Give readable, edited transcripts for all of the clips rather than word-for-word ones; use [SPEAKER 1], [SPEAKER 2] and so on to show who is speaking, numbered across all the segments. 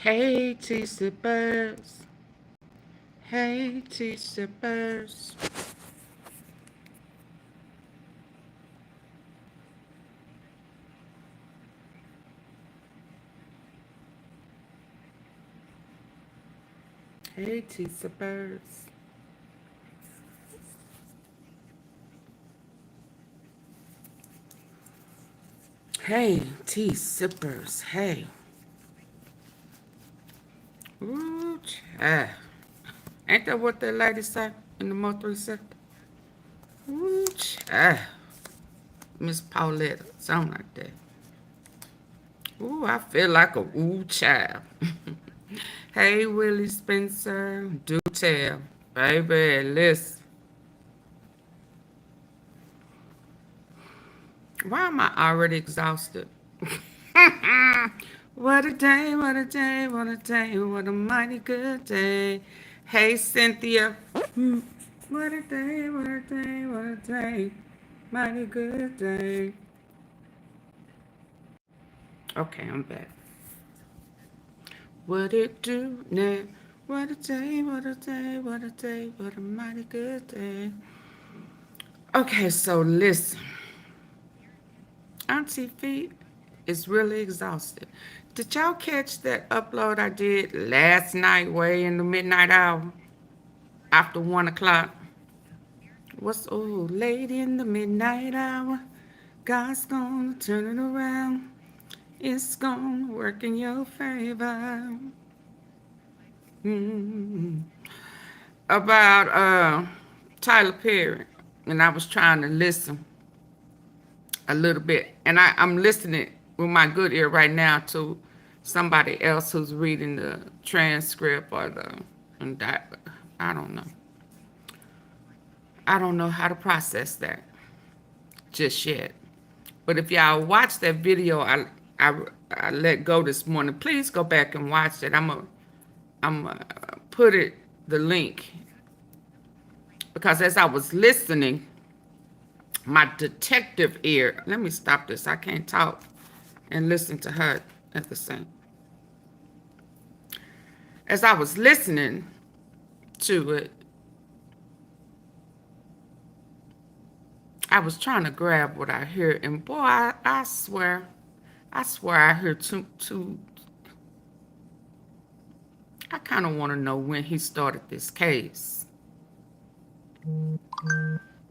[SPEAKER 1] Hey, tea sippers. Hey, tea sippers. Hey, tea sippers. Hey, tea sippers. Hey. Ooh, child. Ain't that what that lady said in the Mo 3 sector? Ooh, child. Miss Paulette, something like that. Ooh, I feel like a ooh child. Hey, Willie Spencer. Do tell. Baby, listen. Why am I already exhausted? What a day, what a day, what a day, what a mighty good day. Hey, Cynthia. What a day, what a day, what a day. Mighty good day. Okay, I'm back. What it do now? What a day, what a day, what a day, what a mighty good day. Okay, so listen. AunTeaFee is really exhausted. Did y'all catch that upload I did last night way in the midnight hour? After 1 o'clock? What's late in the midnight hour? God's gonna turn it around. It's gonna work in your favor. About Tyler Perry. And I was trying to listen a little bit. And I'm listening with my good ear right now to somebody else who's reading the transcript or I don't know. I don't know how to process that just yet. But if y'all watch that video I let go this morning, please go back and watch it. I'm put it the link because as I was listening, my detective ear. Let me stop this. I can't talk and listen to her at the same. As I was listening to it, I was trying to grab what I hear, and boy, I swear I hear too. I kind of want to know when he started this case,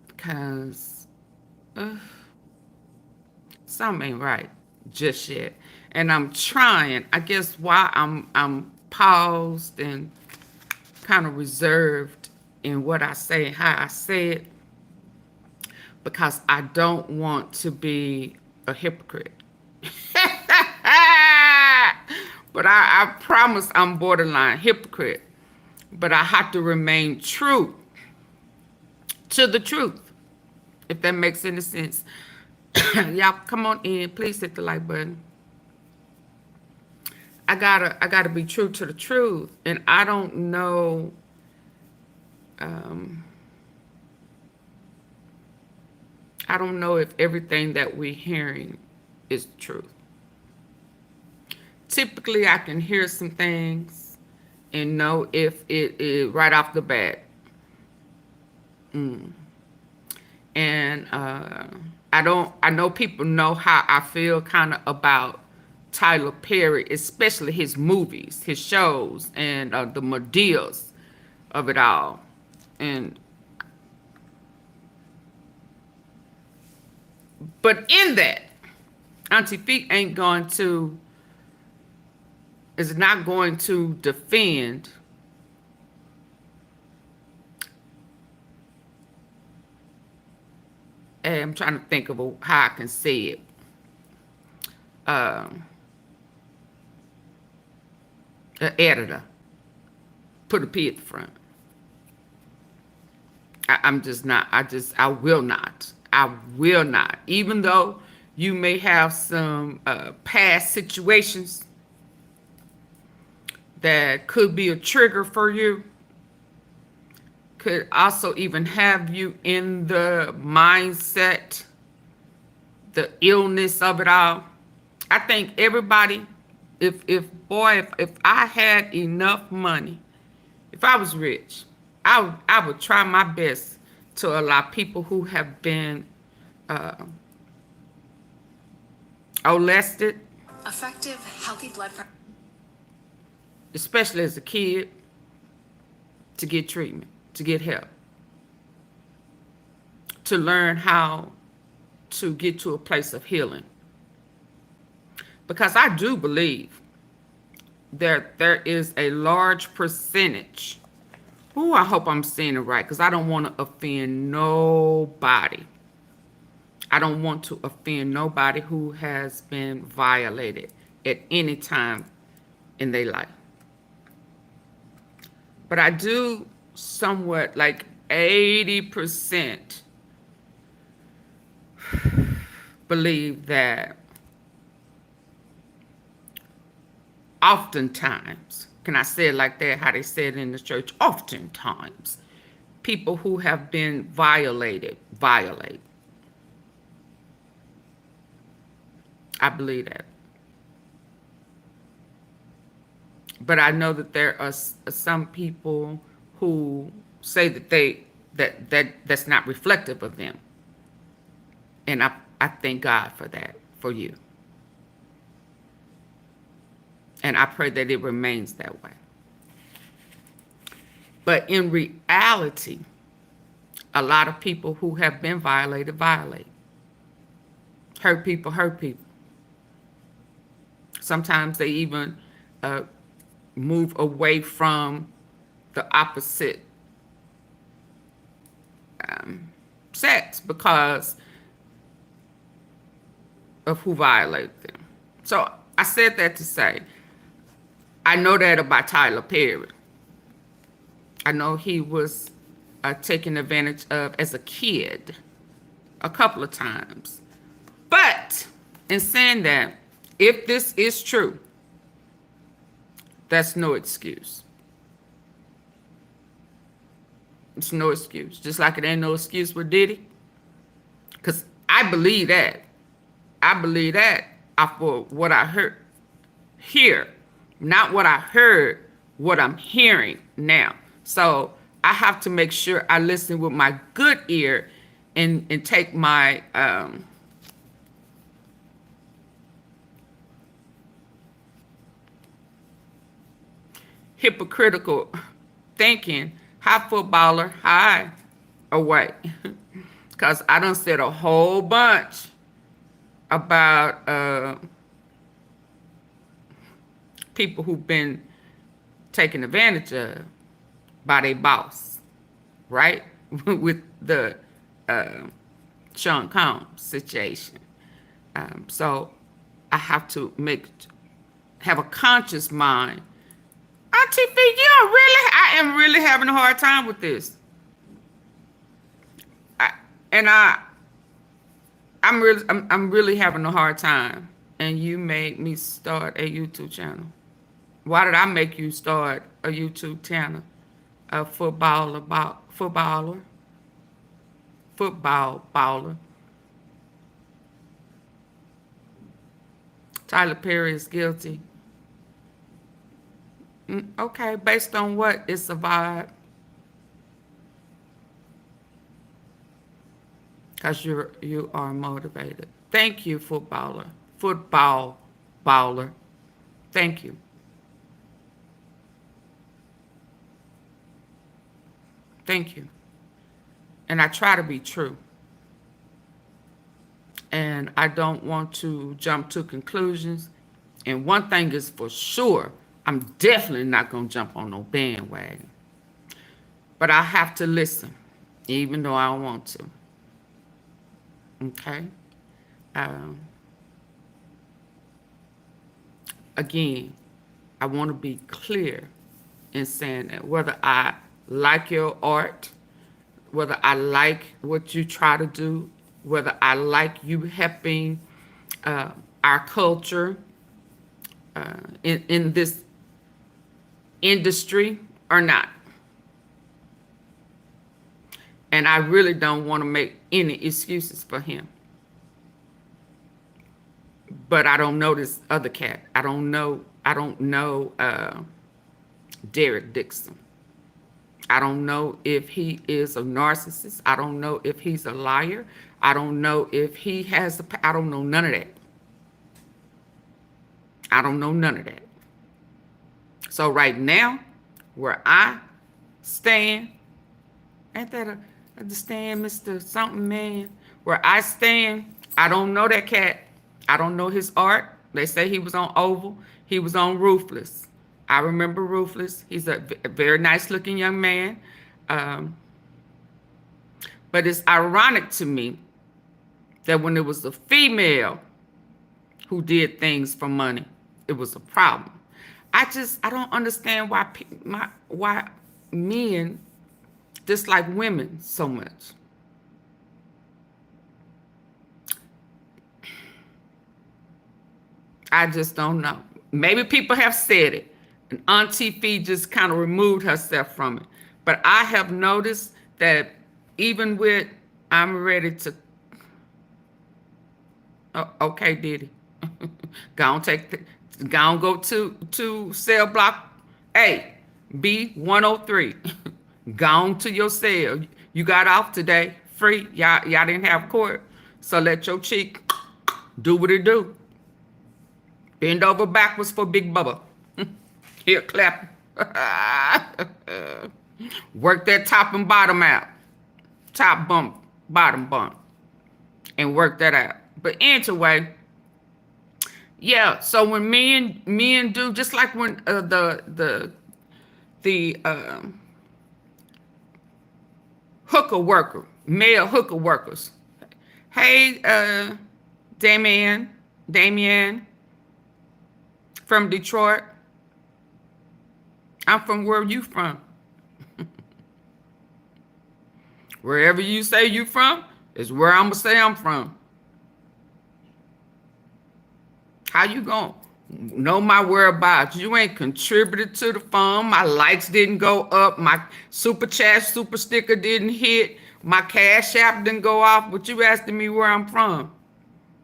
[SPEAKER 1] because something ain't right just yet. And I'm trying. I guess why I'm paused and kind of reserved in what I say and how I say it, because I don't want to be a hypocrite. But I promise I'm borderline hypocrite. But I have to remain true to the truth, if that makes any sense. Y'all come on in. Please hit the like button. I gotta be true to the truth. And I don't know I don't know if everything that we're hearing is the truth. Typically, I can hear some things and know if it is right off the bat. And I know people know how I feel kind of about Tyler Perry, especially his movies, his shows, and the deals of it all. But in that, AunTeaFee is not going to defend and I'm trying to think of how I can say it. An editor. Put a P at the front. I'm just not. I will not. I will not. Even though you may have some past situations that could be a trigger for you, could also even have you in the mindset, the illness of it all. I think everybody If I had enough money, if I was rich, I would try my best to allow people who have been molested,
[SPEAKER 2] effective, healthy blood pressure,
[SPEAKER 1] especially as a kid, to get treatment, to get help, to learn how to get to a place of healing. Because I do believe that there is a large percentage. Ooh, I hope I'm saying it right, because I don't want to offend nobody. I don't want to offend nobody who has been violated at any time in their life. But I do somewhat, like 80%, believe that oftentimes, can I say it like that, how they say it in the church? Oftentimes, people who have been violated, violate. I believe that. But I know that there are some people who say that that's not reflective of them. And I thank God for that, for you. And I pray that it remains that way. But in reality, a lot of people who have been violated, violate. Hurt people, hurt people. Sometimes they even move away from the opposite sex because of who violated them. So I said that to say, I know that about Tyler Perry. I know he was taken advantage of as a kid a couple of times. But in saying that, if this is true, that's no excuse. It's no excuse. Just like it ain't no excuse with Diddy. Because I believe that. I believe that for what I heard here. Not what I heard, what I'm hearing now. So I have to make sure I listen with my good ear and take my hypocritical thinking, high footballer, high away. Because I done said a whole bunch about people who've been taken advantage of by their boss, right? With the Sean Combs situation. So I have to have a conscious mind. AunTeaFee, I am really having a hard time with this. I'm really having a hard time. And you made me start a YouTube channel. Why did I make you start a YouTube channel? A football baller. Tyler Perry is guilty. Okay, based on what? It's a vibe. Because you are motivated. Thank you, football baller. Thank you. Thank you. And I try to be true. And I don't want to jump to conclusions. And one thing is for sure, I'm definitely not going to jump on no bandwagon. But I have to listen, even though I don't want to. Okay? Again, I want to be clear in saying that whether I like your art, whether I like what you try to do, whether I like you helping our culture in this industry or not. And I really don't want to make any excuses for him. But I don't know this other cat. I don't know Derek Dixon. I don't know if he is a narcissist. I don't know if he's a liar. I don't know if he has I don't know none of that. I don't know none of that. So right now, where I stand, ain't that a understand, Mr. Something Man? Where I stand, I don't know that cat. I don't know his art. They say he was on Oval. He was on Ruthless. I remember Ruthless. He's a very nice looking young man. But it's ironic to me that when it was a female who did things for money, it was a problem. I don't understand why men dislike women so much. I just don't know. Maybe people have said it, and AunTeaFee just kind of removed herself from it. But I have noticed that even with I'm ready to. Oh, okay, Diddy. Go go to cell block A, B103. Go on to your cell. You got off today, free. Y'all didn't have court, so let your cheek do what it do. Bend over backwards for Big Bubba. Here, clap. Work that top and bottom out. Top bump, bottom bump, and work that out. But anyway, yeah. So when men do, just like when the hooker worker, male hooker workers. Hey, Damien from Detroit. I'm from where you from. Wherever you say you from is where I'm gonna say I'm from. How you gonna know my whereabouts? You ain't contributed to the fund. My likes didn't go up. My super chat, super sticker didn't hit. My cash app didn't go off. But you asking me where I'm from.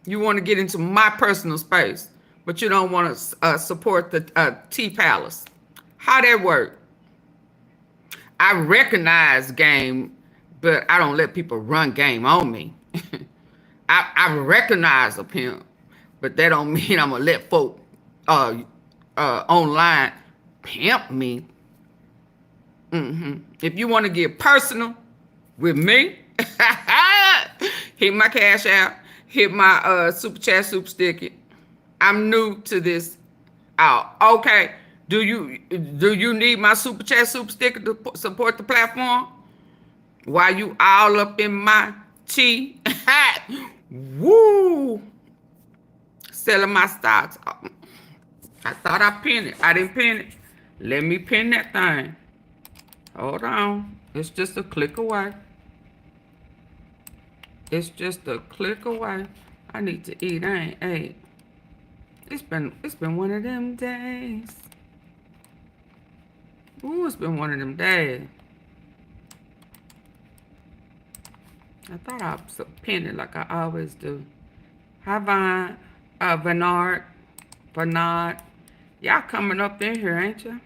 [SPEAKER 1] You want to get into my personal space, but you don't want to support the T Palace. How that work? I recognize game, but I don't let people run game on me. I recognize a pimp, but that don't mean I'm gonna let folk online pimp me. If you want to get personal with me, hit my cash out, hit my super chat, super sticker. I'm new to this out. Okay, do you need my super chat, super sticker to support the platform? While you all up in my tea, woo, selling my stocks. I thought I pinned it. I didn't pin it. Let me pin that thing. Hold on. It's just a click away. It's just a click away. I need to eat. I ain't ate. It's been one of them days. Ooh, it's been one of them days. I thought I'd pin it like I always do. Hi, Bernard. Y'all coming up in here, ain't you?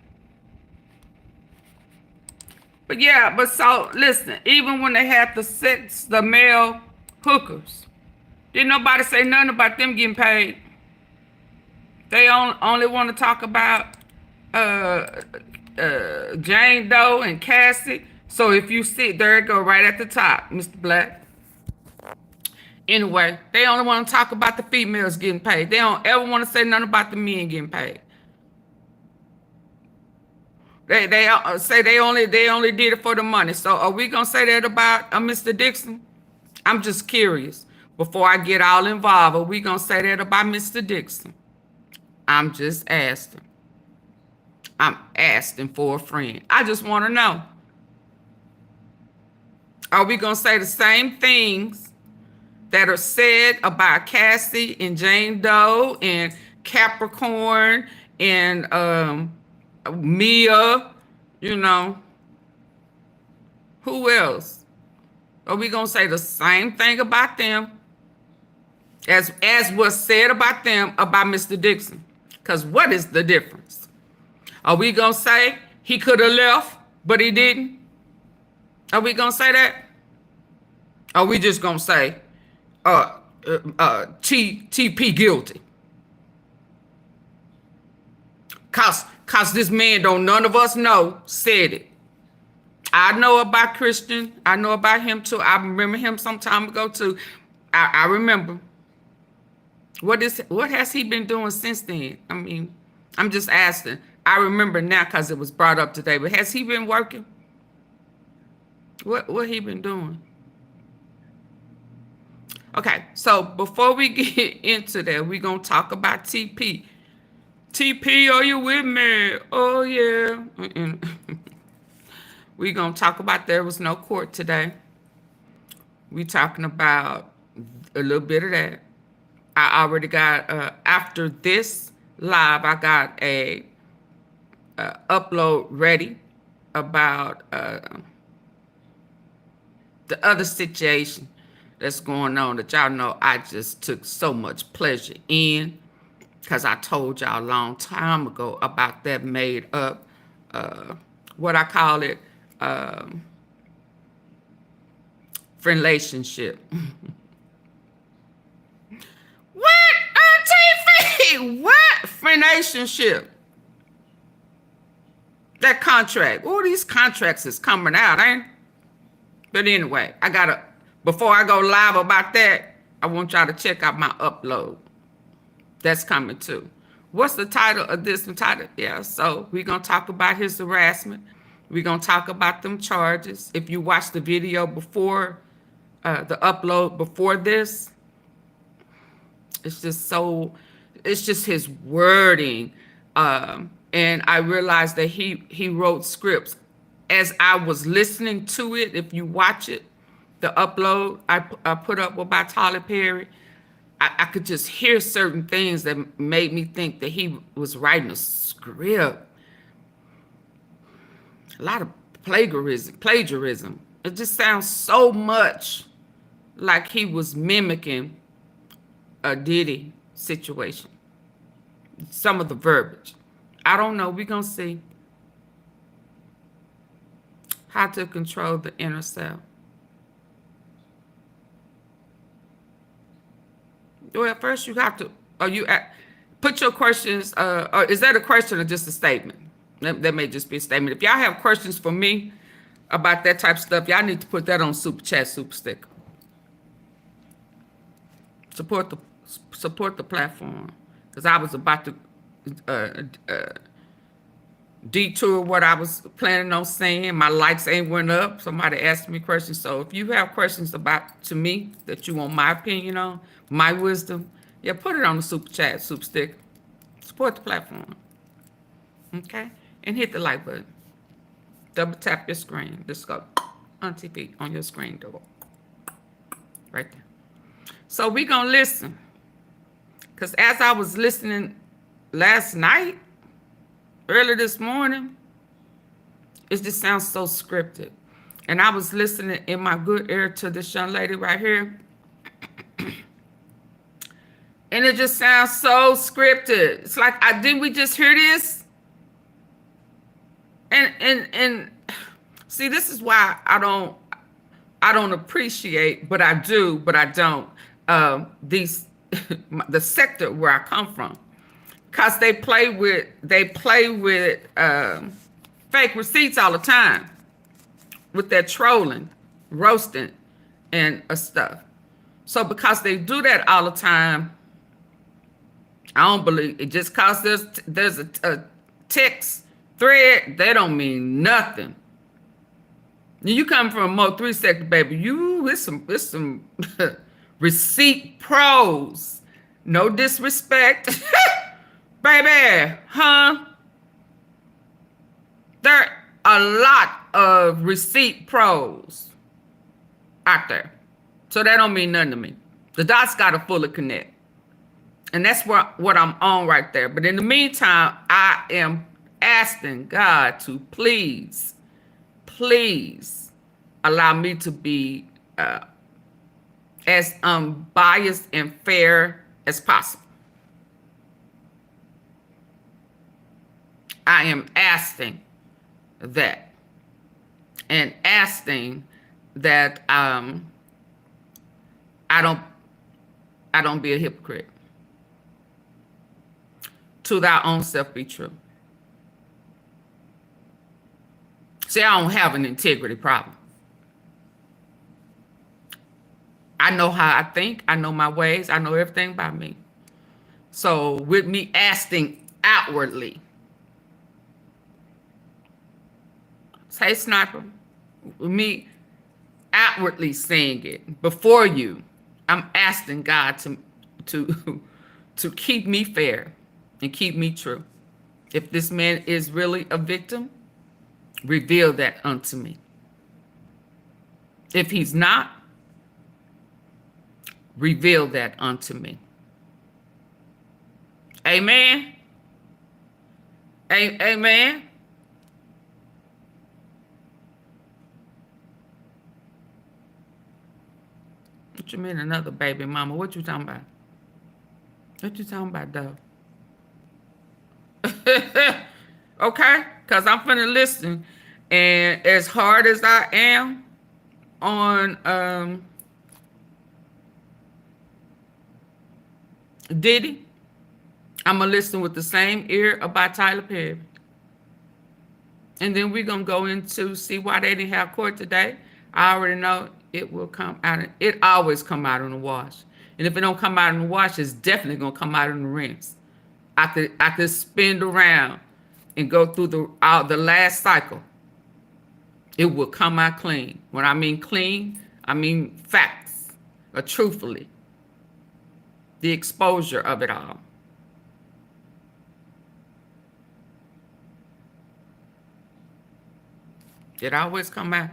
[SPEAKER 1] But yeah, but so, listen, even when they had the male hookers, didn't nobody say nothing about them getting paid. They only want to talk about Jane Doe and Cassie. So if you see, there it go right at the top, Mr. Black. Anyway, they only want to talk about the females getting paid. They don't ever want to say nothing about the men getting paid. They say they only did it for the money. So are we gonna say that about Mr. Dixon? I'm just curious. Before I get all involved, are we gonna say that about Mr. Dixon? I'm just asking. I'm asking for a friend. I just want to know. Are we gonna say the same things that are said about Cassie and Jane Doe and Capricorn and Mia, you know? Who else? Are we gonna say the same thing about them as was said about them, about Mr. Dixon. Because what is the difference? Are we going to say he could have left, but he didn't? Are we going to say that? Are we just going to say TP guilty? Cause this man don't none of us know said it. I know about Christian. I know about him too. I remember him some time ago too. I remember. What has he been doing since then? I mean, I'm just asking. I remember now because it was brought up today. But has he been working? What he been doing? Okay, so before we get into that, we're gonna talk about TP. TP, are you with me? Oh yeah. We're gonna talk about there was no court today. We talking about a little bit of that. I already got after this live, I got a upload ready about the other situation that's going on that y'all know I just took so much pleasure in, because I told y'all a long time ago about that made up what I call it friendlationship. What, AunTeaFee? What friendlationship? That contract. All these contracts is coming out, ain't it? But anyway, before I go live about that, I want y'all to check out my upload. That's coming too. What's the title of this title? Yeah, so we're going to talk about his harassment. We're going to talk about them charges. If you watch the video before, the upload before this, it's just his wording. And I realized that he wrote scripts. As I was listening to it, if you watch it, the upload I put up about Tyler Perry, I could just hear certain things that made me think that he was writing a script. A lot of plagiarism. It just sounds so much like he was mimicking a Diddy situation. Some of the verbiage. I don't know. We're going to see how to control the inner self. Well, first you have to, put your questions, or is that a question or just a statement? That may just be a statement. If y'all have questions for me about that type of stuff, y'all need to put that on Super Chat, Super Sticker. Support the platform, because I was about to detour what I was planning on saying. My likes ain't went up. Somebody asked me questions. So if you have questions to me that you want my opinion on, my wisdom, yeah, put it on the Super Chat, Super Sticker. Support the platform. Okay? And hit the like button. Double tap your screen. Just go AunTeaFee on your screen door. Right there. So we gonna listen. Because as I was listening last night, early this morning, it just sounds so scripted. And I was listening in my good ear to this young lady right here. And it just sounds so scripted. It's like, didn't we just hear this? And see, this is why I don't appreciate, but I do, but I don't, the sector where I come from. Because they play with fake receipts all the time with their trolling, roasting, and stuff. So because they do that all the time, I don't believe it. Just because there's a text thread, they don't mean nothing. You come from a Mo 3 sector, baby. It's some receipt pros. No disrespect. Baby, huh? There are a lot of receipt pros out there. So that don't mean nothing to me. The dots got to fully connect. And that's what I'm on right there. But in the meantime, I am asking God to please allow me to be as unbiased and fair as possible. I am asking that, and asking that I don't be a hypocrite. To thy own self be true. See, I don't have an integrity problem. I know how I think. I know my ways. I know everything about me. So with me asking outwardly, say sniper, with me outwardly saying it before you, I'm asking God to keep me fair and keep me true. If this man is really a victim, reveal that unto me. If he's not, reveal that unto me. Amen. Amen. What you mean another baby mama? What you talking about? What you talking about, though? Okay, because I'm finna listen. And as hard as I am on Diddy, I'm gonna listen with the same ear about Tyler Perry. And then we're gonna go into see why they didn't have court today. I already know it will come out. It always come out in the wash. And if it don't come out in the wash, it's definitely gonna come out in the rinse. I could spin around and go through the last cycle. It will come out clean. When I mean clean, I mean facts, or truthfully. The exposure of it all. It always come out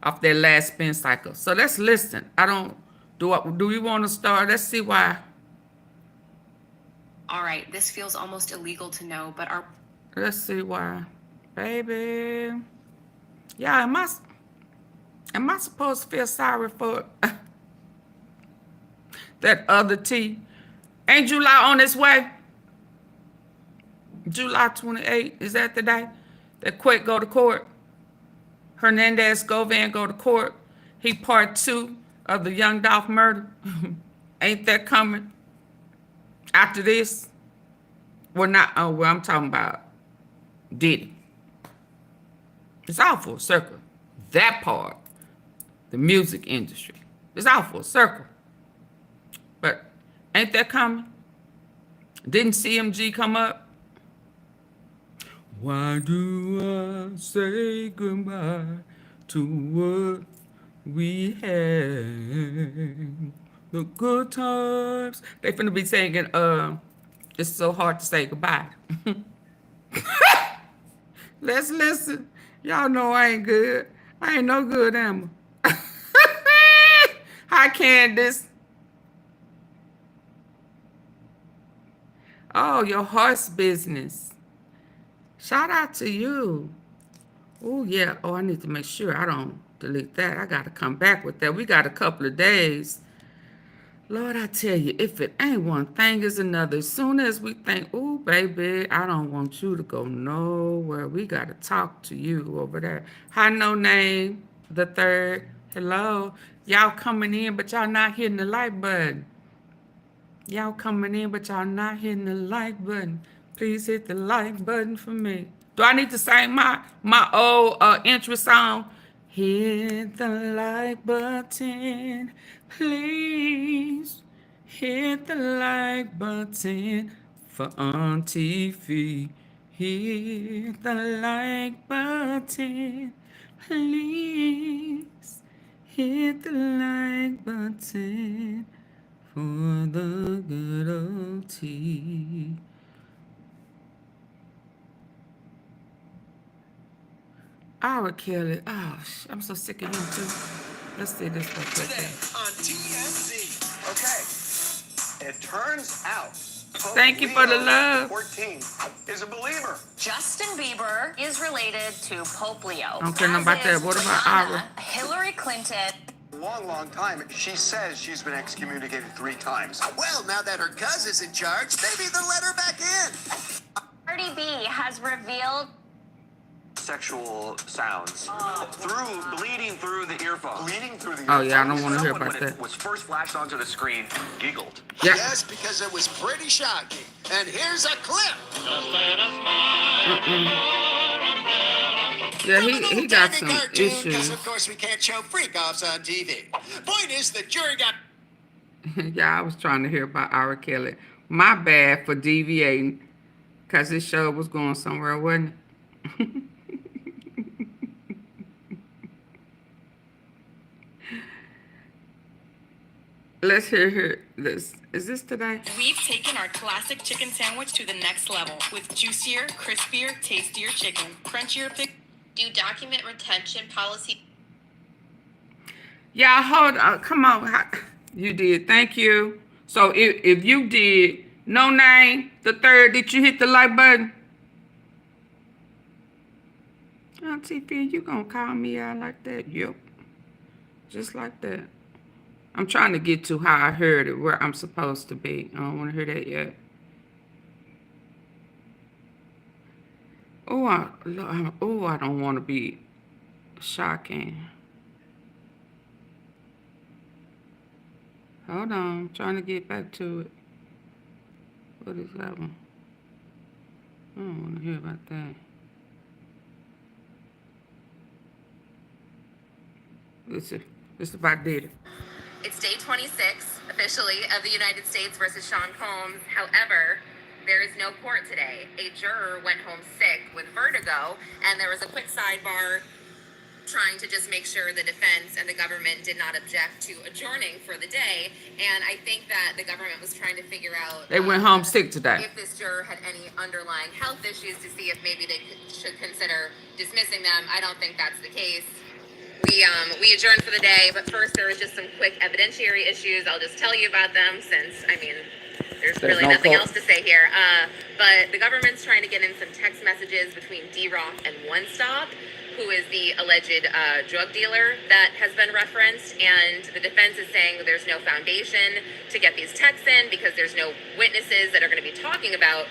[SPEAKER 1] off their last spin cycle. So let's listen. Do we want to start? Let's see why.
[SPEAKER 2] All right, this feels almost illegal to know, but
[SPEAKER 1] Let's see why. Baby. Yeah, am I supposed to feel sorry for that other T? Ain't July on its way? July 28th, is that the day that Quake go to court? Hernandez Govan go to court. He part 2 of the YOUNGDOLPH murder. Ain't that coming after this? Well, not, well, I'm talking about Diddy. It's all full circle. That part, the music industry, it's all full circle. But ain't that coming? Didn't CMG come up? Why do I say goodbye to what we had? The good times. They finna be singing, it's so hard to say goodbye. Let's listen. Y'all know I ain't good. I ain't no good, am I? Hi, Candace. Oh, your horse business. Shout out to you. Oh, yeah. Oh, I need to make sure I don't delete that. I got to come back with that. We got a couple of days. Lord, I tell you, if it ain't one thing, is another. As soon as we think, oh, baby, I don't want you to go nowhere. We got to talk to you over there. Hi, No Name, the third. Hello. Y'all coming in, but y'all not hitting the like button. Y'all coming in, but y'all not hitting the like button. Please hit the like button for me. Do I need to sing my old intro song? Hit the like button, please. Hit the like button for AunTeaFee. Hit the like button, please. Hit the like button for the good old tea. I would kill it. Oh, I'm so sick of him too. Let's see this real quick.
[SPEAKER 3] Today on TMZ. Okay, it turns out
[SPEAKER 1] Thank you for the love.
[SPEAKER 3] 14 is a believer.
[SPEAKER 4] Justin Bieber is related to Pope Leo.
[SPEAKER 1] I don't care nothing about that. What about Hara?
[SPEAKER 4] Hillary Clinton.
[SPEAKER 3] long, long time. She says she's been excommunicated 3 times.
[SPEAKER 4] Well, now that her cousin's in charge, maybe they'll let her back in.
[SPEAKER 2] Cardi B has revealed
[SPEAKER 3] Sexual sounds bleeding through the earphone. Bleeding through the
[SPEAKER 1] Oh yeah, I don't want to hear
[SPEAKER 3] Someone,
[SPEAKER 1] about
[SPEAKER 3] when it
[SPEAKER 1] that.
[SPEAKER 3] was first flashed onto the screen, giggled.
[SPEAKER 1] Yeah.
[SPEAKER 4] Yes, because it was pretty shocking. And here's a clip.
[SPEAKER 1] Yeah, he got some
[SPEAKER 4] Because
[SPEAKER 1] issues.
[SPEAKER 4] of course we can't show freak-offs on TV. Point is, the jury got...
[SPEAKER 1] Yeah, I was trying to hear about R. Kelly. My bad for deviating, because this show was going somewhere, wasn't it? Let's hear this. Is this today?
[SPEAKER 5] We've taken our classic chicken sandwich to the next level with juicier, crispier, tastier chicken, crunchier pick.
[SPEAKER 2] do document retention policy.
[SPEAKER 1] Yeah, hold on. Come on. You did. Thank you. So if you did, no name, the third, did you hit the like button? AunTeaFee, you gonna call me out like that? Yep. Just like that. I'm trying to get to how I heard it, where I'm supposed to be. I don't want to hear that yet. Oh, I don't want to be shocking. Hold on, I'm trying to get back to it. What is that one? I don't want to hear about that. This is about Diddy.
[SPEAKER 6] It's day 26, officially, of the United States versus Sean Combs. However, there is no court today. A juror went home sick with vertigo, and there was a quick sidebar trying to just make sure the defense and the government did not object to adjourning for the day. And I think that the government was trying to figure out...
[SPEAKER 1] They went home sick today.
[SPEAKER 6] If this juror had any underlying health issues to see if maybe they should consider dismissing them. I don't think that's the case. We adjourned for the day, but first there was just some quick evidentiary issues. I'll just tell you about them since, I mean, there's really
[SPEAKER 1] no
[SPEAKER 6] nothing
[SPEAKER 1] court.
[SPEAKER 6] else to say here. But the government's trying to get in some text messages between D-Rock and One Stop, who is the alleged drug dealer that has been referenced. And the defense is saying that there's no foundation to get these texts in because there's no witnesses that are going to be talking about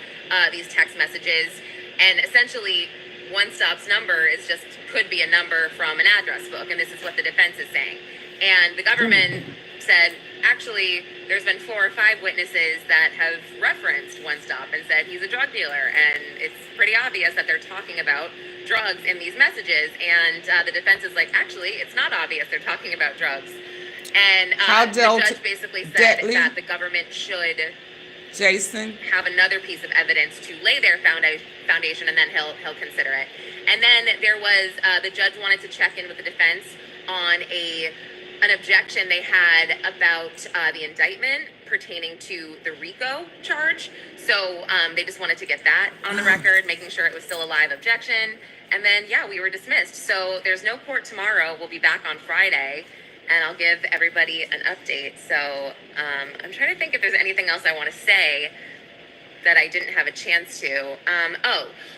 [SPEAKER 6] these text messages. And essentially, One Stop's number is just could be a number from an address book, and this is what the defense is saying. And the government said, actually, there's been 4 or 5 witnesses that have referenced One Stop and said he's a drug dealer, and it's pretty obvious that they're talking about drugs in these messages. And the defense is like, actually, it's not obvious they're talking about drugs. And the judge basically said that the government should
[SPEAKER 1] Jason
[SPEAKER 6] have another piece of evidence to lay their foundation, and then he'll consider it. And then there was the judge wanted to check in with the defense on an objection they had about the indictment pertaining to the RICO charge. So they just wanted to get that on the record, making sure it was still a live objection. And then we were dismissed. So there's no court tomorrow. We'll be back on Friday. And I'll give everybody an update. So I'm trying to think if there's anything else I want to say that I didn't have a chance to.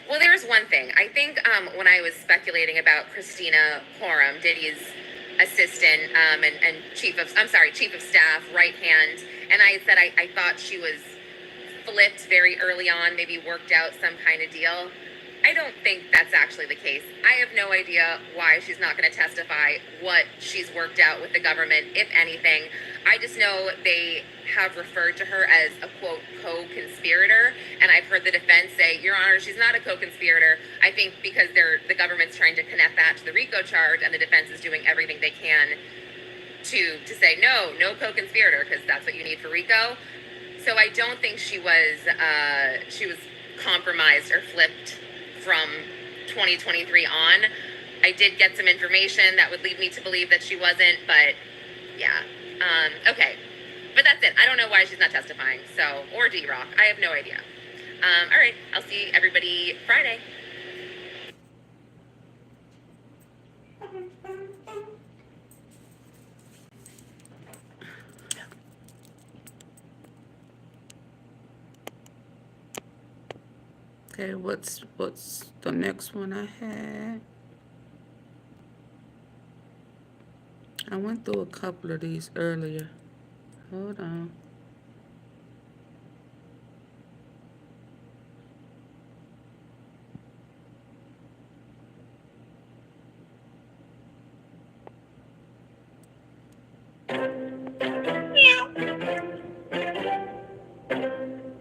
[SPEAKER 6] Well, there's one thing. I think when I was speculating about Christina Corum, Diddy's assistant and chief of staff, right hand, and I said I thought she was flipped very early on, maybe worked out some kind of deal. I don't think that's actually the case. I have no idea why she's not going to testify, what she's worked out with the government, if anything. I just know they have referred to her as a, quote, co-conspirator, and I've heard the defense say, Your Honor, she's not a co-conspirator. I think because the government's trying to connect that to the RICO charge, and the defense is doing everything they can to say, no co-conspirator, because that's what you need for RICO. So I don't think she was compromised or flipped from 2023 on. I did get some information that would lead me to believe that she wasn't, but okay. But that's it. I don't know why she's not testifying, or D-Rock. I have no idea. All right, I'll see everybody Friday.
[SPEAKER 1] Okay, what's the next one I had? I went through a couple of these earlier. Hold on.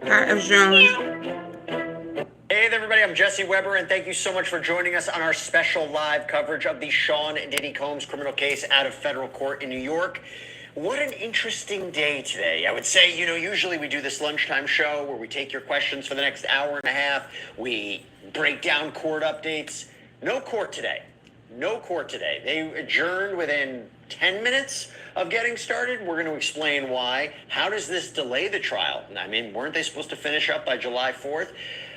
[SPEAKER 1] Hi, John.
[SPEAKER 3] Hey there, everybody. I'm Jesse Weber, and thank you so much for joining us on our special live coverage of the Sean Diddy Combs criminal case out of federal court in New York. What an interesting day today. I would say, usually we do this lunchtime show where we take your questions for the next hour and a half. We break down court updates. No court today. No court today. They adjourned within 10 minutes of getting started. We're going to explain why. How does this delay the trial? I mean, weren't they supposed to finish up by July 4th?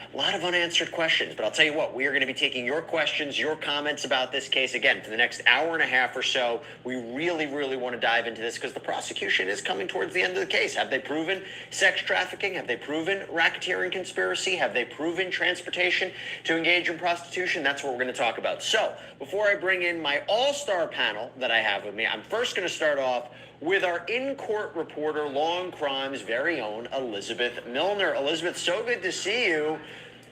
[SPEAKER 3] A lot of unanswered questions, but I'll tell you what, we are going to be taking your questions, your comments about this case, again, for the next hour and a half or so. We really, really want to dive into this because the prosecution is coming towards the end of the case. Have they proven sex trafficking? Have they proven racketeering conspiracy? Have they proven transportation to engage in prostitution? That's what we're going to talk about. So, before I bring in my all-star panel that I have with me, I'm first going to start off with our in-court reporter, Law and Crime's very own Elizabeth Milner. Elizabeth, so good to see you.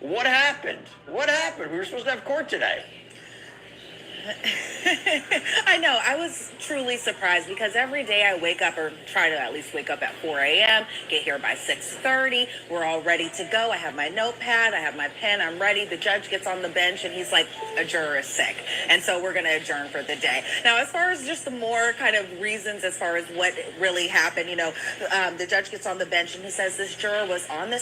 [SPEAKER 3] What happened? What happened? We were supposed to have court today.
[SPEAKER 7] I know. I was truly surprised because every day I wake up, or try to at least wake up at 4 a.m., get here by 6:30. We're all ready to go. I have my notepad. I have my pen. I'm ready. The judge gets on the bench and he's like, a juror is sick. And so we're going to adjourn for the day. Now, as far as just the more kind of reasons as far as what really happened, the judge gets on the bench and he says this juror was on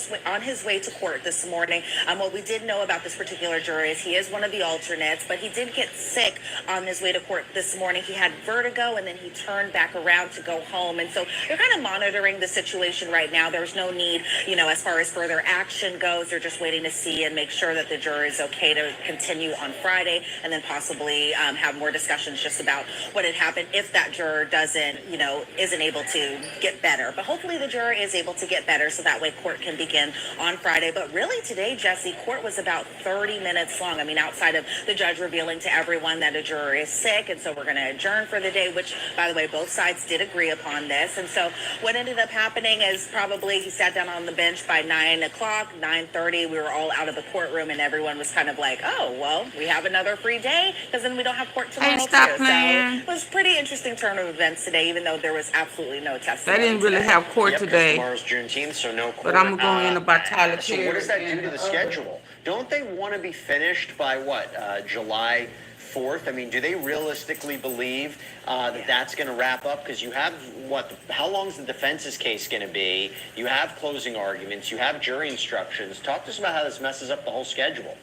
[SPEAKER 7] his way to court this morning. What we did know about this particular juror is he is one of the alternates, but he did get sick on his way to court this morning. He had vertigo and then he turned back around to go home. And so they're kind of monitoring the situation right now. There's no need, as far as further action goes. They're just waiting to see and make sure that the juror is okay to continue on Friday and then possibly have more discussions just about what had happened if that juror isn't able to get better. But hopefully the juror is able to get better so that way court can begin on Friday. But really today, Jesse, court was about 30 minutes long. I mean, outside of the judge revealing to everyone that a juror is sick, and so we're going to adjourn for the day, which, by the way, both sides did agree upon this. And so what ended up happening is probably he sat down on the bench by 9 o'clock, 9:30. We were all out of the courtroom, and everyone was kind of like, oh, well, we have another free day because then we don't have court tomorrow, too. So it was a pretty interesting turn of events today, even though there was absolutely no testimony.
[SPEAKER 1] They didn't really have court today.
[SPEAKER 3] Tomorrow's Juneteenth, so no court.
[SPEAKER 1] But I'm going in about Tyler
[SPEAKER 3] So what does that do to the schedule? Don't they want to be finished by July 4th? I mean, do they realistically believe that's going to wrap up? Because you have how long is the defense's case going to be? You have closing arguments. You have jury instructions. Talk to us about how this messes up the whole schedule.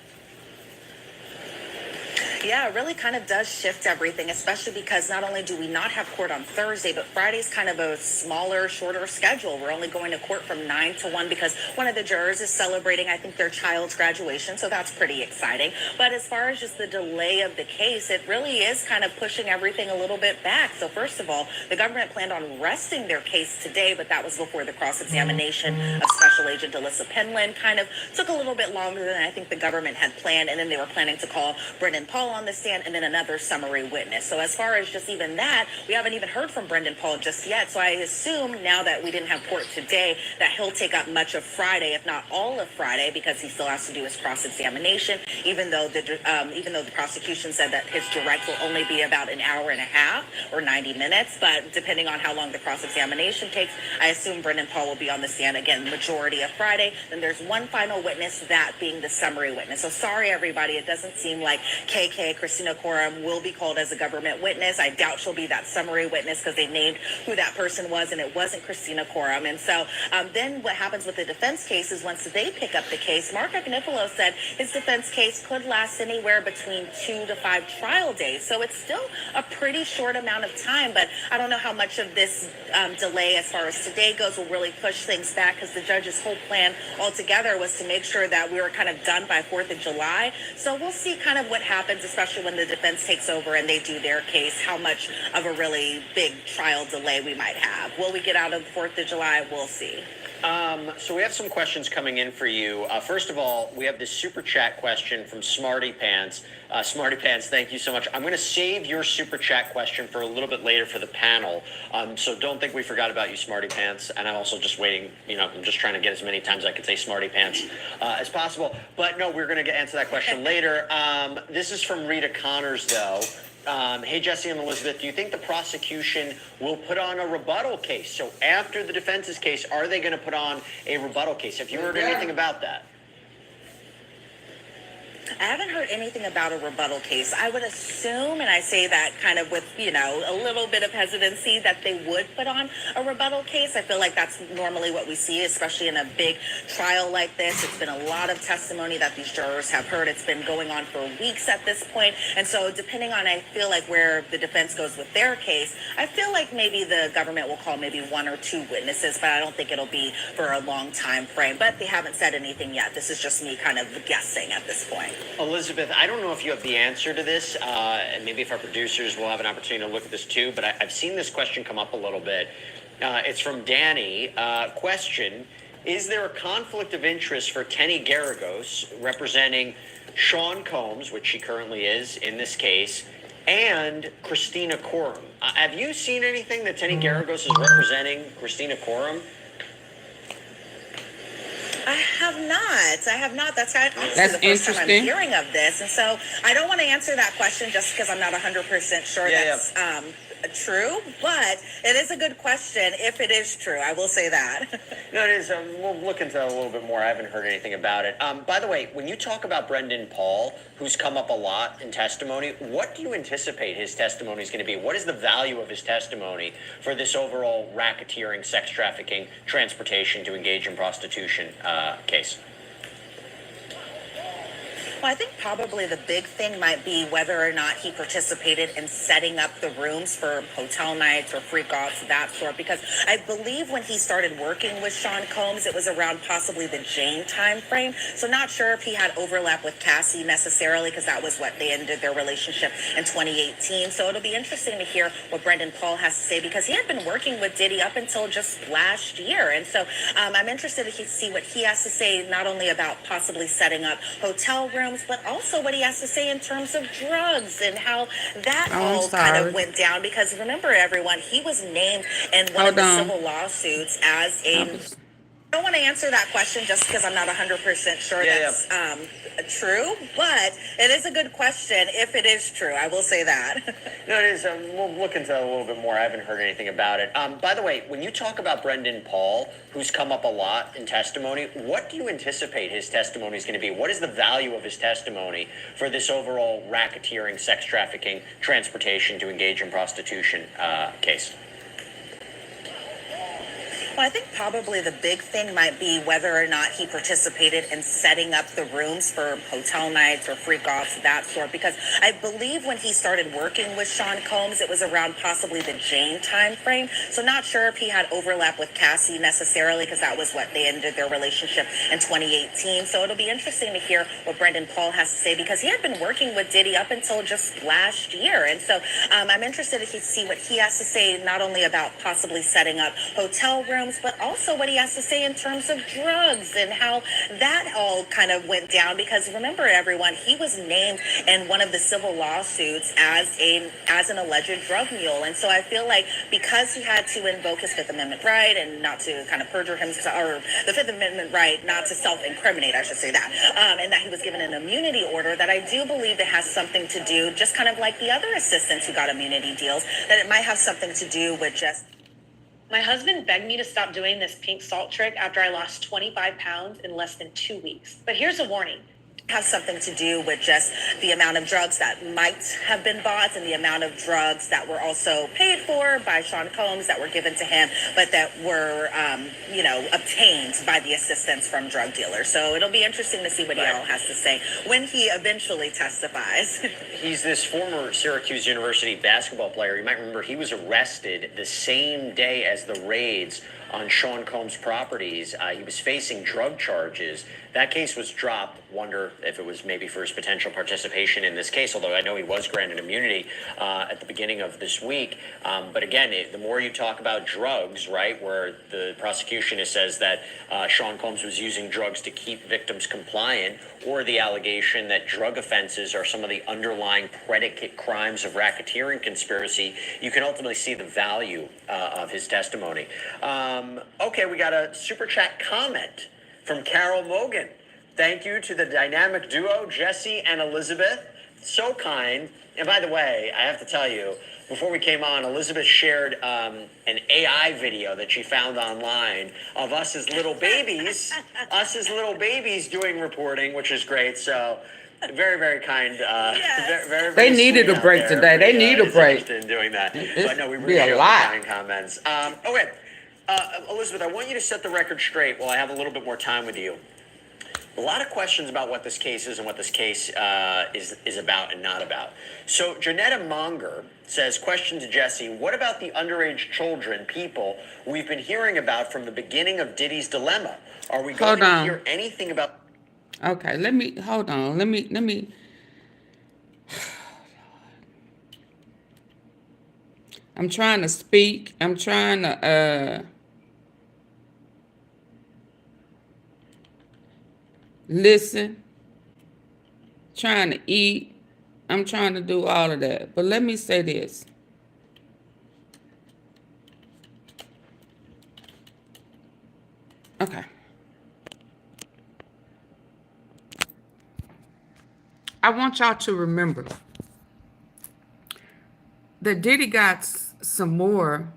[SPEAKER 7] Yeah, it really kind of does shift everything, especially because not only do we not have court on Thursday, but Friday's kind of a smaller, shorter schedule. We're only going to court from 9 to 1 because one of the jurors is celebrating, I think, their child's graduation, so that's pretty exciting. But as far as just the delay of the case, it really is kind of pushing everything a little bit back. So first of all, the government planned on resting their case today, but that was before the cross-examination of Special Agent Alyssa Penland kind of took a little bit longer than I think the government had planned, and then they were planning to call Brendan Paul on the stand and then another summary witness. So as far as just even that, we haven't even heard from Brendan Paul just yet. So I assume now that we didn't have court today that he'll take up much of Friday, if not all of Friday, because he still has to do his cross-examination, even though the prosecution said that his direct will only be about an hour and a half or 90 minutes. But depending on how long the cross-examination takes, I assume Brendan Paul will be on the stand again majority of Friday. Then there's one final witness, that being the summary witness. So sorry, everybody, it doesn't seem like Christina Corum will be called as a government witness. I doubt she'll be that summary witness because they named who that person was, and it wasn't Christina Corum. And so then what happens with the defense case is once they pick up the case, Mark Agnifilo said his defense case could last anywhere between 2 to 5 trial days. So it's still a pretty short amount of time, but I don't know how much of this delay as far as today goes will really push things back, because the judge's whole plan altogether was to make sure that we were kind of done by 4th of July. So we'll see kind of what happens, especially when the defense takes over and they do their case, how much of a really big trial delay we might have. Will we get out of the 4th of July? We'll see.
[SPEAKER 3] So we have some questions coming in for you. First of all, we have this super chat question from Smarty Pants. Smarty Pants, thank you so much. I'm going to save your super chat question for a little bit later for the panel. So don't think we forgot about you, Smarty Pants. And I'm also just waiting, I'm just trying to get as many times I could say Smarty Pants as possible. But no, we're going to answer that question later. This is from Rita Connors, though. Hey, Jesse and Elizabeth, do you think the prosecution will put on a rebuttal case? So after the defense's case, are they going to put on a rebuttal case? Have you heard anything about that?
[SPEAKER 7] I haven't heard anything about a rebuttal case. I would assume, and I say that kind of with, a little bit of hesitancy, that they would put on a rebuttal case. I feel like that's normally what we see, especially in a big trial like this. It's been a lot of testimony that these jurors have heard. It's been going on for weeks at this point. And so depending on, I feel like, where the defense goes with their case, I feel like maybe the government will call maybe one or two witnesses, but I don't think it'll be for a long time frame. But they haven't said anything yet. This is just me kind of guessing at this point.
[SPEAKER 3] Elizabeth, I don't know if you have the answer to this, and maybe if our producers will have an opportunity to look at this too, but I've seen this question come up a little bit. It's from Danny. Question, is there a conflict of interest for Tenny Garagos representing Sean Combs, which she currently is in this case, and Christina Corum? Have you seen anything that Tenny Garagos is representing Christina Corum?
[SPEAKER 7] I have not. That's honestly
[SPEAKER 1] That's
[SPEAKER 7] the first time I'm
[SPEAKER 1] interesting.
[SPEAKER 7] hearing of this. And so I don't want to answer that question just because I'm not 100% sure that's true. But it is a good question if it is true. I will say that.
[SPEAKER 3] No, it is. We'll look into that a little bit more. I haven't heard anything about it. By the way, when you talk about Brendan Paul, who's come up a lot in testimony, what do you anticipate his testimony is going to be? What is the value of his testimony for this overall racketeering, sex trafficking, transportation to engage in prostitution case?
[SPEAKER 7] Well, I think probably the big thing might be whether or not he participated in setting up the rooms for hotel nights or freak-offs of that sort, because I believe when he started working with Sean Combs, it was around possibly the Jane time frame. So not sure if he had overlap with Cassie necessarily, because that was what they ended their relationship in 2018. So it'll be interesting to hear what Brendan Paul has to say, because he had been working with Diddy up until just last year. And so I'm interested to see what he has to say, not only about possibly setting up hotel rooms, but also what he has to say in terms of drugs and how that all kind of went down. Because remember, everyone, he was named in one of the civil lawsuits as a... I don't want to answer that question just because I'm not 100% sure that's true, but it is a good question if it is true. I will say that.
[SPEAKER 3] No, it is. We'll look into that a little bit more. I haven't heard anything about it. By the way, when you talk about Brendan Paul, who's come up a lot in testimony, what do you anticipate his testimony is going to be? What is the value of his testimony for this overall racketeering, sex trafficking, transportation to engage in prostitution case?
[SPEAKER 7] Well, I think probably the big thing might be whether or not he participated in setting up the rooms for hotel nights or freak-offs of that sort, because I believe when he started working with Sean Combs, it was around possibly the Jane time frame. So not sure if he had overlap with Cassie necessarily, because that was what they ended their relationship in 2018. So it'll be interesting to hear what Brendan Paul has to say, because he had been working with Diddy up until just last year. And so I'm interested to see what he has to say, not only about possibly setting up hotel rooms, but also what he has to say in terms of drugs and how that all kind of went down. Because remember, everyone, he was named in one of the civil lawsuits as an alleged drug mule. And so I feel like because he had to invoke his Fifth Amendment right and not to kind of perjure himself, or the Fifth Amendment right not to self-incriminate, I should say that, and that he was given an immunity order, that I do believe it has something to do, just kind of like the other assistants who got immunity deals, that it might have something to do with just...
[SPEAKER 8] My husband begged me to stop doing this pink salt trick after I lost 25 pounds in less than 2 weeks. But here's a warning.
[SPEAKER 7] Has something to do with just the amount of drugs that might have been bought and the amount of drugs that were also paid for by Sean Combs that were given to him, but that were, obtained by the assistance from drug dealers. So it'll be interesting to see what he all has to say when he eventually testifies.
[SPEAKER 3] He's this former Syracuse University basketball player. You might remember he was arrested the same day as the raids on Sean Combs' properties. He was facing drug charges. That case was dropped. Wonder if it was maybe for his potential participation in this case, although I know he was granted immunity at the beginning of this week. But again, the more you talk about drugs, right, where the prosecution says that Sean Combs was using drugs to keep victims compliant, or the allegation that drug offenses are some of the underlying predicate crimes of racketeering conspiracy, you can ultimately see the value of his testimony. Okay, we got a super chat comment from Carol Mogan. Thank you to the dynamic duo, Jesse and Elizabeth. So kind. And by the way, I have to tell you, before we came on, Elizabeth shared an AI video that she found online of us as little babies, doing reporting, which is great. So very, very kind. Very, very
[SPEAKER 1] They needed
[SPEAKER 3] sweet
[SPEAKER 1] a break
[SPEAKER 3] out there.
[SPEAKER 1] today. They
[SPEAKER 3] Everybody,
[SPEAKER 1] need a
[SPEAKER 3] is
[SPEAKER 1] break.
[SPEAKER 3] interested in doing that.
[SPEAKER 1] It's
[SPEAKER 3] But no, we
[SPEAKER 1] be
[SPEAKER 3] really
[SPEAKER 1] a
[SPEAKER 3] appreciate
[SPEAKER 1] lot.
[SPEAKER 3] the kind comments. Okay. Elizabeth, I want you to set the record straight while I have a little bit more time with you. A lot of questions about what this case is and what this case is about and not about. So Janetta Monger says, question to Jesse, what about the underage children, people we've been hearing about from the beginning of Diddy's dilemma? Are we going to hear anything about...
[SPEAKER 1] Okay, hold on. Let me. I'm trying to speak. I'm trying to, listen, trying to eat. I'm trying to do all of that. But let me say this. Okay. I want y'all to remember that Diddy got some more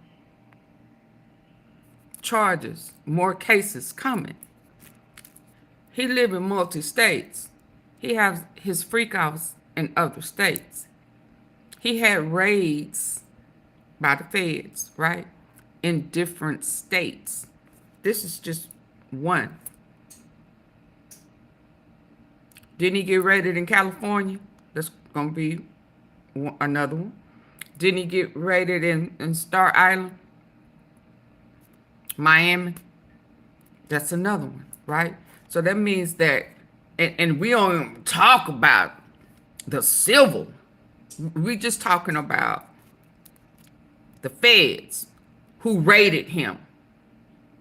[SPEAKER 1] charges, more cases coming. He live in multi-states. He has his freak offs in other states. He had raids by the feds, right? In different states. This is just one. Didn't he get raided in California? That's going to be another one. Didn't he get raided in Star Island? Miami? That's another one, right? So that means that, and we don't talk about the civil. We just talking about the feds who raided him.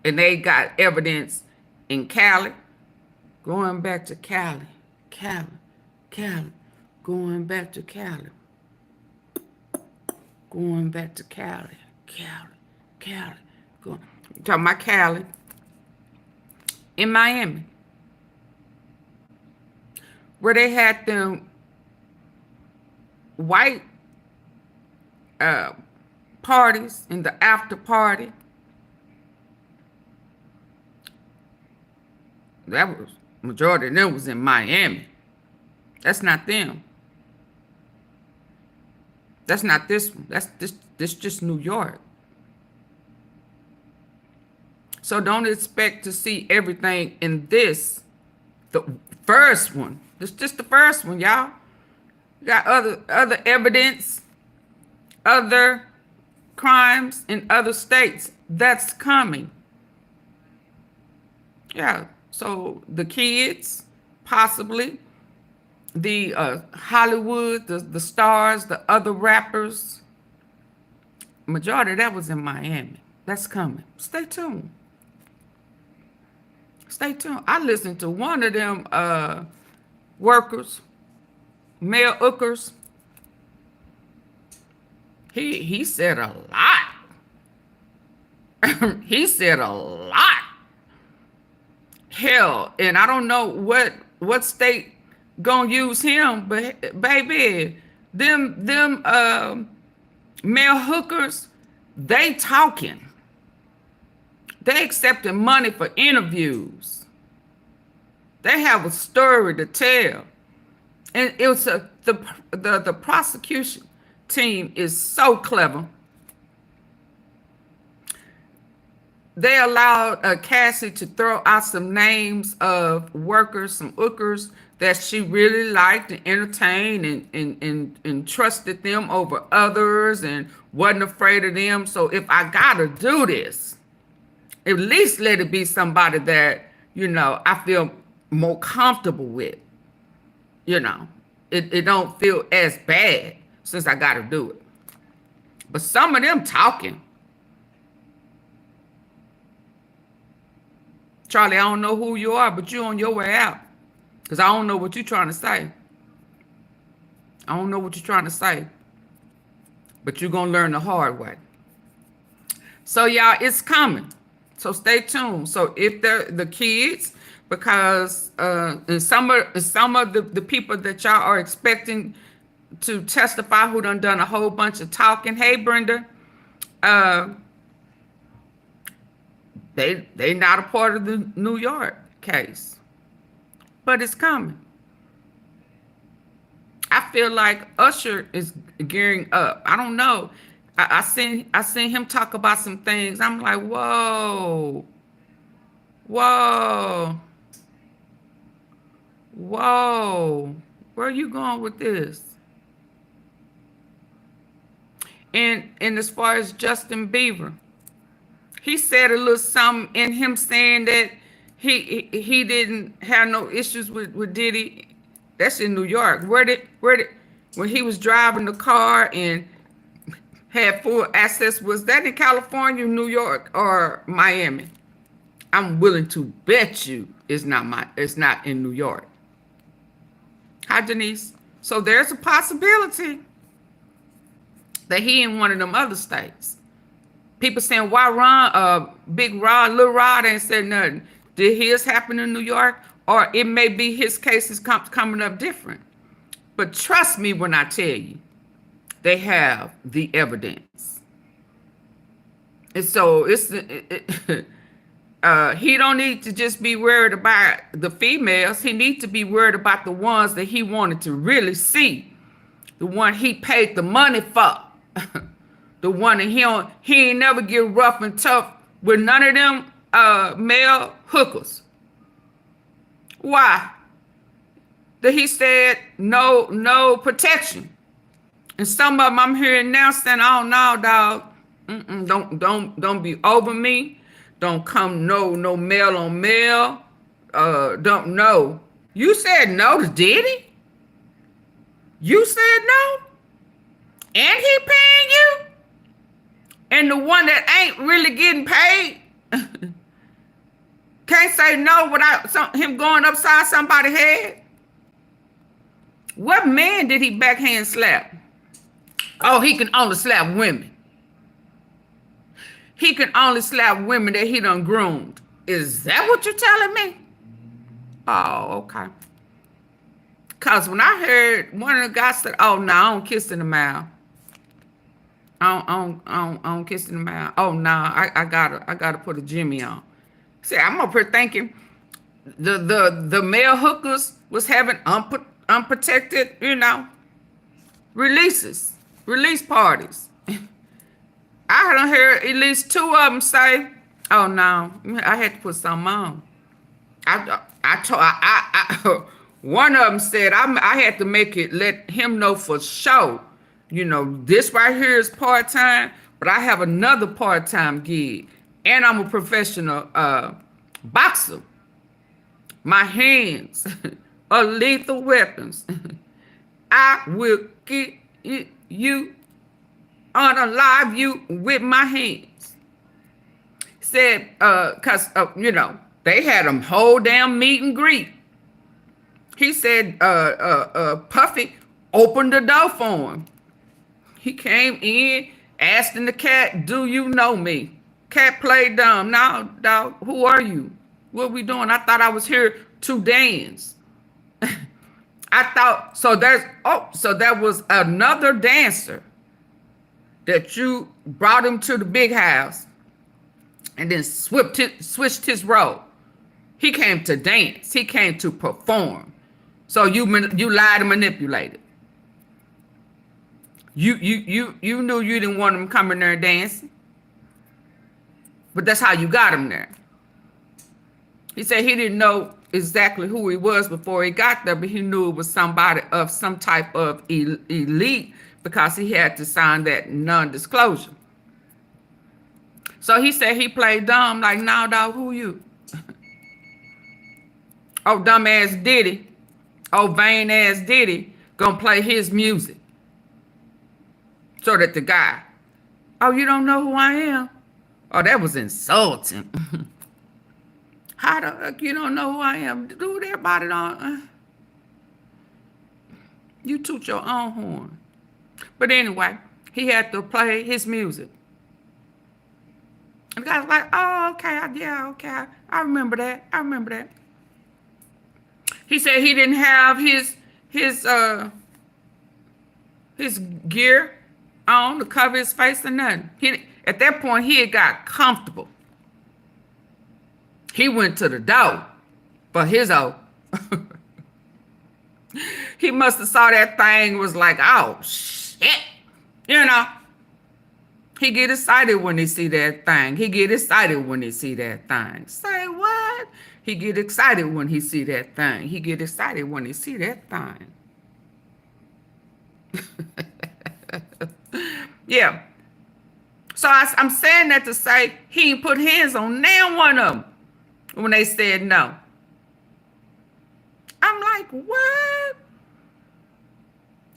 [SPEAKER 1] And they got evidence in Cali, going back to Cali, going back to Cali, going back to Cali, going. Talking about Cali in Miami, where they had them white parties in the after party. That was majority of them was in Miami. That's not them. That's not this one. That's this just New York. So don't expect to see everything in this. The first one. This just the first one, y'all. You got other evidence, other crimes in other states. That's coming. Yeah. So the kids, possibly, the Hollywood, the stars, the other rappers, majority of that was in Miami. That's coming. Stay tuned. Stay tuned. I listened to one of them workers, male hookers. He said a lot. He said a lot. Hell, and I don't know what state gonna use him, but baby, them male hookers, they talking. They accepting money for interviews. They have a story to tell, and it was the prosecution team is so clever. They allowed Cassie to throw out some names of workers, some hookers that she really liked and entertained and trusted them over others and wasn't afraid of them. So if I gotta do this, At least let it be somebody that, you know, I feel more comfortable with. You know, it don't feel as bad since I got to do it. But some of them talking. Charlie, I don't know who you are, but you on your way out. Because I don't know what you're trying to say. I don't know what you're trying to say. But you're going to learn the hard way. So, y'all, it's coming. So, stay tuned. So, if they're the kids, because and some of the people that y'all are expecting to testify who done a whole bunch of talking. Hey, Brenda. They not a part of the New York case. But it's coming. I feel like Usher is gearing up. I don't know. I seen him talk about some things. I'm like, whoa. Whoa. Whoa. Where are you going with this? And as far as Justin Bieber, he said a little something in him saying that he didn't have no issues with Diddy. That's in New York. Where did when he was driving the car and had full access, was that in California, New York, or Miami? I'm willing to bet you it's not in New York. Hi, Denise. So there's a possibility that he in one of them other states. People saying, why Big Rod, Lil Rod ain't said nothing. Did his happen in New York? Or it may be his case is coming up different. But trust me when I tell you, they have the evidence. And so he don't need to just be worried about the females. He needs to be worried about the ones that he wanted to really see. The one he paid the money for. The one that he ain't never get rough and tough with none of them male hookers. Why? That he said no protection. And some of them I'm hearing now saying, oh no, dog. Don't be over me. Don't come no male on male. Don't know. You said no to Diddy? You said no? And he paying you? And the one that ain't really getting paid can't say no without him going upside somebody's head? What man did he backhand slap? Oh, he can only slap women. He can only slap women that he done groomed. Is that what you're telling me? Oh, okay. Because when I heard one of the guys said, oh, no, I don't kiss in the mouth. I don't kiss in the mouth. Oh, no, I gotta put a Jimmy on. See, I'm up here thinking the male hookers was having unprotected, release parties. I done heard at least two of them say, oh, no, I had to put something on. One of them said, I had to let him know for sure, this right here is part-time, but I have another part-time gig, and I'm a professional boxer. My hands are lethal weapons. I will get you, unalive you with my hands. Said, because, they had them whole damn meet and greet. He said, Puffy opened the door for him. He came in, asking the cat, do you know me? Cat played dumb. Now, dog, who are you? What we doing? I thought I was here to dance. I thought, so there was another dancer that you brought him to the big house and then switched his role. He came to dance. He came to perform. So you lied and manipulated. You knew you didn't want him coming there and dancing. But that's how you got him there. He said he didn't know exactly who he was before he got there, but he knew it was somebody of some type of elite because he had to sign that non-disclosure. So he said he played dumb. Like, nah, dog, who you? Oh, dumbass Diddy. Oh, vain ass Diddy gonna play his music. So that the guy, oh, you don't know who I am? Oh, that was insulting. How the heck you don't know who I am? Dude, everybody don't. You toot your own horn. But anyway, he had to play his music. And the guy's like, oh, okay, yeah, okay. I remember that. I remember that. He said he didn't have his gear on to cover his face or nothing. At that point, he had got comfortable. He went to the door for his own. He must have saw that thing, was like, oh, shit. You know, he get excited when he see that thing. He get excited when he see that thing. Say what? He get excited when he see that thing. He get excited when he see that thing. Yeah. So I'm saying that to say he ain't put hands on now one of them when they said no. I'm like, what?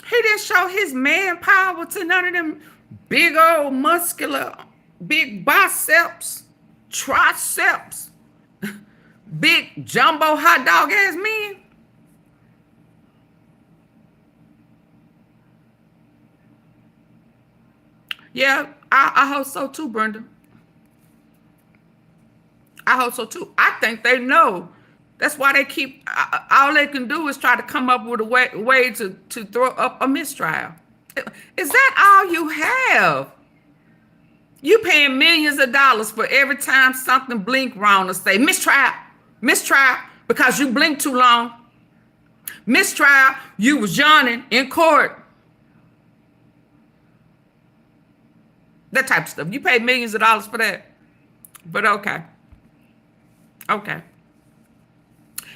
[SPEAKER 1] He didn't show his manpower to none of them big old muscular, big biceps, triceps, big jumbo hot dog ass men. Yeah, I hope so too, Brenda. I hope so too. I think they know. That's why they keep, all they can do is try to come up with a way to throw up a mistrial. Is that all you have? You paying millions of dollars for every time something blink wrong to say mistrial, mistrial, because you blinked too long. Mistrial, you was yawning in court. That type of stuff. You pay millions of dollars for that. But okay. Okay.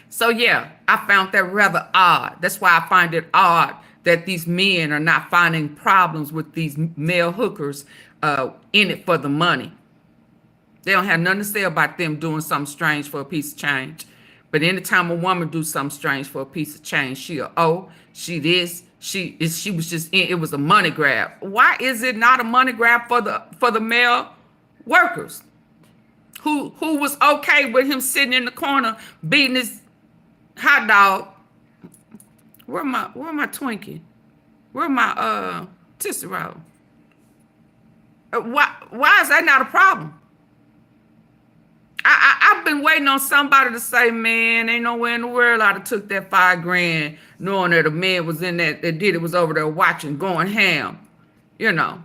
[SPEAKER 1] So yeah, I found that rather odd. That's why I find it odd that these men are not finding problems with these male hookers in it for the money. They don't have nothing to say about them doing something strange for a piece of change. But anytime a woman do something strange for a piece of change, she this, she was just in, it was a money grab. Why is it not a money grab for the male workers? Who was okay with him sitting in the corner beating his hot dog? Where my Twinkie? Where my Tootsie Roll? Why is that not a problem? I've been waiting on somebody to say, man, ain't nowhere in the world I'd have took that $5,000 knowing that a man was in that Diddy was over there watching, going ham, you know,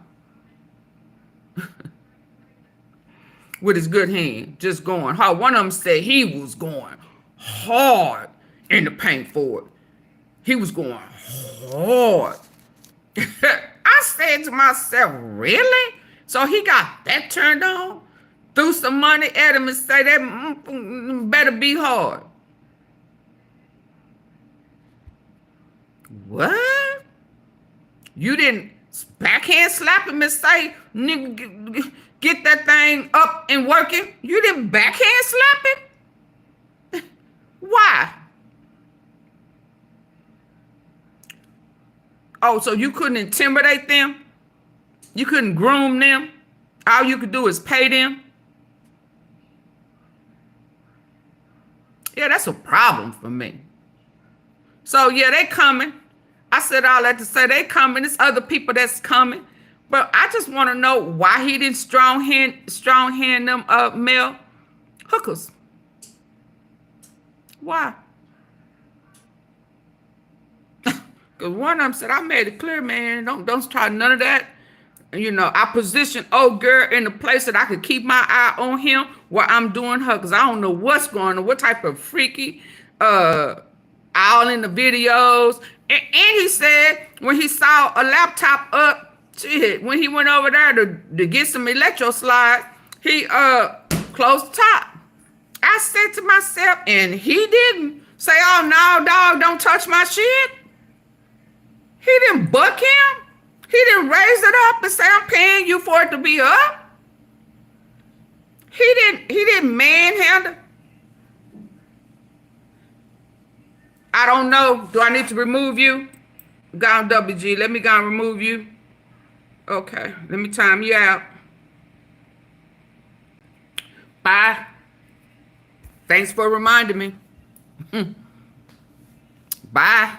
[SPEAKER 1] with his good hand, just going hard. One of them said he was going hard in the paint for it. He was going hard. I said to myself, really? So he got that turned on? Threw some money at him and say that better be hard. What? You didn't backhand slap him and say, nigga, get that thing up and working? You didn't backhand slap him? Why? Oh, so you couldn't intimidate them? You couldn't groom them? All you could do is pay them? Yeah, that's a problem for me. So, yeah, they coming. I said all that to say they coming. There's other people that's coming. But I just want to know why he didn't strong hand them male hookers. Why? Because one of them said, I made it clear, man, don't try none of that. You know, I positioned old girl in a place that I could keep my eye on him while I'm doing her, because I don't know what's going on, what type of freaky, all in the videos. And he said when he saw a laptop up, shit, when he went over there to get some electro slides, he closed the top. I said to myself, and he didn't say, oh, no, dog, don't touch my shit. He didn't buck him. He didn't raise it up and say, I'm paying you for it to be up. He didn't manhandle. I don't know. Do I need to remove you? Gone WG. Let me go and remove you. Okay. Let me time you out. Bye. Thanks for reminding me. Bye.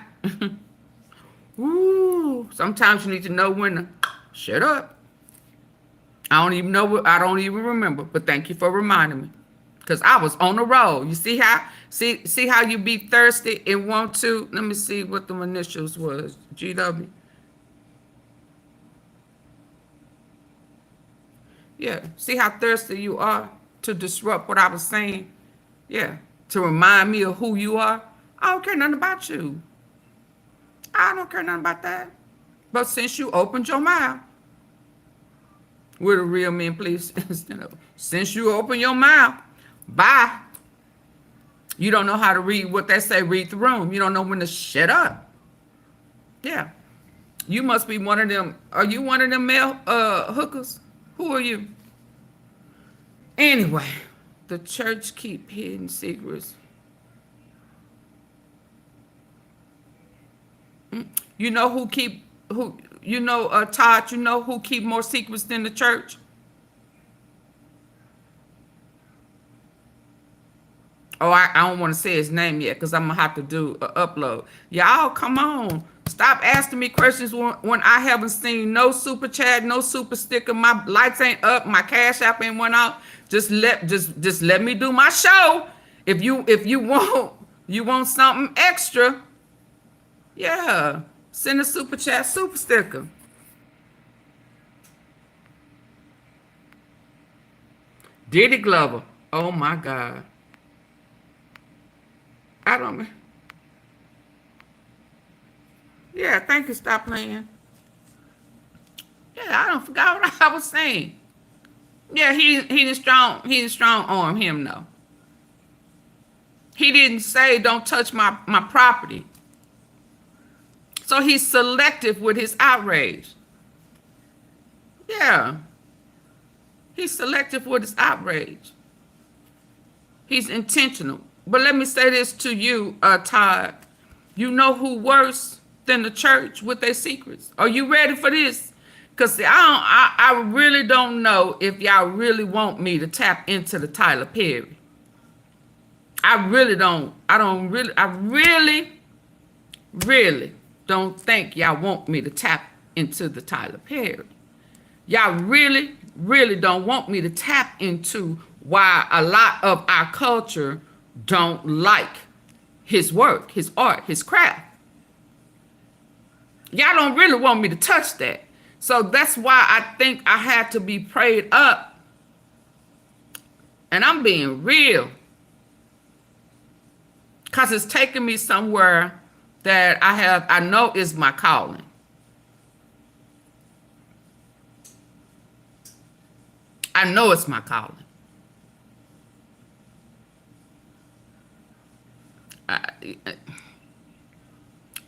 [SPEAKER 1] Ooh. Sometimes you need to know when to shut up. I don't even know. I don't even remember. But thank you for reminding me. Because I was on the roll. You see how? See how you be thirsty and want to? Let me see what the initials was. GW. Yeah. See how thirsty you are to disrupt what I was saying? Yeah. To remind me of who you are. I don't care nothing about you. I don't care nothing about that. But since you opened your mouth, we're the real men, please. Since you open your mouth, bye. You don't know how to read what they say, read the room. You don't know when to shut up. Yeah. You must be one of them. Are you one of them male hookers? Who are you? Anyway, the church keep hidden secrets. You know who keep, Todd, you know who keep more secrets than the church? Oh, I don't want to say his name yet because I'm going to have to do an upload. Y'all, come on. Stop asking me questions when I haven't seen no super chat, no super sticker. My lights ain't up. My cash app ain't went out. Just let me do my show. If you want something extra, yeah, send a super chat, super sticker. Diddy Glover. Oh my God. I don't. Yeah, thank you. Stop playing. Yeah, I don't forgot what I was saying. Yeah, he didn't strong arm him, no. He didn't say don't touch my property. So he's selective with his outrage. Yeah. He's selective with his outrage. He's intentional. But let me say this to you, Todd. You know who worse than the church with their secrets? Are you ready for this? Because I really don't know if y'all really want me to tap into the Tyler Perry. I really don't. I really don't think y'all want me to tap into the Tyler Perry. Y'all really don't want me to tap into why a lot of our culture don't like his work, his art, his craft. Y'all don't really want me to touch that. So that's why I think I had to be prayed up. And I'm being real. Because it's taking me somewhere that I know is my calling. I know it's my calling.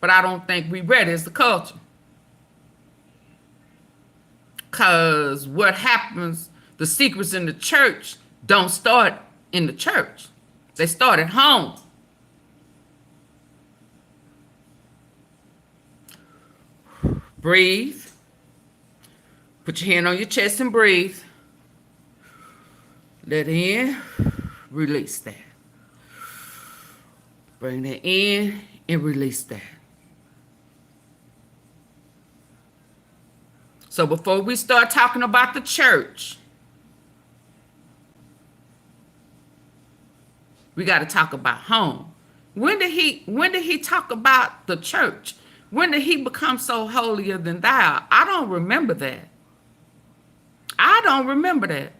[SPEAKER 1] But I don't think we ready as the culture. Because what happens, the secrets in the church don't start in the church. They start at home. Breathe. Put your hand on your chest and breathe. Let it in. Release that. Bring that in and release that. So before we start talking about the church, we got to talk about home. When did he talk about the church? When did he become so holier than thou? I don't remember that. I don't remember that.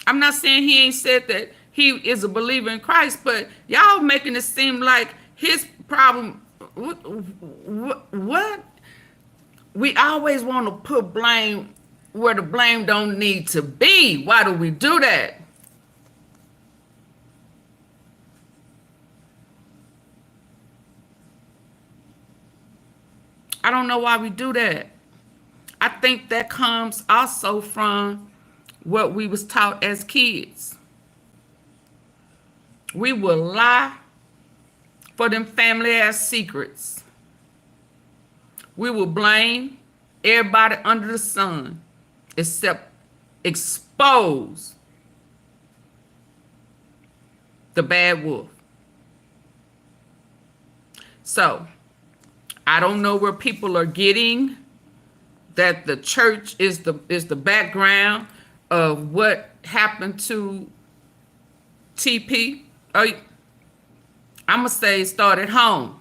[SPEAKER 1] I'm not saying he ain't said that he is a believer in Christ, but y'all making it seem like his problem. What? We always want to put blame where the blame don't need to be. Why do we do that? I don't know why we do that. I think that comes also from what we was taught as kids. We will lie for them family ass secrets. We will blame everybody under the sun except expose the bad wolf. So I don't know where people are getting that the church is the background of what happened to TP. I'm gonna say it started home.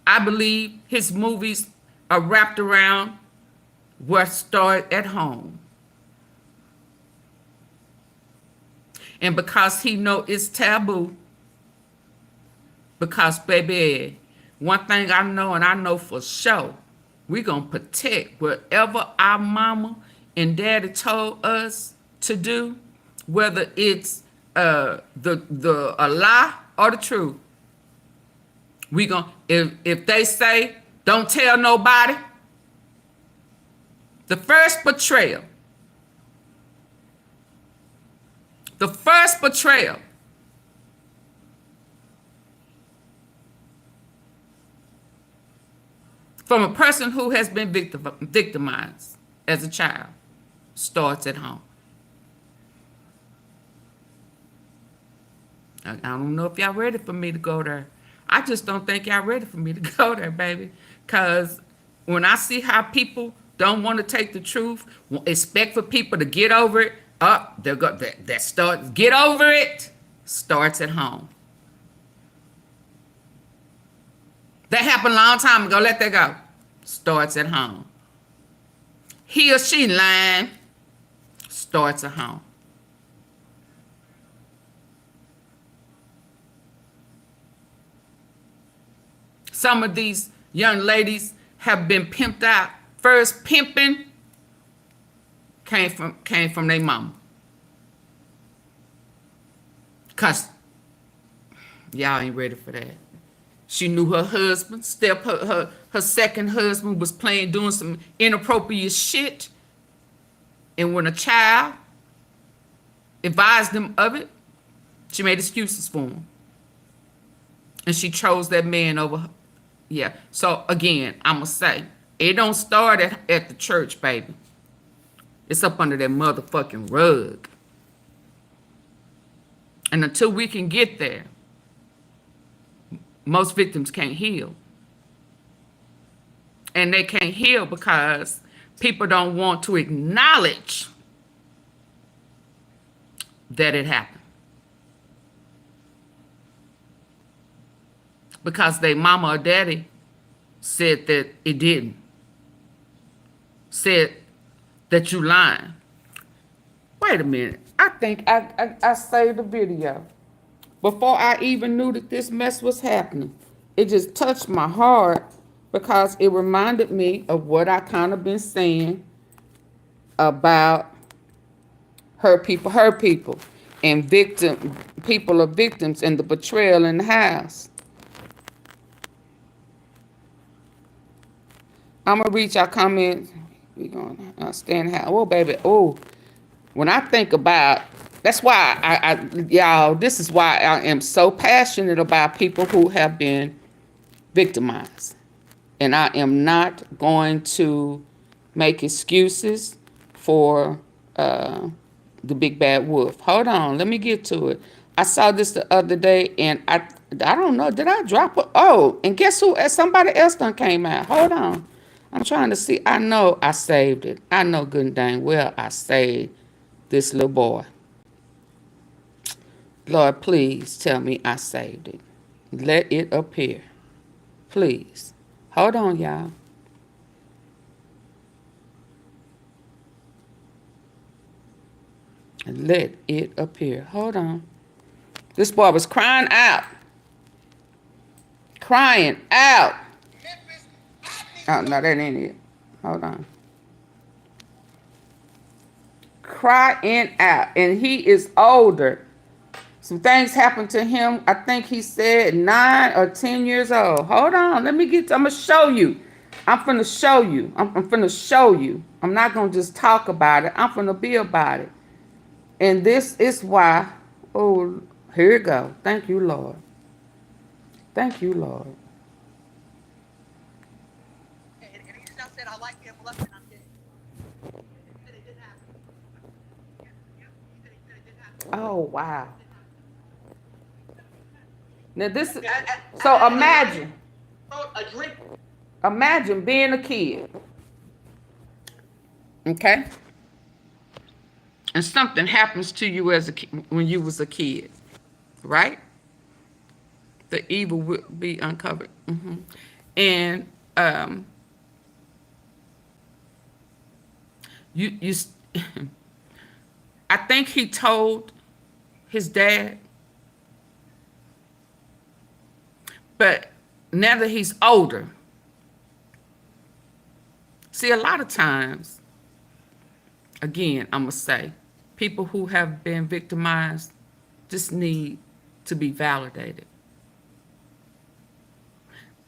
[SPEAKER 1] I believe his movies are wrapped around what started at home. And because he know it's taboo, because baby, one thing I know, and I know for sure, we gonna protect whatever our mama and daddy told us to do, whether it's a lie or the truth. We gonna, if they say don't tell nobody, the first betrayal from a person who has been victimized as a child starts at home. I don't know if y'all ready for me to go there. I just don't think y'all ready for me to go there, baby. Because when I see how people don't want to take the truth, expect for people to get over it, get over it, starts at home. That happened a long time ago. Let that go. Starts at home. He or she lying, starts at home. Some of these young ladies have been pimped out. First pimping came from their mama. Cause y'all ain't ready for that. She knew her husband, her second husband was doing some inappropriate shit. And when a child advised them of it, she made excuses for him. And she chose that man over her. Yeah. So again, I'm going to say, it don't start at the church, baby. It's up under that motherfucking rug. And until we can get there, most victims can't heal. And they can't heal because people don't want to acknowledge that it happened. Because their mama or daddy said that it didn't. Said that you lying. Wait a minute. I think I saved the video. Before I even knew that this mess was happening. It just touched my heart because it reminded me of what I kind of been saying about her people, and people are victims, and the betrayal in the house. I'm gonna read y'all comments. We gonna stand how? Oh, baby. Oh, when I think about, that's why y'all, this is why I am so passionate about people who have been victimized. And I am not going to make excuses for the big bad wolf. Hold on, let me get to it. I saw this the other day, and I don't know, did I drop it? Oh, and guess who? Somebody else done came out. Hold on. I'm trying to see. I know I saved it. I know good and dang well I saved this little boy. Lord, please tell me I saved it. Let it appear. Please. Hold on, y'all. Let it appear. Hold on. This boy was crying out. Crying out. Oh, no, that ain't it. Hold on. Crying out. And he is older. Some things happened to him. I think he said 9 or 10 years old. Hold on. Let me I'm going to show you. I'm finna show you. I'm finna show you. I'm not gonna just talk about it. I'm finna be about it. And this is why, oh, here you go. Thank you, Lord. Thank you, Lord.
[SPEAKER 9] And he just now said, I like being molested, I'm gay. He said it didn't happen. He said it didn't happen.
[SPEAKER 1] Oh, wow. Now this is, so imagine.
[SPEAKER 9] A drink.
[SPEAKER 1] Imagine being a kid. Okay? And something happens to you as a when you was a kid, right? The evil will be uncovered. And you I think he told his dad, but now that he's older, see, a lot of times, again, I'm gonna say, people who have been victimized just need to be validated.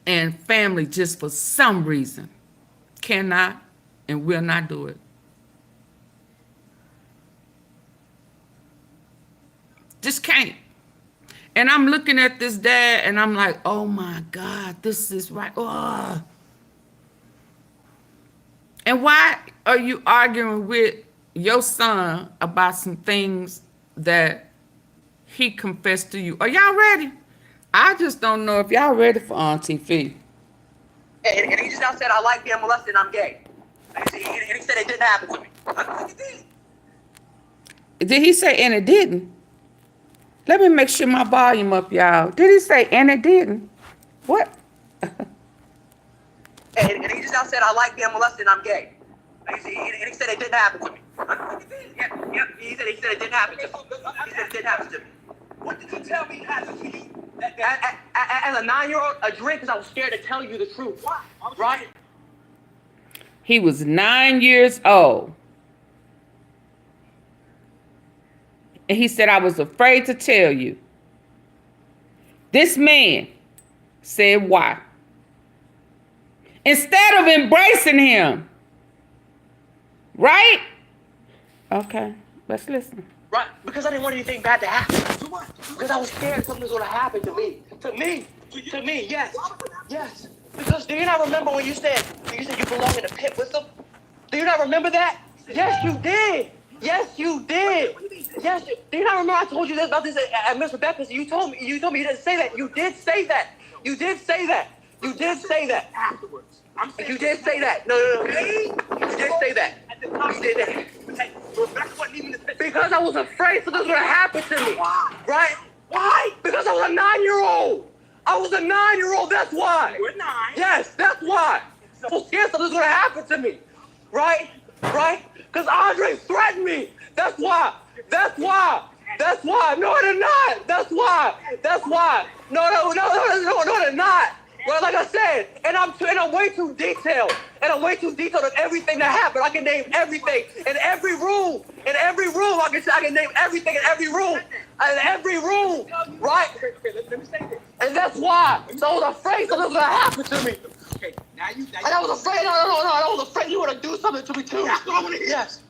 [SPEAKER 1] And family just for some reason cannot and will not do it. Just can't. And I'm looking at this dad and I'm like, oh my God, this is right. Oh. And why are you arguing with your son about some things that he confessed to you? Are y'all ready? I just don't know if y'all ready for AunTeaFee.
[SPEAKER 9] And he just now said, I like being molested, I'm gay. And he said it didn't happen to me. I don't think it did.
[SPEAKER 1] Did he say and it didn't? Let me make sure my volume up, y'all. Did he say and it didn't? What?
[SPEAKER 9] And he just now said, I like being molested, I'm gay. And he said it didn't happen to me. I don't think it did. Yep. He said it didn't happen to me. He said it didn't happen to me. What did you tell me happened to you? As a 9-year-old, a drink because I was scared to tell you the truth. Why? Right?
[SPEAKER 1] He was 9 years old. And he said, I was afraid to tell you. This man said, why? Instead of embracing him. Right? Okay, let's listen.
[SPEAKER 9] Right, because I didn't want anything bad to happen. So what? Because I was scared something was going to happen to me. To me, yes. Yes. Because do you not remember when you said you belong in a pit with them? Do you not remember that? Yes, you did. Yes, you did. Yes, do you not remember I told you this about this at Miss Rebecca's? You told me you didn't say that. You did say that. You did say that. You did say that. Afterwards. You did say that. No. You did say that. You did that. Because I was afraid something was going to happen to me. Why? Right? Why? Because I was a 9-year-old. I was a 9-year-old. That's why. You were 9. Yes, that's why. I was scared something was going to happen to me. Right? Right? Because Andre threatened me. That's why. That's why. That's why. No, they're not. That's why. That's why. No, they're not. Well, like I said, and I'm way too detailed. And I'm way too detailed on everything that happened. I can name everything in every room. In every room, I can name everything in every room. In every room, right? Okay, let me say this. And that's why. So I was afraid something was gonna happen to me. Okay, now and I was afraid. No, I was afraid you were gonna do something to me too. That's what I want to hear. Yes.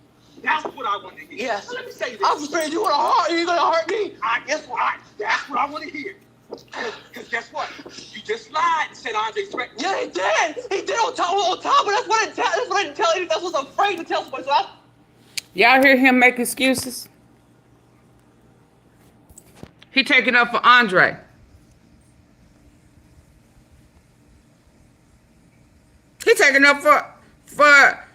[SPEAKER 9] That's what I want to hear. Yes. So let me say this. I was afraid you were gonna hurt me. Guess what? That's what I want to hear. Because guess what? You just lied and said Andre threatened. Yeah, he did. He did on top, but that's what I didn't tell anyone. That's what I was afraid to tell somebody. So
[SPEAKER 1] y'all hear him make excuses? He taking up for Andre. He taking up for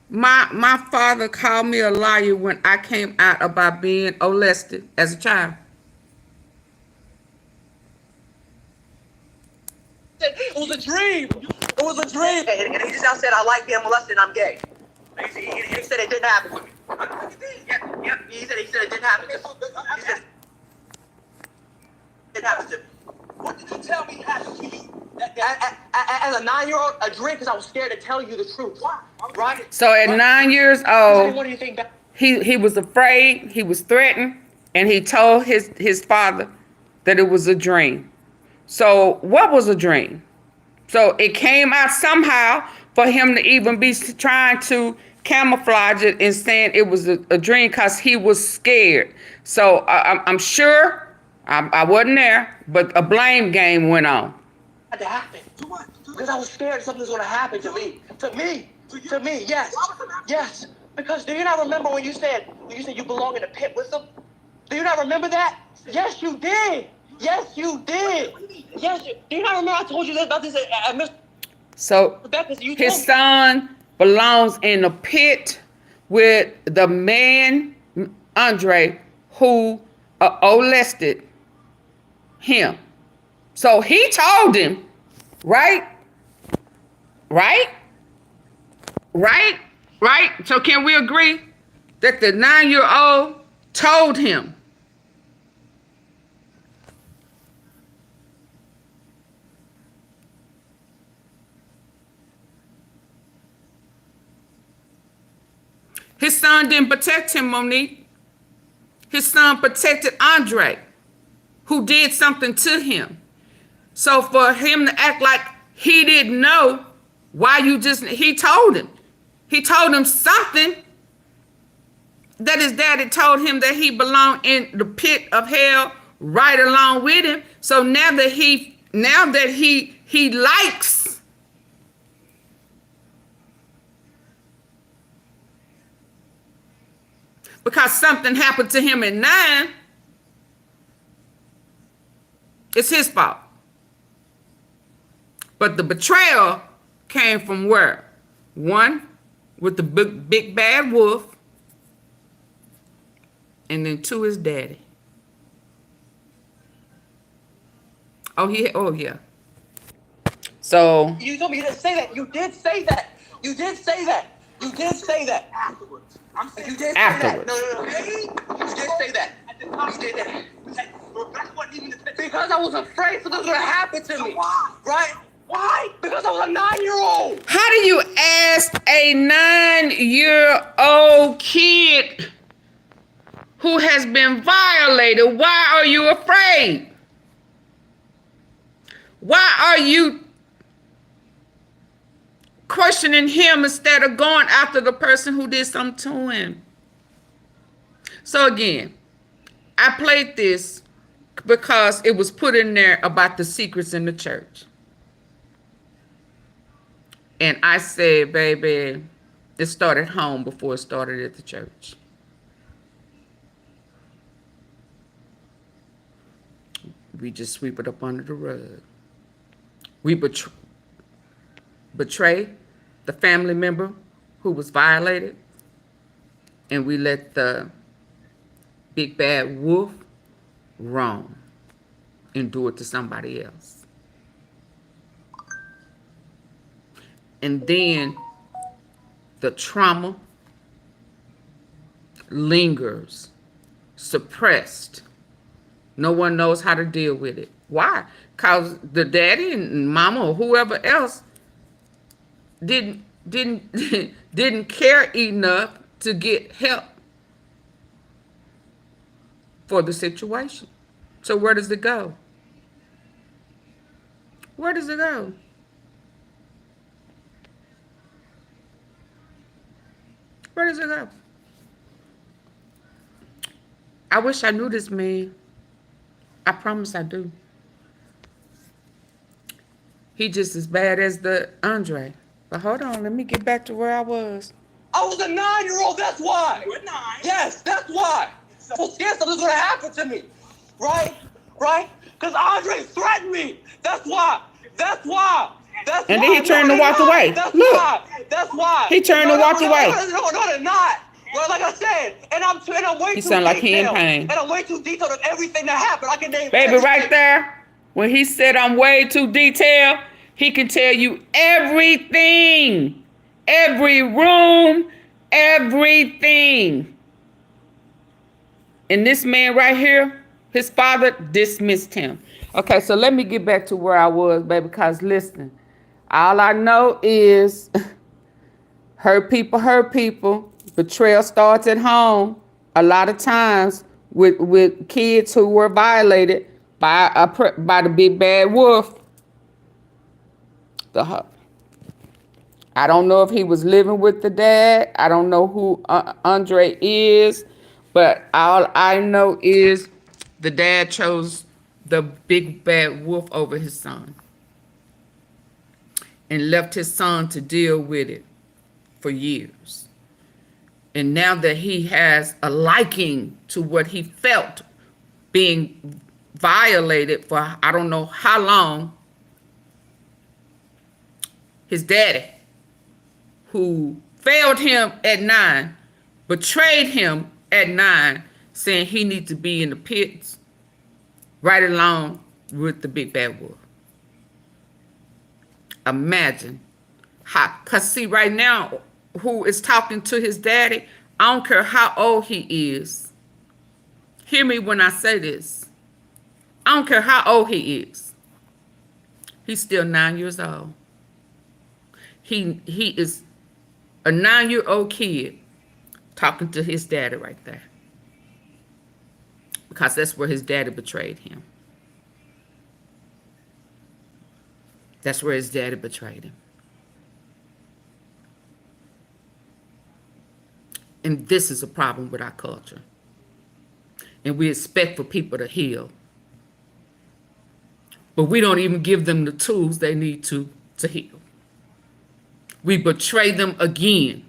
[SPEAKER 1] my father called me a liar when I came out about being molested as a child.
[SPEAKER 9] It was a dream. It was a dream. And he just now said, I like being molested, I'm gay. And he said it didn't happen to me. I don't think it did. Yep. He said it didn't happen to me. He said it happened to me. What did you tell me happened to you? As a 9-year-old, a drink because I was scared to tell you the truth. Why? Right?
[SPEAKER 1] So at 9 years old, he was afraid, he was threatened, and he told his father that it was a dream. So what was a dream? So it came out somehow for him to even be trying to camouflage it and saying it was a dream because he was scared. So I'm sure I wasn't there, but a blame game went on.
[SPEAKER 9] Had to happen. Because I was scared something was going to happen to me. To me, yes. Yes. Because do you not remember when you said you belong in a pit with them? Do you not remember that? Yes, you did. Yes, you did. Yes, do you not remember I told you this about this at Mr.
[SPEAKER 1] So his son belongs in a pit with the man, Andre, who molested him. So he told him, right? So can we agree that the 9-year-old told him? His son didn't protect him, Monique. His son protected Andre, who did something to him. So for him to act like he didn't know, he told him. He told him something that his daddy told him that he belonged in the pit of hell right along with him. So now that he likes because something happened to him at 9, it's his fault. But the betrayal came from where? 1, with the big bad wolf, and then 2, his daddy. Oh yeah. So
[SPEAKER 9] You told me you didn't say that. You did say that. You did say that. You did say that. Afterwards. You did
[SPEAKER 1] afterwards.
[SPEAKER 9] say that. No. You did say that. You did that. Because I was afraid something was going to happen to me. Right? Why? Because I was a 9-year-old.
[SPEAKER 1] How do you ask a 9-year-old kid who has been violated, why are you afraid? Why are you questioning him instead of going after the person who did something to him? So again, I played this because it was put in there about the secrets in the church. And I said, baby, it started home before it started at the church. We just sweep it up under the rug. We betray the family member who was violated, and we let the big bad wolf roam and do it to somebody else. And then the trauma lingers, suppressed. No one knows how to deal with it. Why? Because the daddy and mama or whoever else didn't care enough to get help for the situation. So where does it go? Where does it go? Where does it go? I wish I knew this man. I promise I do. He just as bad as the Andre. But hold on, let me get back to where I was.
[SPEAKER 9] I was a 9-year-old, that's why.
[SPEAKER 4] You were 9.
[SPEAKER 9] Yes, that's why. I was scared something was going to happen to me. Right? Because Andre threatened me. That's why.
[SPEAKER 1] And then he turned and walked away.
[SPEAKER 9] That's
[SPEAKER 1] Look.
[SPEAKER 9] why. That's why.
[SPEAKER 1] He turned and walked away.
[SPEAKER 9] No, they're not. Well, like I said, and I'm way
[SPEAKER 1] He
[SPEAKER 9] too
[SPEAKER 1] sound like he in
[SPEAKER 9] detailed.
[SPEAKER 1] pain.
[SPEAKER 9] And I'm way too detailed of everything that happened. I can name
[SPEAKER 1] Baby,
[SPEAKER 9] everything.
[SPEAKER 1] right there, when he said I'm way too detailed, he can tell you everything. Every room, everything. And this man right here, his father dismissed him. Okay, so let me get back to where I was, baby, because listen, all I know is hurt people. Betrayal starts at home. A lot of times with kids who were violated by the big bad wolf. I don't know if he was living with the dad. I don't know who Andre is, but all I know is the dad chose the big bad wolf over his son and left his son to deal with it for years. And now that he has a liking to what he felt being violated for I don't know how long, his daddy, who failed him at 9, betrayed him at 9, saying he needs to be in the pits right along with the big bad wolf. Imagine how, because see right now, who is talking to his daddy, I don't care how old he is. Hear me when I say this. I don't care how old he is. He's still 9 years old. He is a 9-year-old kid talking to his daddy right there. Because that's where his daddy betrayed him. That's where his daddy betrayed him. And this is a problem with our culture. And we expect for people to heal. But we don't even give them the tools they need to heal. We betray them again.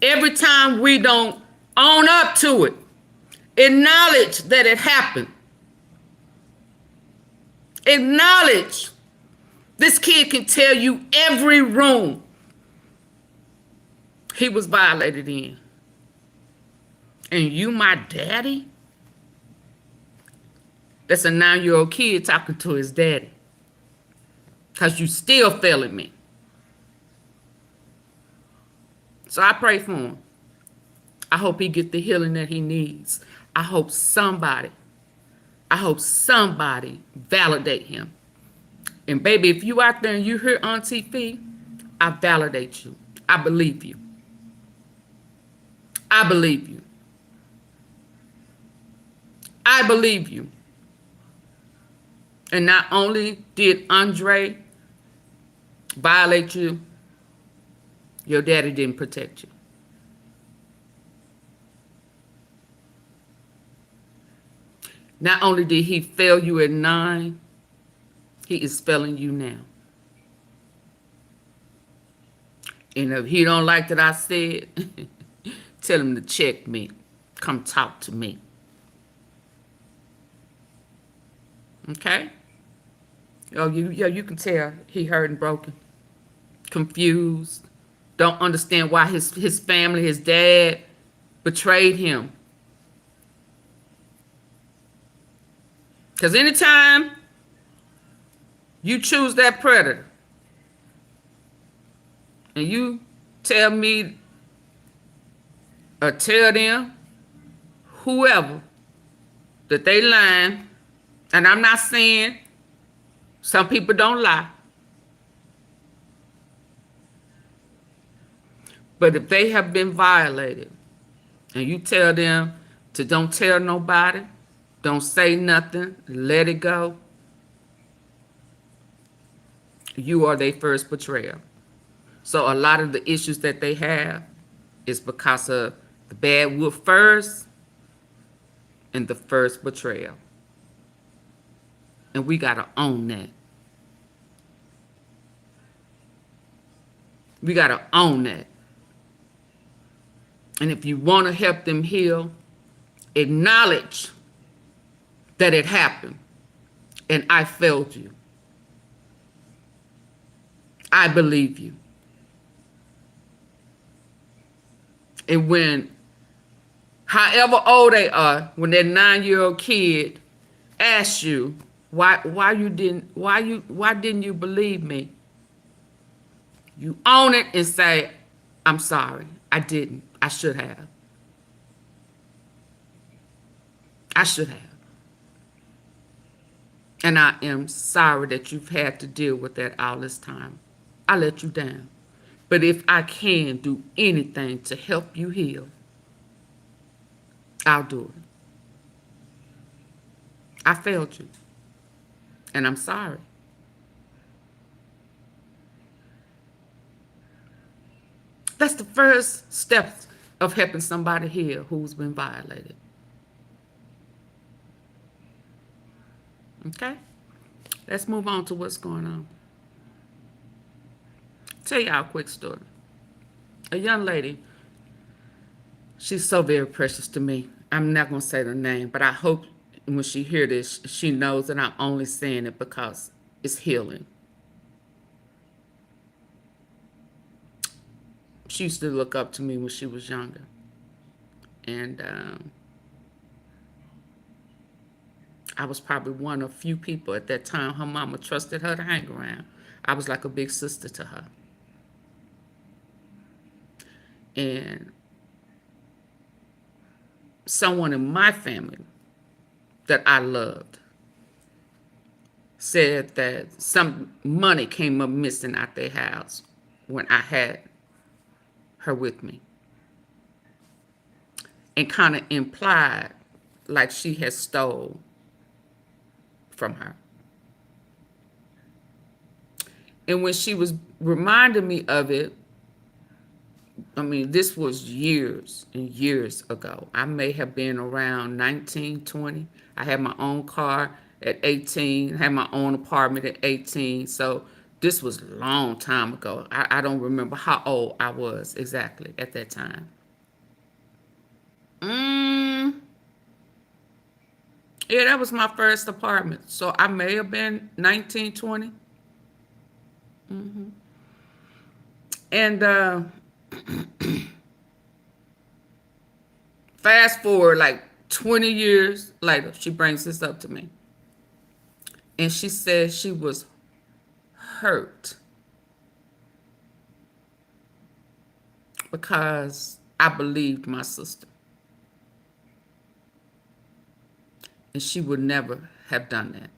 [SPEAKER 1] Every time we don't own up to it, acknowledge that it happened. Acknowledge. This kid can tell you every room he was violated in. And you, my daddy? That's a 9-year-old kid talking to his daddy. Because you still failing me. So I pray for him. I hope he get the healing that he needs. I hope somebody validate him. And baby, if you out there and you hear AunTeaFee, I validate you. I believe you. I believe you. I believe you. And not only did Andre violate you, your daddy didn't protect you. Not only did he fail you at 9, he is failing you now. And if he don't like that I said, tell him to check me. Come talk to me. Okay? Oh, you can tell he hurt and broken. Confused. Don't understand why his family, his dad, betrayed him. Because anytime you choose that predator and you tell me or tell them, whoever, that they lying, and I'm not saying some people don't lie, but if they have been violated and you tell them to don't tell nobody, don't say nothing, let it go, you are their first betrayal. So a lot of the issues that they have is because of the bad wolf first and the first betrayal. And we got to own that. We got to own that. And if you want to help them heal, acknowledge that it happened and I failed you. I believe you. And when, however old they are, when that 9-year-old kid asks you, why didn't you believe me? You own it and say, I'm sorry, I didn't. I should have. I should have. And I am sorry that you've had to deal with that all this time. I let you down. But if I can do anything to help you heal, I'll do it. I failed you. And I'm sorry. That's the first step of helping somebody heal who's been violated. Okay? Let's move on to what's going on. Tell y'all a quick story. A young lady, she's so very precious to me. I'm not going to say the name, but I hope when she hear this, she knows that I'm only saying it because it's healing. She used to look up to me when she was younger. And I was probably one of few people at that time her mama trusted her to hang around. I was like a big sister to her. And someone in my family that I loved said that some money came up missing out their house when I had her with me, and kind of implied like she had stole from her. And when she was reminding me of it, I mean, this was years and years ago. I may have been around 19, 20. I had my own car at 18, had my own apartment at 18. So this was a long time ago. I don't remember how old I was exactly at that time. Yeah, that was my first apartment. So I may have been 19, 20. And fast forward like 20 years later, she brings this up to me. And she said she was hurt because I believed my sister. And she would never have done that.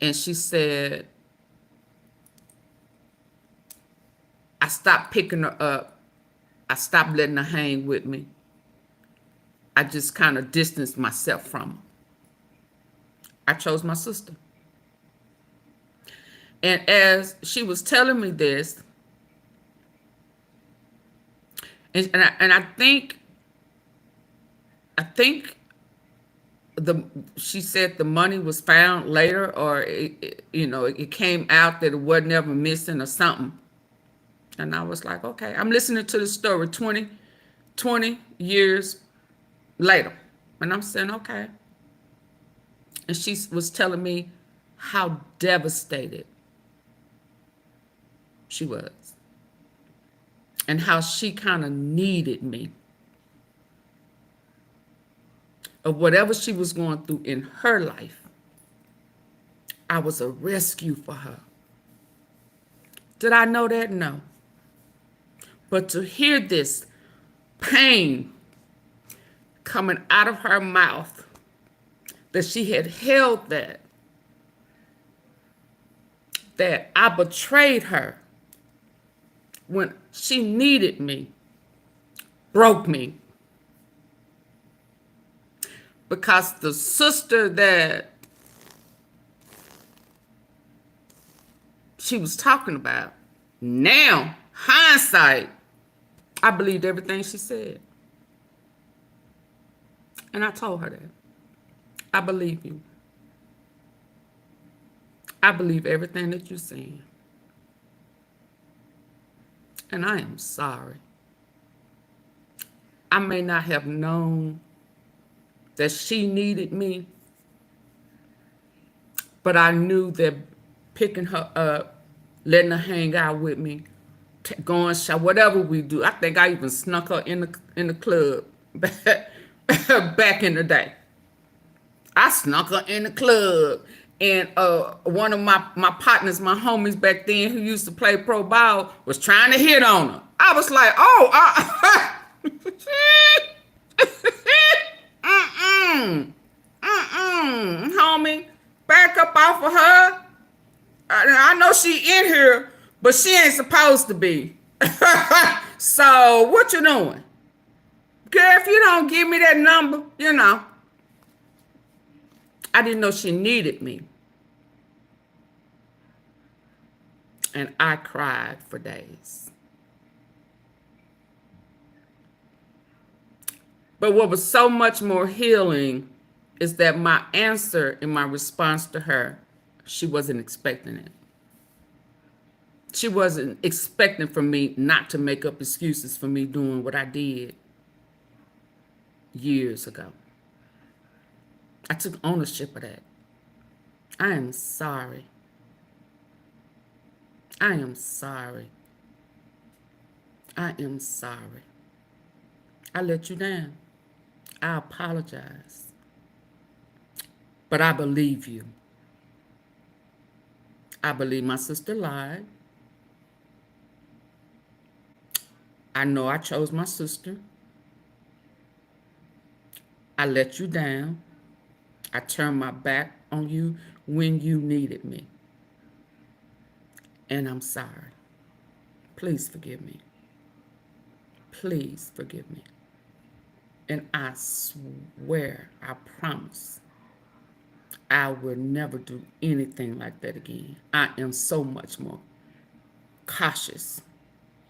[SPEAKER 1] And she said, I stopped picking her up. I stopped letting her hang with me. I just kind of distanced myself from her. I chose my sister. And as she was telling me this, and I think she said the money was found later, or it came out that it wasn't ever missing or something. And I was like, okay, I'm listening to the story 20 years later. And I'm saying, okay. And she was telling me how devastated she was. And how she kind of needed me. Of whatever she was going through in her life, I was a rescue for her. Did I know that? No. But to hear this pain coming out of her mouth, that she had held that I betrayed her when she needed me, broke me. Because the sister that she was talking about, now, hindsight, I believed everything she said. And I told her that. I believe you. I believe everything that you're saying. And I am sorry. I may not have known that she needed me, but I knew that picking her up, letting her hang out with me, going shop, whatever we do. I think I even snuck her in the club back in the day. I snuck her in the club, and one of my partners, my homies back then, who used to play pro ball, was trying to hit on her. I was like, homie, back up off of her. I know she in here, but she ain't supposed to be. So what you doing? Girl, if you don't give me that number, I didn't know she needed me. And I cried for days. But what was so much more healing is that my answer in my response to her, she wasn't expecting it. She wasn't expecting for me not to make up excuses for me doing what I did years ago. I took ownership of that. I am sorry. I am sorry. I am sorry. I let you down. I apologize. But I believe you. I believe my sister lied. I know I chose my sister. I let you down. I turned my back on you when you needed me. And I'm sorry. Please forgive me. Please forgive me. And I swear, I promise, I will never do anything like that again. I am so much more cautious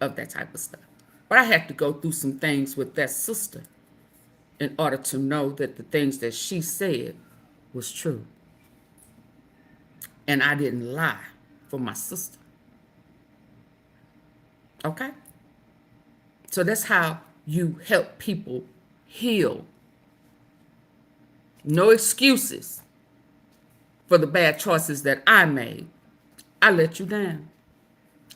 [SPEAKER 1] of that type of stuff. But I had to go through some things with that sister in order to know that the things that she said was true. And I didn't lie for my sister. Okay? So that's how you help people heal. No excuses for the bad choices that I made. I let you down.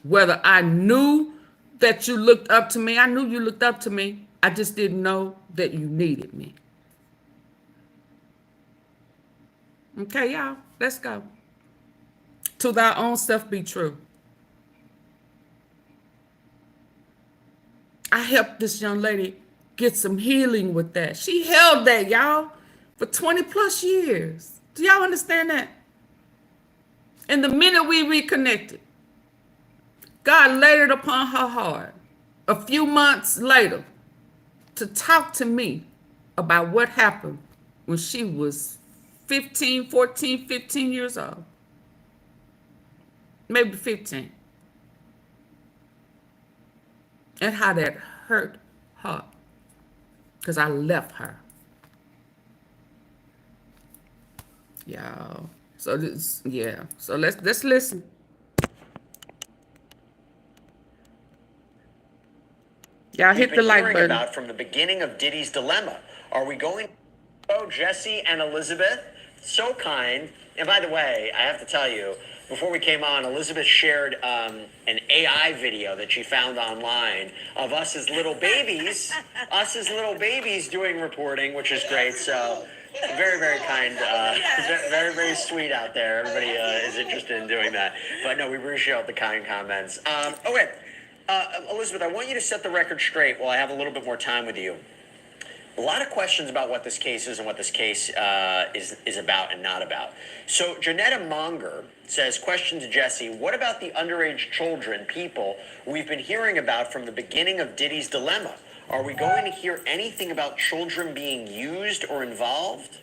[SPEAKER 1] Whether I knew that you looked up to me, I knew you looked up to me. I just didn't know that you needed me. Okay, y'all, let's go. To thy own self be true. I helped this young lady get some healing with that. She held that, y'all, for 20 plus years. Do y'all understand that? And the minute we reconnected, God laid it upon her heart a few months later to talk to me about what happened when she was 15 years old. Maybe 15. And how that hurt her. Because I left her. Y'all. So this, yeah. So let's listen. Y'all hit the like button.
[SPEAKER 3] About from the beginning of Diddy's dilemma. Are we going? Oh, Jesse and Elizabeth, so kind. And by the way, I have to tell you, before we came on, Elizabeth shared an AI video that she found online of us as little babies, doing reporting, which is great. So very, very kind, very, very sweet out there. Everybody is interested in doing that. But no, we appreciate the kind comments. Okay, Elizabeth, I want you to set the record straight while I have a little bit more time with you. A lot of questions about what this case is and what this case is about and not about. So Janetta Monger says, question to Jesse, what about the underage children, people we've been hearing about from the beginning of Diddy's dilemma? Are we going to hear anything about children being used or involved?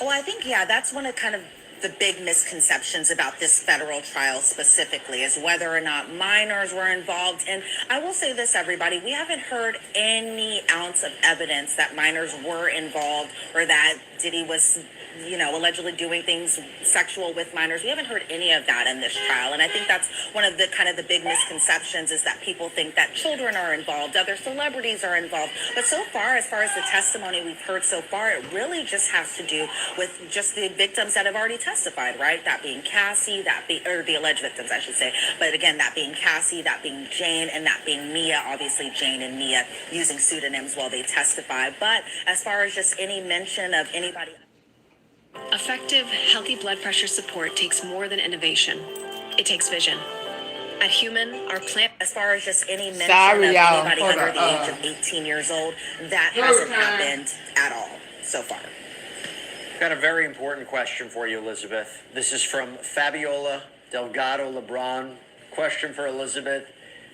[SPEAKER 7] Well, I think, yeah, that's one of kind of the big misconceptions about this federal trial specifically, is whether or not minors were involved. And I will say this, everybody, we haven't heard any ounce of evidence that minors were involved or that Diddy was, you know, allegedly doing things sexual with minors. We haven't heard any of that in this trial. And I think that's one of the kind of the big misconceptions, is that people think that children are involved, other celebrities are involved. But so far as the testimony we've heard so far, it really just has to do with just the victims that have already testified, right? That being Cassie, or the alleged victims, I should say. But again, that being Cassie, that being Jane, and that being Mia. Obviously, Jane and Mia using pseudonyms while they testify. But as far as just any mention of anybody...
[SPEAKER 10] Effective, healthy blood pressure support takes more than innovation. It takes vision. At Human, our plan... As far as just any mention of anybody under the age of 18 years old, that hasn't happened at all so far.
[SPEAKER 3] Got a very important question for you, Elizabeth. This is from Fabiola Delgado Lebron. Question for Elizabeth.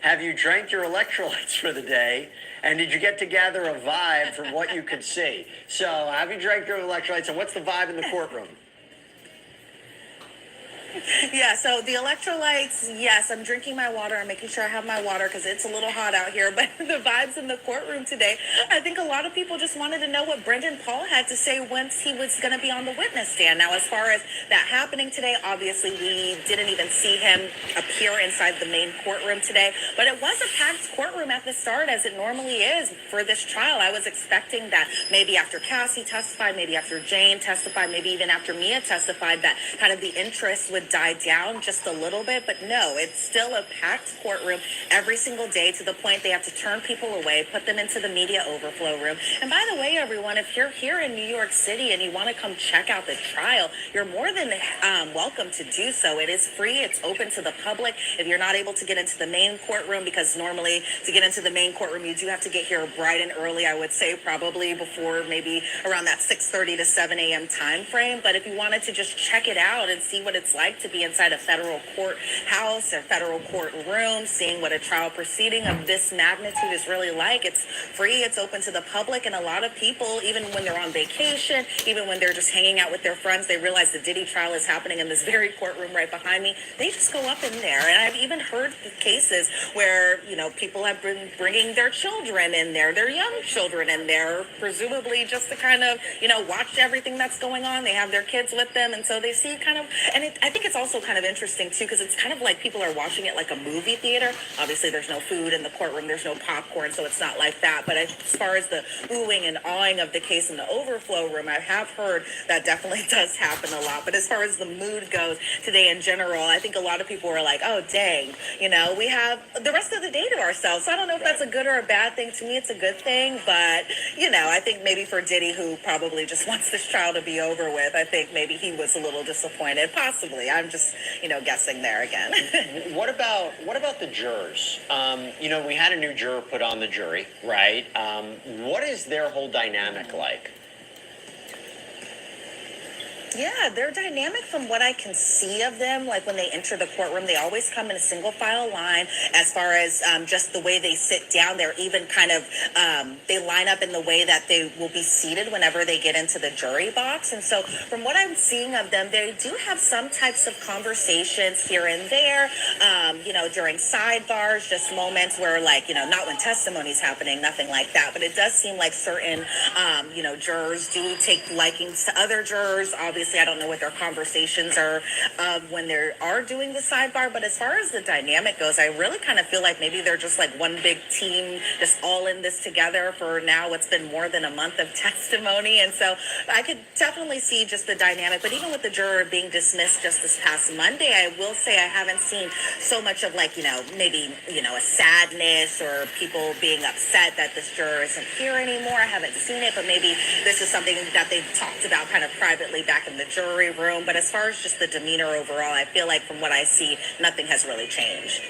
[SPEAKER 3] Have you drank your electrolytes for the day? And did you get to gather a vibe from what you could see? So, have you drank your electrolytes, and what's the vibe in the courtroom?
[SPEAKER 7] Yeah, so the electrolytes, yes, I'm drinking my water. I'm making sure I have my water because it's a little hot out here. But the vibes in the courtroom today, I think a lot of people just wanted to know what Brendan Paul had to say once he was going to be on the witness stand. Now, as far as that happening today, obviously we didn't even see him appear inside the main courtroom today. But it was a packed courtroom at the start, as it normally is for this trial. I was expecting that maybe after Cassie testified, maybe after Jane testified, maybe even after Mia testified, that kind of the interest would die down just a little bit. But no, it's still a packed courtroom every single day, to the point they have to turn people away, put them into the media overflow room. And by the way, everyone, if you're here in New York City and you want to come check out the trial, you're more than welcome to do so. It is free. It's open to the public. If you're not able to get into the main courtroom, because normally to get into the main courtroom, you do have to get here bright and early, I would say probably before maybe around that 6:30 to 7 a.m. time frame. But if you wanted to just check it out and see what it's like to be inside a federal courthouse or federal courtroom, seeing what a trial proceeding of this magnitude is really like, it's free, it's open to the public. And a lot of people, even when they're on vacation, even when they're just hanging out with their friends, they realize the Diddy trial is happening in this very courtroom right behind me. They just go up in there. And I've even heard cases where, you know, people have been bringing their children in there, their young children in there, presumably just to kind of, you know, watch everything that's going on. They have their kids with them, and so they see kind of, and I think it's also kind of interesting too, because it's kind of like people are watching it like a movie theater. Obviously there's no food in the courtroom, there's no popcorn, so it's not like that. But as far as the oohing and awing of the case in the overflow room, I have heard that definitely does happen a lot. But as far as the mood goes today in general, I think a lot of people were like, oh dang, you know, we have the rest of the day to ourselves. So I don't know if that's a good or a bad thing. To me, it's a good thing. But, you know, I think maybe for Diddy, who probably just wants this trial to be over with, I think maybe he was a little disappointed. Possibly. I'm just, you know, guessing there again.
[SPEAKER 3] What about the jurors? You know, we had a new juror put on the jury, right? What is their whole dynamic like?
[SPEAKER 7] Yeah, they're dynamic from what I can see of them. Like when they enter the courtroom, they always come in a single file line. As far as just the way they sit down, they're even kind of, they line up in the way that they will be seated whenever they get into the jury box. And so from what I'm seeing of them, they do have some types of conversations here and there, you know, during sidebars, just moments where, like, you know, not when testimony's happening, nothing like that. But it does seem like certain, you know, jurors do take likings to other jurors. Obviously, I don't know what their conversations are when they are doing the sidebar, but as far as the dynamic goes, I really kind of feel like maybe they're just like one big team, just all in this together for now what's been more than a month of testimony. And so I could definitely see just the dynamic. But even with the juror being dismissed just this past Monday, I will say I haven't seen so much of, like, you know, maybe, you know, a sadness or people being upset that this juror isn't here anymore. I haven't seen it, but maybe this is something that they've talked about kind of privately back in the jury room. But as far as just the demeanor overall, I feel like from what I see, nothing has really changed.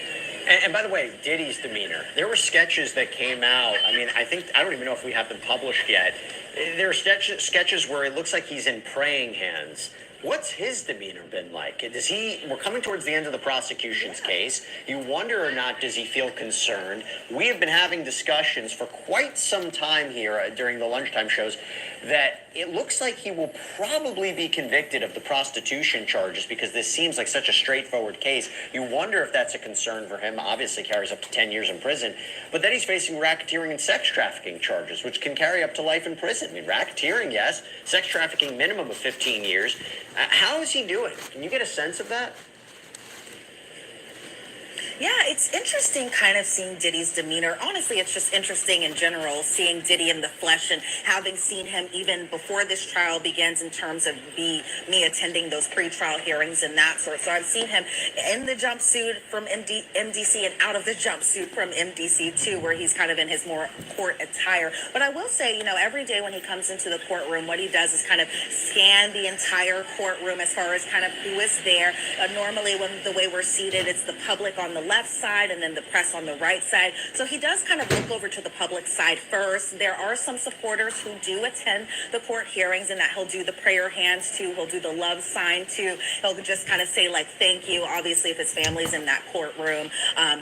[SPEAKER 3] And by the way, Diddy's demeanor. There were sketches that came out. I mean, I don't even know if we have them published yet. There are sketches where it looks like he's in praying hands. What's his demeanor been like? We're coming towards the end of the prosecution's case. You wonder or not, does he feel concerned? We have been having discussions for quite some time here during the lunchtime shows that it looks like he will probably be convicted of the prostitution charges because this seems like such a straightforward case. You wonder if that's a concern for him. Obviously carries up to 10 years in prison. But then he's facing racketeering and sex trafficking charges, which can carry up to life in prison. I mean, racketeering, yes. Sex trafficking, minimum of 15 years. How is he doing? Can you get a sense of that?
[SPEAKER 7] Yeah, it's interesting kind of seeing Diddy's demeanor. Honestly, it's just interesting in general, seeing Diddy in the flesh and having seen him even before this trial begins in terms of me attending those pre-trial hearings and that sort. So I've seen him in the jumpsuit from MDC and out of the jumpsuit from MDC too, where he's kind of in his more court attire. But I will say, you know, every day when he comes into the courtroom, what he does is kind of scan the entire courtroom as far as kind of who is there. Normally when the way we're seated, it's the public on the left side and then the press on the right side. So he does kind of look over to the public side first. There are some supporters who do attend the court hearings, and that he'll do the prayer hands too. He'll do the love sign too. He'll just kind of say like, thank you. Obviously, if his family's in that courtroom,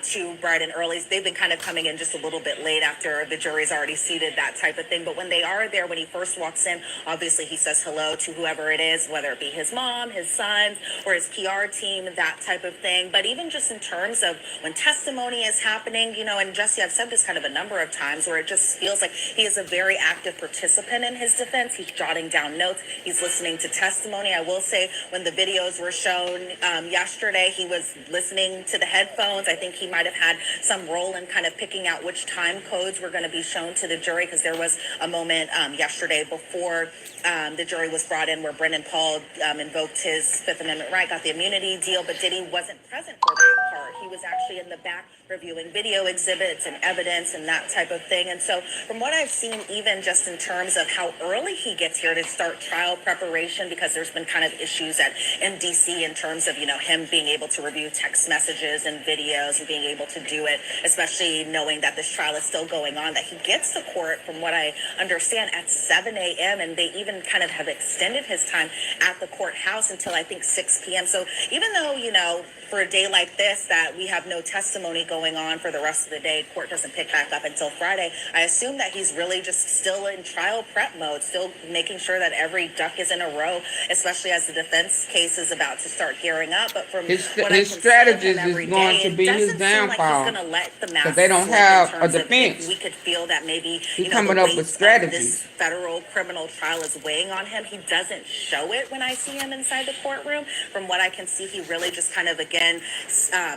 [SPEAKER 7] too bright and early. They've been kind of coming in just a little bit late after the jury's already seated, that type of thing. But when they are there, when he first walks in, obviously he says hello to whoever it is, whether it be his mom, his sons, or his PR team, that type of thing. But even just in terms of when testimony is happening, you know, and Jesse, I've said this kind of a number of times where it just feels like he is a very active participant in his defense. He's jotting down notes. He's listening to testimony. I will say when the videos were shown yesterday, he was listening to the headphones. I think he might have had some role in kind of picking out which time codes were going to be shown to the jury, because there was a moment yesterday before the jury was brought in where Brendan Paul invoked his Fifth Amendment right, got the immunity deal, but Diddy wasn't present for that part. He was actually in the back reviewing video exhibits and evidence and that type of thing. And so from what I've seen, even just in terms of how early he gets here to start trial preparation, because there's been kind of issues at MDC in terms of, you know, him being able to review text messages and videos and being able to do it, especially knowing that this trial is still going on, that he gets to court, from what I understand, at 7 a.m. And they even kind of have extended his time at the courthouse until I think 6 p.m. So even though, you know, for a day like this that we have no testimony going on for the rest of the day, court doesn't pick back up until Friday, I assume that he's really just still in trial prep mode, still making sure that every duck is in a row, especially as the defense case is about to start gearing up. But from
[SPEAKER 1] His
[SPEAKER 7] what I can
[SPEAKER 1] strategist
[SPEAKER 7] see of him
[SPEAKER 1] is going to be his downfall,
[SPEAKER 7] he's going to let the mask
[SPEAKER 1] because they don't
[SPEAKER 7] slip
[SPEAKER 1] have
[SPEAKER 7] in
[SPEAKER 1] a
[SPEAKER 7] terms of
[SPEAKER 1] defense.
[SPEAKER 7] if we could feel that maybe,
[SPEAKER 1] He's
[SPEAKER 7] you know,
[SPEAKER 1] coming
[SPEAKER 7] the
[SPEAKER 1] up
[SPEAKER 7] weight
[SPEAKER 1] with
[SPEAKER 7] of
[SPEAKER 1] strategies.
[SPEAKER 7] this federal criminal trial is weighing on him. He doesn't show it when I see him inside the courtroom. From what I can see, he really just kind of, again,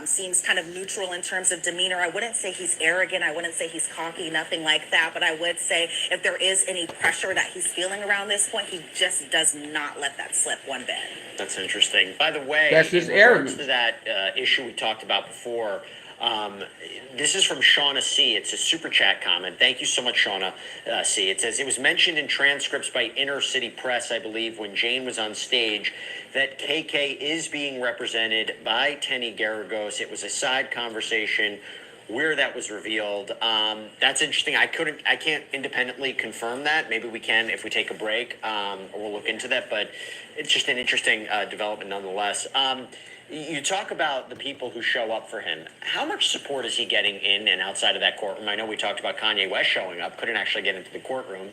[SPEAKER 7] seems kind of neutral in terms of demeanor. I wouldn't say he's arrogant. I wouldn't say he's cocky, nothing like that. But I would say if there is any pressure that he's feeling around this point, he just does not let that slip one bit.
[SPEAKER 3] That's interesting. By the way,
[SPEAKER 1] That's his
[SPEAKER 3] in regards
[SPEAKER 1] arrogance.
[SPEAKER 3] to that issue we talked about before, this is from Shauna C. It's a super chat comment. Thank you so much, Shauna C. It says, it was mentioned in transcripts by Inner City Press, I believe, when Jane was on stage, that KK is being represented by Tenny Garagos. It was a side conversation where that was revealed. That's interesting. I can't independently confirm that. Maybe we can if we take a break, or we'll look into that. But it's just an interesting development nonetheless. You talk about the people who show up for him. How much support is he getting in and outside of that courtroom? I know we talked about Kanye West showing up, couldn't actually get into the courtroom,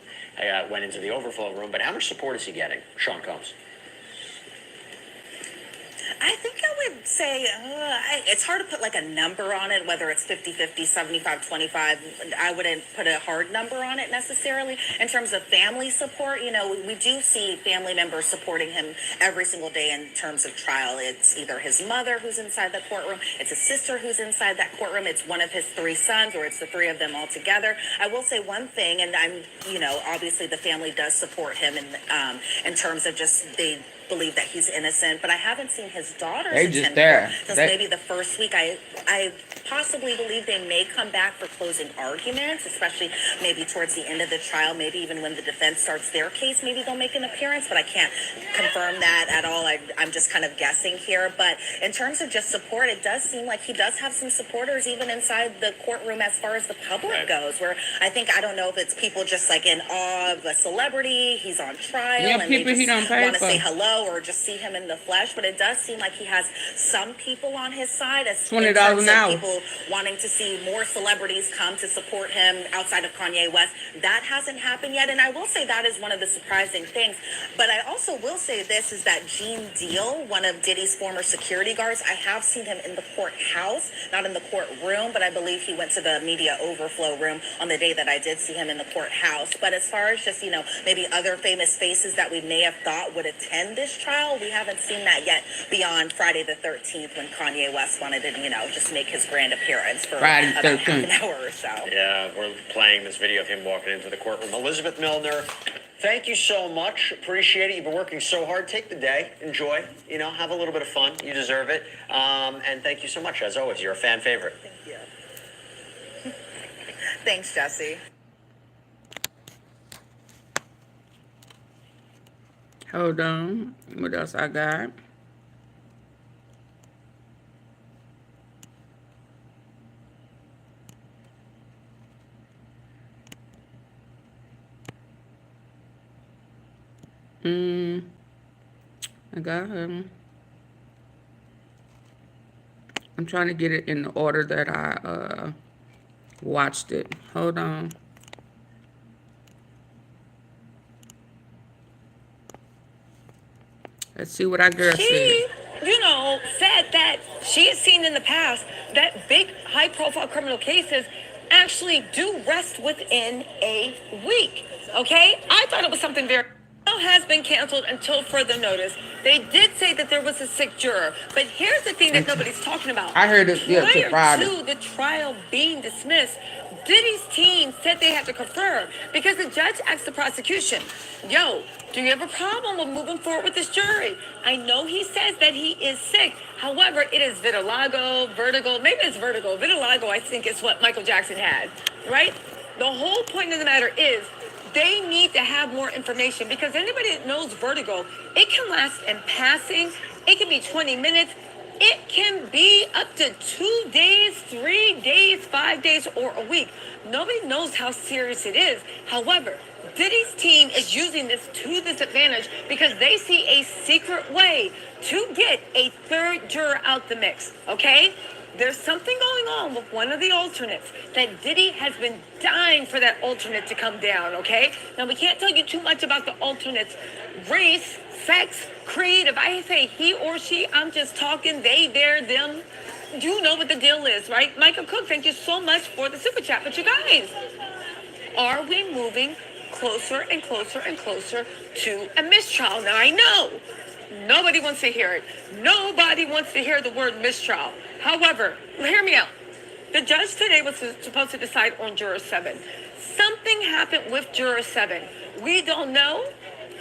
[SPEAKER 3] went into the overflow room, but how much support is he getting, Sean Combs?
[SPEAKER 7] I think I would say it's hard to put like a number on it, whether it's 50-50, 75-25. I wouldn't put a hard number on it necessarily. In terms of family support, you know, we do see family members supporting him every single day in terms of trial. It's either his mother who's inside the courtroom, it's his sister who's inside that courtroom, it's one of his three sons, or it's the three of them all together. I will say one thing, and you know, obviously the family does support him in terms of just they believe that he's innocent, but I haven't seen his daughters attend court since maybe the first week. I possibly believe they may come back for closing arguments, especially maybe towards the end of the trial, maybe even when the defense starts their case, maybe they'll make an appearance, but I can't confirm that at all. I'm just kind of guessing here. But in terms of just support, it does seem like he does have some supporters even inside the courtroom as far as the public goes, where I don't know if it's people just like in awe of a celebrity, he's on trial, and they just want to say hello or just see him in the flesh. But it does seem like he has some people on his side, as $20 an hour, people wanting to see more celebrities come to support him outside of Kanye West. That hasn't happened yet, and I will say that is one of the surprising things. But I also will say this, is that Gene Deal, one of Diddy's former security guards, I have seen him in the courthouse, not in the courtroom, but I believe he went to the media overflow room on the day that I did see him in the courthouse. But as far as just, you know, maybe other famous faces that we may have thought would attend this trial, we haven't seen that yet beyond Friday the 13th, when Kanye West wanted to, you know, just make his grand appearance for about half an hour or so.
[SPEAKER 3] Yeah, we're playing this video of him walking into the courtroom. Elizabeth Milner, thank you so much. Appreciate it. You've been working so hard. Take the day. Enjoy. You know, have a little bit of fun. You deserve it. And thank you so much. As always, you're a fan favorite.
[SPEAKER 7] Thank you. Thanks, Jesse.
[SPEAKER 1] Hold on. What else I got? I got him. I'm trying to get it in the order that I watched it. Hold on. Let's see what our girl said.
[SPEAKER 11] She, said that she has seen in the past that big high-profile criminal cases actually do rest within a week. Okay? I thought it was something very... has been canceled until further notice. They did say that there was a sick juror, but here's the thing that nobody's talking about.
[SPEAKER 1] I heard it
[SPEAKER 11] Prior to the trial being dismissed, Diddy's team said they had to confirm because the judge asked the prosecution, yo, do you have a problem with moving forward with this jury? I know he says that he is sick. However, it is vertigo. Maybe it's vertigo. Vitiligo, I think, is what Michael Jackson had, right? The whole point of the matter is they need to have more information because anybody that knows vertigo, it can last in passing. It can be 20 minutes. It can be up to 2 days, 3 days, 5 days, or a week. Nobody knows how serious it is. However, Diddy's team is using this to this advantage because they see a secret way to get a third juror out the mix, okay? There's something going on with one of the alternates that Diddy has been dying for that alternate to come down, okay? Now, we can't tell you too much about the alternate's race, sex, creed. If I say he or she, I'm just talking they, their, them. You know what the deal is, right? Michael Cook, thank you so much for the super chat. But you guys, are we moving closer and closer and closer to a mistrial? Now, I know nobody wants to hear it. Nobody wants to hear the word mistrial. However, hear me out. The judge today was supposed to decide on Juror 7. Something happened with Juror 7. We don't know.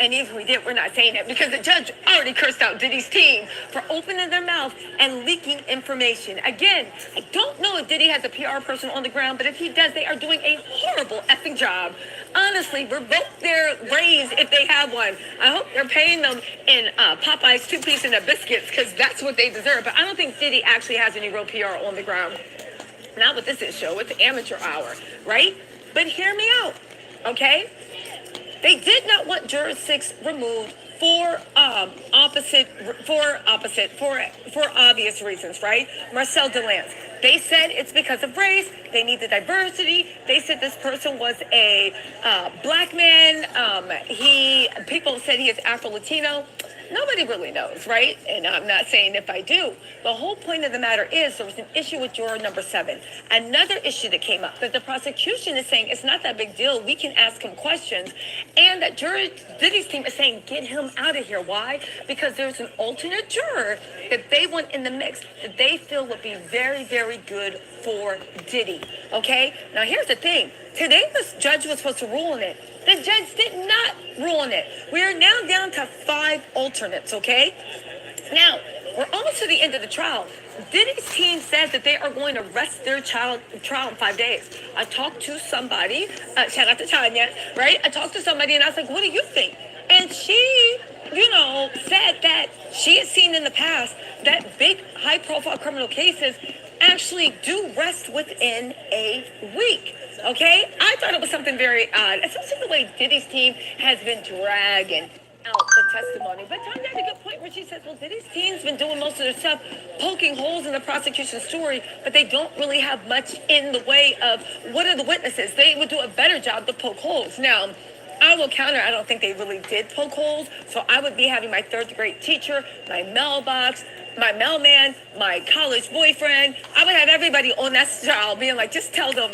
[SPEAKER 11] And even if we did, we're not saying it because the judge already cursed out Diddy's team for opening their mouth and leaking information. Again, I don't know if Diddy has a PR person on the ground, but if he does, they are doing a horrible effing job. Honestly, revoke their raise if they have one. I hope they're paying them in Popeye's 2-piece and a biscuits because that's what they deserve. But I don't think Diddy actually has any real PR on the ground. Not with this show. It's amateur hour, right? But hear me out, okay? They did not want Juror 6 removed for obvious reasons, right? Marcel DeLance. They said it's because of race. They need the diversity. They said this person was a black man. People said he is Afro-Latino. Nobody really knows, right? And I'm not saying if I do. The whole point of the matter is there was an issue with juror number 7. Another issue that came up that the prosecution is saying it's not that big deal. We can ask him questions. And that juror Diddy's team is saying get him out of here. Why? Because there's an alternate juror that they want in the mix that they feel would be very, very good for Diddy. Okay? Now here's the thing. Today the judge was supposed to rule on it. The judge did not rule on it. We are now down to 5 alternates, okay? Now, we're almost to the end of the trial. Diddy's team says that they are going to rest their trial in 5 days. I talked to somebody, shout out to Tanya, right? I talked to somebody and I was like, what do you think? And she, said that she has seen in the past that big high-profile criminal cases actually do rest within a week. Okay? I thought it was something very odd, especially the way Diddy's team has been dragging out the testimony. But Tanya had a good point where she says, well, Diddy's team's been doing most of their stuff, poking holes in the prosecution's story, but they don't really have much in the way of what are the witnesses. They would do a better job to poke holes. Now, I will counter, I don't think they really did poke holes, so I would be having my 3rd grade teacher, my mailbox, my mailman, my college boyfriend. I would have everybody on that trial being like, just tell them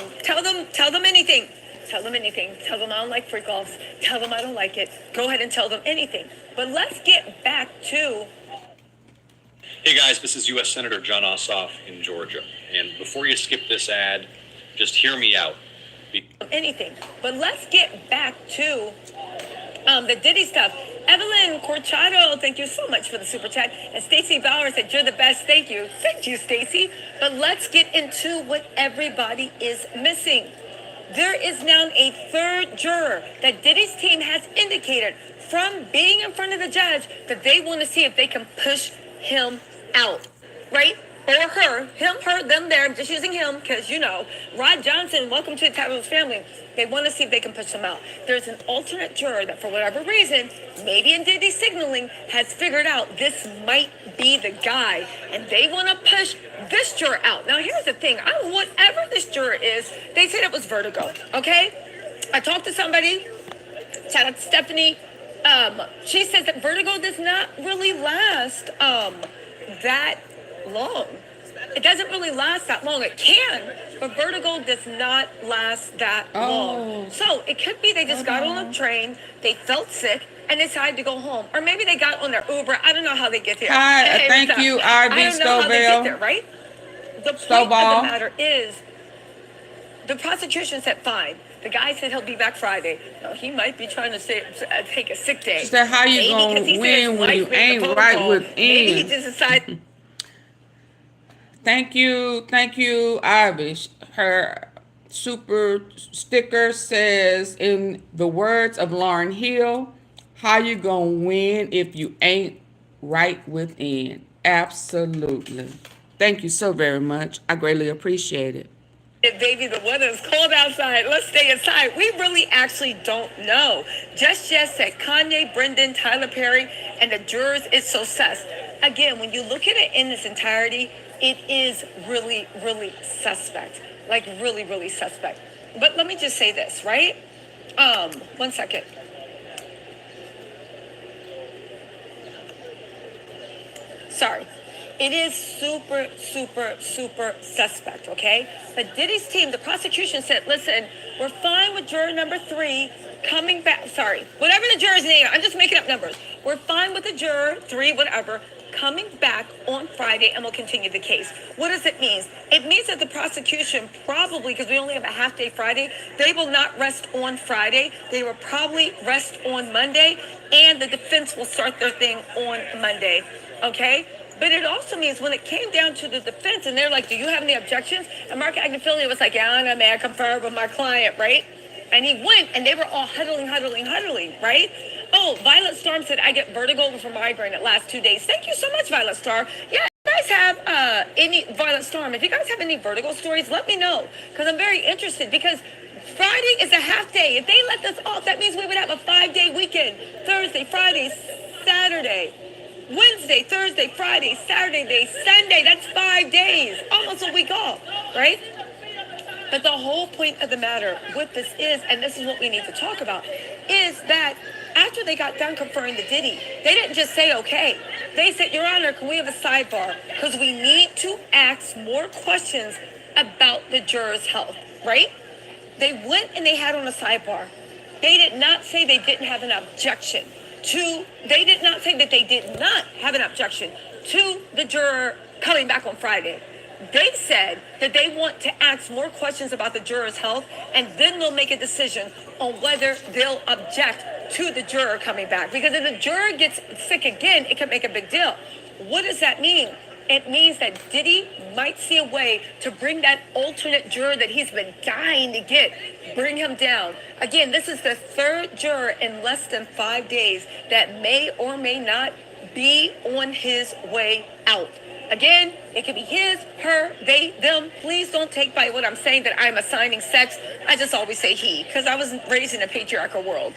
[SPEAKER 11] anything. Tell them anything. Tell them I don't like freak offs. Tell them I don't like it. Go ahead and tell them anything. But let's get back to...
[SPEAKER 12] Hey guys, this is U.S. Senator John Ossoff in Georgia. And before you skip this ad, just hear me out.
[SPEAKER 11] Anything. But let's get back to the Diddy stuff. Evelyn Corchado, thank you so much for the super chat. And Stacy Bauer said, you're the best. Thank you. Thank you, Stacy. But let's get into what everybody is missing. There is now a 3rd juror that Diddy's team has indicated from being in front of the judge that they want to see if they can push him out, right? or her, him, her, them, there, I'm just using him because, you know, Rod Johnson, welcome to the Tattler's family. They want to see if they can push him out. There's an alternate juror that, for whatever reason, maybe in Diddy signaling, has figured out this might be the guy, and they want to push this juror out. Now, here's the thing. Whatever this juror is, they said it was vertigo, okay? I talked to somebody, shout out to Stephanie. She says that vertigo does not really last that long. It doesn't really last that long. It can, but vertigo does not last that long. So it could be they just got on a train, they felt sick, and decided to go home. Or maybe they got on their Uber. I don't know how they get there.
[SPEAKER 1] Hi, thank you,
[SPEAKER 11] I
[SPEAKER 1] RB
[SPEAKER 11] don't know how they get there,
[SPEAKER 1] Stovell.
[SPEAKER 11] right? The point of the matter is, the prosecution said fine. The guy said he'll be back Friday. Now, he might be trying to take a sick day.
[SPEAKER 1] She said, how you
[SPEAKER 11] Maybe 'cause
[SPEAKER 1] gonna
[SPEAKER 11] he said
[SPEAKER 1] win
[SPEAKER 11] his
[SPEAKER 1] when you
[SPEAKER 11] wife made the
[SPEAKER 1] ain't
[SPEAKER 11] phone
[SPEAKER 1] right
[SPEAKER 11] call.
[SPEAKER 1] within?
[SPEAKER 11] Maybe he just decided.
[SPEAKER 1] Thank you, Irish. Her super sticker says, in the words of Lauryn Hill, how you gonna win if you ain't right within? Absolutely. Thank you so very much. I greatly appreciate it.
[SPEAKER 11] Baby, the weather is cold outside. Let's stay inside. We really actually don't know. Just said Kanye, Brendan, Tyler Perry, and the jurors is so sus. Again, when you look at it in its entirety, it is really, really suspect. Like really, really suspect. But let me just say this, right? 1 second. Sorry. It is super, super, super suspect, okay? But Diddy's team, the prosecution said, listen, we're fine with juror number 3 coming back. Sorry, whatever the juror's name, I'm just making up numbers. We're fine with the juror 3, whatever, coming back on Friday, and we'll continue the case. What does it mean? It means that the prosecution probably, because we only have a half day Friday, they will not rest on Friday. They will probably rest on Monday, and the defense will start their thing on Monday, okay? But it also means when it came down to the defense, and they're like, do you have any objections? And Mark Agnifilo was like, yeah, no, may I confer with my client, right? And he went, and they were all huddling, right? Oh, Violet Storm said, I get vertigo from migraine the last 2 days. Thank you so much, Violet Storm. Yeah, if you guys have any, Violet Storm, if you guys have any vertigo stories, let me know. Because I'm very interested, because Friday is a half day. If they let this off, that means we would have a 5-day weekend. Thursday, Friday, Saturday. Wednesday, Thursday, Friday, Saturday, Sunday. That's 5 days. Almost a week off, right? But the whole point of the matter with this is, and this is what we need to talk about, is that after they got done conferring to Diddy, they didn't just say, okay. They said, Your Honor, can we have a sidebar? Because we need to ask more questions about the jurors' health, right? They went and they had on a sidebar. They did not say they didn't have an objection they did not say that they did not have an objection to the juror coming back on Friday. They said that they want to ask more questions about the juror's health, and then they'll make a decision on whether they'll object to the juror coming back. Because if the juror gets sick again, it can make a big deal. What does that mean? It means that Diddy might see a way to bring that alternate juror that he's been dying to get, bring him down. Again, this is the 3rd juror in less than 5 days that may or may not be on his way out. Again, it could be his, her, they, them. Please don't take by what I'm saying that I'm assigning sex. I just always say he, because I was raised in a patriarchal world.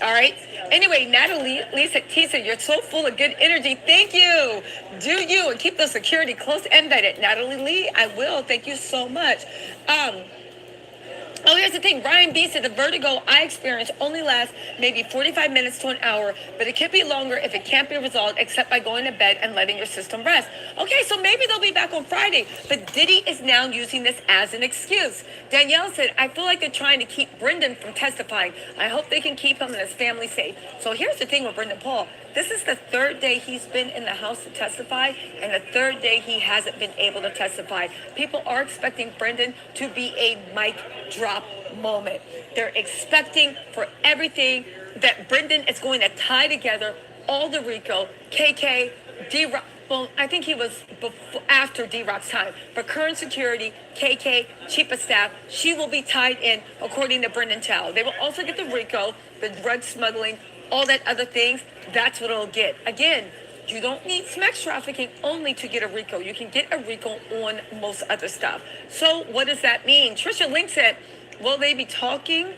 [SPEAKER 11] All right. Anyway, Natalie, Lisa Tisa, you're so full of good energy. Thank you. Do you, and keep the security close and vetted. Natalie Lee, I will. Thank you so much. Oh, here's the thing. Ryan B said the vertigo I experience only lasts maybe 45 minutes to an hour, but it could be longer if it can't be resolved except by going to bed and letting your system rest. Okay, so maybe they'll be back on Friday, but Diddy is now using this as an excuse. Danielle said, I feel like they're trying to keep Brendan from testifying. I hope they can keep him and his family safe. So here's the thing with Brendan Paul. This is the 3rd day he's been in the house to testify, and the 3rd day he hasn't been able to testify. People are expecting Brendan to be a mic drop moment. They're expecting for everything that Brendan is going to tie together all the RICO, KK, D-Rock. Well, I think he was after D-Rock's time. But current security, KK, chief of staff, she will be tied in according to Brendan Tao. They will also get the RICO, the drug smuggling, all that other things. That's what it'll get. Again, You don't need sex trafficking only to get a RICO. You can get a RICO on most other stuff. So what does that mean? Trisha Link said, will they be talking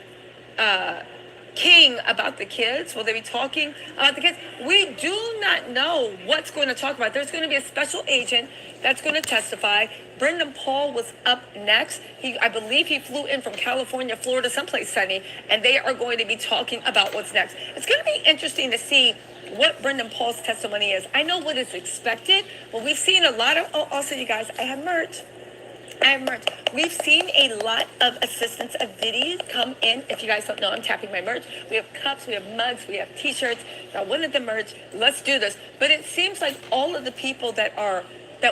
[SPEAKER 11] King about the kids? Will they be talking about the kids? We do not know what's going to talk about. There's going to be a special agent that's going to testify. Brendan Paul was up next. I believe he flew in from California, Florida, someplace sunny, and they are going to be talking about what's next. It's going to be interesting to see what Brendan Paul's testimony is. I know what is expected, but we've seen a lot of, also you guys, I have merch. We've seen a lot of assistants of Diddy come in. If you guys don't know, I'm tapping my merch. We have cups, we have mugs, we have t-shirts. I wanted the merch. Let's do this. But it seems like all of the people that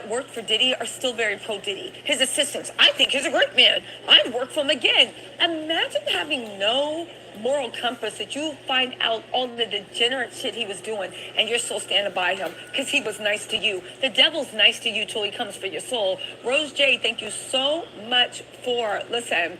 [SPEAKER 11] work for Diddy are still very pro-Diddy. His assistants, I think he's a great man. I'd work for him again. Imagine having no moral compass, that you find out all the degenerate shit he was doing and you're still standing by him because he was nice to you. The devil's nice to you till he comes for your soul. Rose J, thank you so much for, listen,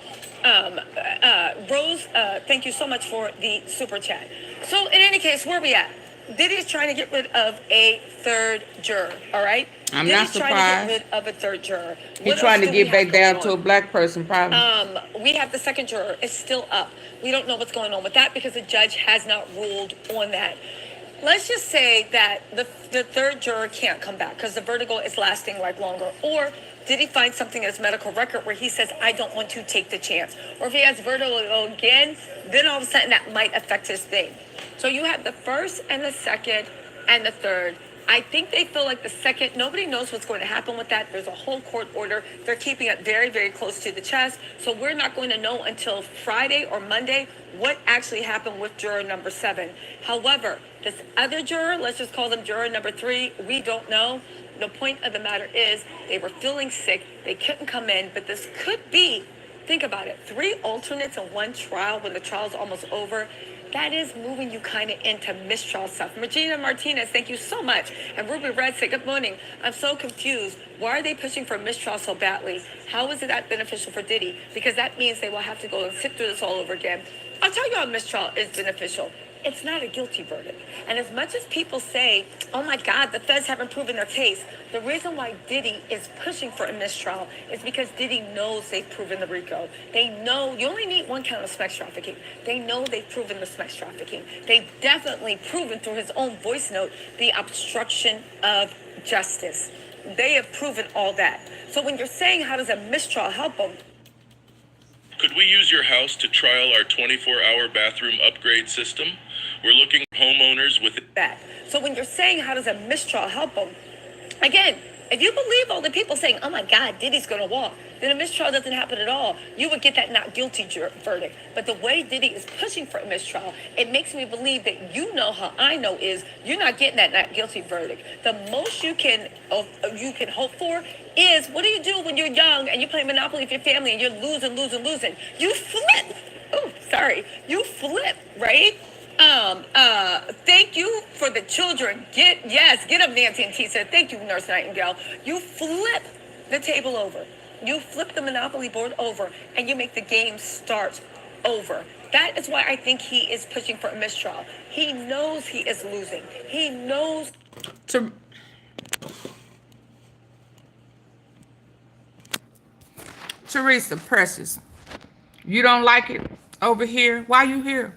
[SPEAKER 11] Rose, thank you so much for the super chat. So in any case, where are we at? Diddy's trying to get rid of a third juror, all right?
[SPEAKER 1] I'm not surprised.
[SPEAKER 11] Trying to get rid of a third juror.
[SPEAKER 1] He's trying to get back down to a black person, probably.
[SPEAKER 11] We have the second juror. It's still up. We don't know what's going on with that because the judge has not ruled on that. Let's just say that the third juror can't come back because the vertigo is lasting like longer. Or did he find something in his medical record where he says, I don't want to take the chance? Or if he has vertigo again, then all of a sudden that might affect his thing. So you have the first and the second and the third. I think they feel like the second, nobody knows what's going to happen with that. There's a whole court order. They're keeping it very, very close to the chest. So we're not going to know until Friday or Monday what actually happened with juror number 7. However, this other juror, let's just call them juror number 3, we don't know. The point of the matter is they were feeling sick. They couldn't come in, but this could be, think about it, 3 alternates in one trial when the trial's almost over. That is moving you kind of into mistrial stuff. Regina Martinez, thank you so much. And Ruby Red said, good morning. I'm so confused. Why are they pushing for mistrial so badly? How is it that beneficial for Diddy? Because that means they will have to go and sit through this all over again. I'll tell you how mistrial is beneficial. It's not a guilty verdict. And as much as people say, oh my God, the feds haven't proven their case, the reason why Diddy is pushing for a mistrial is because Diddy knows they've proven the RICO. They know you only need one count of sex trafficking. They know they've proven the sex trafficking. They've definitely proven through his own voice note the obstruction of justice. They have proven all that. So when you're saying how does a mistrial help them?
[SPEAKER 13] Could we use your house to trial our 24-hour bathroom upgrade system? We're looking for homeowners with
[SPEAKER 11] that. So when you're saying how does a mistrial help them? Again, if you believe all the people saying, oh my God, Diddy's going to walk, then a mistrial doesn't happen at all. You would get that not guilty verdict. But the way Diddy is pushing for a mistrial, it makes me believe that you know how I know is you're not getting that not guilty verdict. The most you can hope for is, what do you do when you're young and you play Monopoly with your family and you're losing? You flip. Oh, sorry. You flip, right? Thank you for the children. Get them, Nancy and T said. Thank you, Nurse Nightingale. You flip the table over. You flip the Monopoly board over and you make the game start over. That is why I think he is pushing for a mistrial. He knows he is losing. He knows.
[SPEAKER 1] Teresa Precious, you don't like it over here? Why you here?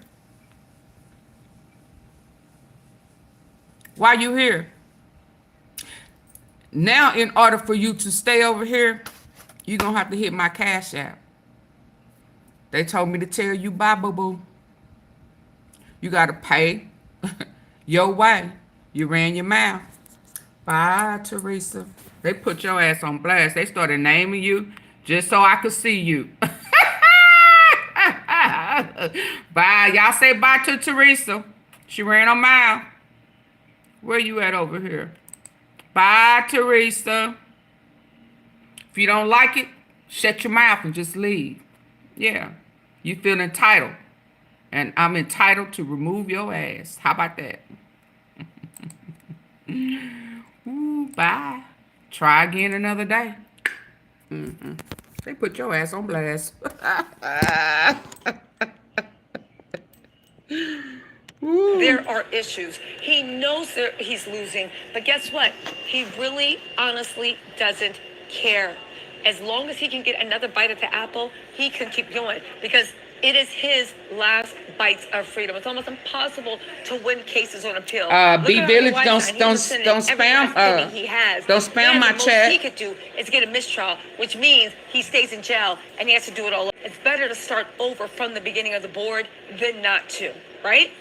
[SPEAKER 1] Why you here? Now, in order for you to stay over here, you're going to have to hit my Cash App. They told me to tell you bye, boo-boo. You got to pay your way. You ran your mouth. Bye, Teresa. They put your ass on blast. They started naming you just so I could see you. Bye. Y'all say bye to Teresa. She ran her mouth. Where you at over here? Bye, Teresa. If you don't like it, shut your mouth and just leave. Yeah. You feel entitled. And I'm entitled to remove your ass. How about that? Ooh, bye. Try again another day. They put your ass on blast.
[SPEAKER 11] there are issues. He knows that he's losing, but guess what? He really, honestly doesn't care. As long as he can get another bite at the apple, he can keep going because it is his last bites of freedom. It's almost impossible to win cases on appeal.
[SPEAKER 1] B Village, don't spam.
[SPEAKER 11] He has.
[SPEAKER 1] Don't spam my
[SPEAKER 11] the
[SPEAKER 1] chat.
[SPEAKER 11] Most he could do is get a mistrial, which means he stays in jail and he has to do it all. It's better to start over from the beginning of the board than not to, right?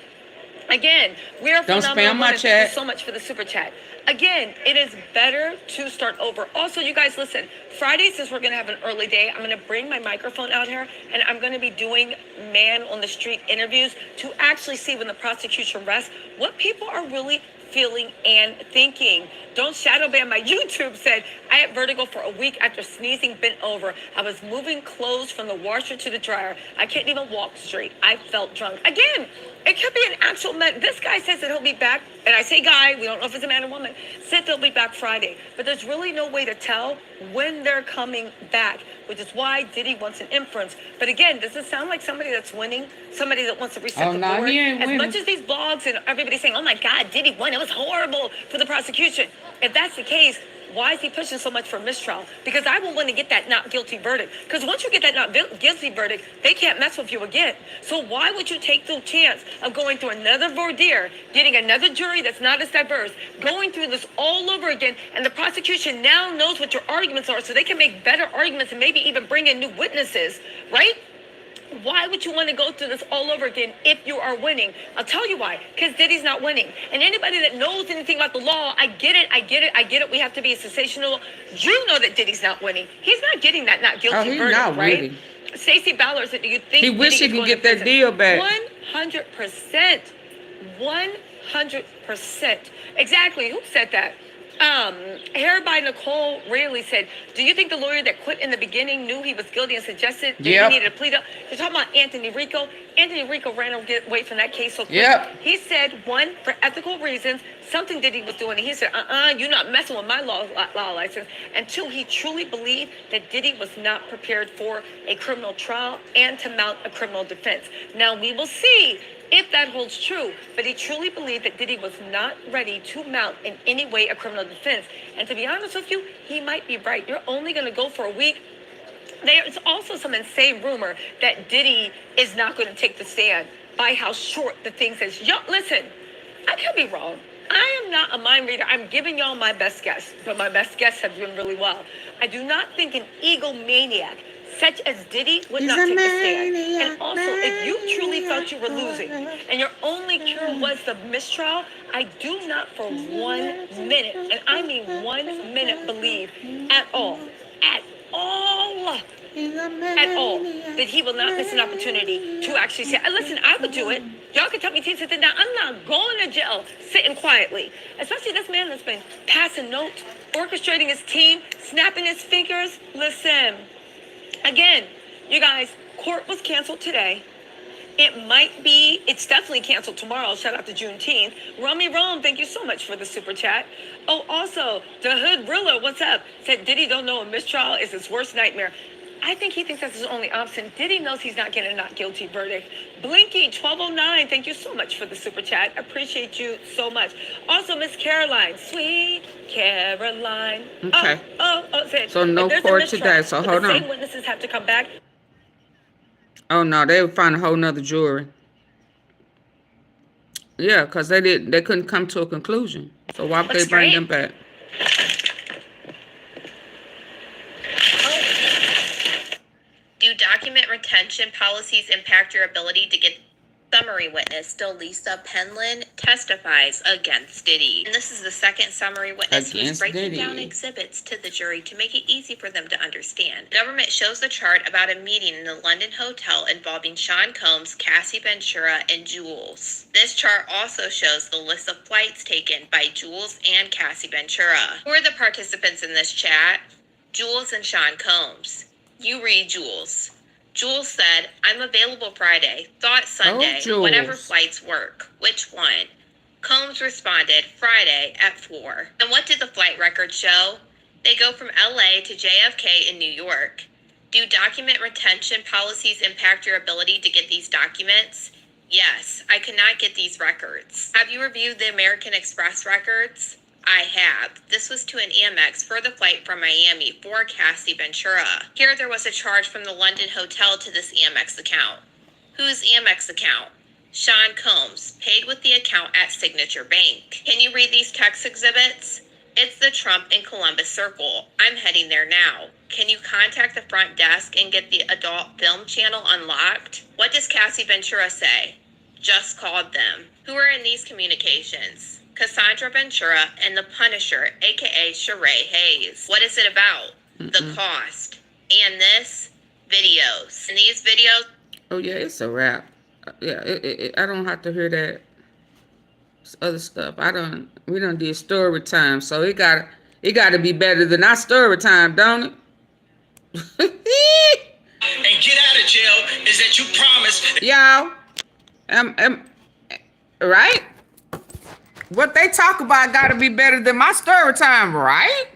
[SPEAKER 11] Again, we are
[SPEAKER 1] don't spam my chat.
[SPEAKER 11] Thank you so much for the super chat. Again, it is better to start over. Also, you guys, listen, Friday, since we're going to have an early day, I'm going to bring my microphone out here, and I'm going to be doing man on the street interviews to actually see when the prosecution rests, what people are really feeling and thinking. Don't shadow ban my YouTube said, I had vertigo for a week after sneezing bent over. I was moving clothes from the washer to the dryer. I can't even walk straight. I felt drunk. Again, it could be an actual man. This guy says that he'll be back, and I say guy, we don't know if it's a man or woman, said they'll be back Friday. But there's really no way to tell when they're coming back, which is why Diddy wants an inference. But again, does it sound like somebody that's winning? Somebody that wants to reset the board?
[SPEAKER 1] He ain't winning.
[SPEAKER 11] As much as these blogs and everybody's saying, oh my God, Diddy won, it was horrible for the prosecution. If that's the case, why is he pushing so much for mistrial? Because I will want to get that not guilty verdict. Because once you get that not guilty verdict, they can't mess with you again. So why would you take the chance of going through another voir dire, getting another jury that's not as diverse, going through this all over again, and the prosecution now knows what your arguments are so they can make better arguments and maybe even bring in new witnesses, right? Why would you want to go through this all over again if you are winning? I'll tell you why. Because Diddy's not winning. And anybody that knows anything about the law, I get it. We have to be sensational. You know that Diddy's not winning. He's not getting that not guilty verdict,
[SPEAKER 1] not
[SPEAKER 11] right?
[SPEAKER 1] winning.
[SPEAKER 11] Stacey Ballard said, do you think
[SPEAKER 1] he wish he could get that deal back?
[SPEAKER 11] 100%. 100%. Exactly. Who said that? Hara by Nicole Rayleigh said, do you think the lawyer that quit in the beginning knew he was guilty and suggested that he needed a plea deal? You're talking about Anthony Rico. Anthony Rico ran away from that case so quick. He said, one, for ethical reasons, something Diddy was doing. And he said, you're not messing with my law license. And two, he truly believed that Diddy was not prepared for a criminal trial and to mount a criminal defense. Now, we will see if that holds true, but he truly believed that Diddy was not ready to mount in any way a criminal defense. And to be honest with you, he might be right. You're only going to go for a week. There's also some insane rumor that Diddy is not going to take the stand by how short the thing says. Yo, listen, I could be wrong. I am not a mind reader. I'm giving y'all my best guess, but my best guess has been really well. I do not think an egomaniac such as Diddy would not take the stand. And also, if you truly felt you were losing and your only cure was the mistrial, I do not for 1 minute, and I mean 1 minute, believe at all, that he will not miss an opportunity to actually say, listen, I would do it. Y'all can tell me things that I'm not going to jail sitting quietly. Especially this man that's been passing notes, orchestrating his team, snapping his fingers. Listen. Again, you guys, court was canceled today. It's definitely canceled tomorrow. Shout out to Juneteenth. Rummy Rome, thank you so much for the super chat. Oh, also, the Hood Rilla, what's up? Said Diddy don't know a mistrial is his worst nightmare. I think he thinks that's his only option. Diddy knows he's not getting a not guilty verdict. Blinky 1209, thank you so much for the super chat. Appreciate you so much. Also, Miss Caroline, sweet Caroline.
[SPEAKER 1] Okay.
[SPEAKER 11] Said,
[SPEAKER 1] so no court today. So hold on.
[SPEAKER 11] Same witnesses have to come back.
[SPEAKER 1] Oh no, they would find a whole nother jury. Yeah, because they couldn't come to a conclusion. So why would they bring them back?
[SPEAKER 2] Do document retention policies impact your ability to get summary witness? Delisa Penland testifies against Diddy. And this is the second summary witness who's breaking down exhibits to the jury to make it easy for them to understand. The government shows the chart about a meeting in the London hotel involving Sean Combs, Cassie Ventura, and Jules. This chart also shows the list of flights taken by Jules and Cassie Ventura. Who are the participants in this chat? Jules and Sean Combs. You read Jules. Jules said, I'm available Friday. Thought Sunday. Whatever flights work. Which one? Combs responded, Friday at 4. And what did the flight records show? They go from LA to JFK in New York. Do document retention policies impact your ability to get these documents? Yes, I cannot get these records. Have you reviewed the American Express records? I have. This was to an Amex for the flight from Miami for Cassie Ventura. Here there was a charge from the London hotel to this Amex account. Whose Amex account? Sean Combs, paid with the account at Signature Bank. Can you read these text exhibits? It's the Trump in Columbus Circle. I'm heading there now. Can you contact the front desk and get the adult film channel unlocked? What does Cassie Ventura say? Just called them. Who are in these communications? Cassandra Ventura and the Punisher, aka Sheree Hayes. What is it about? The cost. And this? Videos. And these videos...
[SPEAKER 1] Oh, yeah, it's a wrap. Yeah, I don't have to hear that other stuff. We don't do story time, so it gotta be better than our story time, don't it?
[SPEAKER 14] And get out of jail is that you promise.
[SPEAKER 1] Y'all, right? What they talk about gotta be better than my story time, right?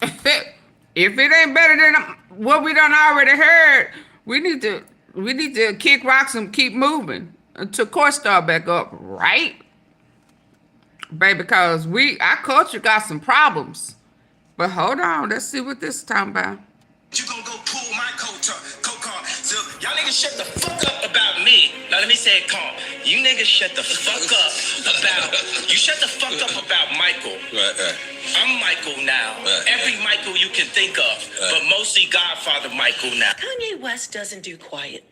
[SPEAKER 1] If it ain't better than what we done already heard, we need to kick rocks and keep moving until court start back up, right? Baby, because our culture got some problems. But hold on, let's see what this is talking about.
[SPEAKER 14] You gonna go pull my co-car. So y'all niggas shut the fuck up about me. Now let me say it calm. You niggas shut the fuck up about Michael. Right. I'm Michael now. Right. Every Michael you can think of. But mostly Godfather Michael now.
[SPEAKER 5] Kanye West doesn't do quiet.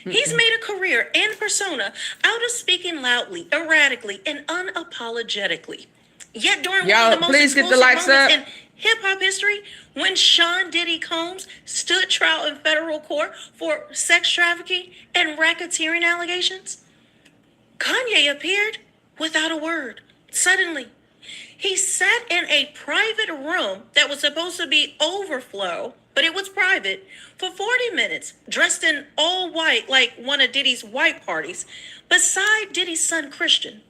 [SPEAKER 5] He's made a career and persona out of speaking loudly, erratically, and unapologetically. Yet during one of the most explosive moments in hip-hop history, when Sean Diddy Combs stood trial in federal court for sex trafficking and racketeering allegations, Kanye appeared without a word. Suddenly, he sat in a private room that was supposed to be overflow, but it was private, for 40 minutes, dressed in all white like one of Diddy's white parties, beside Diddy's son Christian.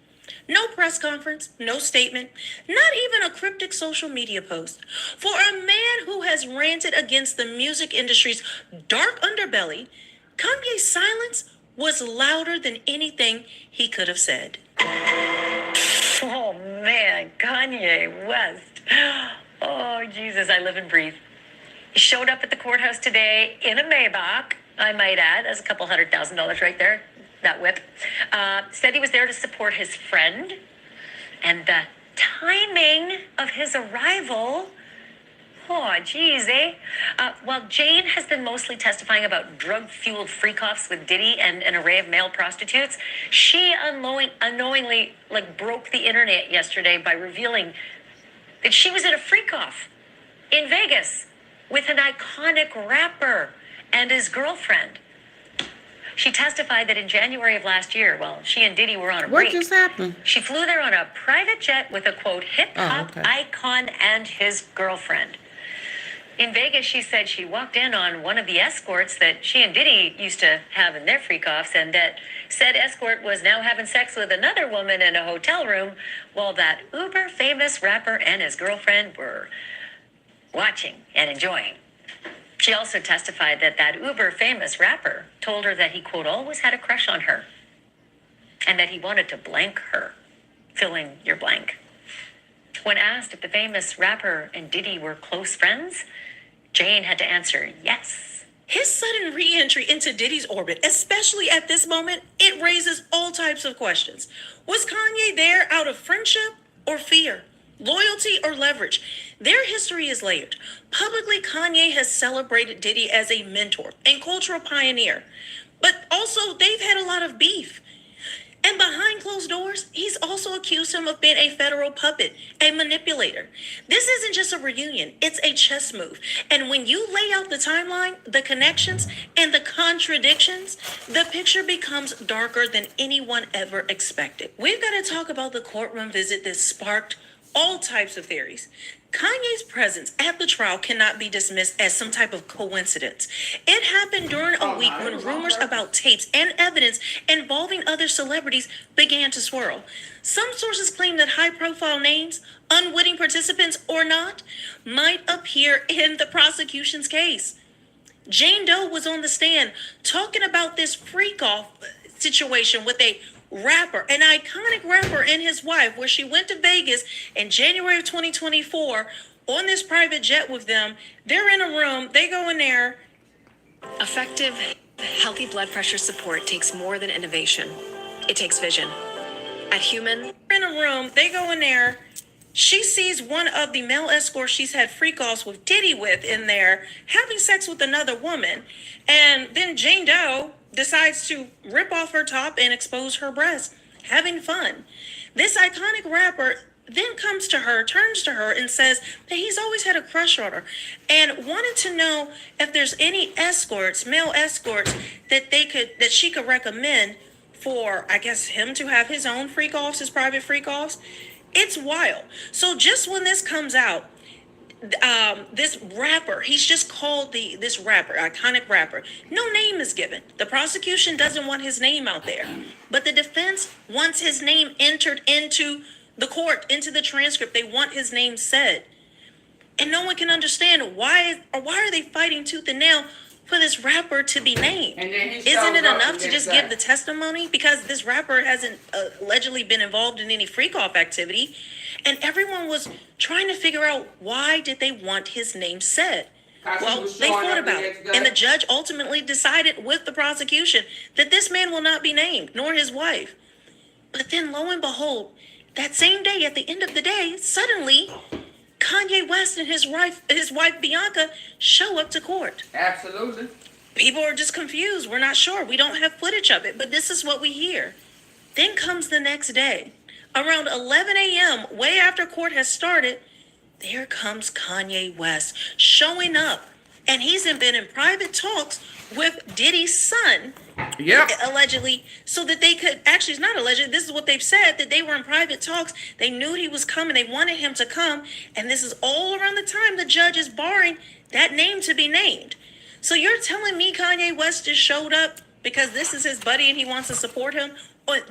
[SPEAKER 5] No press conference, no statement, not even a cryptic social media post. For a man who has ranted against the music industry's dark underbelly, Kanye's silence was louder than anything he could have said.
[SPEAKER 11] Oh man, Kanye West. Oh Jesus, I live and breathe. He showed up at the courthouse today in a Maybach, I might add. That's a couple $100,000 right there, that whip. Said he was there to support his friend. And the timing of his arrival, oh geez, eh? While Jane has been mostly testifying about drug-fueled freak-offs with Diddy and an array of male prostitutes, she unknowingly broke the internet yesterday by revealing that she was in a freak-off in Vegas with an iconic rapper and his girlfriend. She testified that in January of last year, while she and Diddy were on a break,
[SPEAKER 1] what just happened?
[SPEAKER 11] She flew there on a private jet with a, quote, hip-hop icon and his girlfriend. In Vegas, she said she walked in on one of the escorts that she and Diddy used to have in their freak-offs, and that said escort was now having sex with another woman in a hotel room while that uber-famous rapper and his girlfriend were watching and enjoying. She also testified that that uber-famous rapper told her that he, quote, always had a crush on her and that he wanted to blank her, fill in your blank. When asked if the famous rapper and Diddy were close friends, Jane had to answer yes.
[SPEAKER 5] His sudden re-entry into Diddy's orbit, especially at this moment, it raises all types of questions. Was Kanye there out of friendship or fear? Loyalty or leverage? Their history is layered. Publicly, Kanye has celebrated Diddy as a mentor and cultural pioneer. But also, they've had a lot of beef. And behind closed doors, he's also accused him of being a federal puppet, a manipulator. This isn't just a reunion, it's a chess move. And when you lay out the timeline, the connections, and the contradictions, the picture becomes darker than anyone ever expected. We've got to talk about the courtroom visit that sparked all types of theories. Kanye's presence at the trial cannot be dismissed as some type of coincidence. It happened during a week when rumors about tapes and evidence involving other celebrities began to swirl. Some sources claim that high-profile names, unwitting participants or not, might appear in the prosecution's case. Jane Doe was on the stand talking about this freak-off situation with a rapper, an iconic rapper, and his wife, where she went to Vegas in January of 2024 on this private jet with them. They're in a room, they go in there.
[SPEAKER 10] Effective, healthy blood pressure support takes more than innovation. It takes vision. At Human,
[SPEAKER 5] In a room, they go in there. She sees one of the male escorts she's had freak-offs with Diddy with in there having sex with another woman. And then Jane Doe decides to rip off her top and expose her breasts, having fun. This iconic rapper then comes to her, turns to her, and says that he's always had a crush on her and wanted to know if there's any escorts, male escorts, that she could recommend for, I guess, him to have his own freak-offs, his private freak-offs. It's wild. So just when this comes out, this rapper, he's just called this rapper, iconic rapper. No name is given. The prosecution doesn't want his name out there, but the defense wants his name entered into the court, into the transcript. They want his name said, and no one can understand why are they fighting tooth and nail for this rapper to be named? Isn't it enough to just give the testimony? Because this rapper hasn't allegedly been involved in any freak-off activity. And everyone was trying to figure out, why did they want his name said? Well, they thought about it. And the judge ultimately decided with the prosecution that this man will not be named, nor his wife. But then lo and behold, that same day, at the end of the day, suddenly Kanye West and his wife Bianca show up to court.
[SPEAKER 1] Absolutely.
[SPEAKER 5] People are just confused. We're not sure. We don't have footage of it, but this is what we hear. Then comes the next day. Around 11 a.m., way after court has started, there comes Kanye West showing up. And he's been in private talks with Diddy's son, allegedly, so that they could, actually, it's not alleged, this is what they've said, that they were in private talks. They knew he was coming. They wanted him to come. And this is all around the time the judge is barring that name to be named. So you're telling me Kanye West just showed up because this is his buddy and he wants to support him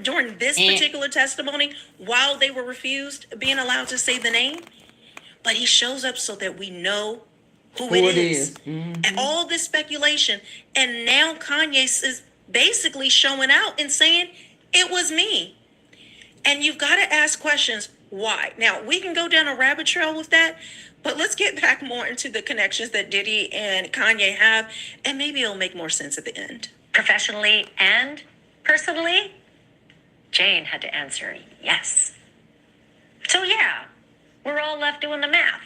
[SPEAKER 5] during this particular testimony while they were refused being allowed to say the name? But he shows up so that we know who it is. Mm-hmm. And all this speculation. And now Kanye is basically showing out and saying, it was me. And you've got to ask questions, why? Now, we can go down a rabbit trail with that, but let's get back more into the connections that Diddy and Kanye have, and maybe it'll make more sense at the end.
[SPEAKER 15] Professionally and personally, Jane had to answer yes. So yeah, we're all left doing the math.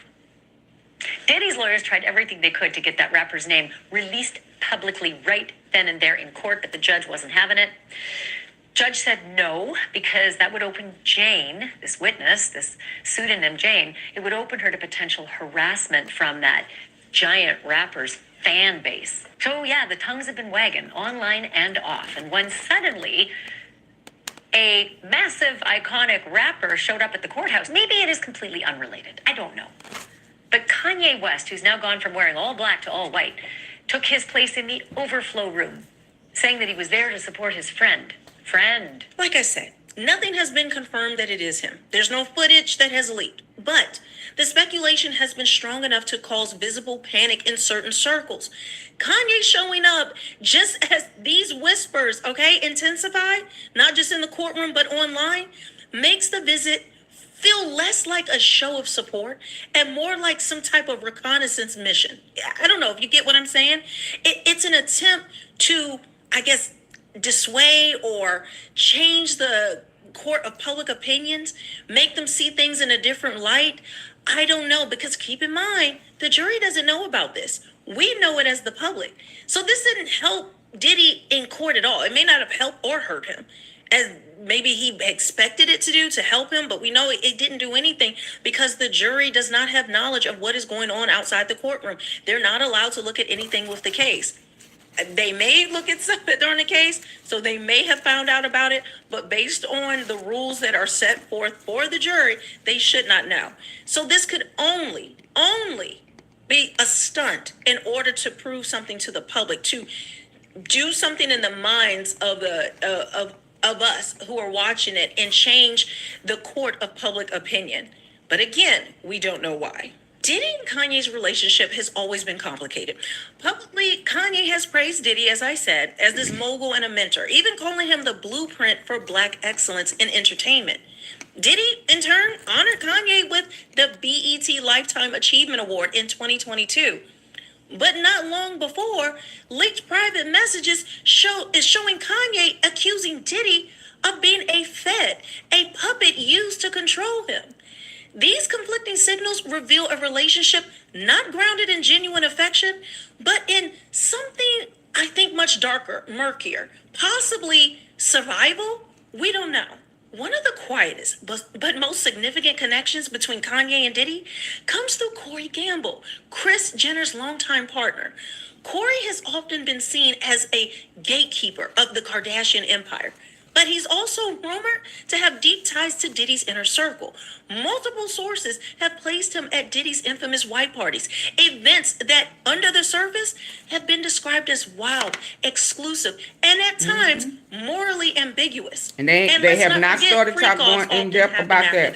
[SPEAKER 15] Diddy's lawyers tried everything they could to get that rapper's name released publicly right then and there in court, but the judge wasn't having it. Judge said no, because that would open Jane, this witness, this pseudonym Jane, it would open her to potential harassment from that giant rapper's fan base. So yeah, the tongues have been wagging online and off. And when suddenly a massive, iconic rapper showed up at the courthouse, maybe it is completely unrelated. I don't know. But Kanye West, who's now gone from wearing all black to all white, took his place in the overflow room, saying that he was there to support his friend.
[SPEAKER 5] Like I said, nothing has been confirmed that it is him. There's no footage that has leaked. But the speculation has been strong enough to cause visible panic in certain circles. Kanye showing up just as these whispers, intensify, not just in the courtroom, but online, makes the visit feel less like a show of support and more like some type of reconnaissance mission. I don't know if you get what I'm saying. It's an attempt to, I guess, dissuade or change the court of public opinions, make them see things in a different light. I don't know, because keep in mind, the jury doesn't know about this. We know it as the public. So this didn't help Diddy in court at all. It may not have helped or hurt him, as maybe he expected it to do to help him, but we know it didn't do anything because the jury does not have knowledge of what is going on outside the courtroom. They're not allowed to look at anything with the case. They may look at something during the case, so they may have found out about it, but based on the rules that are set forth for the jury, they should not know. So this could only be a stunt in order to prove something to the public, to do something in the minds of us who are watching it and change the court of public opinion. But again, we don't know why. Diddy and Kanye's relationship has always been complicated. Publicly, Kanye has praised Diddy, as I said, as this mogul and a mentor, even calling him the blueprint for Black excellence in entertainment. Diddy, in turn, honored Kanye with the BET Lifetime Achievement Award in 2022. But not long before, leaked private messages showing Kanye accusing Diddy of being a fed, a puppet used to control him. These conflicting signals reveal a relationship not grounded in genuine affection, but in something I think much darker, murkier, possibly survival. We don't know. One of the quietest but most significant connections between Kanye and Diddy comes through Corey Gamble, Kris Jenner's longtime partner. Corey has often been seen as a gatekeeper of the Kardashian empire, but he's also rumored to have deep ties to Diddy's inner circle. Multiple sources have placed him at Diddy's infamous white parties, events that, under the surface, have been described as wild, exclusive, and at times morally ambiguous.
[SPEAKER 1] And they have not started going in depth about that.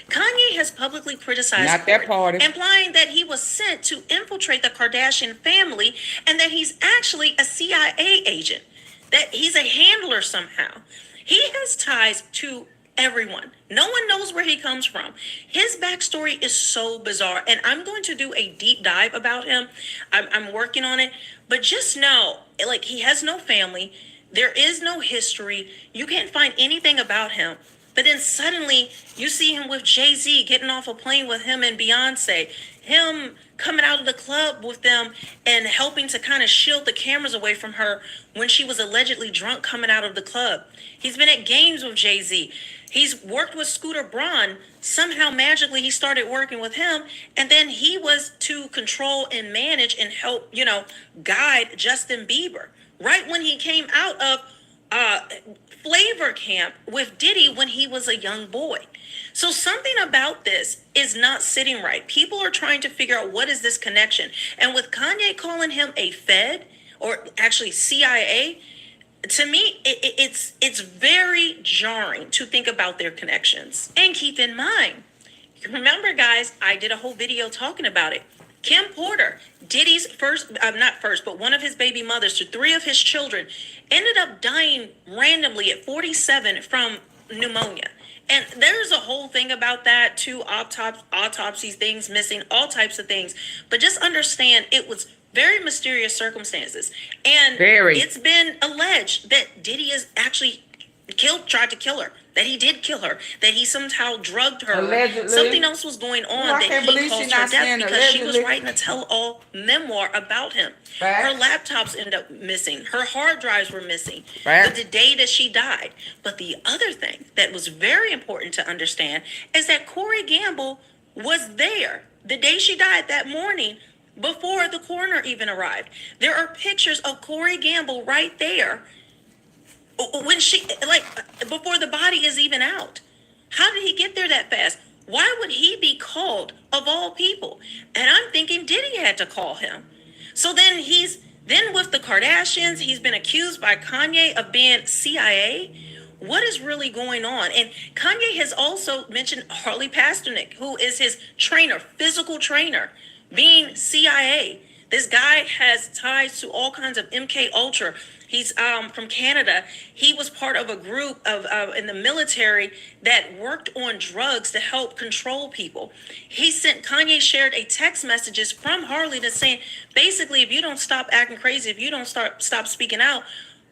[SPEAKER 5] Kanye has publicly criticized
[SPEAKER 1] Not that
[SPEAKER 5] Corey,
[SPEAKER 1] party.
[SPEAKER 5] implying that he was sent to infiltrate the Kardashian family and that he's actually a CIA agent, that he's a handler somehow. He has ties to everyone. No one knows where he comes from. His backstory is so bizarre, and I'm going to do a deep dive about him. I'm working on it, but just know, like, he has no family. There is no history. You can't find anything about him. But then suddenly you see him with Jay-Z, getting off a plane with him and Beyonce, him coming out of the club with them and helping to kind of shield the cameras away from her when she was allegedly drunk coming out of the club. He's been at games with Jay-Z. He's worked with Scooter Braun. Somehow magically he started working with him, and then he was to control and manage and help, guide Justin Bieber right when he came out of Flavor Camp with Diddy when he was a young boy. So something about this is not sitting right. People are trying to figure out, what is this connection? And with Kanye calling him a Fed, or actually CIA, to me, it's very jarring to think about their connections. And keep in mind, remember guys, I did a whole video talking about it. Kim Porter, Diddy's one of his baby mothers to 3 of his children, ended up dying randomly at 47 from pneumonia. And there's a whole thing about that, 2 autopsies, things missing, all types of things. But just understand, it was very mysterious circumstances. And it's been alleged that Diddy is actually tried to kill her, that he did kill her, that he somehow drugged her.
[SPEAKER 1] Allegedly.
[SPEAKER 5] Something else was going on that he caused her death because she was writing a tell-all memoir about him. Her laptops ended up missing. Her hard drives were missing the day that she died. But the other thing that was very important to understand is that Corey Gamble was there the day she died, that morning, before the coroner even arrived. There are pictures of Corey Gamble right there when before the body is even out. How did he get there that fast? Why would he be called, of all people? And I'm thinking Diddy had to call him. So then he's with the Kardashians. He's been accused by Kanye of being CIA. What is really going on? And Kanye has also mentioned Harley Pasternak, who is his trainer, physical trainer, being CIA. This guy has ties to all kinds of MK Ultra. He's from Canada. He was part of a group of in the military that worked on drugs to help control people. Kanye shared a text messages from Harley to saying, basically, if you don't stop acting crazy, if you don't stop speaking out,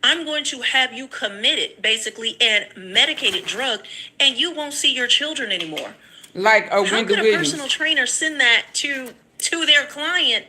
[SPEAKER 5] I'm going to have you committed, basically, and medicated, drugged, and you won't see your children anymore.
[SPEAKER 1] Like a
[SPEAKER 5] How could a personal trainer send that to their client,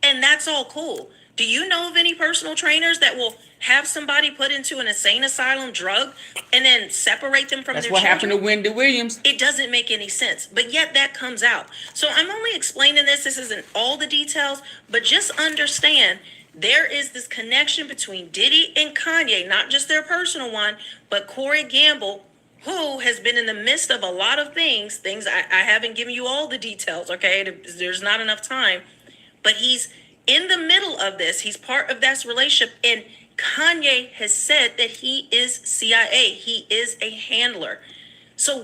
[SPEAKER 5] and that's all cool? Do you know of any personal trainers that will have somebody put into an insane asylum, drug, and then separate them from their children?
[SPEAKER 1] That's what happened to Wendy Williams.
[SPEAKER 5] It doesn't make any sense, but yet that comes out. So I'm only explaining this. This isn't all the details, but just understand there is this connection between Diddy and Kanye, not just their personal one, but Corey Gamble, who has been in the midst of a lot of things I haven't given you all the details, okay? There's not enough time, but he's in the middle of this. He's part of that relationship, and Kanye has said that he is CIA. He is a handler. So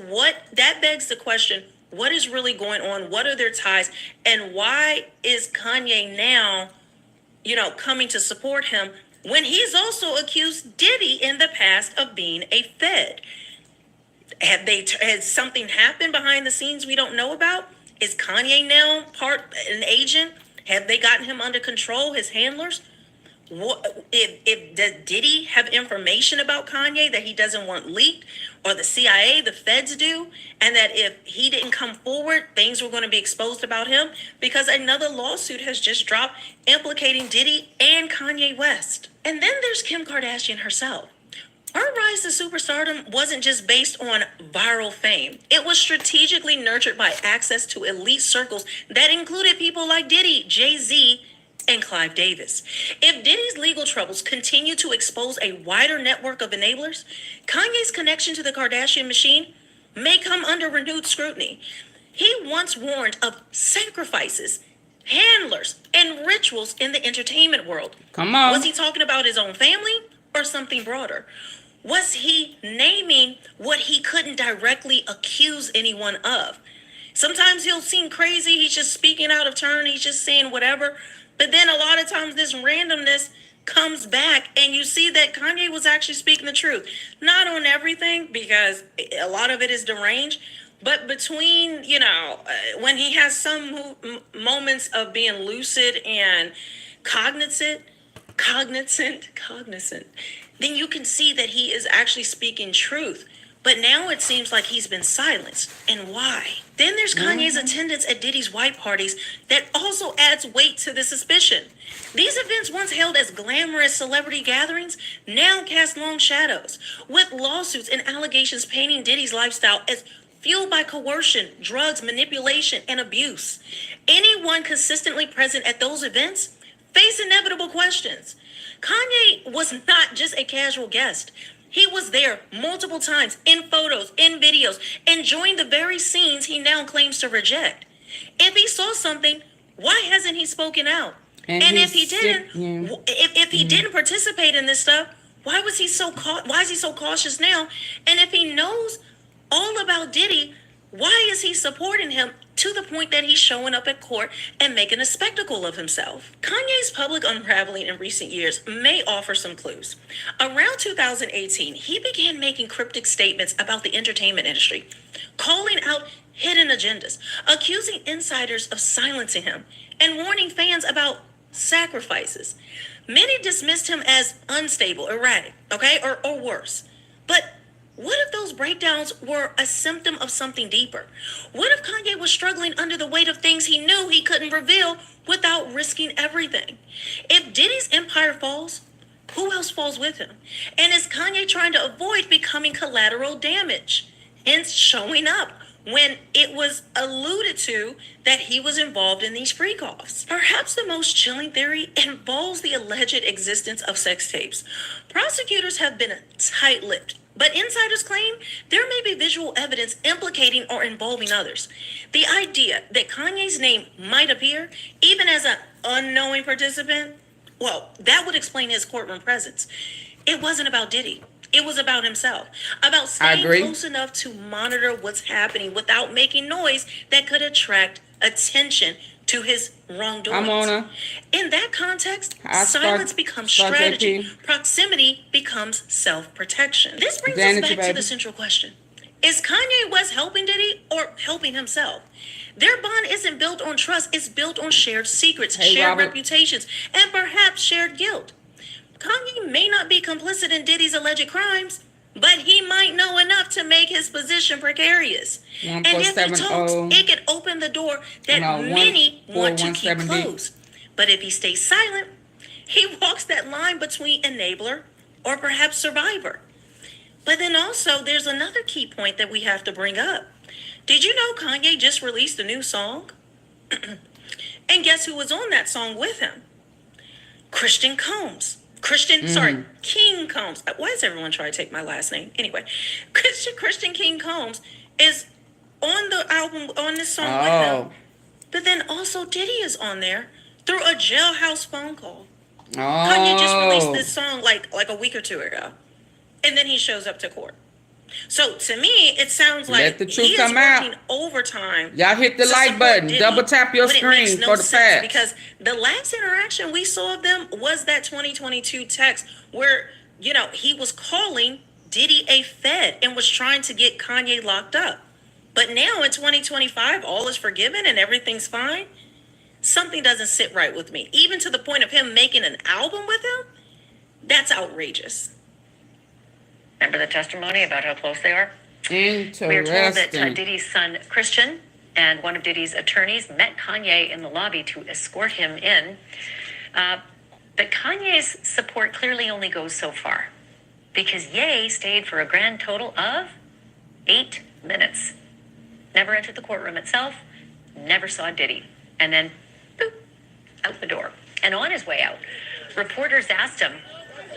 [SPEAKER 5] that begs the question, What is really going on? What are their ties? And why is Kanye now, coming to support him when he's also accused Diddy in the past of being a Fed? Has something happened behind the scenes we don't know about? Is Kanye now an agent? Have they gotten him under control, his handlers? Does Diddy have information about Kanye that he doesn't want leaked, or the CIA, the feds do, and that if he didn't come forward, things were going to be exposed about him? Because another lawsuit has just dropped implicating Diddy and Kanye West. And then there's Kim Kardashian herself. Her rise to superstardom wasn't just based on viral fame. It was strategically nurtured by access to elite circles that included people like Diddy, Jay-Z, and Clive Davis. If Diddy's legal troubles continue to expose a wider network of enablers, Kanye's connection to the Kardashian machine may come under renewed scrutiny. He once warned of sacrifices, handlers, and rituals in the entertainment world.
[SPEAKER 1] Come on.
[SPEAKER 5] Was he talking about his own family or something broader? Was he naming what he couldn't directly accuse anyone of? Sometimes he'll seem crazy. He's just speaking out of turn. He's just saying whatever. But then a lot of times this randomness comes back and you see that Kanye was actually speaking the truth. Not on everything, because a lot of it is deranged. But between, when he has some moments of being lucid and cognizant, then you can see that he is actually speaking truth. But now it seems like he's been silenced. And why? Then there's Kanye's attendance at Diddy's white parties that also adds weight to the suspicion. These events, once held as glamorous celebrity gatherings, now cast long shadows, with lawsuits and allegations painting Diddy's lifestyle as fueled by coercion, drugs, manipulation, and abuse. Anyone consistently present at those events face inevitable questions. Kanye was not just a casual guest. He was there multiple times, in photos, in videos, enjoying the very scenes he now claims to reject. If he saw something, why hasn't he spoken out? And if he didn't, if he didn't participate in this stuff, why is he so cautious now? And if he knows all about Diddy, why is he supporting him to the point that he's showing up at court and making a spectacle of himself? Kanye's public unraveling in recent years may offer some clues. Around 2018, he began making cryptic statements about the entertainment industry, calling out hidden agendas, accusing insiders of silencing him, and warning fans about sacrifices. Many dismissed him as unstable, erratic, or worse. But what if those breakdowns were a symptom of something deeper? What if Kanye was struggling under the weight of things he knew he couldn't reveal without risking everything? If Diddy's empire falls, who else falls with him? And is Kanye trying to avoid becoming collateral damage, hence showing up when it was alluded to that he was involved in these freak-offs? Perhaps the most chilling theory involves the alleged existence of sex tapes. Prosecutors have been tight-lipped, but insiders claim there may be visual evidence implicating or involving others. The idea that Kanye's name might appear, even as an unknowing participant, well, that would explain his courtroom presence. It wasn't about Diddy. It was about himself, about staying close enough to monitor what's happening without making noise that could attract attention to his wrongdoings. In that context, silence becomes strategy. Proximity becomes self-protection. This brings us back to the central question. Is Kanye West helping Diddy or helping himself? Their bond isn't built on trust. It's built on shared secrets, shared reputations, and perhaps shared guilt. Kanye may not be complicit in Diddy's alleged crimes, but he might know enough to make his position precarious. And if he talks, it could open the door that many want to keep closed. But if he stays silent, he walks that line between enabler or perhaps survivor. But then also, there's another key point that we have to bring up. Did you know Kanye just released a new song? And guess who was on that song with him? King Combs. Why is everyone trying to take my last name? Anyway, Christian King Combs is on the album, on this song with him. But then also Diddy is on there through a jailhouse phone call. Kanye just released this song like a week or two ago. And then he shows up to court. So to me, it sounds like
[SPEAKER 1] Let the truth
[SPEAKER 5] he is
[SPEAKER 1] come out.
[SPEAKER 5] working overtime.
[SPEAKER 1] Y'all hit the
[SPEAKER 5] to
[SPEAKER 1] like
[SPEAKER 5] support
[SPEAKER 1] button.
[SPEAKER 5] Diddy,
[SPEAKER 1] Double tap your
[SPEAKER 5] when it makes
[SPEAKER 1] screen
[SPEAKER 5] no
[SPEAKER 1] for the
[SPEAKER 5] sense,
[SPEAKER 1] facts.
[SPEAKER 5] because the last interaction we saw of them was that 2022 text where, you know, he was calling Diddy a Fed and was trying to get Kanye locked up. But now in 2025, all is forgiven and everything's fine. Something doesn't sit right with me. Even to the point of him making an album with him, that's outrageous.
[SPEAKER 15] Remember the testimony about how close they are?
[SPEAKER 1] Interesting.
[SPEAKER 15] We are told that Diddy's son, Christian, and one of Diddy's attorneys met Kanye in the lobby to escort him in. But Kanye's support clearly only goes so far, because Ye stayed for a grand total of 8 minutes. Never entered the courtroom itself, never saw Diddy, and then, boop, out the door. And on his way out, reporters asked him,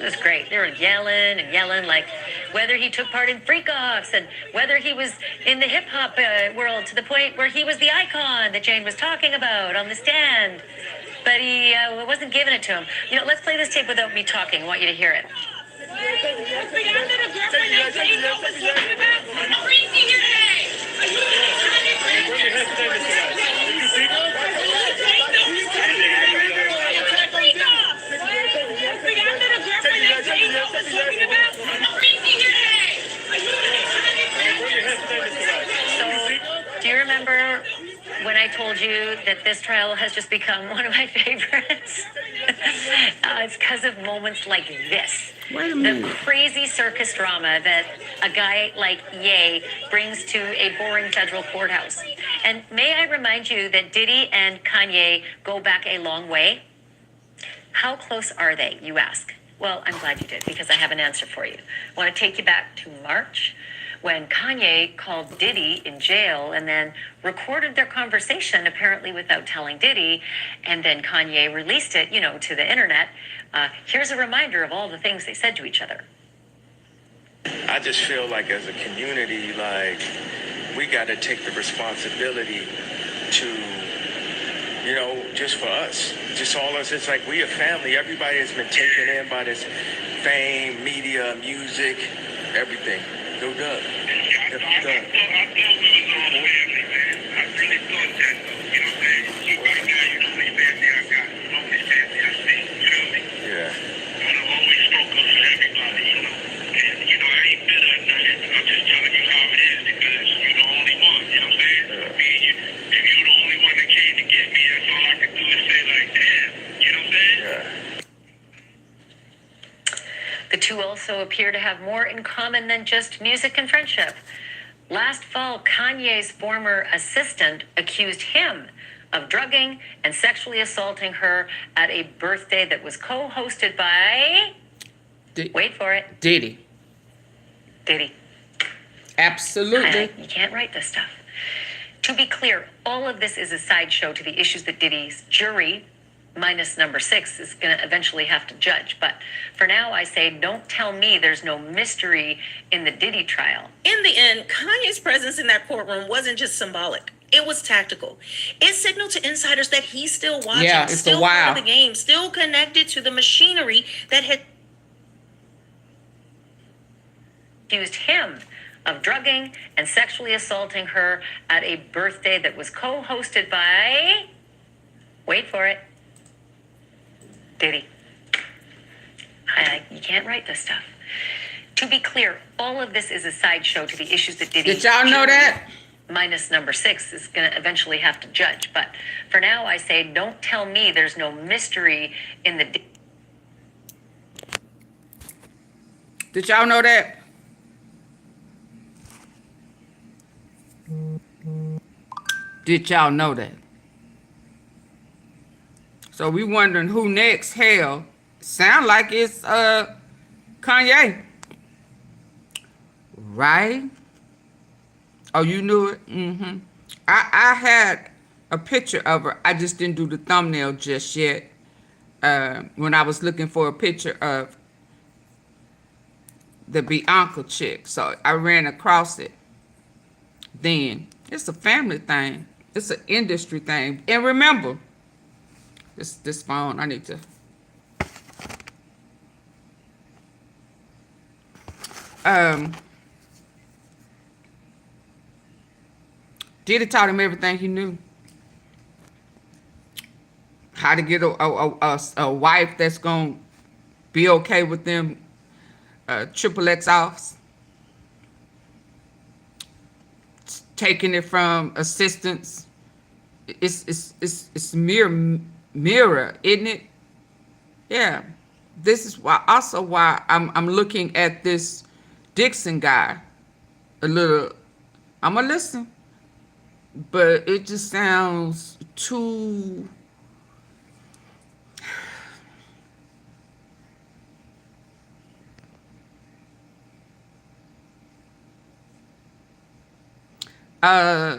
[SPEAKER 15] it was great. They were yelling and yelling, like whether he took part in freak-offs and whether he was in the hip-hop world to the point where he was the icon that Jane was talking about on the stand. But he wasn't giving it to him. You know, let's play this tape without me talking. I want you to hear it. Do you remember when I told you that this trial has just become one of my favorites? It's because of moments like this.
[SPEAKER 1] Wait a minute.
[SPEAKER 15] The crazy circus drama that a guy like Ye brings to a boring federal courthouse. And may I remind you that Diddy and Kanye go back a long way? How close are they, you ask? Well, I'm glad you did, because I have an answer for you. I want to take you back to March, when Kanye called Diddy in jail and then recorded their conversation, apparently without telling Diddy, and then Kanye released it, you know, to the internet. Here's a reminder of all the things they said to each other.
[SPEAKER 16] I just feel like as a community, like, we got to take the responsibility to, you know, just for us, just all us. It's like we a family. Everybody has been taken in by this fame, media, music, everything. Go Doug.
[SPEAKER 15] The two also appear to have more in common than just music and friendship. Last fall, Kanye's former assistant accused him of drugging and sexually assaulting her at a birthday that was co-hosted by... wait for it.
[SPEAKER 1] Diddy.
[SPEAKER 15] Diddy.
[SPEAKER 1] Absolutely.
[SPEAKER 15] You can't write this stuff. To be clear, all of this is a sideshow to the issues that Diddy's jury, minus number 6, is going to eventually have to judge. But for now, I say, don't tell me there's no mystery in the Diddy trial.
[SPEAKER 5] In the end, Kanye's presence in that courtroom wasn't just symbolic. It was tactical. It signaled to insiders that he's still watching,
[SPEAKER 1] Yeah, it's
[SPEAKER 5] still
[SPEAKER 1] a wow.
[SPEAKER 5] part of the game, still connected to the machinery that had
[SPEAKER 15] Accused him of drugging and sexually assaulting her at a birthday that was co-hosted by... wait for it. Diddy. You can't write this stuff. To be clear, all of this is a sideshow to the issues that Diddy...
[SPEAKER 1] Did y'all know that?
[SPEAKER 15] Minus number 6 is going to eventually have to judge. But for now, I say, don't tell me there's no mystery in the...
[SPEAKER 1] Did y'all know that? Did y'all know that? So we wondering who next. Hell, sound like it's Kanye, right? Oh, you knew it? Mm-hmm. I had a picture of her. I just didn't do the thumbnail just yet. When I was looking for a picture of the Bianca chick, so I ran across it. Then it's a family thing. It's an industry thing. And remember, this phone, I need to. Diddy taught him everything he knew. How to get a wife that's going to be okay with them triple X offs. Taking it from assistance. It's mirror, isn't it? Yeah. This is why I'm looking at this Dixon guy a little. I'm gonna listen, but it just sounds too.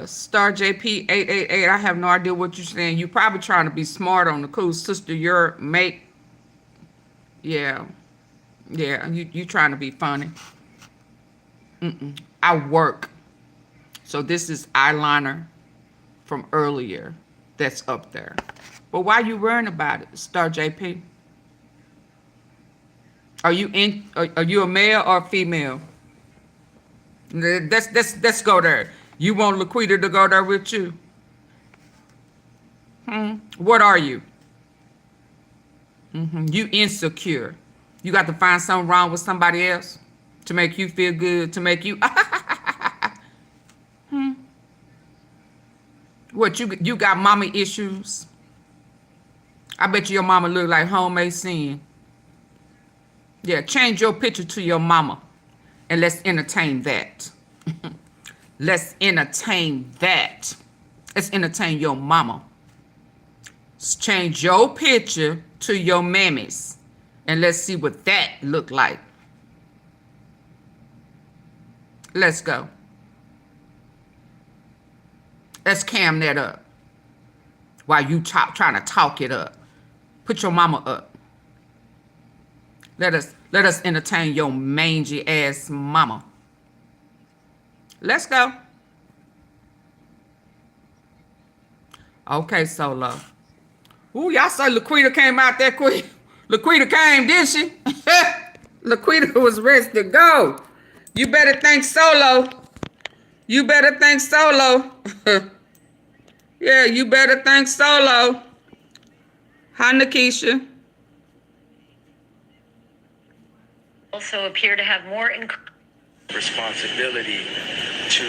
[SPEAKER 1] Star JP 888. I have no idea what you're saying. You're probably trying to be smart on the cool sister. Your mate. Yeah. You trying to be funny. I work. So this is eyeliner from earlier that's up there. But why you worrying about it, Star JP? Are you a male or a female? Let's go there. You want Laquita to go there with you? What are you? You insecure. You got to find something wrong with somebody else to make you feel good, to make you. What, you got mommy issues? I bet you your mama look like homemade sin. Yeah, change your picture to your mama and let's entertain that. Let's entertain that. Let's entertain your mama. Change your picture to your mammies and let's see what that look like. Let's go. Let's cam that up while you trying to talk it up. Put your mama up. Let us entertain your mangy ass mama. Let's go. Okay, Solo. Ooh, y'all saw Laquita came out that quick. Laquita came, didn't she? Laquita was ready to go. You better thank Solo. You better thank Solo. Yeah, you better thank Solo. Hi, Nikisha.
[SPEAKER 15] Also appear to have more
[SPEAKER 16] responsibility to,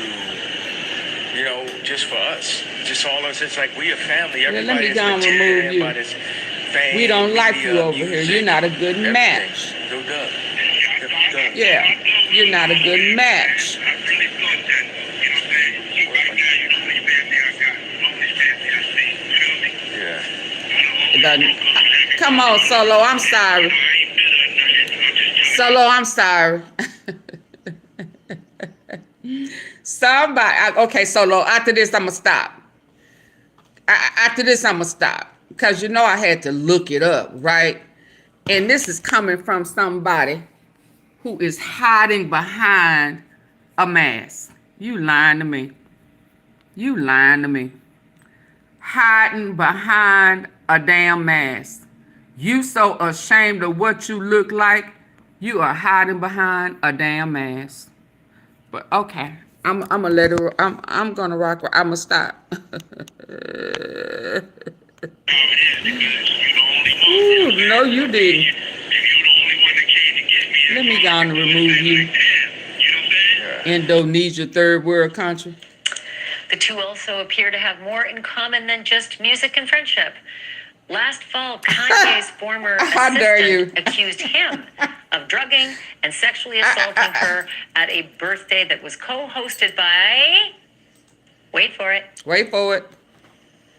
[SPEAKER 16] you know, just for us, just all of us. It's like we a family.
[SPEAKER 1] Let me go and remove you. We don't like you over here. You're not a good match. Yeah, you're not a good match. Come on, Solo. I'm sorry. Solo, I'm sorry. Somebody. Okay, Solo. After this, I'm gonna stop. After this, I'm gonna stop because you know I had to look it up, right? And this is coming from somebody who is hiding behind a mask. You lying to me. You lying to me. Hiding behind a damn mask. You so ashamed of what you look like, you are hiding behind a damn mask. But okay, I'm gonna let her. I'm gonna rock. I'm gonna stop. Ooh, no, you didn't. Let me go on and remove you. Indonesia, third world country.
[SPEAKER 15] The two also appear to have more in common than just music and friendship. Last fall, Kanye's former assistant accused him of drugging and sexually assaulting her at a birthday that was co-hosted by, wait for it.
[SPEAKER 1] Wait for it.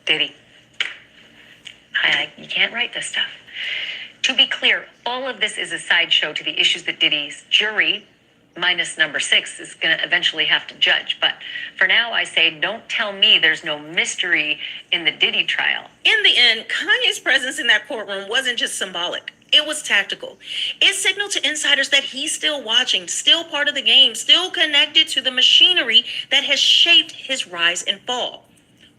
[SPEAKER 15] Diddy. You can't write this stuff. To be clear, all of this is a sideshow to the issues that Diddy's jury, minus number 6, is going to eventually have to judge. But for now, I say, don't tell me there's no mystery in the Diddy trial.
[SPEAKER 5] In the end, Kanye's presence in that courtroom wasn't just symbolic. It was tactical. It signaled to insiders that he's still watching, still part of the game, still connected to the machinery that has shaped his rise and fall.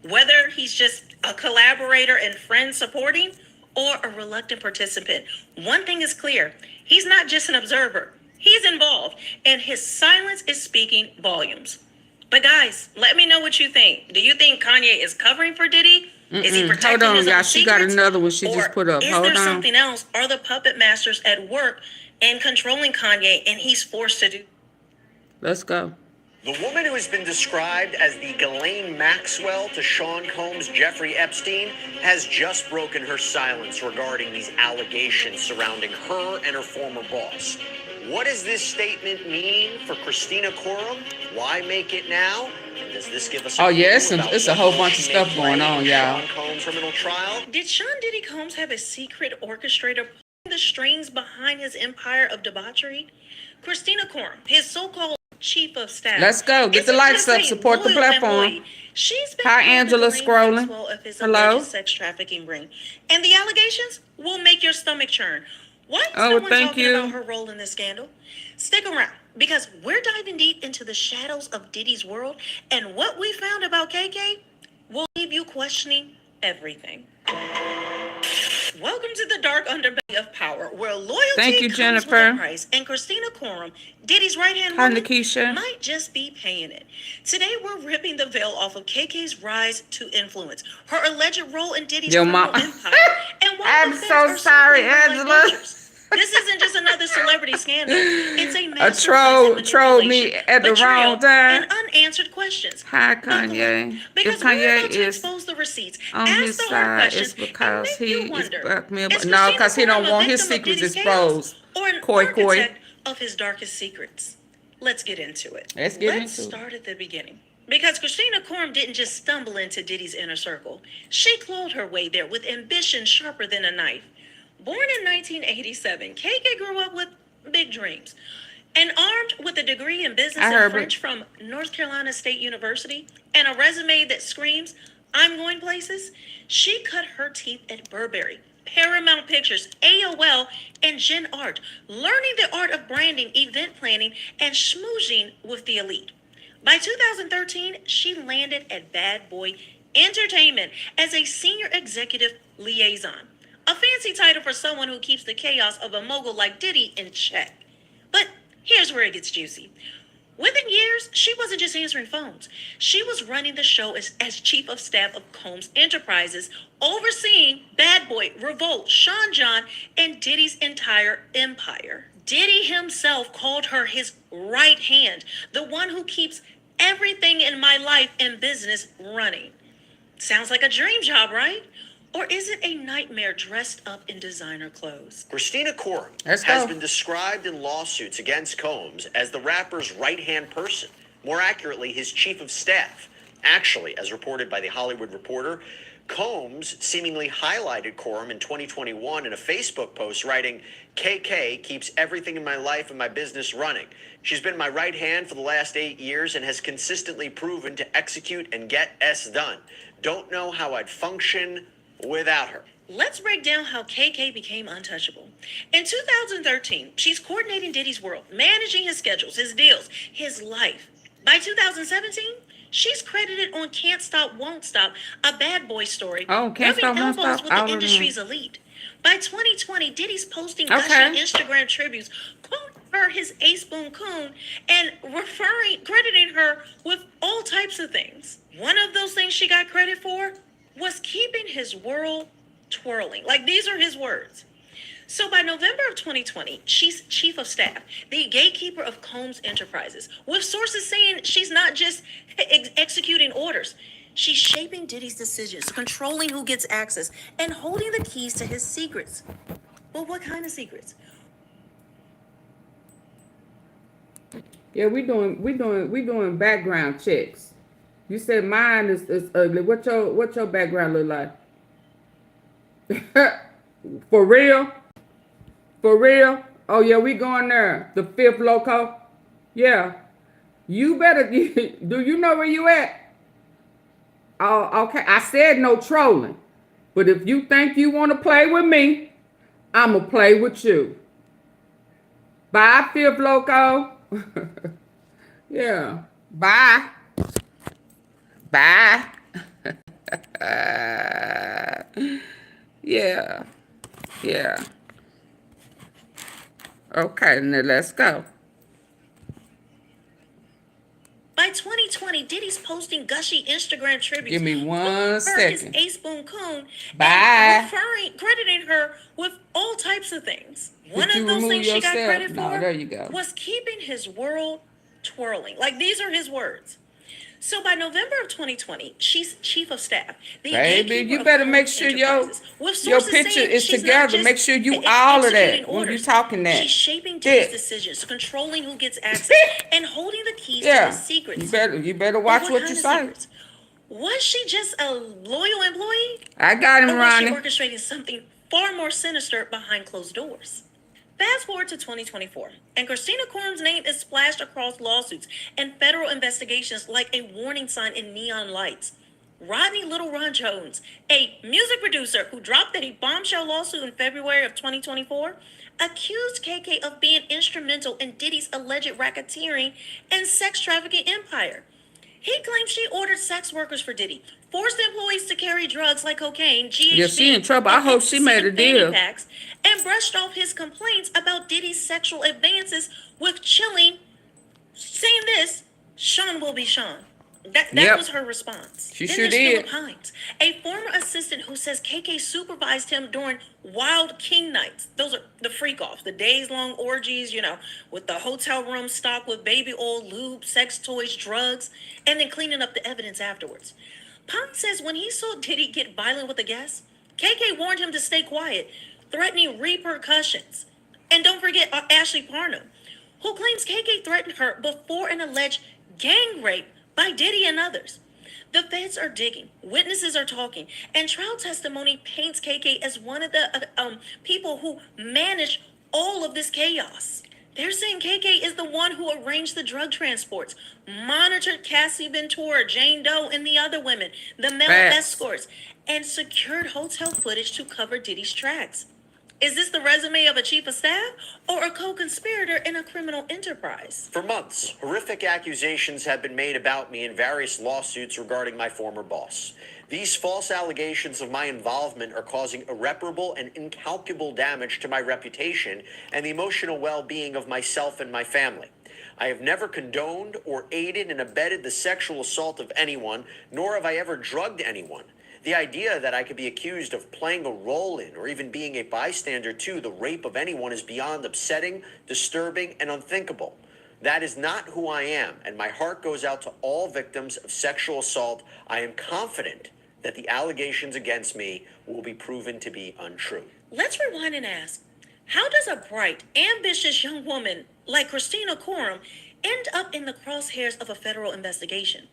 [SPEAKER 5] Whether he's just a collaborator and friend supporting or a reluctant participant, one thing is clear. He's not just an observer. He's involved, and his silence is speaking volumes. But guys, let me know what you think. Do you think Kanye is covering for Diddy? Is he protecting
[SPEAKER 1] Hold on,
[SPEAKER 5] his
[SPEAKER 1] y'all.
[SPEAKER 5] own
[SPEAKER 1] She got
[SPEAKER 5] secrets?
[SPEAKER 1] another one she
[SPEAKER 5] Or
[SPEAKER 1] just put up.
[SPEAKER 5] is
[SPEAKER 1] Hold
[SPEAKER 5] there
[SPEAKER 1] on.
[SPEAKER 5] something else? Are the puppet masters at work and controlling Kanye, and he's forced to do?
[SPEAKER 1] Let's go.
[SPEAKER 3] The woman who has been described as the Ghislaine Maxwell to Sean Combs' Jeffrey Epstein has just broken her silence regarding these allegations surrounding her and her former boss. What does this statement mean for Christina Corum? Why make it now? And does this give us
[SPEAKER 1] Oh, yeah,
[SPEAKER 3] clue about
[SPEAKER 1] it's a
[SPEAKER 3] what
[SPEAKER 1] whole
[SPEAKER 3] role
[SPEAKER 1] bunch of
[SPEAKER 3] she may
[SPEAKER 1] stuff going
[SPEAKER 3] play
[SPEAKER 1] on,
[SPEAKER 3] in
[SPEAKER 1] y'all.
[SPEAKER 3] Sean Combs' criminal trial?
[SPEAKER 5] Did Sean Diddy Combs have a secret orchestrator pulling the strings behind his empire of debauchery? Christina Corum, his so-called chief of staff.
[SPEAKER 1] Let's go. Get the
[SPEAKER 5] isn't
[SPEAKER 1] likes
[SPEAKER 5] just
[SPEAKER 1] up.
[SPEAKER 5] a
[SPEAKER 1] Support the
[SPEAKER 5] loyal
[SPEAKER 1] platform.
[SPEAKER 5] employee. She's been
[SPEAKER 1] Hi,
[SPEAKER 5] called the
[SPEAKER 1] Angela,
[SPEAKER 5] Ghislaine
[SPEAKER 1] scrolling.
[SPEAKER 5] Maxwell of his
[SPEAKER 1] Hello.
[SPEAKER 5] alleged sex trafficking ring. And the allegations will make your stomach churn. Why is
[SPEAKER 1] Oh,
[SPEAKER 5] no one
[SPEAKER 1] thank
[SPEAKER 5] talking
[SPEAKER 1] you.
[SPEAKER 5] about her role in this scandal? Stick around, because we're diving deep into the shadows of Diddy's world, and what we found about KK will leave you questioning everything. Welcome to the dark underbelly of power, where loyalty
[SPEAKER 1] Thank you,
[SPEAKER 5] comes
[SPEAKER 1] Jennifer.
[SPEAKER 5] with a price, and Christina Corum, Diddy's right-hand
[SPEAKER 1] Hi,
[SPEAKER 5] woman,
[SPEAKER 1] Nikisha.
[SPEAKER 5] might just be paying it. Today, we're ripping the veil off of KK's rise to influence, her alleged role in Diddy's
[SPEAKER 1] Yo,
[SPEAKER 5] criminal
[SPEAKER 1] Ma.
[SPEAKER 5] empire, and why
[SPEAKER 1] I'm
[SPEAKER 5] the feds
[SPEAKER 1] so
[SPEAKER 5] are
[SPEAKER 1] sorry,
[SPEAKER 5] circling her like
[SPEAKER 1] Angela.
[SPEAKER 5] vultures. This isn't just another celebrity scandal. It's a
[SPEAKER 1] A
[SPEAKER 5] masterpiece
[SPEAKER 1] troll
[SPEAKER 5] of
[SPEAKER 1] trolled me
[SPEAKER 5] manipulation,
[SPEAKER 1] at the
[SPEAKER 5] betrayal,
[SPEAKER 1] wrong time.
[SPEAKER 5] and unanswered questions.
[SPEAKER 1] Hi, Kanye.
[SPEAKER 5] Because
[SPEAKER 1] If
[SPEAKER 5] we're
[SPEAKER 1] Kanye
[SPEAKER 5] about to
[SPEAKER 1] is
[SPEAKER 5] expose the receipts,
[SPEAKER 1] on
[SPEAKER 5] ask
[SPEAKER 1] his
[SPEAKER 5] the hard
[SPEAKER 1] side,
[SPEAKER 5] questions,
[SPEAKER 1] it's because
[SPEAKER 5] and make you
[SPEAKER 1] he is
[SPEAKER 5] wonder,
[SPEAKER 1] black me.
[SPEAKER 5] is
[SPEAKER 1] No,
[SPEAKER 5] Christina
[SPEAKER 1] because he
[SPEAKER 5] Corum
[SPEAKER 1] don't
[SPEAKER 5] a
[SPEAKER 1] want his
[SPEAKER 5] victim of
[SPEAKER 1] secrets
[SPEAKER 5] Diddy's chaos,
[SPEAKER 1] exposed.
[SPEAKER 5] or an
[SPEAKER 1] Koi.
[SPEAKER 5] architect of his darkest secrets? Let's get into it.
[SPEAKER 1] Let's get into it.
[SPEAKER 5] Start at the beginning. Because Christina Corum didn't just stumble into Diddy's inner circle. She clawed her way there with ambition sharper than a knife. Born in 1987, KK grew up with big dreams. And armed with a degree in business and French from North Carolina State University and a resume that screams, I'm going places, she cut her teeth at Burberry, Paramount Pictures, AOL, and Gen Art, learning the art of branding, event planning, and schmoozing with the elite. By 2013, she landed at Bad Boy Entertainment as a senior executive liaison, a fancy title for someone who keeps the chaos of a mogul like Diddy in check. But here's where it gets juicy. Within years, she wasn't just answering phones. She was running the show as chief of staff of Combs Enterprises, overseeing Bad Boy, Revolt, Sean John, and Diddy's entire empire. Diddy himself called her his right hand, the one who keeps everything in my life and business running. Sounds like a dream job, right? Or is it a nightmare dressed up in designer clothes?
[SPEAKER 3] Christina Corum
[SPEAKER 1] Let's
[SPEAKER 3] has
[SPEAKER 1] go.
[SPEAKER 3] been described in lawsuits against Combs as the rapper's right-hand person, more accurately, his chief of staff. Actually, as reported by The Hollywood Reporter, Combs seemingly highlighted Corum in 2021 in a Facebook post, writing, KK keeps everything in my life and my business running. She's been my right hand for the last 8 years and has consistently proven to execute and get S done. Don't know how I'd function without her.
[SPEAKER 5] Let's break down how KK became untouchable. In 2013, she's coordinating Diddy's world, managing his schedules, his deals, his life. By 2017, she's credited on Can't Stop, Won't Stop, a Bad Boy story,
[SPEAKER 1] Oh, Can't Stop,
[SPEAKER 5] rubbing
[SPEAKER 1] Won't
[SPEAKER 5] elbows
[SPEAKER 1] Stop.
[SPEAKER 5] with
[SPEAKER 1] I
[SPEAKER 5] the
[SPEAKER 1] don't know.
[SPEAKER 5] industry's elite. By 2020, Diddy's posting
[SPEAKER 1] Okay.
[SPEAKER 5] gushing Instagram tributes, calling her his A-spoon coon, and crediting her with all types of things. One of those things she got credit for was keeping his world twirling. Like, these are his words. So by November of 2020, she's chief of staff, the gatekeeper of Combs Enterprises, with sources saying she's not just executing orders. She's shaping Diddy's decisions, controlling who gets access, and holding the keys to his secrets. Well, what kind of secrets?
[SPEAKER 1] Yeah, we doing background checks. You said mine is ugly. What your background look like? For real? For real? Oh yeah, we going there. The fifth loco. Yeah. You better. Do you know where you at? Oh, okay. I said no trolling. But if you think you want to play with me, I'ma play with you. Bye, fifth loco. Yeah. Bye. Bye. Yeah. Yeah. Okay, now let's go.
[SPEAKER 5] By 2020, posting gushy Instagram tributes.
[SPEAKER 1] Give me one second.
[SPEAKER 5] Is A Spoon Coon.
[SPEAKER 1] Bye.
[SPEAKER 5] And crediting her with all types of things. One
[SPEAKER 1] Did
[SPEAKER 5] of
[SPEAKER 1] you
[SPEAKER 5] those
[SPEAKER 1] remove
[SPEAKER 5] things she got
[SPEAKER 1] yourself?
[SPEAKER 5] credit
[SPEAKER 1] No,
[SPEAKER 5] for
[SPEAKER 1] there you go.
[SPEAKER 5] was keeping his world twirling. Like, these are his words. So by November of 2020, she's chief of staff.
[SPEAKER 1] Baby, you better make sure your picture is together. Make sure you all of that when you talking that.
[SPEAKER 5] She's shaping Diddy's decisions, controlling who gets access, and holding the keys to his secrets.
[SPEAKER 1] You better watch what you say.
[SPEAKER 5] Was she just a loyal employee?
[SPEAKER 1] I got him,
[SPEAKER 5] or was
[SPEAKER 1] Ronnie.
[SPEAKER 5] she orchestrating something far more sinister behind closed doors? Fast forward to 2024, and Christina Corum's name is splashed across lawsuits and federal investigations like a warning sign in neon lights. Rodney Little Ron Jones, a music producer who dropped a bombshell lawsuit in February of 2024, accused KK of being instrumental in Diddy's alleged racketeering and sex trafficking empire. He claims she ordered sex workers for Diddy, forced employees to carry drugs like cocaine, GHB,
[SPEAKER 1] Yeah, she in trouble. I hope she made a deal.
[SPEAKER 5] Packs, and brushed off his complaints about Diddy's sexual advances with chilling, saying this, Sean will be Sean. That was her response.
[SPEAKER 1] She
[SPEAKER 5] then
[SPEAKER 1] sure
[SPEAKER 5] there's
[SPEAKER 1] did.
[SPEAKER 5] Philip Hines, a former assistant who says KK supervised him during wild king nights. Those are the freak offs, the days-long orgies, with the hotel room stocked with baby oil, lube, sex toys, drugs, and then cleaning up the evidence afterwards. Pons says when he saw Diddy get violent with a guest, KK warned him to stay quiet, threatening repercussions. And don't forget Ashley Parnham, who claims KK threatened her before an alleged gang rape by Diddy and others. The feds are digging, witnesses are talking, and trial testimony paints KK as one of the people who managed all of this chaos. They're saying KK is the one who arranged the drug transports, monitored Cassie Ventura, Jane Doe, and the other women, the male escorts, and secured hotel footage to cover Diddy's tracks. Is this the resume of a chief of staff or a co-conspirator in a criminal enterprise?
[SPEAKER 3] For months, horrific accusations have been made about me in various lawsuits regarding my former boss. These false allegations of my involvement are causing irreparable and incalculable damage to my reputation and the emotional well-being of myself and my family. I have never condoned or aided and abetted the sexual assault of anyone, nor have I ever drugged anyone. The idea that I could be accused of playing a role in or even being a bystander to the rape of anyone is beyond upsetting, disturbing, and unthinkable. That is not who I am, and my heart goes out to all victims of sexual assault. I am confident that the allegations against me will be proven to be untrue.
[SPEAKER 5] Let's rewind and ask, how does a bright, ambitious young woman like Christina Corum end up in the crosshairs of a federal investigation?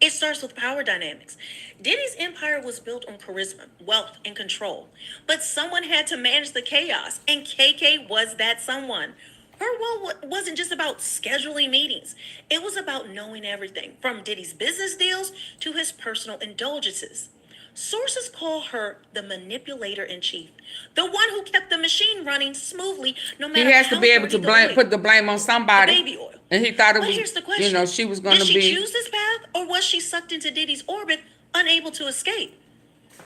[SPEAKER 5] It starts with power dynamics. Diddy's empire was built on charisma, wealth, and control. But someone had to manage the chaos, and KK was that someone. Her role wasn't just about scheduling meetings. It was about knowing everything, from Diddy's business deals to his personal indulgences. Sources call her the manipulator in chief, the one who kept the machine running smoothly no matter
[SPEAKER 1] He has
[SPEAKER 5] how
[SPEAKER 1] to be able to put the blame on somebody.
[SPEAKER 5] The baby oil.
[SPEAKER 1] And he thought it
[SPEAKER 5] But
[SPEAKER 1] was,
[SPEAKER 5] here's the question.
[SPEAKER 1] she was going to
[SPEAKER 5] Did
[SPEAKER 1] be.
[SPEAKER 5] she choose this path, or was she sucked into Diddy's orbit, unable to escape?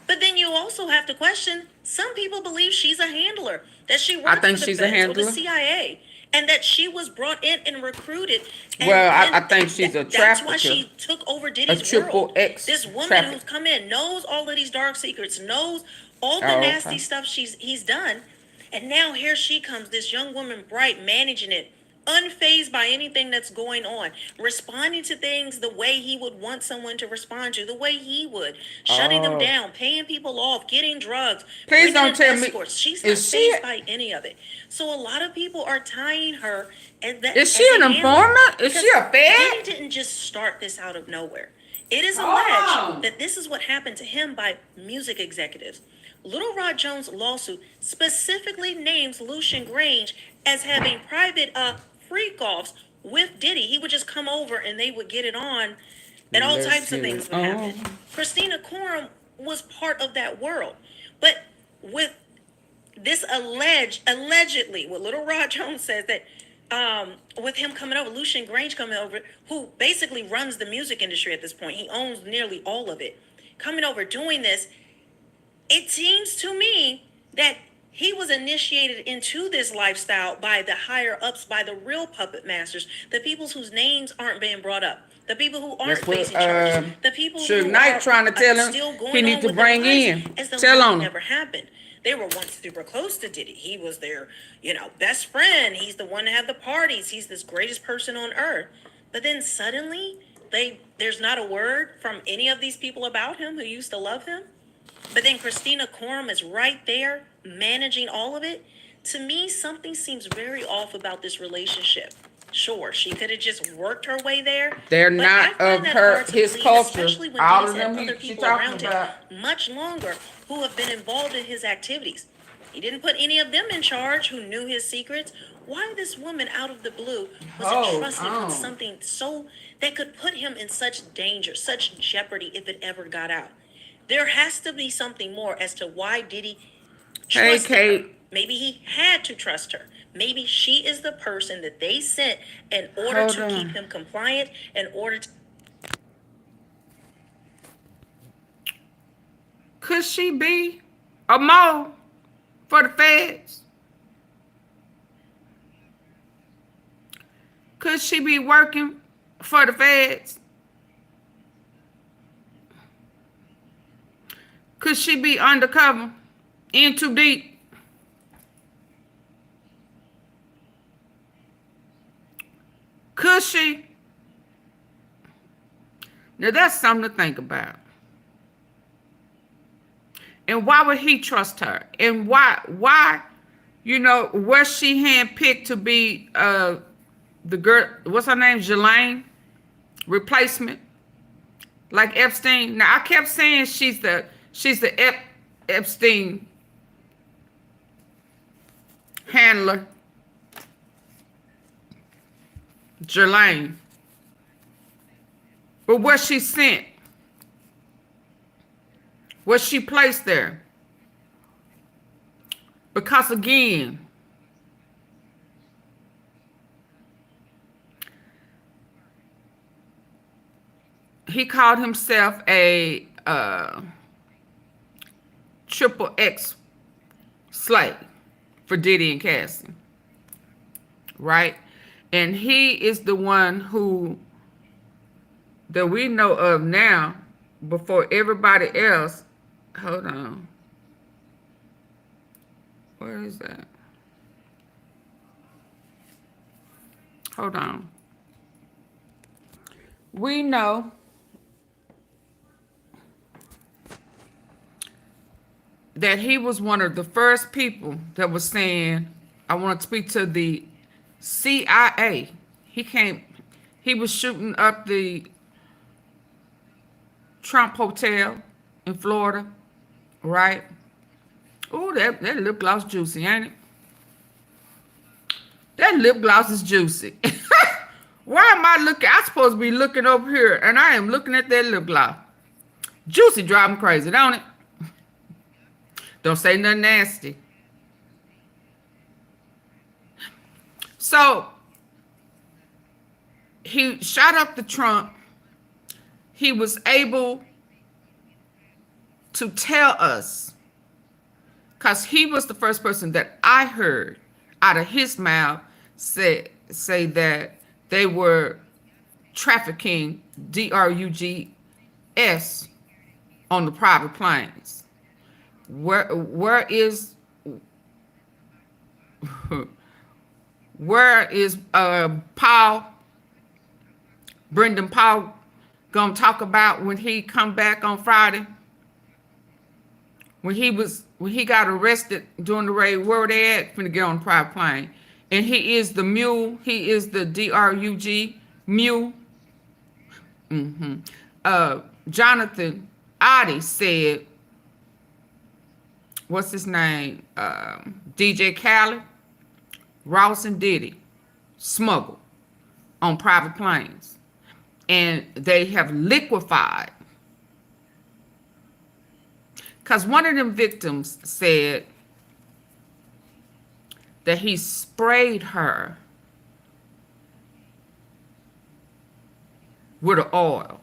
[SPEAKER 5] But then you also have to question, some people believe she's a handler, that she worked
[SPEAKER 1] think
[SPEAKER 5] for the
[SPEAKER 1] she's a
[SPEAKER 5] feds or
[SPEAKER 1] handler.
[SPEAKER 5] the CIA, and that she was brought in and recruited. And
[SPEAKER 1] Well, I think she's a
[SPEAKER 5] that's
[SPEAKER 1] trafficker.
[SPEAKER 5] why she took over Diddy's
[SPEAKER 1] A triple
[SPEAKER 5] world.
[SPEAKER 1] X
[SPEAKER 5] This woman
[SPEAKER 1] trafficker.
[SPEAKER 5] who's come in knows all of these dark secrets, knows all the
[SPEAKER 1] Oh,
[SPEAKER 5] nasty
[SPEAKER 1] okay.
[SPEAKER 5] stuff he's done, and now here she comes, this young woman, bright, managing it, unfazed by anything that's going on, responding to things the way he would want someone to respond to, the way he would, shutting them down, paying people off, getting drugs.
[SPEAKER 1] Please
[SPEAKER 5] bringing
[SPEAKER 1] don't
[SPEAKER 5] in
[SPEAKER 1] tell me-
[SPEAKER 5] escorts. She's not
[SPEAKER 1] is she-
[SPEAKER 5] fazed by any of it. So a lot of people are tying her as that.
[SPEAKER 1] Is she
[SPEAKER 5] as a
[SPEAKER 1] an
[SPEAKER 5] handler,
[SPEAKER 1] informant? Is she a
[SPEAKER 5] because
[SPEAKER 1] fed?
[SPEAKER 5] Diddy didn't just start this out of nowhere. It is
[SPEAKER 1] Oh.
[SPEAKER 5] alleged that this is what happened to him by music executives. Little Rod Jones' lawsuit specifically names Lucian Grange as having private freak-offs with Diddy. He would just come over and they would get it on, and all
[SPEAKER 1] Let's
[SPEAKER 5] types of
[SPEAKER 1] get
[SPEAKER 5] things
[SPEAKER 1] it
[SPEAKER 5] would
[SPEAKER 1] on.
[SPEAKER 5] happen. Christina Corum was part of that world. But with this allegedly, what Little Rod Jones says that with him coming over, Lucian Grange coming over, who basically runs the music industry at this point, he owns nearly all of it, coming over doing this, it seems to me that he was initiated into this lifestyle by the higher ups, by the real puppet masters, the people whose names aren't being brought up. The people who aren't
[SPEAKER 1] That's what
[SPEAKER 5] facing charges. The people
[SPEAKER 1] Suge
[SPEAKER 5] who
[SPEAKER 1] Knight
[SPEAKER 5] are
[SPEAKER 1] trying to tell him
[SPEAKER 5] still going
[SPEAKER 1] he need
[SPEAKER 5] on
[SPEAKER 1] to
[SPEAKER 5] with their
[SPEAKER 1] bring
[SPEAKER 5] lives
[SPEAKER 1] in.
[SPEAKER 5] as though
[SPEAKER 1] Tell
[SPEAKER 5] nothing
[SPEAKER 1] on him.
[SPEAKER 5] never happened. They were once super close to Diddy. He was their, best friend. He's the one that had the parties. He's this greatest person on earth. But then suddenly, there's not a word from any of these people about him who used to love him. But then Christina Corum is right there managing all of it. To me, something seems very off about this relationship. Sure, she could have just worked her way there.
[SPEAKER 1] They're
[SPEAKER 5] but
[SPEAKER 1] not
[SPEAKER 5] I find
[SPEAKER 1] of
[SPEAKER 5] that
[SPEAKER 1] her
[SPEAKER 5] hard to
[SPEAKER 1] his
[SPEAKER 5] believe,
[SPEAKER 1] culture.
[SPEAKER 5] especially when
[SPEAKER 1] All
[SPEAKER 5] Diddy's
[SPEAKER 1] of
[SPEAKER 5] had
[SPEAKER 1] them
[SPEAKER 5] other
[SPEAKER 1] she
[SPEAKER 5] people
[SPEAKER 1] talking
[SPEAKER 5] around him
[SPEAKER 1] about.
[SPEAKER 5] much longer who have been involved in his activities. He didn't put any of them in charge who knew his secrets. Why this woman out of the blue was entrusted with something so that could put him in such danger, such jeopardy if it ever got out? There has to be something more as to why Diddy trusted her. Maybe he had to trust her. Maybe she is the person that they sent in order to keep him compliant, in order to...
[SPEAKER 1] Could she be a mole for the feds? Could she be working for the feds? Could she be undercover, in too deep? Could she? Now that's something to think about. And why would he trust her? And why, was she handpicked to be the girl, what's her name, Jelaine? Replacement? Like Epstein? Now I kept saying she's the Epstein handler. Jelaine. But was she sent? Was she placed there? Because again, he called himself a XXX slave for Diddy and Cassie. Right? And he is the one who, that we know of now, before everybody else. Hold on. Where is that? Hold on. We know that he was one of the first people that was saying, I want to speak to the CIA. He was shooting up the Trump Hotel in Florida, right? Oh, that lip gloss juicy, ain't it? That lip gloss is juicy. Why am I looking? I'm supposed to be looking over here, and I am looking at that lip gloss. Juicy drive me crazy, don't it? Don't say nothing nasty. So, he shot up the Trump. He was able to tell us, because he was the first person that I heard out of his mouth say that they were trafficking drugs on the private planes. Where is Brendan Paul gonna talk about when he come back on Friday? When he got arrested during the raid, where were they at? Finna get on a private plane. And he is the mule. He is the DRUG mule. Jonathan Oddie said, what's his name? DJ Khaled, Ross and Diddy smuggled on private planes. And they have liquefied. Because one of them victims said that he sprayed her with an oil.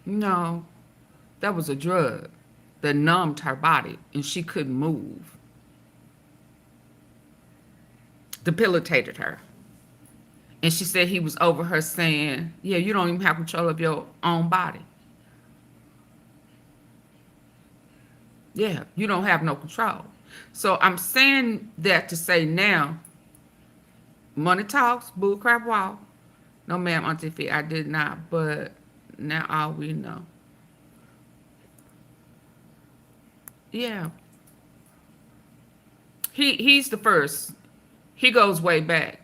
[SPEAKER 1] No, that was a drug that numbed her body and she couldn't move. Debilitated her. And she said he was over her saying, yeah, you don't even have control of your own body. Yeah, you don't have no control. So I'm saying that to say now, money talks, bull crap wall. No, ma'am, AunTeaFee, I did not. But now all we know. Yeah. He's the first. He goes way back.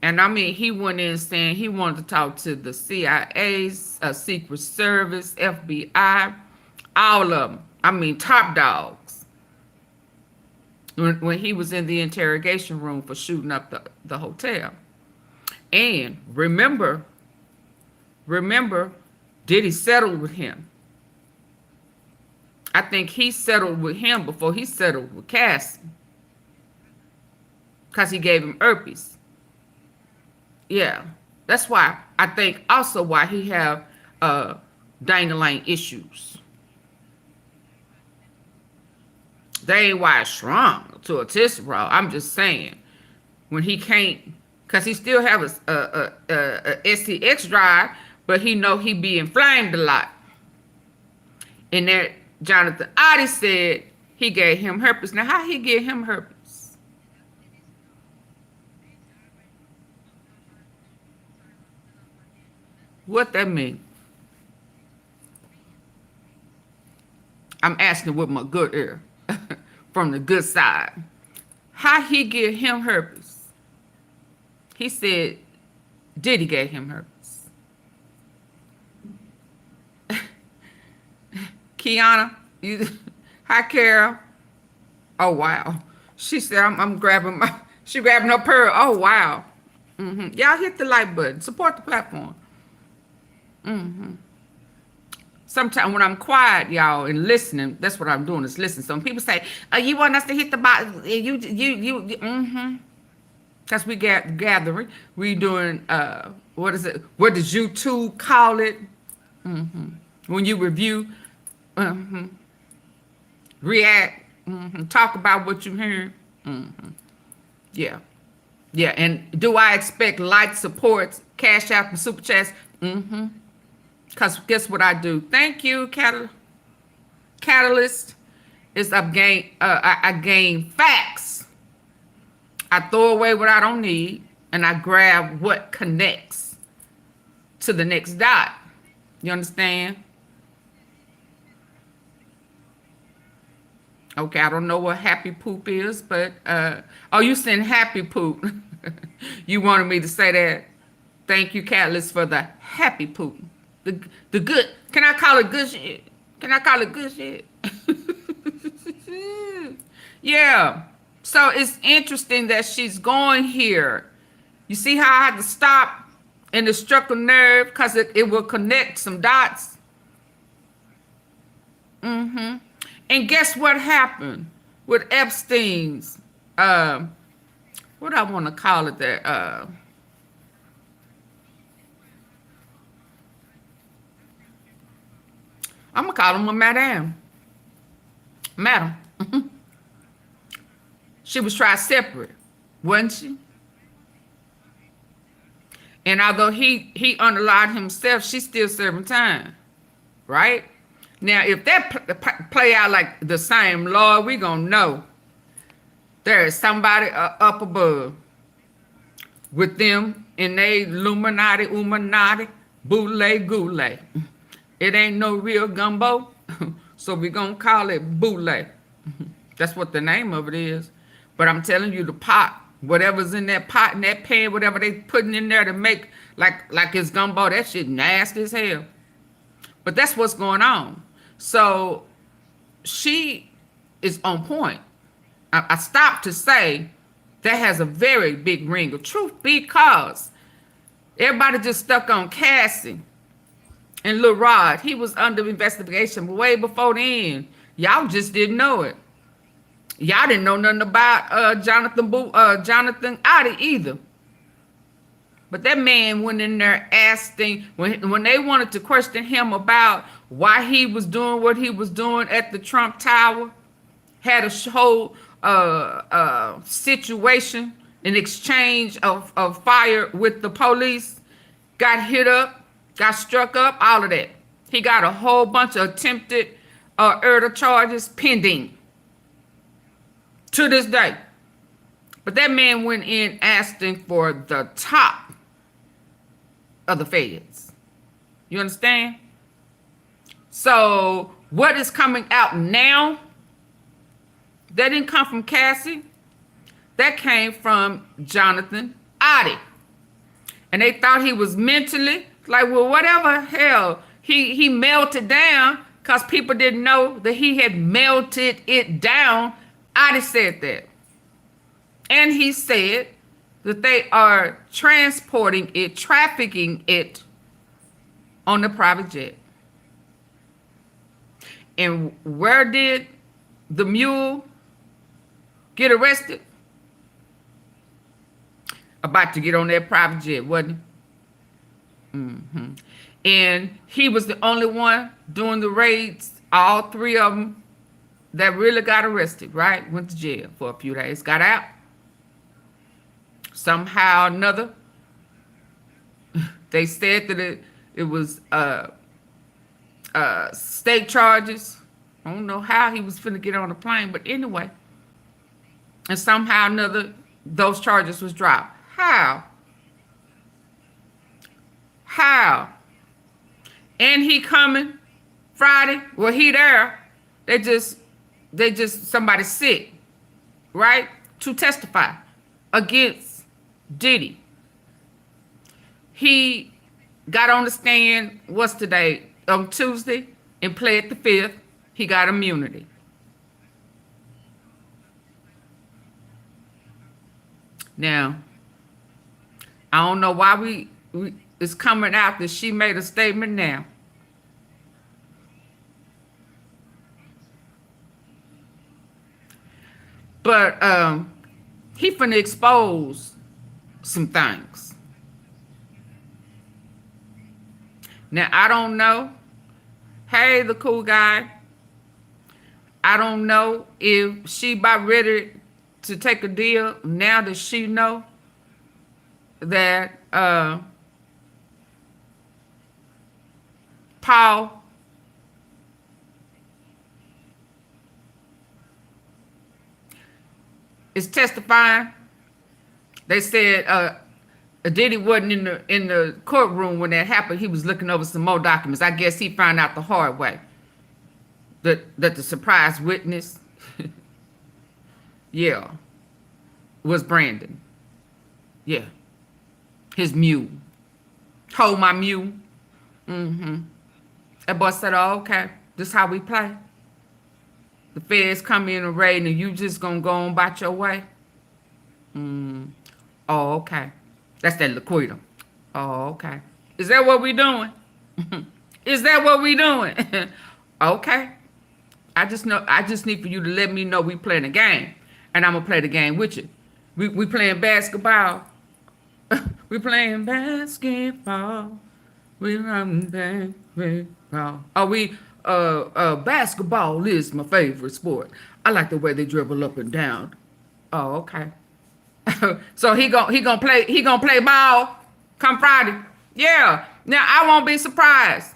[SPEAKER 1] And I mean, he went in saying he wanted to talk to the CIA's, Secret Service, FBI, all of them. I mean, top dogs. When he was in the interrogation room for shooting up the hotel. And remember, Diddy settled with him. I think he settled with him before he settled with Cassie. Because he gave him herpes. Yeah, that's why I think also why he have dangling issues. They ain't why shrunk to a tisserol. I'm just saying, when he can't, cause he still have a S3X drive, but he know he be inflamed a lot. And that Jonathan Oddie said he gave him herpes. Now how he get him herpes? What that mean? I'm asking with my good ear from the good side. How he get him herpes? He said Diddy gave him herpes. Kiana, hi Carol. Oh wow. She said I'm grabbing she grabbing her pearl. Oh wow. Y'all hit the like button. Support the platform. Sometimes when I'm quiet, y'all, and listening, that's what I'm doing is listening. Some people say, "Oh, you want us to hit the button?" Because we gathering, we doing what is it? What does YouTube call it? When you review, react, talk about what you hear. Yeah, and do I expect like, supports, cash out, and super chats? Because guess what I do? Thank you, Catalyst. Is I gain facts. I throw away what I don't need, and I grab what connects to the next dot. You understand? Okay, I don't know what happy poop is, but oh, you send happy poop. You wanted me to say that. Thank you, Catalyst, for the happy poop. The good, can I call it good shit? Can I call it good shit? Yeah. So it's interesting that she's going here. You see how I had to stop and it struck a nerve because it will connect some dots. And guess what happened with Epstein's, what I want to call it there, I'm going to call him a madam. Madam. She was tried separate, wasn't she? And although he unalive himself, she's still serving time, right? Now, if that play out like the same, Lord, we going to know there is somebody up above with them in they Illuminati, boule, goule. It ain't no real gumbo, so we're going to call it boule. That's what the name of it is. But I'm telling you, the pot, whatever's in that pot, in that pan, whatever they putting in there to make like it's gumbo, that shit nasty as hell. But that's what's going on. So she is on point. I stopped to say that has a very big ring of truth because everybody just stuck on Cassie. And Lil Rod, he was under investigation way before then. Y'all just didn't know it. Y'all didn't know nothing about Jonathan Oddie either. But that man went in there asking, when they wanted to question him about why he was doing what he was doing at the Trump Tower, had a whole situation in exchange of fire with the police, got hit up, got struck up, all of that. He got a whole bunch of attempted murder charges pending to this day. But that man went in asking for the top of the feds. You understand? So what is coming out now, that didn't come from Cassie. That came from Jonathan Oddie. And they thought he was mentally, like, well, whatever, hell, he melted down because people didn't know that he had melted it down. Oddie said that. And he said that they are transporting it, trafficking it on the private jet. And where did the mule get arrested? About to get on that private jet, wasn't he? Mm-hmm. And he was the only one doing the raids, all three of them that really got arrested, right? Went to jail for a few days, got out. Somehow or another, they said that it was state charges. I don't know how he was finna get on the plane, but anyway. And somehow or another, those charges was dropped. How? How? And he coming Friday. Well, he there. They just somebody sick, right? To testify against Diddy. He got on the stand, what's today? On Tuesday, and pled the fifth. He got immunity. Now, I don't know why it's coming out that she made a statement now. But he finna expose some things. Now, I don't know. Hey, the cool guy. I don't know if she about ready to take a deal now that she know that Paul is testifying. They said Diddy wasn't in the courtroom when that happened. He was looking over some more documents. I guess he found out the hard way that the surprise witness, yeah, was Brandon. Yeah, his mule. Hold my mule. Mm-hmm. That boy said, "Oh, okay, this is how we play. The feds come in and raid, and you just gonna go on about your way." Oh, okay. That's that liquidum. Oh, okay. Is that what we doing? Is that what we doing? Okay. I just need for you to let me know we playing a game, and I'm gonna play the game with you. We playing basketball. We playing basketball. We run basketball. Basketball is my favorite sport. I like the way they dribble up and down. Oh, okay. So he gonna play ball come Friday. Yeah. Now I won't be surprised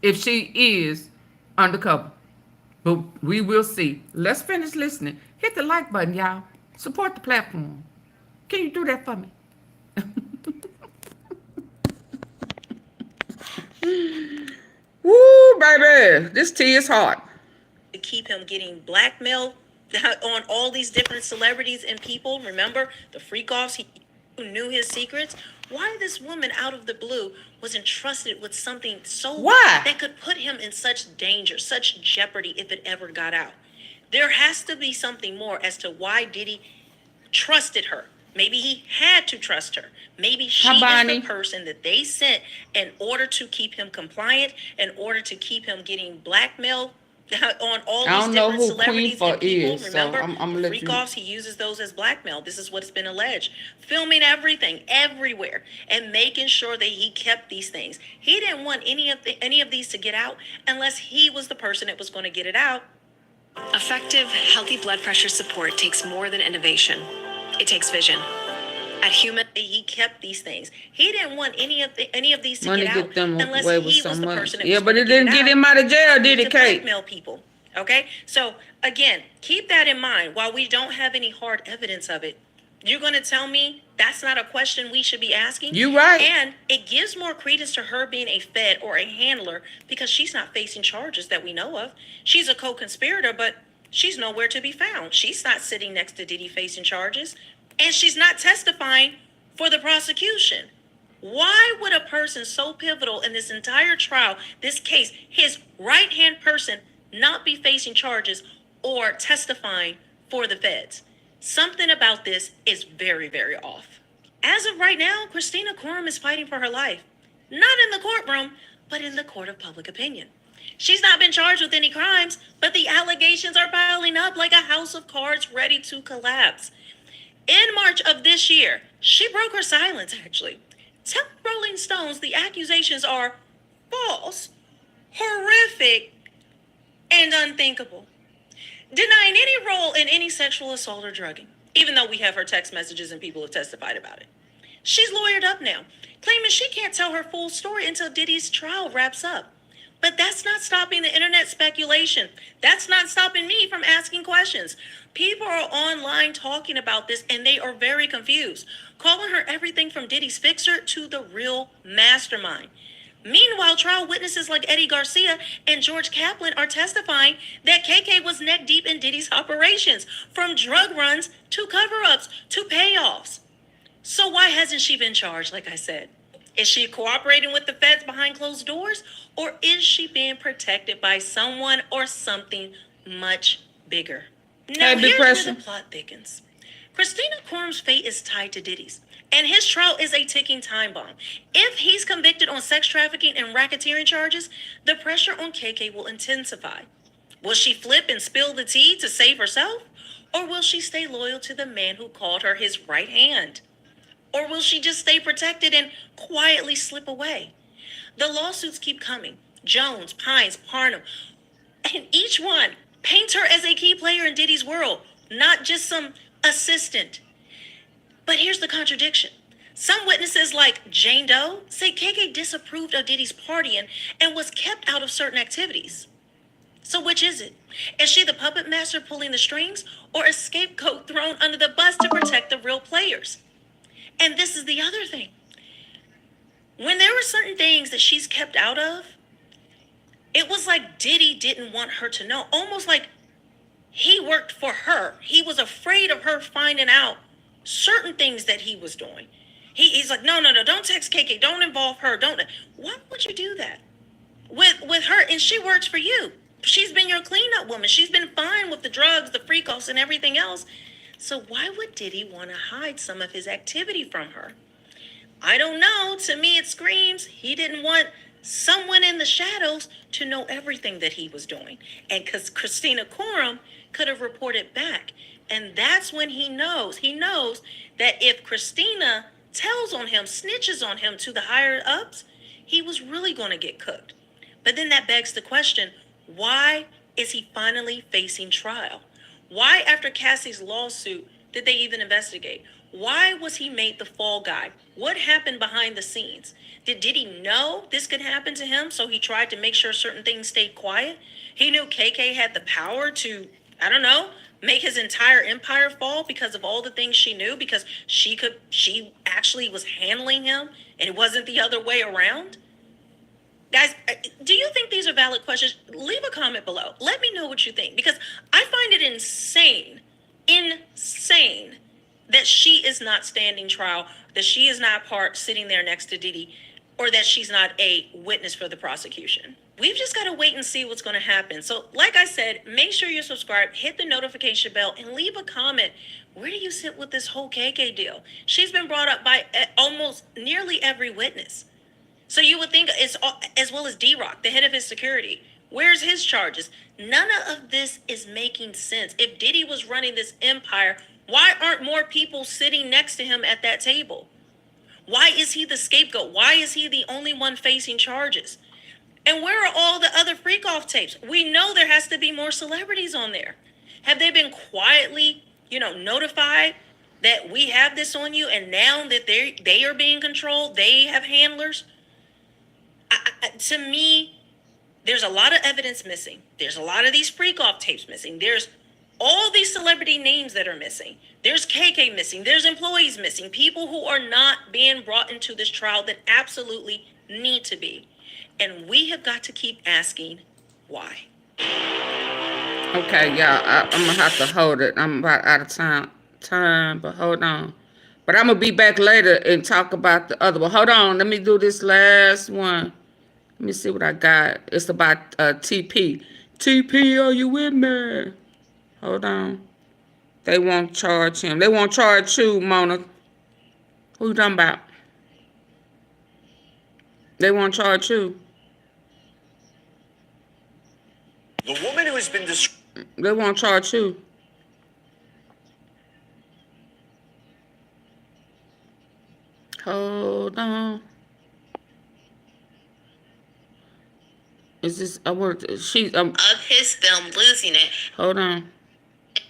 [SPEAKER 1] if she is undercover. But we will see. Let's finish listening. Hit the like button, y'all. Support the platform. Can you do that for me? Woo, baby. This tea is hot.
[SPEAKER 5] To keep him getting blackmailed on all these different celebrities and people. Remember the freak-offs, he knew his secrets. Why this woman out of the blue was entrusted with something so that could put him in such danger, such jeopardy if it ever got out? There has to be something more as to why Diddy trusted her. Maybe he had to trust her. Maybe she is the person that they sent in order to keep him compliant, in order to keep him getting blackmailed on all these different celebrities and people. Remember, the freak-offs, he uses those as blackmail. This is what's been alleged. Filming everything, everywhere, and making sure that he kept these things. He didn't want any of these to get out unless he was the person that was going to get it out.
[SPEAKER 10] Effective, healthy blood pressure support takes more than innovation. It takes vision. At Human,
[SPEAKER 5] he kept these things. He didn't want any of these to
[SPEAKER 1] Money
[SPEAKER 5] get
[SPEAKER 1] get
[SPEAKER 5] out
[SPEAKER 1] them
[SPEAKER 5] unless
[SPEAKER 1] away with
[SPEAKER 5] he
[SPEAKER 1] so
[SPEAKER 5] was the
[SPEAKER 1] much.
[SPEAKER 5] person that
[SPEAKER 1] Yeah,
[SPEAKER 5] was
[SPEAKER 1] but
[SPEAKER 5] gonna
[SPEAKER 1] it didn't get him out of jail, did
[SPEAKER 5] to
[SPEAKER 1] it, Kate?
[SPEAKER 5] blackmail people. Okay, so again, keep that in mind. While we don't have any hard evidence of it, you're going to tell me that's not a question we should be asking?
[SPEAKER 1] You right.
[SPEAKER 5] And it gives more credence to her being a fed or a handler because she's not facing charges that we know of. She's a co-conspirator, but she's nowhere to be found. She's not sitting next to Diddy facing charges, and she's not testifying for the prosecution. Why would a person so pivotal in this entire trial, this case, his right-hand person, not be facing charges or testifying for the feds? Something about this is very, very off. As of right now, Christina Corum is fighting for her life. Not in the courtroom, but in the court of public opinion. She's not been charged with any crimes, but the allegations are piling up like a house of cards ready to collapse. In March of this year, she broke her silence, actually. Tell Rolling Stones the accusations are false, horrific, and unthinkable. Denying any role in any sexual assault or drugging, even though we have her text messages and people have testified about it. She's lawyered up now, claiming she can't tell her full story until Diddy's trial wraps up. But that's not stopping the internet speculation. That's not stopping me from asking questions. People are online talking about this and they are very confused, calling her everything from Diddy's fixer to the real mastermind. Meanwhile, trial witnesses like Eddie Garcia and George Kaplan are testifying that KK was neck deep in Diddy's operations, from drug runs to cover-ups to payoffs. So why hasn't she been charged, like I said? Is she cooperating with the feds behind closed doors, or is she being protected by someone or something much bigger? Now, here's where the plot thickens. Christina Corum's fate is tied to Diddy's, and his trial is a ticking time bomb. If he's convicted on sex trafficking and racketeering charges, the pressure on KK will intensify. Will she flip and spill the tea to save herself, or will she stay loyal to the man who called her his right hand? Or will she just stay protected and quietly slip away? The lawsuits keep coming. Jones, Pines, Parnham, and each one paints her as a key player in Diddy's world, not just some assistant. But here's the contradiction. Some witnesses like Jane Doe say KK disapproved of Diddy's partying and was kept out of certain activities. So which is it? Is she the puppet master pulling the strings, or a scapegoat thrown under the bus to protect the real players? And this is the other thing. When there were certain things that she's kept out of, it was like Diddy didn't want her to know. Almost like he worked for her. He was afraid of her finding out certain things that he was doing. He's like, no, don't text KK. Don't involve her. Don't. Why would you do that with her? And she works for you. She's been your cleanup woman. She's been fine with the drugs, the free calls, and everything else. So why would Diddy want to hide some of his activity from her? I don't know. To me, it screams he didn't want someone in the shadows to know everything that he was doing. And because Christina Corum could have reported back. And that's when he knows that if Christina tells on him, snitches on him to the higher ups, he was really going to get cooked. But then that begs the question, why is he finally facing trial? Why, after Cassie's lawsuit, did they even investigate? Why was he made the fall guy? What happened behind the scenes? Did he know this could happen to him, so he tried to make sure certain things stayed quiet? He knew KK had the power to, I don't know, make his entire empire fall because of all the things she knew, because she actually was handling him and it wasn't the other way around? Guys, do you think these are valid questions? Leave a comment below. Let me know what you think, because I find it insane that she is not standing trial, that she is not sitting there next to Diddy, or that she's not a witness for the prosecution. We've just got to wait and see what's going to happen. So like I said, make sure you're subscribed, hit the notification bell, and leave a comment. Where do you sit with this whole KK deal? She's been brought up by almost nearly every witness. So you would think it's as well as D-Rock, the head of his security. Where's his charges? None of this is making sense. If Diddy was running this empire, why aren't more people sitting next to him at that table? Why is he the scapegoat? Why is he the only one facing charges? And where are all the other freak off tapes? We know there has to be more celebrities on there. Have they been quietly, notified that we have this on you, and now that they are being controlled, they have handlers? To me, there's a lot of evidence missing. There's a lot of these freak off tapes missing. There's all these celebrity names that are missing. There's KK missing. There's employees missing. People who are not being brought into this trial that absolutely need to be. And we have got to keep asking why.
[SPEAKER 1] Okay, y'all, I'm gonna have to hold it. I'm about out of time, but hold on. But I'm gonna be back later and talk about the other one. Hold on, let me do this last one. Let me see what I got. It's about TP. TP, are you with me? Hold on. They won't charge him. They won't charge you, Mona. Who you talking about? They won't charge you.
[SPEAKER 3] The woman who has been described.
[SPEAKER 1] They won't charge you. Hold on. Is this? I want. She's.
[SPEAKER 2] Of his film Losing It.
[SPEAKER 1] Hold on.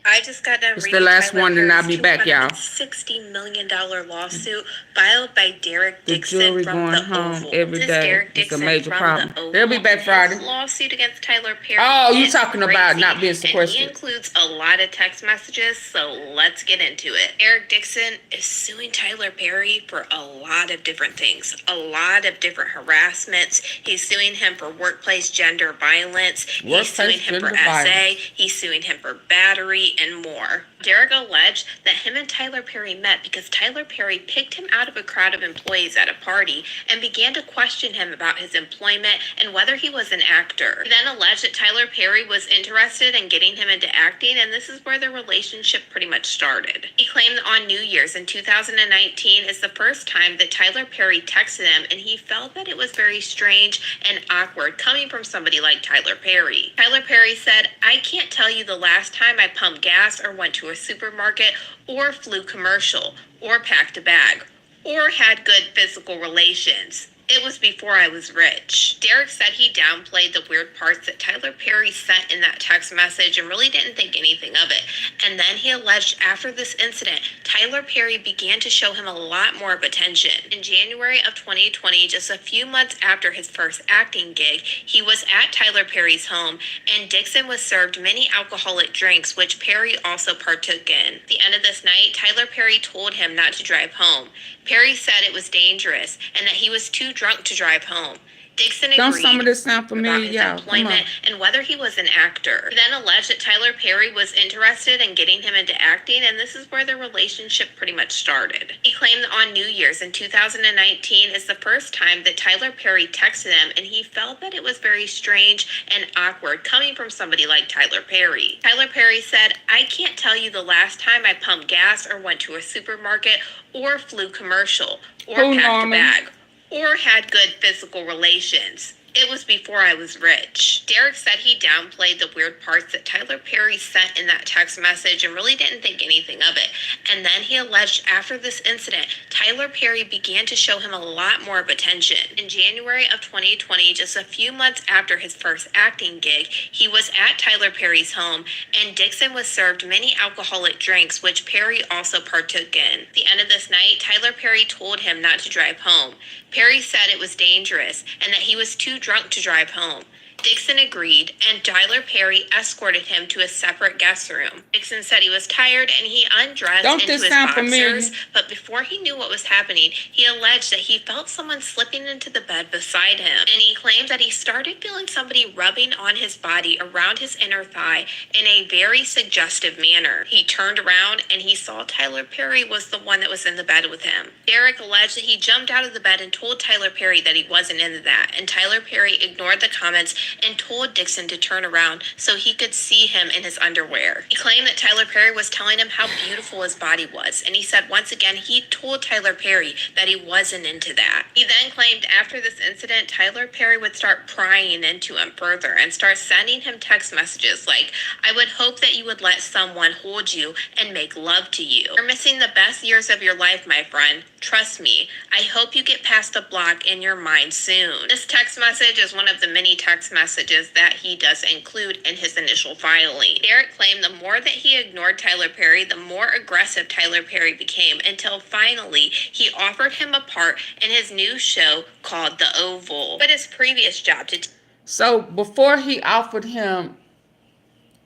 [SPEAKER 2] I just got done
[SPEAKER 1] It's
[SPEAKER 2] reading
[SPEAKER 1] the last
[SPEAKER 2] Tyler
[SPEAKER 1] one, and I'll
[SPEAKER 2] Perry's
[SPEAKER 1] be back, y'all.
[SPEAKER 2] $60 million lawsuit filed by Derek
[SPEAKER 1] The
[SPEAKER 2] Dixon
[SPEAKER 1] jury
[SPEAKER 2] from
[SPEAKER 1] going
[SPEAKER 2] the
[SPEAKER 1] home
[SPEAKER 2] Oval.
[SPEAKER 1] every
[SPEAKER 2] This
[SPEAKER 1] day.
[SPEAKER 2] Derek
[SPEAKER 1] It's a
[SPEAKER 2] Dixon
[SPEAKER 1] major
[SPEAKER 2] from
[SPEAKER 1] problem.
[SPEAKER 2] the Oval.
[SPEAKER 1] They'll be back Friday.
[SPEAKER 2] His lawsuit against Tyler Perry.
[SPEAKER 1] Oh, you
[SPEAKER 2] is
[SPEAKER 1] talking about
[SPEAKER 2] crazy,
[SPEAKER 1] not being
[SPEAKER 2] and he
[SPEAKER 1] sequestered.
[SPEAKER 2] includes a lot of text messages, so let's get into it. Derek Dixon is suing Tyler Perry for a lot of different things, a lot of different harassments. He's suing him for workplace gender violence. He's suing him for SA. He's suing him for battery and more. Derek alleged that him and Tyler Perry met because Tyler Perry picked him out of a crowd of employees at a party and began to question him about his employment and whether he was an actor. He then alleged that Tyler Perry was interested in getting him into acting, and this is where their relationship pretty much started. He claimed that on New Year's in 2019 is the first time that Tyler Perry texted him, and he felt that it was very strange and awkward coming from somebody like Tyler Perry. Tyler Perry said, "I can't tell you the last time I pumped gas or went to a supermarket or flew commercial or packed a bag or had good physical relations. It was before I was rich." Derek said he downplayed the weird parts that Tyler Perry sent in that text message and really didn't think anything of it. And then he alleged after this incident, Tyler Perry began to show him a lot more of attention. In January of 2020, just a few months after his first acting gig, he was at Tyler Perry's home, and Dixon was served many alcoholic drinks, which Perry also partook in. At the end of this night, Tyler Perry told him not to drive home. Perry said it was dangerous and that he was too drunk to drive home. Dixon agreed
[SPEAKER 1] Don't some of this sound familiar,
[SPEAKER 2] about his
[SPEAKER 1] y'all? Come on.
[SPEAKER 2] employment and whether he was an actor. He then alleged that Tyler Perry was interested in getting him into acting, and this is where their relationship pretty much started. He claimed that on New Year's in 2019 is the first time that Tyler Perry texted him, and he felt that it was very strange and awkward coming from somebody like Tyler Perry. Tyler Perry said, "I can't tell you the last time I pumped gas or went to a supermarket or flew commercial or packed a bag or had good physical relations. It was before I was rich." Derek said he downplayed the weird parts that Tyler Perry sent in that text message and really didn't think anything of it. And then he alleged after this incident, Tyler Perry began to show him a lot more of attention. In January of 2020, just a few months after his first acting gig, he was at Tyler Perry's home, and Dixon was served many alcoholic drinks, which Perry also partook in. At the end of this night, Tyler Perry told him not to drive home. Perry said it was dangerous and that he was too drunk to drive home. Dixon agreed, and Tyler Perry escorted him to a separate guest room. Dixon said he was tired and he undressed
[SPEAKER 1] Don't
[SPEAKER 2] into
[SPEAKER 1] this
[SPEAKER 2] his
[SPEAKER 1] sound
[SPEAKER 2] boxers,
[SPEAKER 1] familiar?
[SPEAKER 2] but before he knew what was happening, he alleged that he felt someone slipping into the bed beside him, and he claimed that he started feeling somebody rubbing on his body around his inner thigh in a very suggestive manner. He turned around and he saw Tyler Perry was the one that was in the bed with him. Derek alleged that he jumped out of the bed and told Tyler Perry that he wasn't into that, and Tyler Perry ignored the comments and told Dixon to turn around so he could see him in his underwear. He claimed that Tyler Perry was telling him how beautiful his body was, and he said once again he told Tyler Perry that he wasn't into that. He then claimed after this incident, Tyler Perry would start prying into him further and start sending him text messages like, "I would hope that you would let someone hold you and make love to you. You're missing the best years of your life, my friend. Trust me. I hope you get past the block in your mind soon." This text message is one of the many text messages that he does include in his initial filing. Derek claimed the more that he ignored Tyler Perry, the more aggressive Tyler Perry became, until finally he offered him a part in his new show called The Oval. But his previous job to
[SPEAKER 1] So before he offered him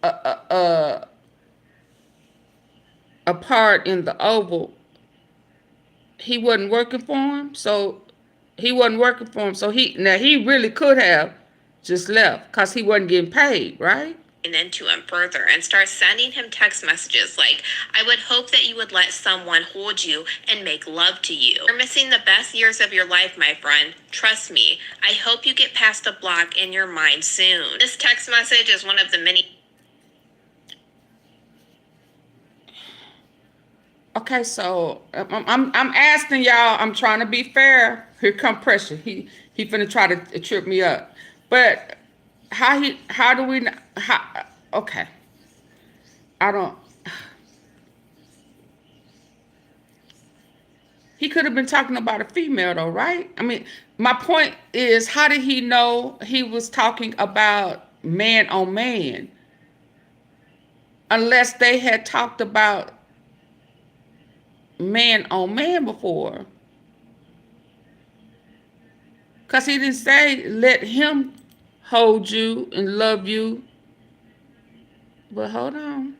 [SPEAKER 1] a part in The Oval, he wasn't working for him. So he really could have just left because he wasn't getting paid, right?
[SPEAKER 2] into him further and start sending him text messages like, "I would hope that you would let someone hold you and make love to you. You're missing the best years of your life, my friend. Trust me. I hope you get past the block in your mind soon." This text message is one of the many.
[SPEAKER 1] Okay, so I'm asking y'all. I'm trying to be fair. Here come pressure. He finna try to trip me up, but. How do we, okay. He could have been talking about a female though, right? I mean, my point is, how did he know he was talking about man on man? Unless they had talked about man on man before. Because he didn't say, let him hold you and love you. But hold on.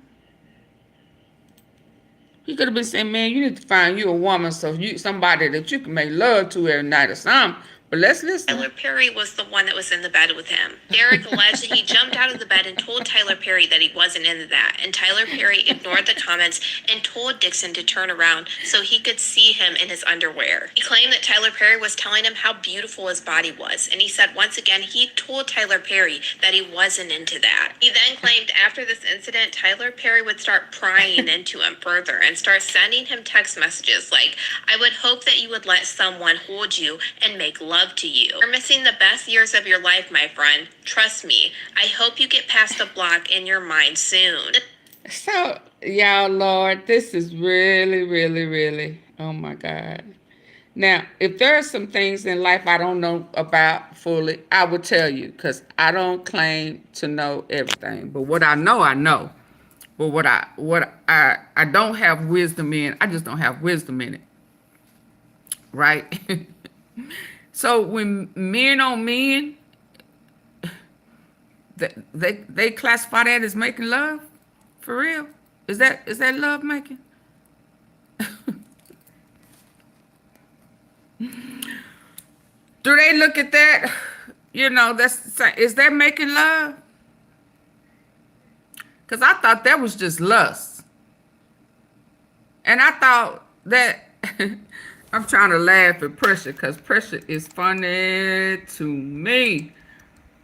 [SPEAKER 1] He could have been saying, man, you need to find you a woman, somebody that you can make love to every night or something. But let's listen.
[SPEAKER 2] Tyler Perry was the one that was in the bed with him. Derek alleged that he jumped out of the bed and told Tyler Perry that he wasn't into that. And Tyler Perry ignored the comments and told Dixon to turn around so he could see him in his underwear. He claimed that Tyler Perry was telling him how beautiful his body was. And he said once again he told Tyler Perry that he wasn't into that. He then claimed after this incident, Tyler Perry would start prying into him further and start sending him text messages like, "I would hope that you would let someone hold you and make love to you. You're missing the best years of your life, my friend. Trust me. I hope you get past the block in your mind soon."
[SPEAKER 1] So, y'all, Lord, this is really, really, really, oh my God. Now, if there are some things in life I don't know about fully, I will tell you, because I don't claim to know everything. But what I know, I know. But what I don't have wisdom in, I just don't have wisdom in it. Right? So when men on men, they classify that as making love? For real? Is that love making? Do they look at that? You know, is that making love? Because I thought that was just lust. And I thought that I'm trying to laugh at pressure because pressure is funny to me.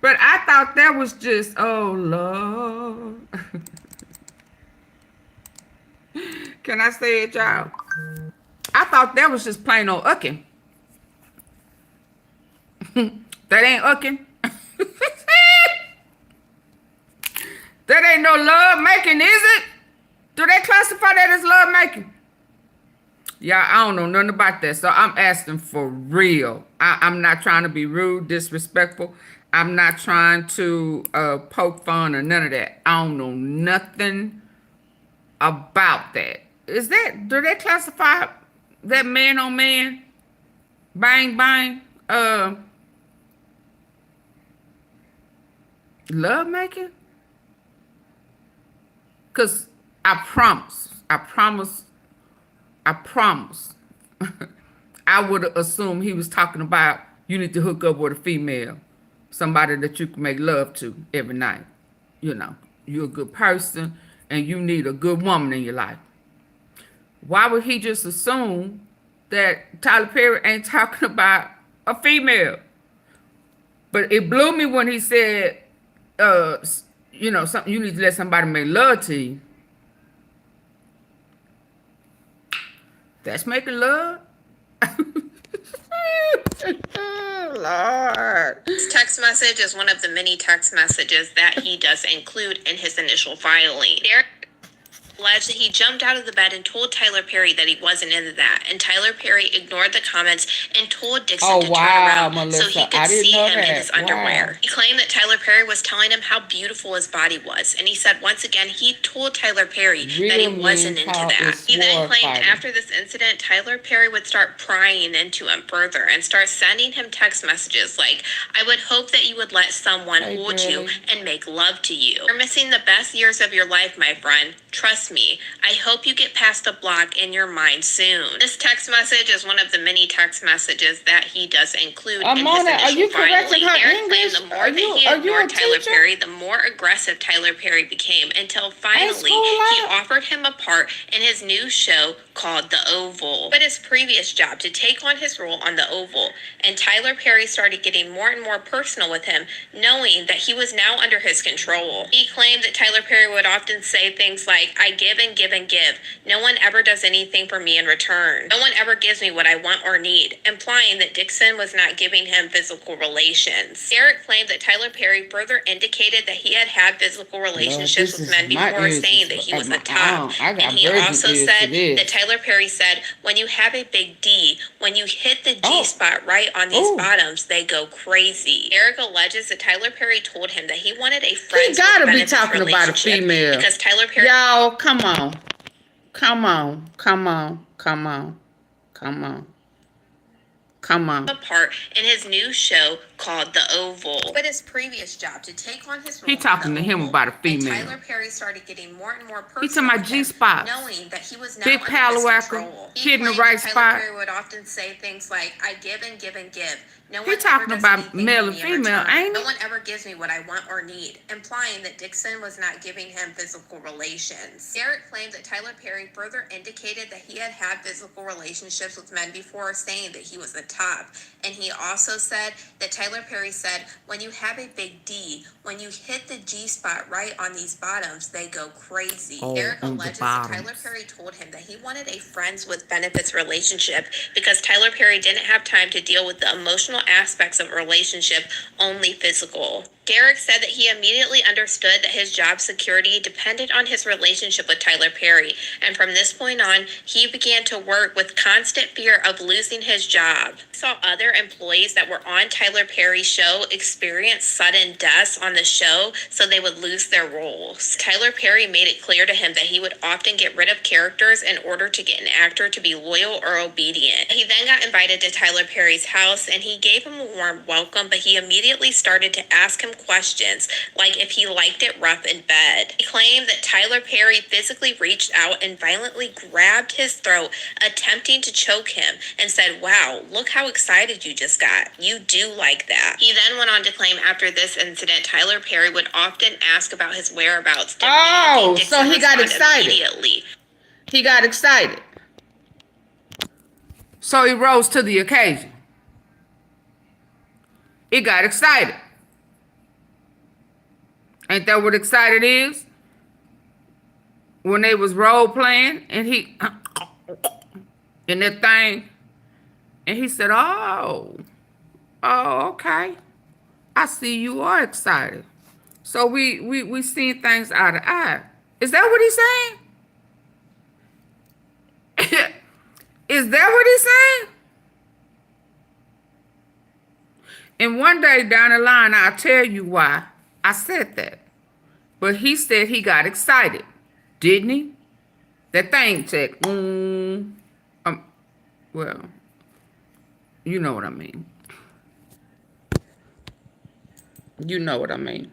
[SPEAKER 1] But I thought that was just, oh, Lord. Can I say it, y'all? I thought that was just plain old ucking. That ain't ucking. That ain't no love making, is it? Do they classify that as love making? Yeah, I don't know nothing about that. So I'm asking for real. I'm not trying to be rude, disrespectful. I'm not trying to poke fun or none of that. I don't know nothing about that. Do they classify that man on man? Bang, bang. Love making? Because I promise, I would assume he was talking about you need to hook up with a female, somebody that you can make love to every night. You know, you're a good person and you need a good woman in your life. Why would he just assume that Tyler Perry ain't talking about a female? But it blew me when he said, you know, something you need to let somebody make love to you. That's making love. Lord.
[SPEAKER 2] This text message is one of the many text messages that he does include in his initial filing. Derek alleged that he jumped out of the bed and told Tyler Perry that he wasn't into that, and Tyler Perry ignored the comments and told Dixon to turn around
[SPEAKER 1] Melissa.
[SPEAKER 2] so he could see him in his underwear. He claimed that Tyler Perry was telling him how beautiful his body was, and he said once again he told Tyler Perry that he wasn't into that. He then claimed after this incident, Tyler Perry would start prying into him further and start sending him text messages like, "I would hope that you would let someone hold you and make love to you. You're missing the best years of your life, my friend. Trust me. I hope you get past the block in your mind soon." This text message is one of the many text messages that he does include in his initial filing. Derek claimed the more that he ignored Tyler Perry, the more aggressive Tyler Perry became, until finally he offered him a part in his new show called The Oval. But his previous job to take on his role on The Oval, and Tyler Perry started getting more and more personal with him, knowing that he was now under his control. He claimed that Tyler Perry would often say things like, "I give and give and give. No one ever does anything for me in return. No one ever gives me what I want or need," implying that Dixon was not giving him physical relations. Derek claimed that Tyler Perry further indicated that he had had physical relationships with men before, saying that he was a top. And he also said that Tyler Perry said, "When you have a big D, when you hit the G spot right on these bottoms, they go crazy." Derek alleges that Tyler Perry told him that he wanted a friend.
[SPEAKER 1] He gotta be talking about a female.
[SPEAKER 2] Because Tyler Perry.
[SPEAKER 1] Y'all, come on. Come on. Come on. Come on. Come on. Come on.
[SPEAKER 2] Part in his new show called The Oval. But his previous job to take on his role.
[SPEAKER 1] He talking to him about a female.
[SPEAKER 2] And Tyler Perry started getting more and more personal.
[SPEAKER 1] He talking about G-spots.
[SPEAKER 2] Knowing that he was now
[SPEAKER 1] big palawacker, hitting the right spot.
[SPEAKER 2] Tyler Perry would often say things like, "I give and give and give. No one
[SPEAKER 1] he talking about male and female, ain't
[SPEAKER 2] No one ever gives me what I want or need," implying that Dixon was not giving him physical relations. Derek claimed that Tyler Perry further indicated that he had had physical relationships with men before, saying that he was a top. And he also said that Tyler Perry said, "When you have a big D, when you hit the G spot right on these bottoms, they go crazy." Derek alleges that Tyler Perry told him that he wanted a friends with benefits relationship because Tyler Perry didn't have time to deal with the emotional aspects of a relationship, only physical. Derek said that he immediately understood that his job security depended on his relationship with Tyler Perry, and from this point on, he began to work with constant fear of losing his job. He saw other employees that were on Tyler Perry's show experience sudden deaths on the show, so they would lose their roles. Tyler Perry made it clear to him that he would often get rid of characters in order to get an actor to be loyal or obedient. He then got invited to Tyler Perry's house, and he gave him a warm welcome, but he immediately started to ask him questions, like if he liked it rough in bed. He claimed that Tyler Perry physically reached out and violently grabbed his throat, attempting to choke him, and said, "Wow, look how excited you just got. You do like that." He then went on to claim after this incident, Tyler Perry would often ask about his whereabouts.
[SPEAKER 1] So he got excited. He got excited. So he rose to the occasion. He got excited. Ain't that what excited is? When they was role playing and he in that thing, and he said, oh, okay. I see you are excited. So we seeing things eye to eye. Is that what he's saying? Is that what he's saying? And one day down the line, I'll tell you why I said that. But he said he got excited, didn't he? That thing said, well, you know what I mean. You know what I mean.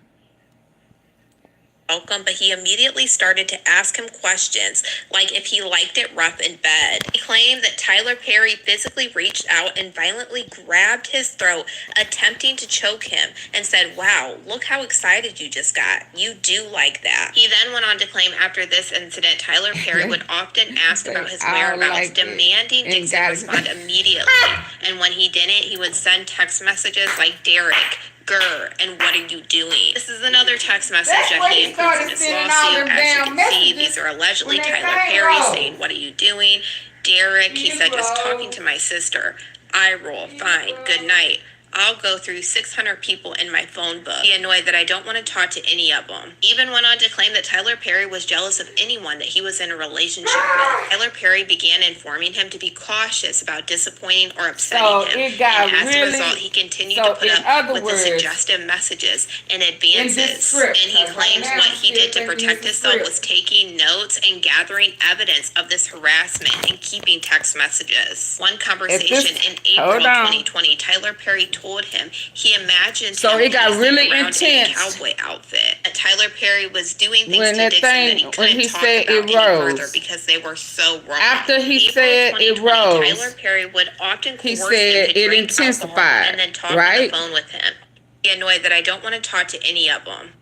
[SPEAKER 2] Welcome, but he immediately started to ask him questions, like if he liked it rough in bed. He claimed that Tyler Perry physically reached out and violently grabbed his throat, attempting to choke him, and said, "Wow, look how excited you just got. You do like that." He then went on to claim after this incident, Tyler Perry would often ask about his whereabouts, demanding Dixon respond immediately. And when he didn't, he would send text messages like, "Derek, Grr, and what are you doing? This is another text message
[SPEAKER 1] That's
[SPEAKER 2] that
[SPEAKER 1] where
[SPEAKER 2] he
[SPEAKER 1] he
[SPEAKER 2] includes in
[SPEAKER 1] started
[SPEAKER 2] his
[SPEAKER 1] sending all
[SPEAKER 2] lawsuit.
[SPEAKER 1] them
[SPEAKER 2] As you
[SPEAKER 1] damn
[SPEAKER 2] can see,
[SPEAKER 1] messages
[SPEAKER 2] these are allegedly
[SPEAKER 1] when that
[SPEAKER 2] Tyler
[SPEAKER 1] thing
[SPEAKER 2] Perry
[SPEAKER 1] rolls.
[SPEAKER 2] saying, what are you doing? Derek, he said, just talking to my sister. I roll, fine, good night. I'll go through 600 people in my phone book. Be annoyed that I don't want to talk to any of them. Even went on to claim that Tyler Perry was jealous of anyone that he was in a relationship with. Tyler Perry began informing him to be cautious about disappointing or upsetting
[SPEAKER 1] So
[SPEAKER 2] him.
[SPEAKER 1] it got
[SPEAKER 2] And as a
[SPEAKER 1] really-
[SPEAKER 2] result, he continued
[SPEAKER 1] so
[SPEAKER 2] to put
[SPEAKER 1] in
[SPEAKER 2] up
[SPEAKER 1] other
[SPEAKER 2] with the
[SPEAKER 1] words,
[SPEAKER 2] suggestive messages and
[SPEAKER 1] in this
[SPEAKER 2] advances.
[SPEAKER 1] script,
[SPEAKER 2] And he
[SPEAKER 1] right
[SPEAKER 2] claims
[SPEAKER 1] now
[SPEAKER 2] what
[SPEAKER 1] I'm
[SPEAKER 2] he
[SPEAKER 1] still
[SPEAKER 2] did to
[SPEAKER 1] thinking
[SPEAKER 2] protect
[SPEAKER 1] it's a
[SPEAKER 2] himself
[SPEAKER 1] script.
[SPEAKER 2] was taking notes and gathering evidence of this harassment and keeping text messages. One conversation in April
[SPEAKER 1] hold on.
[SPEAKER 2] 2020, Tyler Perry told him he imagined
[SPEAKER 1] So
[SPEAKER 2] him
[SPEAKER 1] it got
[SPEAKER 2] pacing
[SPEAKER 1] really
[SPEAKER 2] around in a
[SPEAKER 1] intense.
[SPEAKER 2] cowboy outfit. That Tyler Perry was doing things
[SPEAKER 1] When
[SPEAKER 2] to
[SPEAKER 1] that
[SPEAKER 2] Dixon that he
[SPEAKER 1] thing, when
[SPEAKER 2] couldn't
[SPEAKER 1] he
[SPEAKER 2] talk
[SPEAKER 1] said
[SPEAKER 2] about
[SPEAKER 1] it
[SPEAKER 2] any further
[SPEAKER 1] rose.
[SPEAKER 2] because they were so wrong.
[SPEAKER 1] After he
[SPEAKER 2] April
[SPEAKER 1] said it
[SPEAKER 2] 2020,
[SPEAKER 1] rose,
[SPEAKER 2] Tyler Perry would often
[SPEAKER 1] he
[SPEAKER 2] coerce him
[SPEAKER 1] said
[SPEAKER 2] to
[SPEAKER 1] it
[SPEAKER 2] drink alcohol
[SPEAKER 1] intensified,
[SPEAKER 2] and then talk on
[SPEAKER 1] right?
[SPEAKER 2] the phone with him. Be annoyed that I don't want to talk to any of them.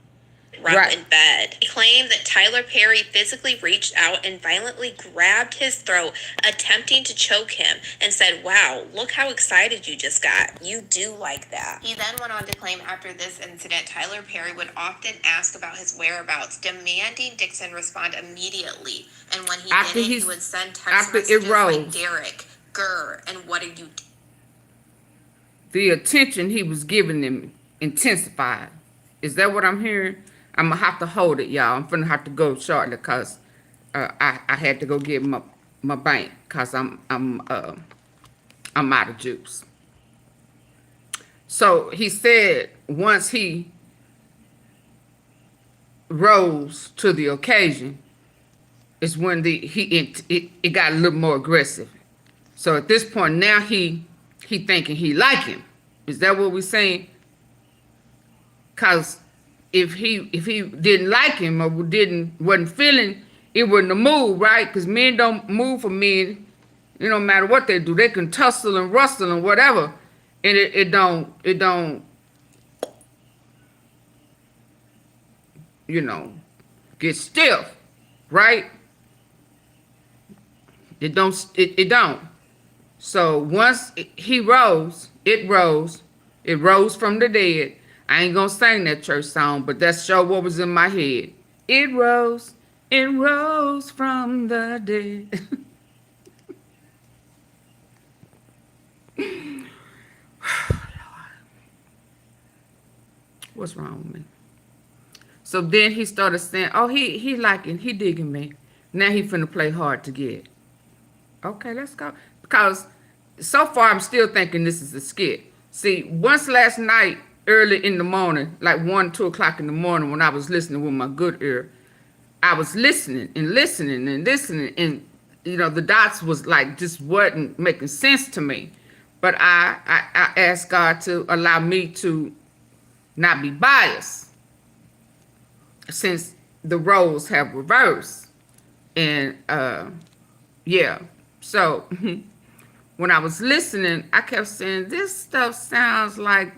[SPEAKER 2] Rough
[SPEAKER 1] Right.
[SPEAKER 2] in bed. He claimed that Tyler Perry physically reached out and violently grabbed his throat, attempting to choke him, and said, wow, look how excited you just got. You do like that. He then went on to claim after this incident, Tyler Perry would often ask about his whereabouts, demanding Dixon respond immediately. And when he
[SPEAKER 1] After
[SPEAKER 2] didn't, he
[SPEAKER 1] he's-
[SPEAKER 2] would send text
[SPEAKER 1] after it
[SPEAKER 2] messages like,
[SPEAKER 1] rose.
[SPEAKER 2] Derek, Grr, and what are you
[SPEAKER 1] The attention he was giving them intensified. Is that what I'm hearing? I'm gonna have to hold it, y'all. I'm gonna have to go shortly because I had to go get my bank because I'm out of juice. So he said once he rose to the occasion is when it got a little more aggressive. So at this point now he thinking he like him. Is that what we're saying? Cause if he didn't like him or wasn't feeling, it wouldn't have moved, right? Cause men don't move for men. It don't matter what they do. They can tussle and rustle and whatever, and it don't get stiff, right? It don't. So once he rose, it rose from the dead. I ain't gonna sing that church song, but that's sure what was in my head. It rose from the dead. What's wrong with me? So then he started saying, oh, he liking, he digging me. Now he finna play hard to get. Okay, let's go. Because so far I'm still thinking this is a skit. See, once last night, early in the morning, like 1, 2 o'clock in the morning when I was listening with my good ear, I was listening and listening and listening, and the dots was like just wasn't making sense to me. But I asked God to allow me to not be biased since the roles have reversed. And yeah, so when I was listening, I kept saying this stuff sounds like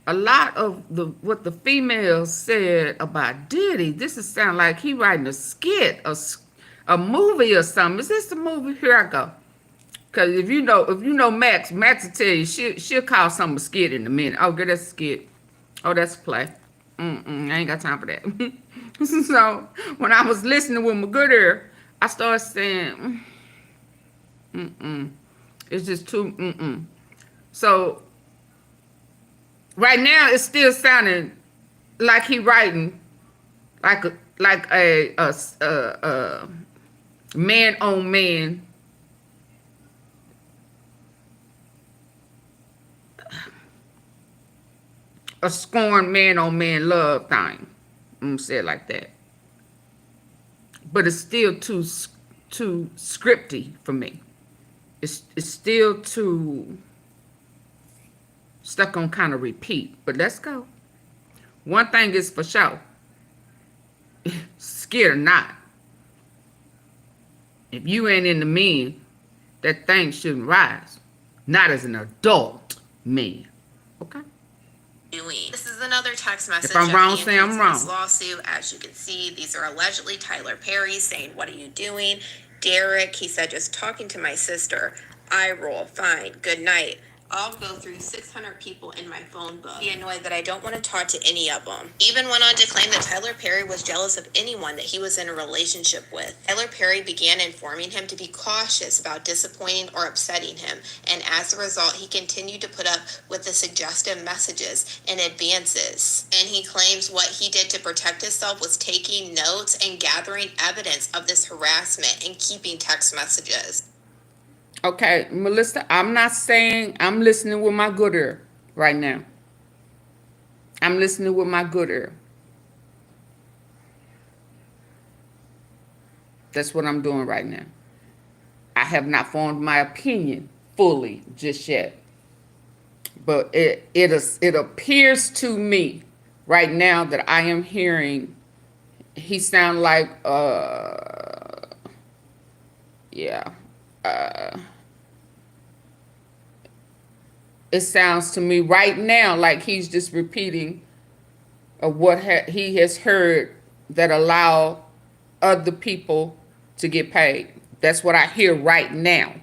[SPEAKER 1] a lot of what the females said about Diddy. This is sound like he writing a skit, a movie or something. Is this the movie? Here I go. Cause if you know Max will tell you she'll call something a skit in a minute. Oh, good, that's a skit. Oh, that's a play. I ain't got time for that. So when I was listening with my good ear, I started saying, it's just too, So right now it's still sounding like he writing like a man on man a scorned man on man love thing. I'm gonna say it like that. But it's still too scripty for me. It's still too stuck on kind of repeat. But let's go. One thing is for sure. Scared or not, if you ain't in the men, that thing shouldn't rise. Not as an adult man. Okay?
[SPEAKER 2] Doing. This is another text message.
[SPEAKER 1] If I'm wrong, say I'm wrong.
[SPEAKER 2] This lawsuit, as you can see, these are allegedly Tyler Perry saying, "What are you doing?" Derek, he said, "Just talking to my sister." I roll, fine, good night. I'll go through 600 people in my phone book. Be annoyed that I don't want to talk to any of them. Even went on to claim that Tyler Perry was jealous of anyone that he was in a relationship with. Tyler Perry began informing him to be cautious about disappointing or upsetting him, and as a result, he continued to put up with the suggestive messages and advances. And he claims what he did to protect himself was taking notes and gathering evidence of this harassment and keeping text messages.
[SPEAKER 1] Okay, Melissa, I'm not saying I'm listening with my good ear right now. I'm listening with my good ear. That's what I'm doing right now. I have not formed my opinion fully just yet. But it appears to me right now that I am hearing he sound like it sounds to me right now like he's just repeating what he has heard that allow other people to get paid. That's what I hear right now.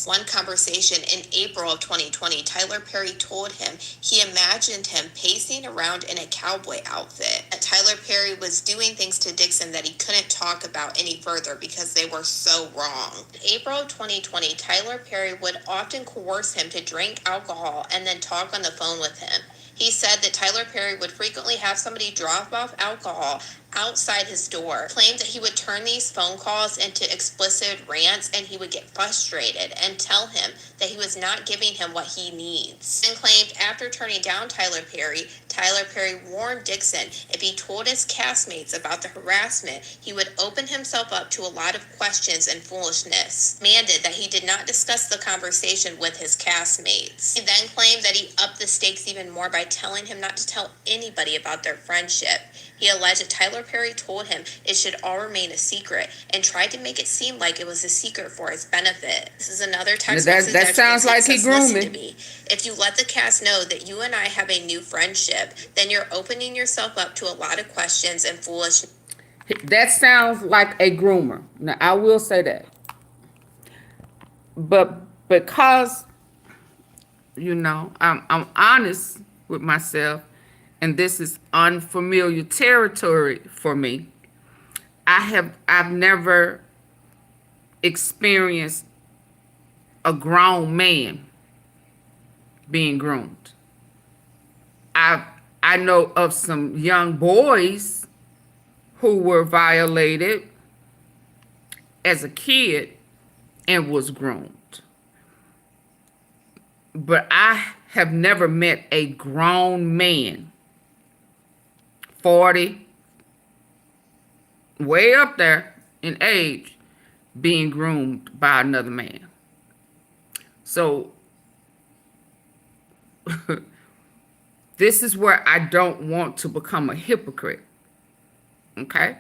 [SPEAKER 2] One conversation in April of 2020, Tyler Perry told him he imagined him pacing around in a cowboy outfit. Tyler Perry was doing things to Dixon that he couldn't talk about any further because they were so wrong. In April of 2020, Tyler Perry would often coerce him to drink alcohol and then talk on the phone with him. He said that Tyler Perry would frequently have somebody drop off alcohol outside his door, claimed that he would turn these phone calls into explicit rants and he would get frustrated and tell him that he was not giving him what he needs. And claimed after turning down Tyler Perry warned Dixon if he told his castmates about the harassment, he would open himself up to a lot of questions and foolishness. Demanded that he did not discuss the conversation with his castmates. He then claimed that he upped the stakes even more by telling him not to tell anybody about their friendship. He alleged that Tyler Perry told him it should all remain a secret and tried to make it seem like it was a secret for his benefit. This is another text message
[SPEAKER 1] that sounds like he groomed
[SPEAKER 2] to me. If you let the cast know that you and I have a new friendship, then you're opening yourself up to a lot of questions and foolishness.
[SPEAKER 1] That sounds like a groomer. Now, I will say that. But because, you know, I'm honest with myself, and this is unfamiliar territory for me, I've never experienced a grown man being groomed. I know of some young boys who were violated as a kid and was groomed. But I have never met a grown man, 40, way up there in age, being groomed by another man. So this is where I don't want to become a hypocrite. Okay?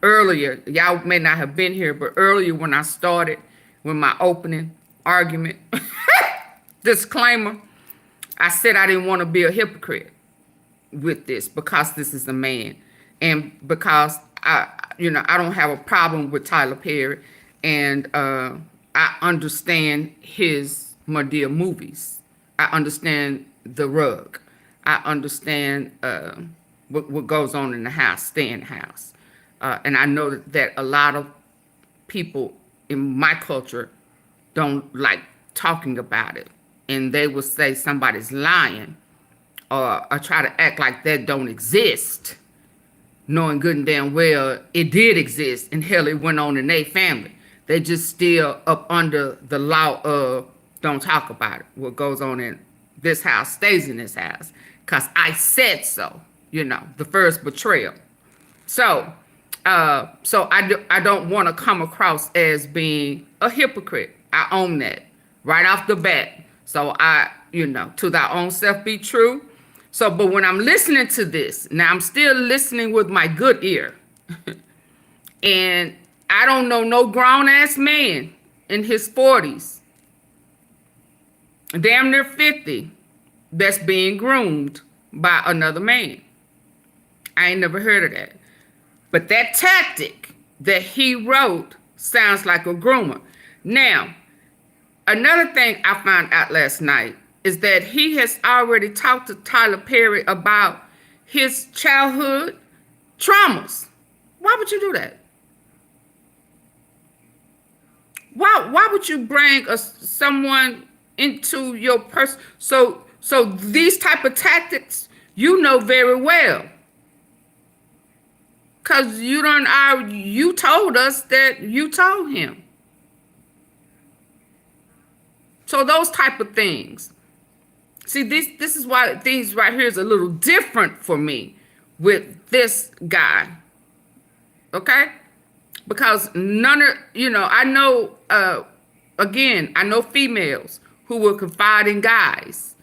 [SPEAKER 1] Earlier, y'all may not have been here, but earlier when I started with my opening argument, disclaimer, I said I didn't want to be a hypocrite with this because this is a man, and because I don't have a problem with Tyler Perry, and I understand his Madea movies. I understand The Rug. I understand what goes on in the house, stay in the house, and I know that a lot of people in my culture don't like talking about it, and they will say somebody's lying, or try to act like that don't exist, knowing good and damn well it did exist, and hell, it went on in their family. They just still up under the law of don't talk about it. What goes on in this house stays in this house, because I said so, the first betrayal. So I don't want to come across as being a hypocrite. I own that right off the bat. So to thy own self be true. So, but when I'm listening to this, now I'm still listening with my good ear. And I don't know no grown-ass man in his 40s, damn near 50, that's being groomed by another man. I ain't never heard of that. But that tactic that he wrote sounds like a groomer. Now, another thing I found out last night is that he has already talked to Tyler Perry about his childhood traumas. Why would you do that? Why would you bring someone into your person? So these type of tactics, you know very well. Because you told us that you told him. So those type of things. See, this is why things right here is a little different for me with this guy. Okay? Because I know, again, I know females who will confide in guys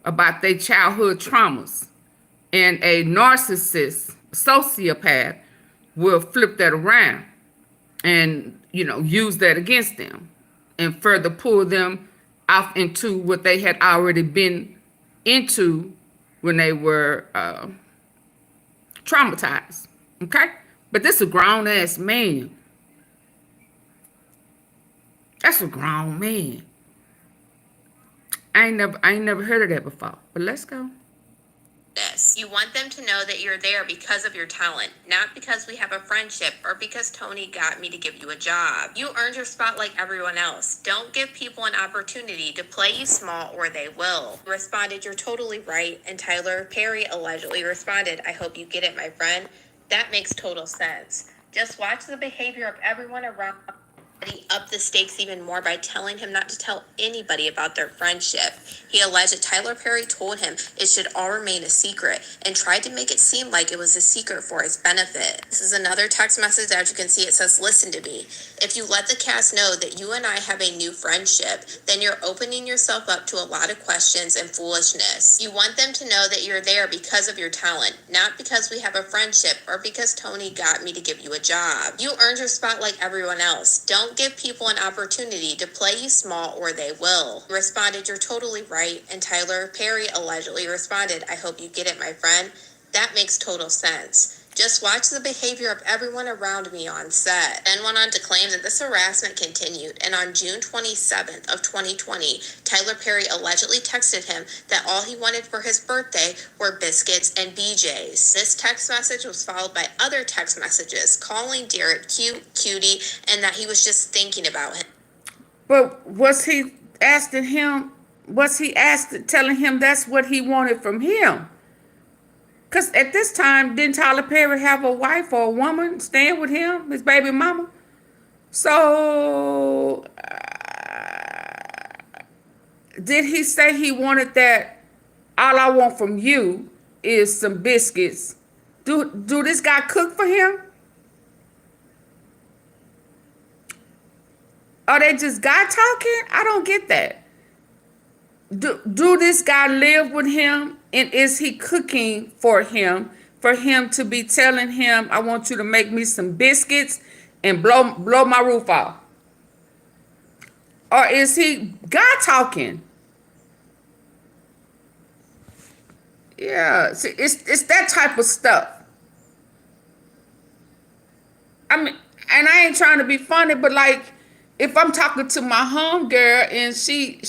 [SPEAKER 1] about their childhood traumas. And a narcissist, sociopath, will flip that around and, use that against them and further pull them off into what they had already been into when they were traumatized. Okay? But this is a grown-ass man. That's a grown man. I ain't never heard of that before. But let's go.
[SPEAKER 2] You want them to know that you're there because of your talent, not because we have a friendship or because Tony got me to give you a job. You earned your spot like everyone else. Don't give people an opportunity to play you small or they will. Responded, you're totally right. And Tyler Perry allegedly responded, I hope you get it, my friend. That makes total sense. Just watch the behavior of everyone around. He upped the stakes even more by telling him not to tell anybody about their friendship. He alleged that Tyler Perry told him it should all remain a secret and tried to make it seem like it was a secret for his benefit. This is another text message. As you can see, it says, listen to me. If you let the cast know that you and I have a new friendship, then you're opening yourself up to a lot of questions and foolishness. You want them to know that you're there because of your talent, not because we have a friendship or because Tony got me to give you a job. You earned your spot like everyone else. Don't give people an opportunity to play you small or they will. Responded, you're totally right. And Tyler Perry allegedly responded, I hope you get it, my friend. That makes total sense. Just watch the behavior of everyone around me on set. Then went on to claim that this harassment continued, and on June 27th of 2020, Tyler Perry allegedly texted him that all he wanted for his birthday were biscuits and BJs. This text message was followed by other text messages calling Derek cute, cutie, and that he was just thinking about him.
[SPEAKER 1] But was he asking him, telling him that's what he wanted from him? Because at this time, didn't Tyler Perry have a wife or a woman staying with him, his baby mama? So, did he say he wanted that, all I want from you is some biscuits? Do this guy cook for him? Are they just guy talking? I don't get that. Do this guy live with him? And is he cooking for him to be telling him, I want you to make me some biscuits and blow my roof off? Or is he guy talking? Yeah, see, it's that type of stuff. I mean, and I ain't trying to be funny, but like, if I'm talking to my homegirl and she,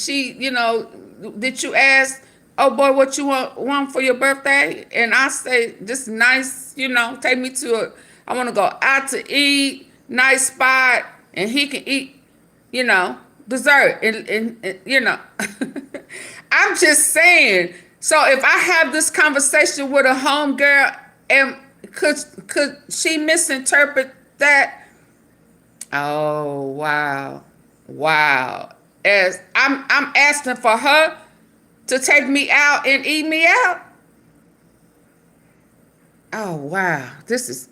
[SPEAKER 1] did you ask, oh boy, what you want for your birthday? And I say, just nice, take me to I want to go out to eat, nice spot, and he can eat, dessert. And I'm just saying, so if I have this conversation with a homegirl, and could she misinterpret that? Oh, wow. As I'm asking for her to take me out and eat me out. Oh wow, this is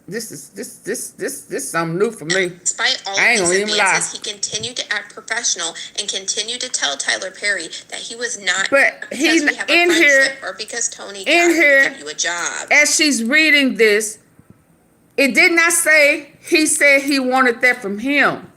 [SPEAKER 1] something new for me.
[SPEAKER 2] Despite all of these advances, he continued to act professional and continued to tell Tyler Perry that he was not.
[SPEAKER 1] But he's in here,
[SPEAKER 2] or because Tony got him to give you a job.
[SPEAKER 1] As she's reading this, it did not say he said he wanted that from him.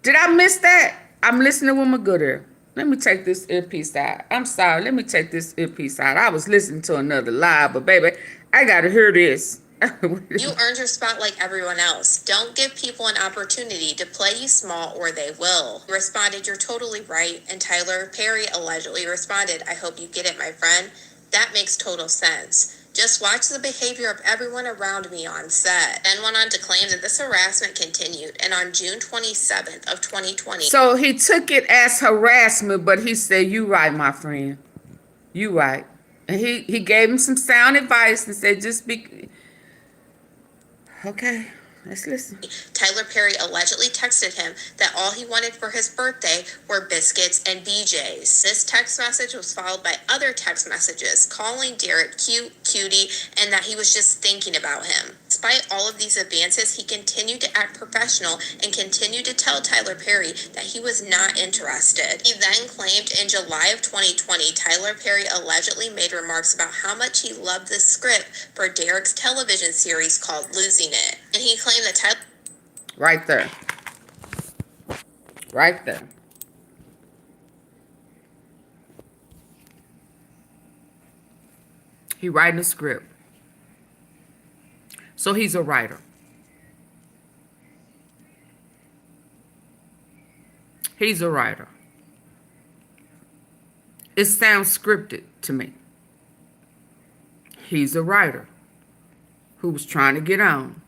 [SPEAKER 1] Did I miss that? I'm listening with my good ear. Let me take this earpiece out. I'm sorry. Let me take this earpiece out. I was listening to another live, but baby, I got to hear this.
[SPEAKER 2] You earned your spot like everyone else. Don't give people an opportunity to play you small or they will. He responded, "You're totally right." And Tyler Perry allegedly responded, "I hope you get it, my friend. That makes total sense. Just watch the behavior of everyone around me on set." Then went on to claim that this harassment continued, and on June 27th of 2020.
[SPEAKER 1] So he took it as harassment, but he said, "You right, my friend. You right." And he gave him some sound advice and said, just be... Okay, let's listen.
[SPEAKER 2] Tyler Perry allegedly texted him that all he wanted for his birthday were biscuits and BJs. This text message was followed by other text messages calling Derek cute, cutie, and that he was just thinking about him. Despite all of these advances, he continued to act professional and continued to tell Tyler Perry that he was not interested. He then claimed in July of 2020, Tyler Perry allegedly made remarks about how much he loved the script for Derek's television series called Losing It. And he claimed that Tyler...
[SPEAKER 1] Right there. Right there. He writing a script. So he's a writer. He's a writer. It sounds scripted to me. He's a writer who was trying to get on.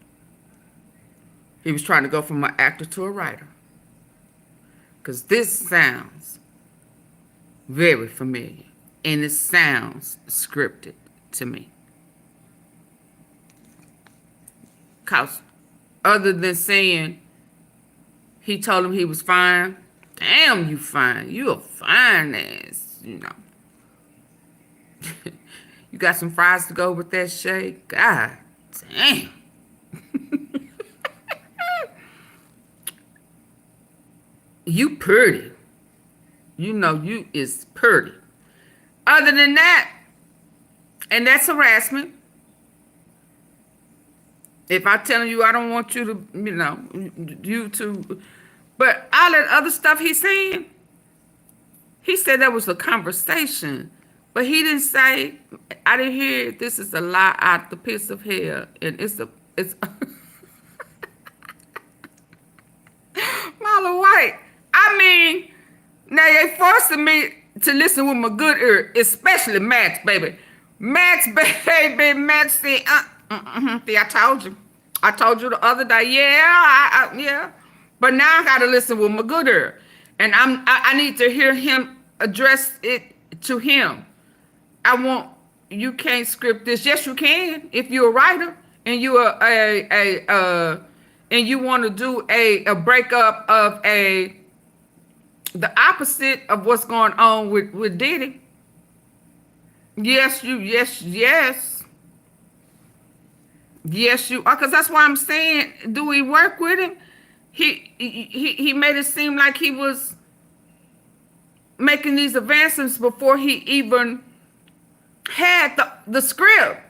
[SPEAKER 1] He was trying to go from an actor to a writer. Because this sounds very familiar. And it sounds scripted to me. Because other than saying he told him he was fine, damn, you fine. You a fine ass, you know. You got some fries to go with that shake? God damn. You pretty. You know you is pretty. Other than that, and that's harassment. If I tell you I don't want you to, you know, you to, but all that other stuff he's saying, he said that was a conversation, but he didn't say, I didn't hear this is a lie out the pits of hell, and it's Marla White. I mean, now they forcing me to listen with my good ear, especially Max, baby. Max, baby, Max said, see, I told you. I told you the other day, yeah, yeah. But now I gotta listen with my good ear. And I need to hear him address it to him. You can't script this. Yes, you can. If you're a writer and you're and you want to do a breakup of the opposite of what's going on with Diddy. Yes, yes, you are, because that's why I'm saying, do we work with him? He made it seem like he was making these advances before he even had the script.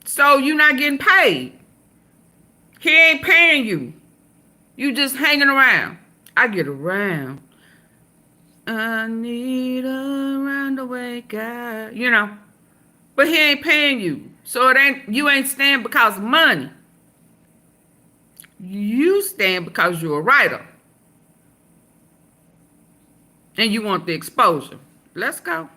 [SPEAKER 1] So you're not getting paid. He ain't paying you. You just hanging around. I get around. I need a roundaway guy. You know. But he ain't paying you. So you ain't staying because of money. You stand because you're a writer. And you want the exposure. Let's go.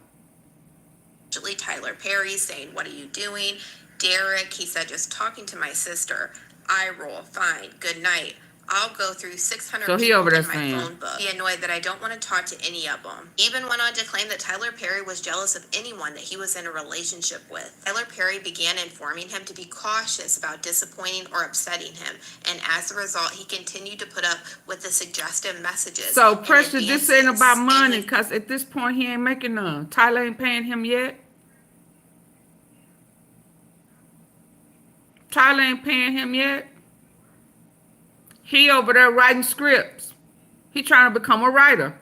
[SPEAKER 2] Tyler Perry saying, "What are you doing?" Derek, he said, "Just talking to my sister." I roll, fine, good night. I'll go through 600
[SPEAKER 1] so he
[SPEAKER 2] people
[SPEAKER 1] over there
[SPEAKER 2] in my
[SPEAKER 1] saying,
[SPEAKER 2] phone book. Be annoyed that I don't want to talk to any of them. Even went on to claim that Tyler Perry was jealous of anyone that he was in a relationship with. Tyler Perry began informing him to be cautious about disappointing or upsetting him, and as a result, he continued to put up with the suggestive messages.
[SPEAKER 1] So pressure, this ain't about money, because at this point he ain't making none. Tyler ain't paying him yet. Tyler ain't paying him yet. He over there writing scripts. He trying to become a writer.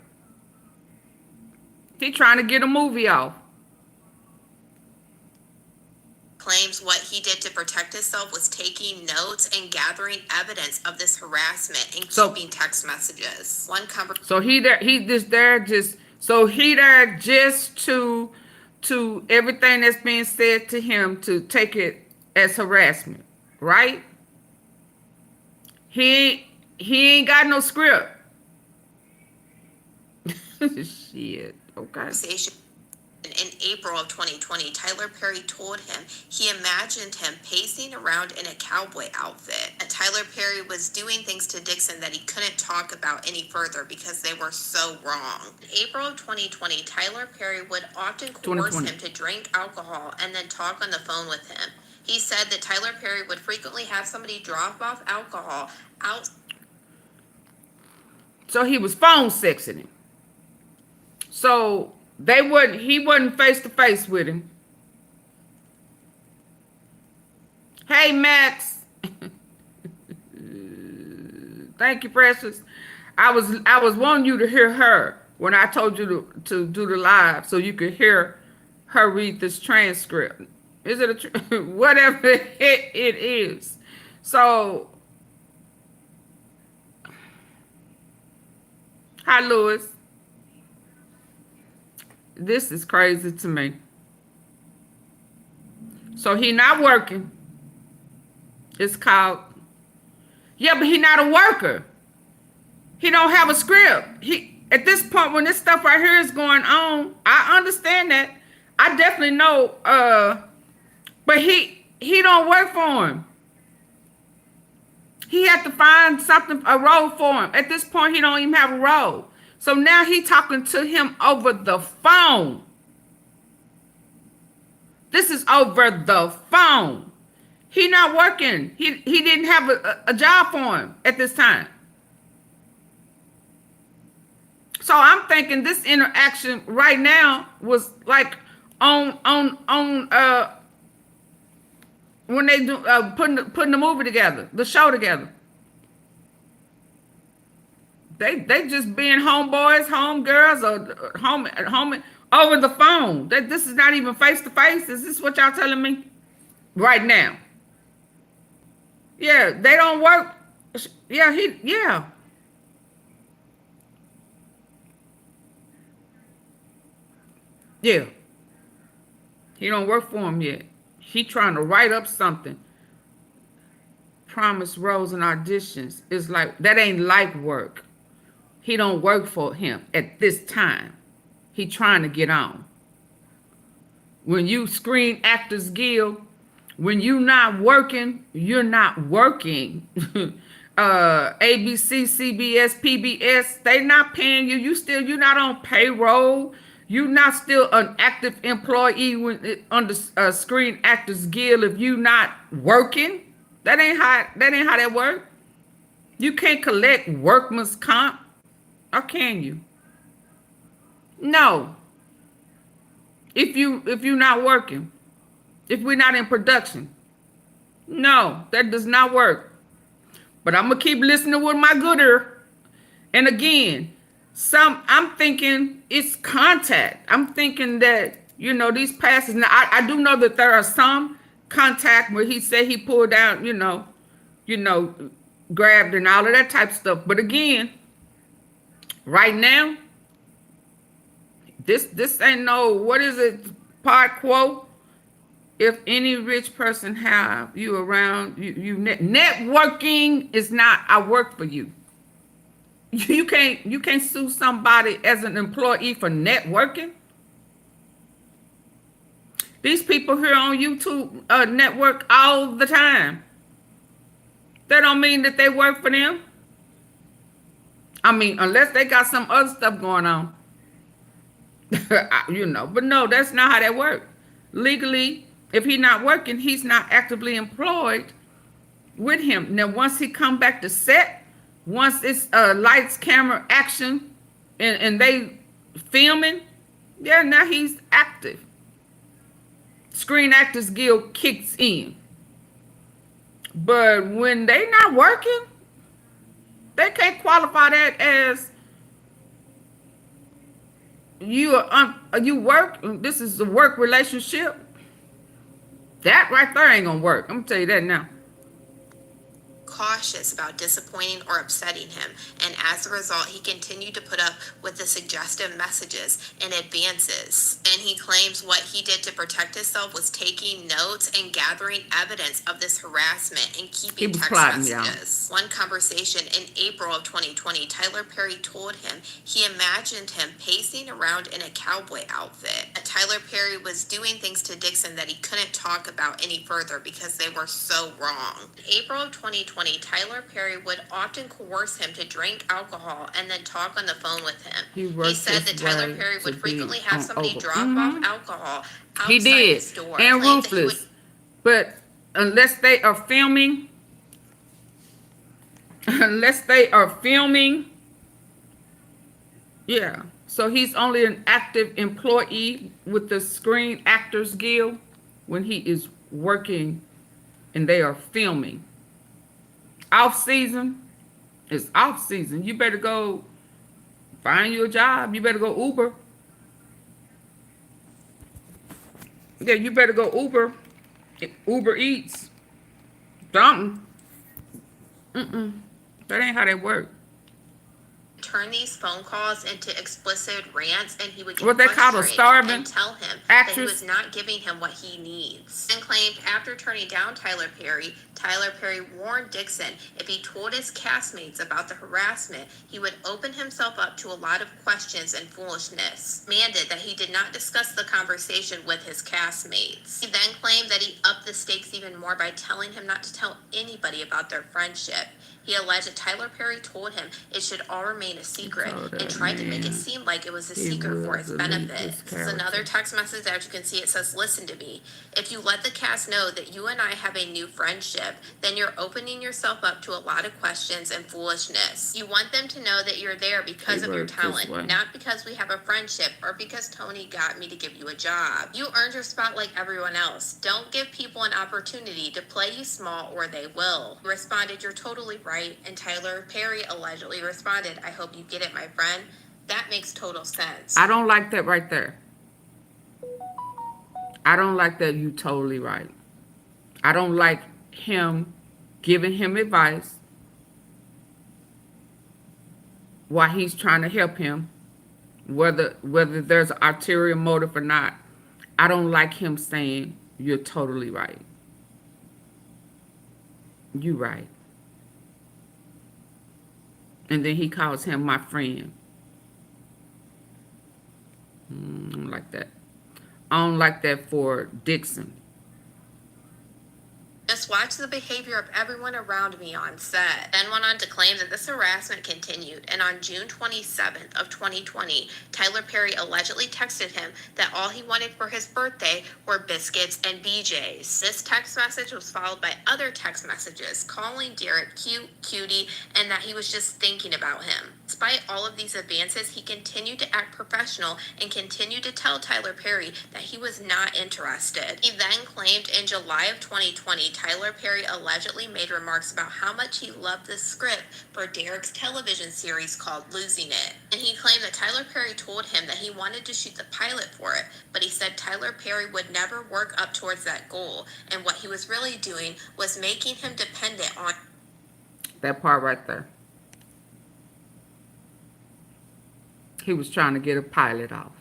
[SPEAKER 1] He trying to get a movie off.
[SPEAKER 2] Claims what he did to protect himself was taking notes and gathering evidence of this harassment and keeping text messages. One conversation.
[SPEAKER 1] So he there just to to everything that's being said to him to take it as harassment, right? He ain't got no script. Shit. Okay.
[SPEAKER 2] In April of 2020, Tyler Perry told him he imagined him pacing around in a cowboy outfit. And Tyler Perry was doing things to Dixon that he couldn't talk about any further because they were so wrong. In April of 2020, Tyler Perry would often coerce him to drink alcohol and then talk on the phone with him. He said that Tyler Perry would frequently have somebody drop off alcohol out.
[SPEAKER 1] So he was phone sexing him. So he wasn't face to face with him. Hey, Max. Thank you, Precious. I was wanting you to hear her when I told you to do the live so you could hear her read this transcript. Is it whatever it is? So, hi, Lewis. This is crazy to me. So he not working. It's called, yeah, but he not a worker. He don't have a script. At this point, when this stuff right here is going on, I understand that. I definitely know, but he don't work for him. He had to find something, a role for him. At this point, he don't even have a role. So now he talking to him over the phone. This is over the phone. He not working. He didn't have a job for him at this time. So I'm thinking this interaction right now was like on when they do putting the movie together, the show together. They just being homeboys, homegirls, or home over the phone. This is not even face to face. Is this what y'all telling me right now? Yeah, they don't work. Yeah, yeah. Yeah. He don't work for him yet. He trying to write up something. Promise roles and auditions. It's like, that ain't like work. He don't work for him at this time. He trying to get on. When you Screen Actors Guild, when you not working, you're not working. ABC, CBS, PBS, they not paying you. You're not on payroll. You're not still an active employee when under Screen Actors Guild if you not working. That ain't how that work. You can't collect workman's comp. Or can you? No. If you're not working, if we're not in production, no, that does not work. But I'm gonna keep listening with my good ear. And again, I'm thinking it's contact. I'm thinking that, you know, these passes. Now I do know that there are some contact where he said he pulled down, you know, grabbed and all of that type of stuff. But again, right now, this ain't no, what is it, part quote? If any rich person have you around, networking is not, I work for you. You can't sue somebody as an employee for networking. These people here on YouTube network all the time. That don't mean that they work for them. I mean, unless they got some other stuff going on. You know, but no, that's not how that works. Legally, if he's not working, he's not actively employed with him. Now, once he come back to set, once it's lights, camera, action, and they filming, yeah, now he's active. Screen Actors Guild kicks in. But when they not working, they can't qualify that as you work. This is a work relationship. That right there ain't gonna work. I'm gonna tell you that now.
[SPEAKER 2] cautious about disappointing or upsetting him, and as a result, he continued to put up with the suggestive messages and advances. And he claims what he did to protect himself was taking notes and gathering evidence of this harassment and keeping text messages. One conversation in April of 2020, Tyler Perry told him he imagined him pacing around in a cowboy outfit. Tyler Perry was doing things to Dixon that he couldn't talk about any further because they were so wrong. In April of 2020, Tyler Perry would often coerce him to drink alcohol and then talk on the phone with him. He said that Tyler Perry would frequently have somebody drop off alcohol outside his door.
[SPEAKER 1] And Ruthless. But unless they are filming, yeah. So he's only an active employee with the Screen Actors Guild when he is working and they are filming. Off season is off season. You better go find you a job. You better go Uber. Yeah, you better go Uber. Uber Eats. Something. That ain't how they work.
[SPEAKER 2] Turn these phone calls into explicit rants, and he would get
[SPEAKER 1] what they call a starving
[SPEAKER 2] and tell him
[SPEAKER 1] actress
[SPEAKER 2] that he was not giving him what he needs. And claimed after turning down Tyler Perry warned Dixon if he told his castmates about the harassment, he would open himself up to a lot of questions and foolishness. Demanded that he did not discuss the conversation with his castmates. He then claimed that he upped the stakes even more by telling him not to tell anybody about their friendship. He alleged that Tyler Perry told him it should all remain a secret and tried to make it seem like it was a secret for his benefit. This is another text message. As you can see, it says, "Listen to me. If you let the cast know that you and I have a new friendship, then you're opening yourself up to a lot of questions and foolishness. You want them to know that you're there because of your talent, not because we have a friendship or because Tony got me to give you a job. You earned your spot like everyone else. Don't give people an opportunity to play you small or they will." He responded, "You're totally right." And Tyler Perry allegedly responded, "I hope you get it, my friend. That makes total sense."
[SPEAKER 1] I don't like that right there. I don't like that. You totally right. I don't like him giving him advice while he's trying to help him, whether there's an ulterior motive or not. I don't like him saying, "You're totally right. You right." And then he calls him my friend. I don't like that. I don't like that for Dixon.
[SPEAKER 2] Just watch the behavior of everyone around me on set. Then went on to claim that this harassment continued, and on June 27th of 2020, Tyler Perry allegedly texted him that all he wanted for his birthday were biscuits and BJs. This text message was followed by other text messages calling Derek cute, cutie, and that he was just thinking about him. Despite all of these advances, he continued to act professional and continued to tell Tyler Perry that he was not interested. He then claimed in July of 2020, Tyler Perry allegedly made remarks about how much he loved the script for Derek's television series called Losing It. And he claimed that Tyler Perry told him that he wanted to shoot the pilot for it, but he said Tyler Perry would never work up towards that goal, and what he was really doing was making him dependent on
[SPEAKER 1] that part right there. He was trying to get a pilot off.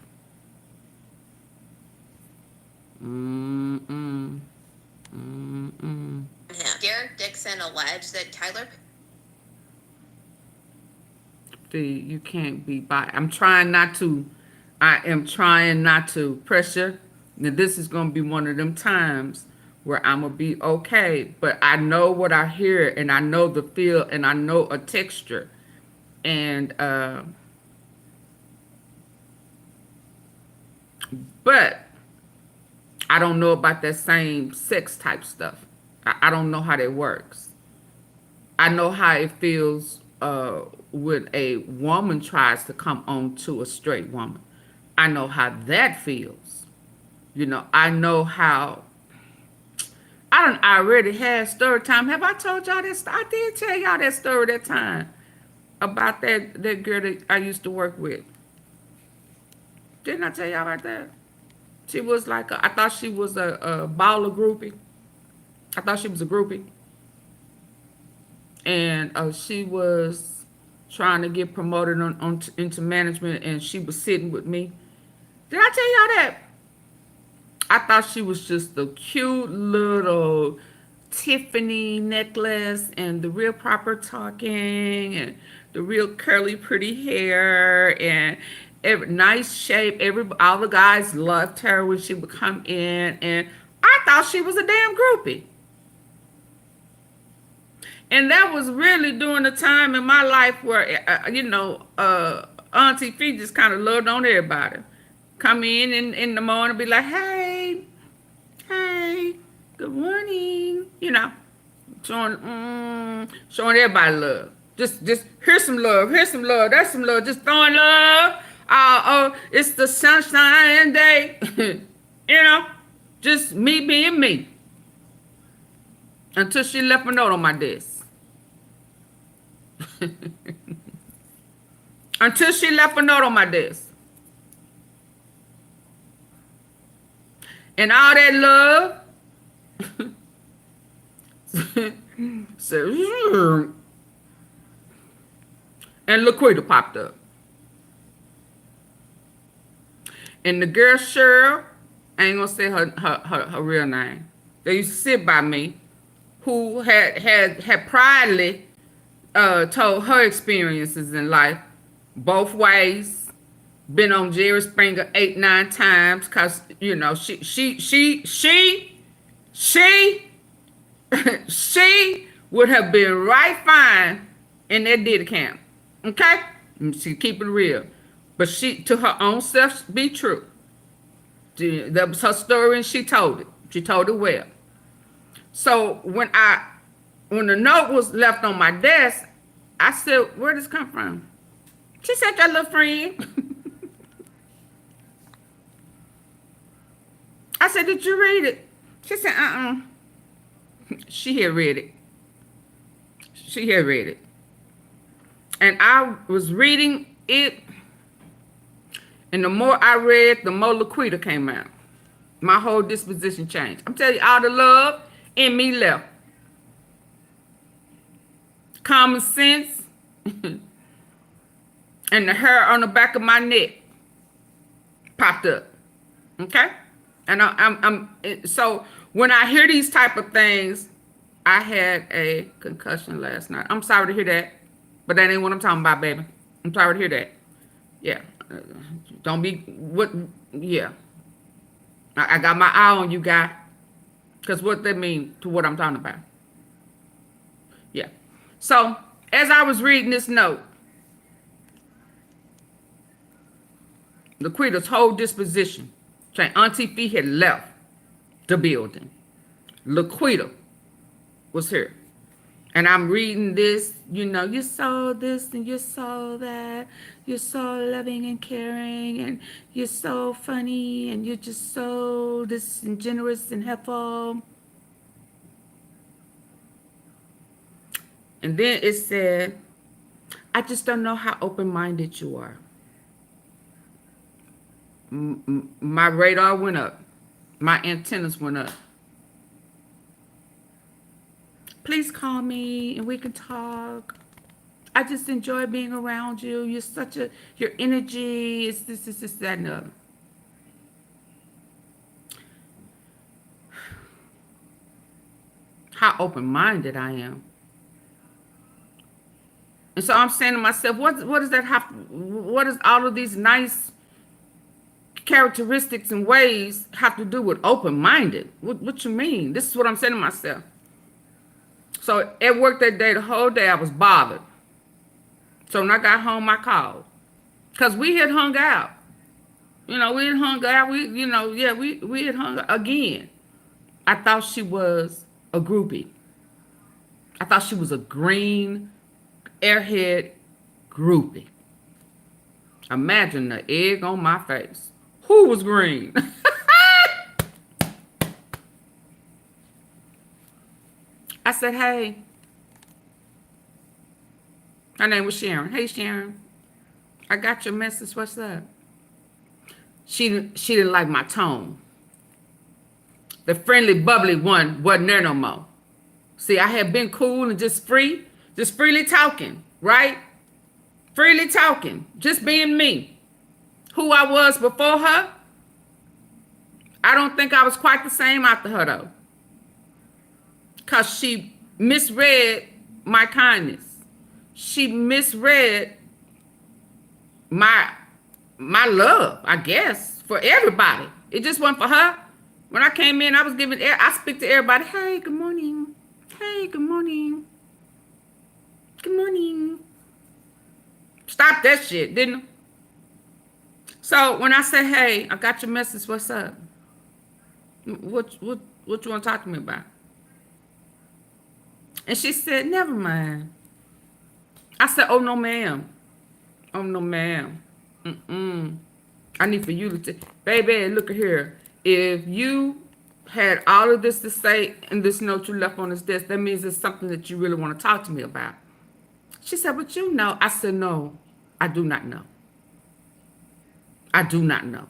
[SPEAKER 2] Derek Dixon alleged that Tyler
[SPEAKER 1] You can't be by. I am trying not to pressure. Now this is going to be one of them times where I'm going to be okay. But I know what I hear, and I know the feel, and I know a texture. And, but I don't know about that same sex type stuff. I don't know how that works. I know how it feels when a woman tries to come on to a straight woman. I know how that feels. You know, I know how. I already had story time. Have I told y'all this? I did tell y'all that story that time about that girl that I used to work with. Didn't I tell y'all about that? She was like, I thought she was a baller groupie. I thought she was a groupie. and she was trying to get promoted into management, and she was sitting with me. Did I tell y'all that? I thought she was just the cute little Tiffany necklace and the real proper talking and the real curly pretty hair and nice shape. All the guys loved her when she would come in, and I thought she was a damn groupie. And that was really during the time in my life where, AunTeaFee just kind of loved on everybody. Come in the morning, be like, hey, good morning. Showing everybody love. Just here's some love, that's some love. Just throwing love. Oh, it's the sunshine day. Just me being me. Until she left a note on my desk. Until she left a note on my desk. And all that love. So, and Laquita popped up. And the girl Cheryl, I ain't gonna say her real name. They used to sit by me, who had proudly told her experiences in life, both ways. Been on Jerry Springer 8-9 times, cause she would have been right fine in that Diddy camp. Okay? She keep it real. But she, to her own self, be true. That was her story, and she told it. She told it well. So when the note was left on my desk, I said, where does this come from? She said, your little friend. I said, did you read it? She said, She had read it. And I was reading it. And the more I read, the more Laquita came out. My whole disposition changed. I'm telling you, all the love in me left. Common sense. And the hair on the back of my neck popped up. Okay? And so when I hear these type of things, I had a concussion last night. I'm sorry to hear that, but that ain't what I'm talking about, baby. I'm sorry to hear that. Yeah. Don't be, yeah. I got my eye on you, guy. Because what that mean to what I'm talking about. Yeah. So, as I was reading this note, Laquita's whole disposition, AunTeaFee had left the building. Laquita was here. And I'm reading this, you saw this and you saw that. You're so loving and caring and you're so funny and you're just so this and generous and helpful. And then it said, I just don't know how open-minded you are. My radar went up. My antennas went up. Please call me and we can talk. I just enjoy being around you. You're such your energy is this, that, and the other. How open-minded I am. And so I'm saying to myself, what does that have, what does all of these nice characteristics and ways have to do with open-minded? What you mean? This is what I'm saying to myself. So at work that day, the whole day, I was bothered. So when I got home, I called. Because we had hung out. We had hung out. We had hung out again. I thought she was a groupie. I thought she was a green, airhead groupie. Imagine the egg on my face. Who was green? I said, hey. Her name was Sharon. Hey, Sharon. I got your message. What's up? She didn't like my tone. The friendly, bubbly one wasn't there no more. See, I had been cool and just free. Just freely talking, right? Freely talking, just being me. Who I was before her, I don't think I was quite the same after her, though. Because she misread my kindness. She misread my love, I guess, for everybody. It just wasn't for her. When I came in, I was giving, I speak to everybody. Hey, good morning. Hey, good morning. Good morning. Stop that shit, didn't I? So when I say, hey, I got your message, what's up? What you want to talk to me about? And she said, never mind. I said, oh, no, ma'am. Oh, no, ma'am. I need for you to, baby, look at here. If you had all of this to say in this note you left on this desk, that means it's something that you really want to talk to me about. She said, but you know. I said, no, I do not know. I do not know.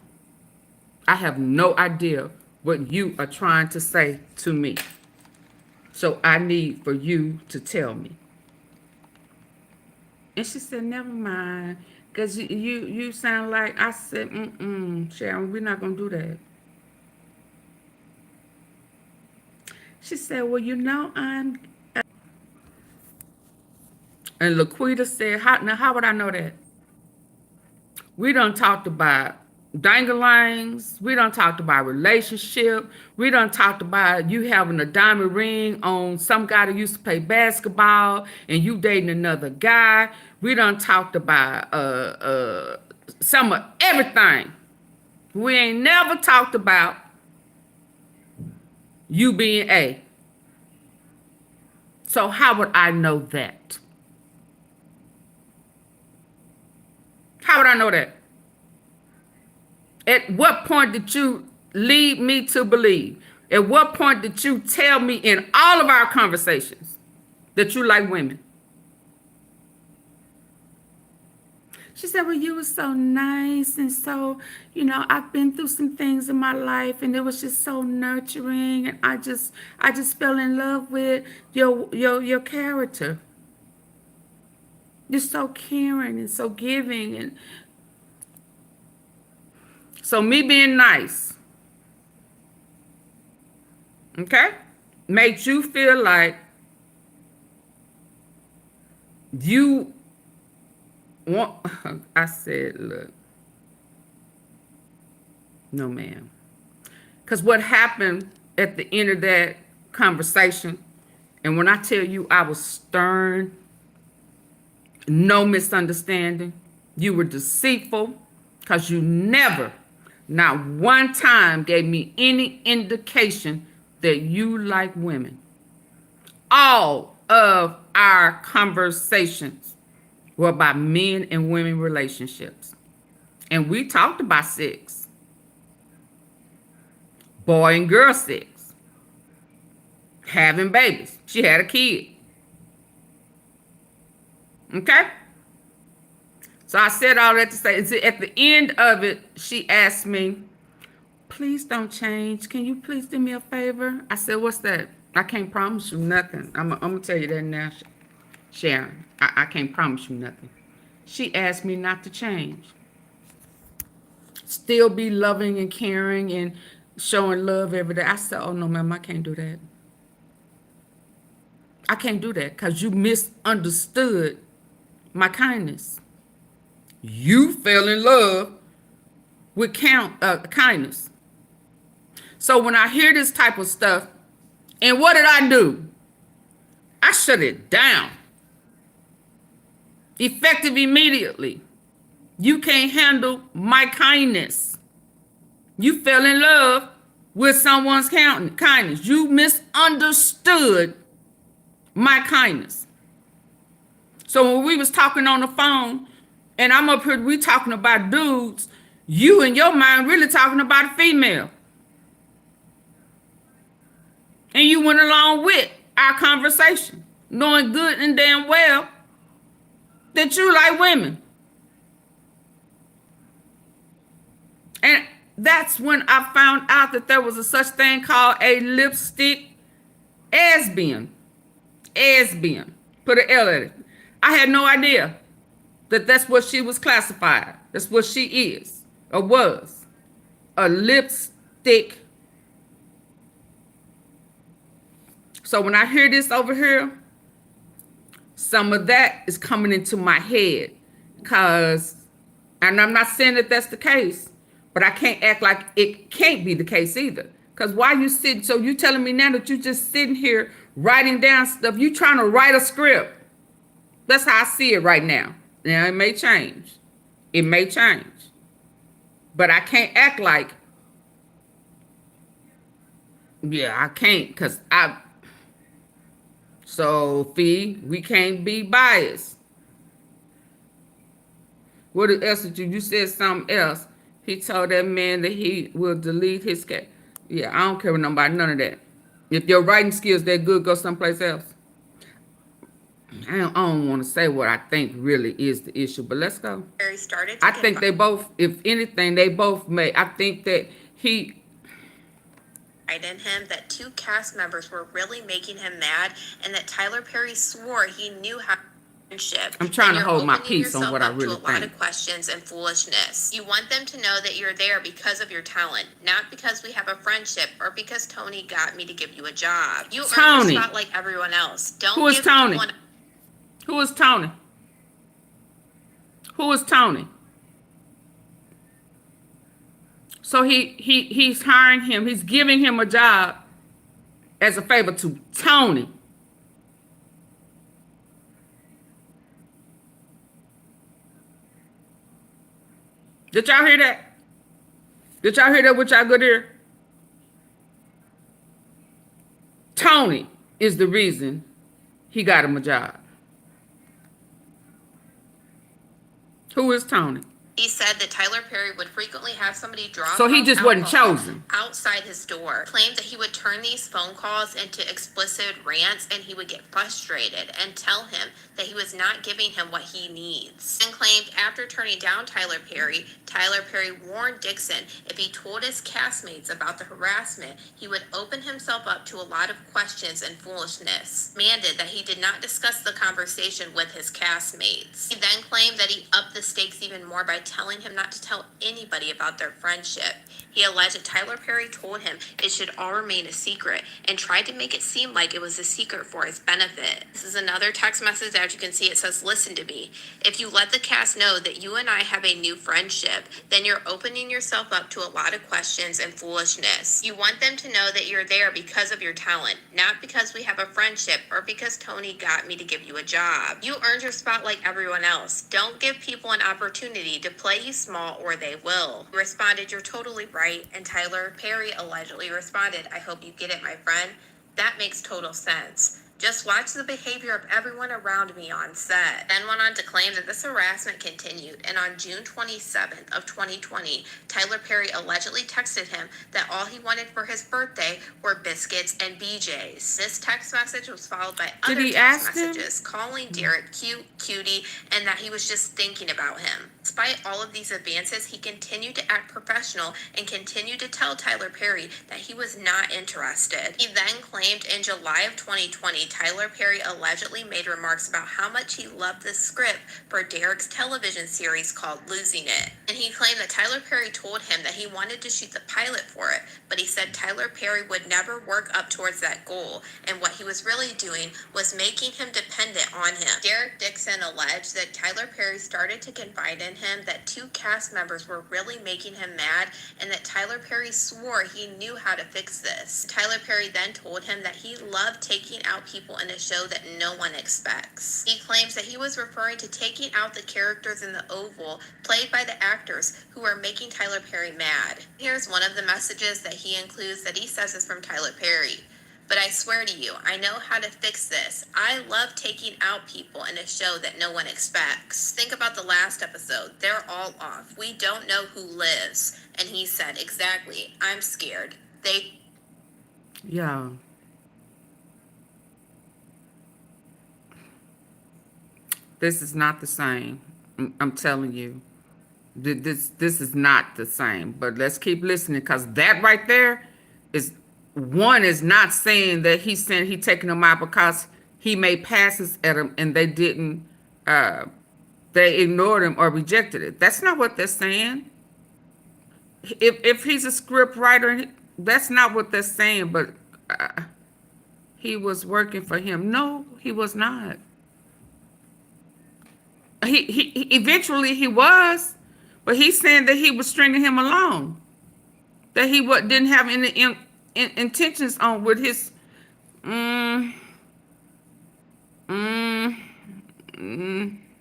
[SPEAKER 1] I have no idea what you are trying to say to me. So I need for you to tell me. And she said, never mind. Because you sound like, I said, Sharon, we're not going to do that. She said, well, you know, I'm... And Laquita said, how would I know that? We done talked about danglings. We done talked about relationship. We done talked about you having a diamond ring on some guy that used to play basketball and you dating another guy. We done talked about some of everything. We ain't never talked about you being A. So how would I know that? How would I know that? At what point did you lead me to believe? At what point did you tell me in all of our conversations that you like women? She said, well, you were so nice and so, you know, I've been through some things in my life and it was just so nurturing and I just fell in love with your character. You're so caring and so giving. And so me being nice, okay, made you feel like you want, I said, look, no, ma'am. Because what happened at the end of that conversation, and when I tell you I was stern, no misunderstanding, you were deceitful, because you never, not one time, gave me any indication that you like women. All of our conversations were about men and women relationships. And we talked about sex. Boy and girl sex. Having babies. She had a kid. Okay? So I said all that to say, at the end of it, she asked me, please don't change. Can you please do me a favor? I said, what's that? I can't promise you nothing. I'm going to tell you that now, Sharon. I can't promise you nothing. She asked me not to change. Still be loving and caring and showing love every day. I said, oh, no, ma'am, I can't do that. I can't do that because you misunderstood my kindness. You fell in love with kindness. So when I hear this type of stuff, and what did I do? I shut it down. Effective immediately. You can't handle my kindness. You fell in love with someone's kindness. You misunderstood my kindness. So when we was talking on the phone, and I'm up here, we talking about dudes, you in your mind really talking about a female. And you went along with our conversation, knowing good and damn well that you like women. And that's when I found out that there was a such thing called a lipstick lesbian. Put an L in it. I had no idea that that's what she was classified. That's what she is or was. A lipstick. So when I hear this over here, some of that is coming into my head because, and I'm not saying that that's the case, but I can't act like it can't be the case either. Because why you sitting, so you telling me now that you just sitting here writing down stuff, you trying to write a script. That's how I see it right now. Now it may change. It may change. But I can't act like, yeah, I can't because so Fee, we can't be biased. What else did you said something else. He told that man that he will delete his cat. Yeah, I don't care about none of that. If your writing skills that good, go someplace else. I don't want to say what I think really is the issue, but let's go. I think they both, if anything, they both may. I think that he
[SPEAKER 2] in him that 2 cast members were really making him mad, and that Tyler Perry swore he knew how friendship.
[SPEAKER 1] I'm trying to hold my peace on what I really think.
[SPEAKER 2] A lot of questions and foolishness. You want them to know that you're there because of your talent, not because we have a friendship or because Tony got me to give you a job. You earn the spot like everyone else. Don't.
[SPEAKER 1] Who is Tony? Who is Tony? Who is Tony? So he's hiring him. He's giving him a job as a favor to Tony. Did y'all hear that? Did y'all hear that with y'all good ear? Tony is the reason he got him a job. Who is Tony?
[SPEAKER 2] He said that Tyler Perry would frequently have somebody drop
[SPEAKER 1] so he just wasn't chosen
[SPEAKER 2] outside his door. Claimed that he would turn these phone calls into explicit rants and he would get frustrated and tell him that he was not giving him what he needs. And claimed after turning down Tyler Perry warned Dixon if he told his castmates about the harassment, he would open himself up to a lot of questions and foolishness. Demanded that he did not discuss the conversation with his castmates. He then claimed that he upped the stakes even more by telling him not to tell anybody about their friendship. He alleged that Tyler Perry told him it should all remain a secret and tried to make it seem like it was a secret for his benefit. This is another text message. As you can see, it says, "Listen to me. If you let the cast know that you and I have a new friendship, then you're opening yourself up to a lot of questions and foolishness. You want them to know that you're there because of your talent, not because we have a friendship or because Tony got me to give you a job. You earned your spot like everyone else. Don't give people an opportunity to play you small or they will." He responded, "You're totally right." And Tyler Perry allegedly responded, "I hope you get it, my friend. That makes total sense. Just watch the behavior of everyone around me on set." Then went on to claim that this harassment continued, and on June 27th of 2020, Tyler Perry allegedly texted him that all he wanted for his birthday were biscuits and BJs. This text message was followed by other text messages calling Derek cute, cutie, and that he was just thinking about him. Despite all of these advances, he continued to act professional and continued to tell Tyler Perry that he was not interested. He then claimed in July of 2020, Tyler Perry allegedly made remarks about how much he loved the script for Derek's television series called Losing It. And he claimed that Tyler Perry told him that he wanted to shoot the pilot for it, but he said Tyler Perry would never work up towards that goal, and what he was really doing was making him dependent on him. Derek Dixon alleged that Tyler Perry started to confide in him that 2 cast members were really making him mad, and that Tyler Perry swore he knew how to fix this. Tyler Perry then told him that he loved taking out people in a show that no one expects. He claims that he was referring to taking out the characters in the Oval played by the actors who were making Tyler Perry mad. Here's one of the messages that he includes that he says is from Tyler Perry. "But I swear to you, I know how to fix this. I love taking out people in a show that no one expects. Think about the last episode. They're all off. We don't know who lives." And he said, "Exactly. I'm scared.
[SPEAKER 1] Yeah. This is not the same. I'm telling you. This is not the same. But let's keep listening, because that right there is... One is not saying that he's saying he's taking them out because he made passes at him and they didn't, they ignored him or rejected it. That's not what they're saying. If he's a script writer, that's not what they're saying, but he was working for him. No, he was not. He eventually he was, but he's saying that he was stringing him along, that he didn't have any intentions on with his.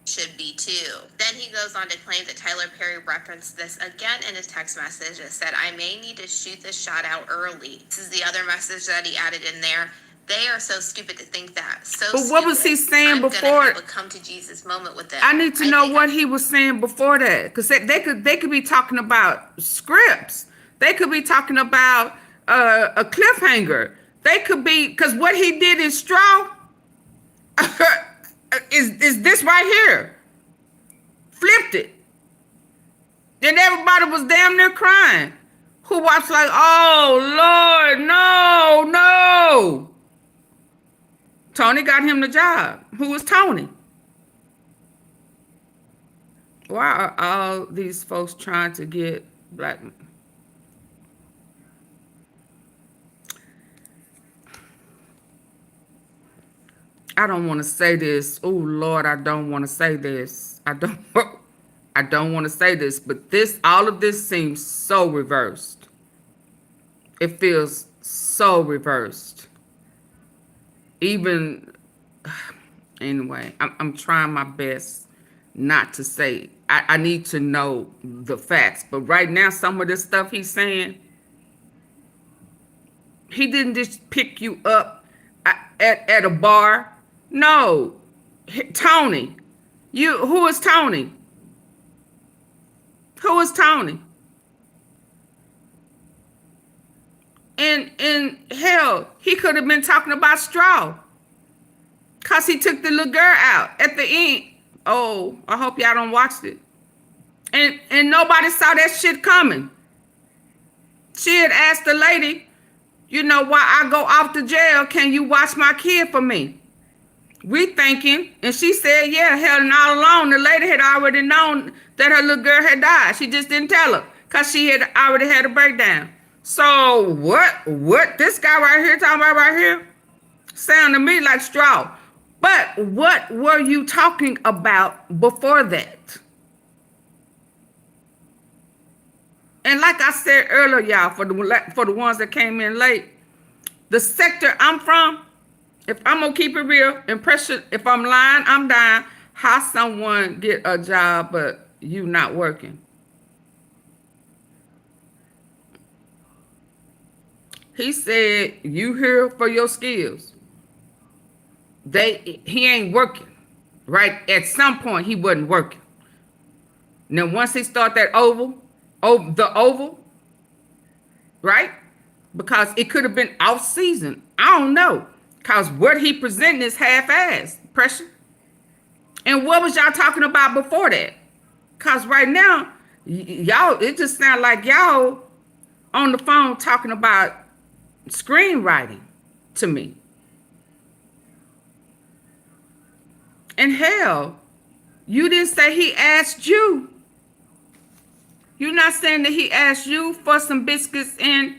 [SPEAKER 2] Should be too. Then he goes on to claim that Tyler Perry referenced this again in his text message that said, I may need to shoot this shot out early. This is the other message that he added in there. They are so stupid to think that.
[SPEAKER 1] But what was he saying before?
[SPEAKER 2] Have a come to Jesus moment with them.
[SPEAKER 1] I need to know what he was saying before that, because they could be talking about scripts. They could be talking about a cliffhanger. They could be, because what he did in Straw is this right here. Flipped it. And everybody was damn near crying. Who watched like, oh, Lord, no. Tony got him the job. Who was Tony? Why are all these folks trying to get black? I don't want to say this. Oh, Lord, I don't want to say this. I don't want to say this, but all of this seems so reversed. It feels so reversed. Even, anyway, I'm trying my best not to say. I need to know the facts. But right now, some of this stuff he's saying, he didn't just pick you up at a bar. No. Tony. Who is Tony? Who is Tony? And hell, he could have been talking about Straw, because he took the little girl out at the end. Oh, I hope y'all don't watch it. And nobody saw that shit coming. She had asked the lady, you know, while I go off to jail, can you watch my kid for me? We thinking, and she said, yeah, hell, and all along, the lady had already known that her little girl had died. She just didn't tell her, because she had already had a breakdown. So what this guy right here talking about right here sound to me like Straw. But what were you talking about before that? And like I said earlier, y'all, for the ones that came in late, the sector I'm from, if I'm gonna keep it real, impression, if I'm lying, I'm dying. How someone get a job but you not working? He said, you here for your skills. He ain't working, right? At some point, he wasn't working. Now, once he start that the oval, right? Because it could have been off season. I don't know. Because what he presented is half-assed, pressure. And what was y'all talking about before that? Because right now, y'all, it just sounds like y'all on the phone talking about screenwriting to me. And hell, you didn't say he asked you. You're not saying that he asked you for some biscuits and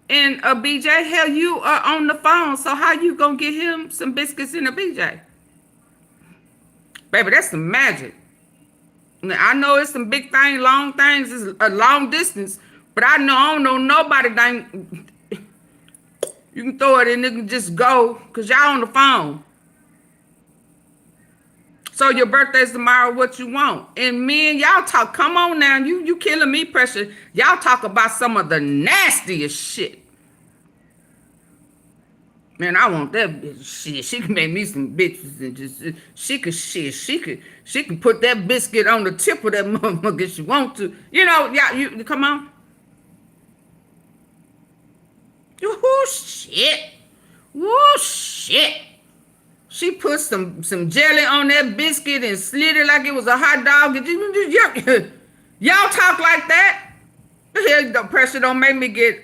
[SPEAKER 1] a BJ. Hell, you are on the phone, so how you gonna get him some biscuits and a BJ? Baby, that's some magic. Now, I know it's some big thing, long things, it's a long distance, but I don't know nobody dang. You can throw it and it can just go, because y'all on the phone. So your birthday's tomorrow, what you want. And me and y'all talk, come on now, you killing me, pressure. Y'all talk about some of the nastiest shit. Man, I want that bitch. Shit, she can make me some bitches and just, she can put that biscuit on the tip of that motherfucker if she want to. You know, y'all, you come on. Woo shit. Woo shit. She put some jelly on that biscuit and slid it like it was a hot dog. Y'all talk like that? Here, the pressure don't make me get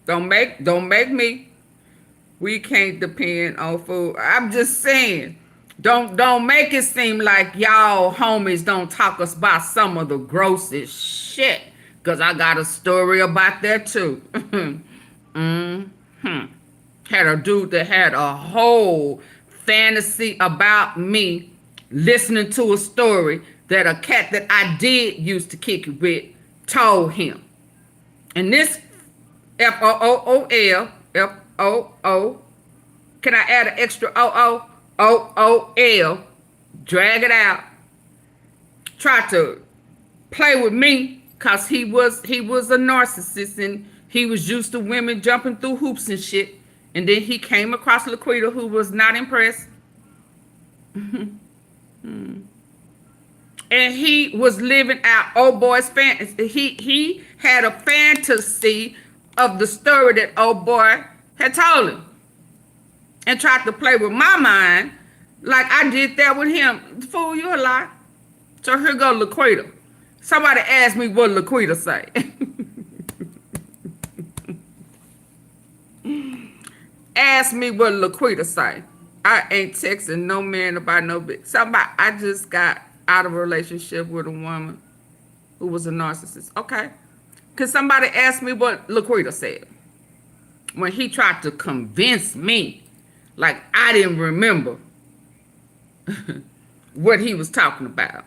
[SPEAKER 1] don't make me. We can't depend on food. I'm just saying, don't make it seem like y'all homies don't talk us about some of the grossest shit. Cause I got a story about that too. Had a dude that had a whole fantasy about me listening to a story that a cat that I did used to kick it with told him. And this F-O-O-O-L, F-O-O, can I add an extra O-O? O-O-L, drag it out, tried to play with me because he was a narcissist and he was used to women jumping through hoops and shit. And then he came across Laquita, who was not impressed. And he was living out old boy's fantasy. He had a fantasy of the story that old boy had told him. And tried to play with my mind like I did that with him. Fool, you a lie. So here go Laquita. Somebody asked me what Laquita say. Ask me what Laquita say. I ain't texting no man about no bitch. I just got out of a relationship with a woman who was a narcissist. Okay. Cause somebody asked me what Laquita said. When he tried to convince me like I didn't remember what he was talking about.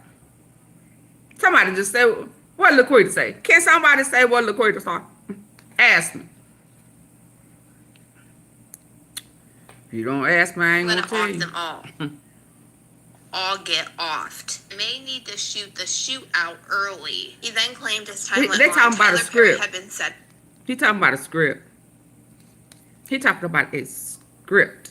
[SPEAKER 1] Somebody just said, what Laquita say? Can somebody say what Laquita say? Ask me. If you don't ask me, I ain't gonna tell you.
[SPEAKER 2] Them all get offed. May need to shoot the shootout early. He then claimed his time
[SPEAKER 1] They talking about a script.
[SPEAKER 2] had been set.
[SPEAKER 1] He talking about a script. He talking about a script.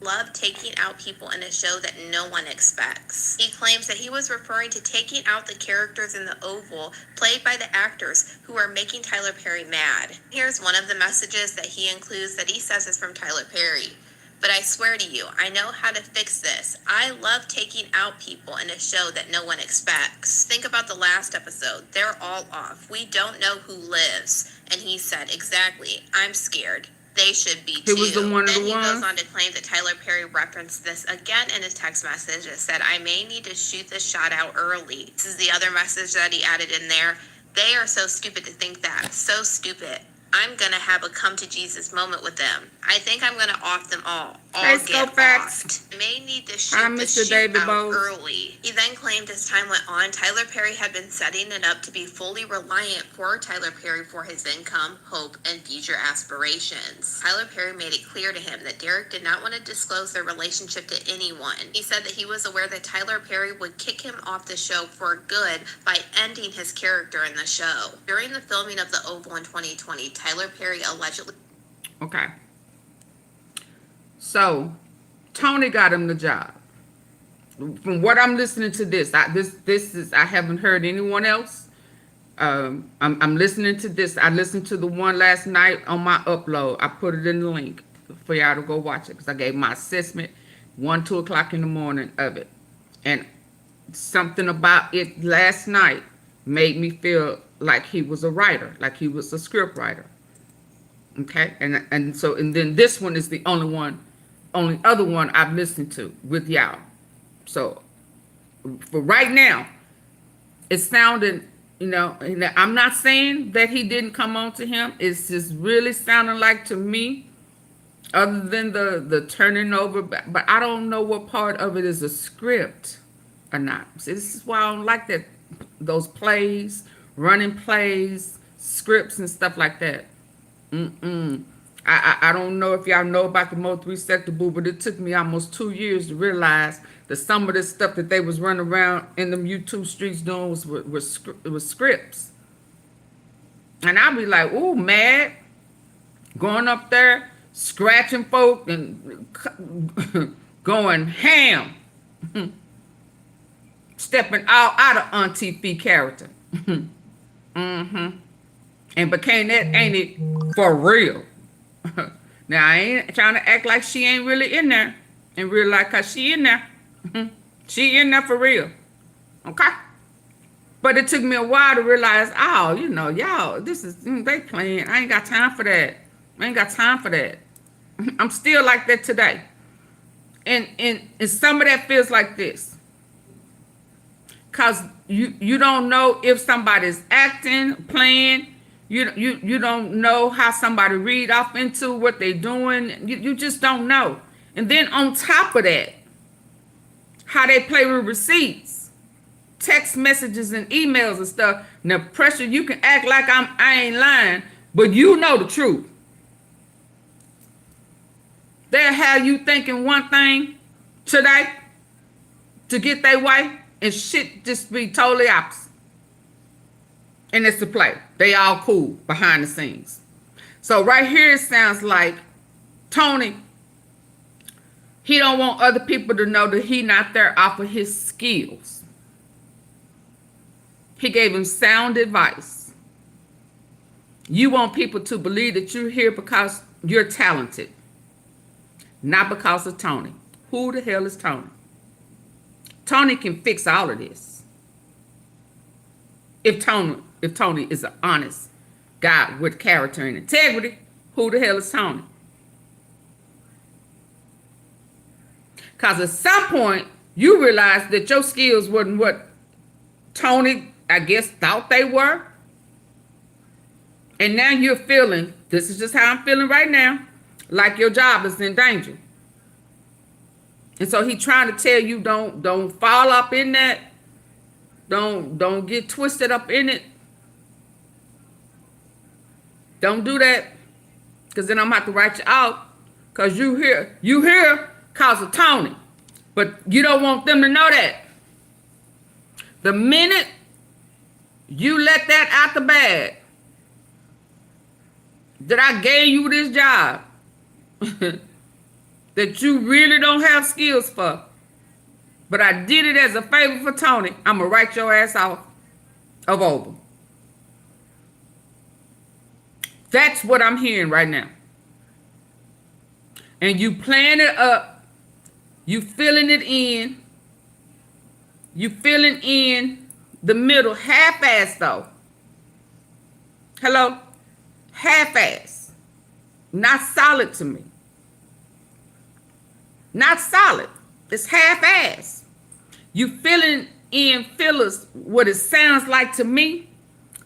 [SPEAKER 2] Love taking out people in a show that no one expects. He claims that he was referring to taking out the characters in the Oval played by the actors who are making Tyler Perry mad. Here's one of the messages that he includes that he says is from Tyler Perry. But I swear to you, I know how to fix this. I love taking out people in a show that no one expects. Think about the last episode. They're all off. We don't know who lives. And he said, exactly, I'm scared. They should be too.
[SPEAKER 1] He was the one of the
[SPEAKER 2] Then he
[SPEAKER 1] ones.
[SPEAKER 2] goes on to claim that Tyler Perry referenced this again in his text message. It said, I may need to shoot this shot out early. This is the other message that he added in there. They are so stupid to think that. So stupid. I'm going to have a come to Jesus moment with them. I think I'm going to off them all. All get offed. May need to shoot the shootout early. He then claimed as time went on, Tyler Perry had been setting it up to be fully reliant for Tyler Perry for his income, hope, and future aspirations. Tyler Perry made it clear to him that Derek did not want to disclose their relationship to anyone. He said that he was aware that Tyler Perry would kick him off the show for good by ending his character in the show. During the filming of The Oval in 2020, Tyler Perry allegedly...
[SPEAKER 1] Okay. So, Tony got him the job. From what I'm listening to this, I haven't heard anyone else. I'm listening to this. I listened to the one last night on my upload. I put it in the link for y'all to go watch it because I gave my assessment 2 o'clock in the morning of it. And something about it last night made me feel like he was a writer, like he was a script writer. Okay, and then this one is the only other one I've listened to with y'all. So for right now, it's sounding, I'm not saying that he didn't come on to him. It's just really sounding like to me, other than the turning over, but I don't know what part of it is a script or not. See, this is why I don't like that, those plays, running plays, scripts and stuff like that. I don't know if y'all know about the Mo 3 sector boo, but it took me almost 2 years to realize that some of this stuff that they was running around in them YouTube streets doing was scripts. And I'd be like, ooh, mad, going up there, scratching folk and going ham, stepping all out of AunTeaFee character. And became that, ain't it, for real? Now, I ain't trying to act like she ain't really in there in real life, because she in there. She in there for real. Okay? But it took me a while to realize, y'all, this is, they playing. I ain't got time for that. I ain't got time for that. I'm still like that today. And some of that feels like this. Cause you don't know if somebody's acting, playing. You don't know how somebody read off into what they're doing. You just don't know. And then on top of that, how they play with receipts, text messages and emails and stuff. Now pressure, you can act like I ain't lying, but you know the truth. They'll have you thinking one thing today to get their way, and shit just be totally opposite. And it's the play. They all cool behind the scenes. So right here it sounds like Tony, he don't want other people to know that he not there off of his skills. He gave him sound advice. You want people to believe that you're here because you're talented, not because of Tony. Who the hell is Tony? Tony can fix all of this. If Tony is an honest guy with character and integrity, who the hell is Tony? Because at some point, you realize that your skills wasn't what Tony, I guess, thought they were. And now you're feeling, this is just how I'm feeling right now, like your job is in danger. And so he trying to tell you, don't fall up in that. Don't get twisted up in it. Don't do that. Because then I'm going to have to write you out. Because you here because of Tony. But you don't want them to know that. The minute you let that out the bag, that I gave you this job, that you really don't have skills for, but I did it as a favor for Tony, I'm going to write your ass out of over. That's what I'm hearing right now. And you playing it up. You filling it in. You filling in the middle. Half-ass though. Hello? Half-ass. Not solid to me. Not solid. It's half-ass. You filling in fillers what it sounds like to me,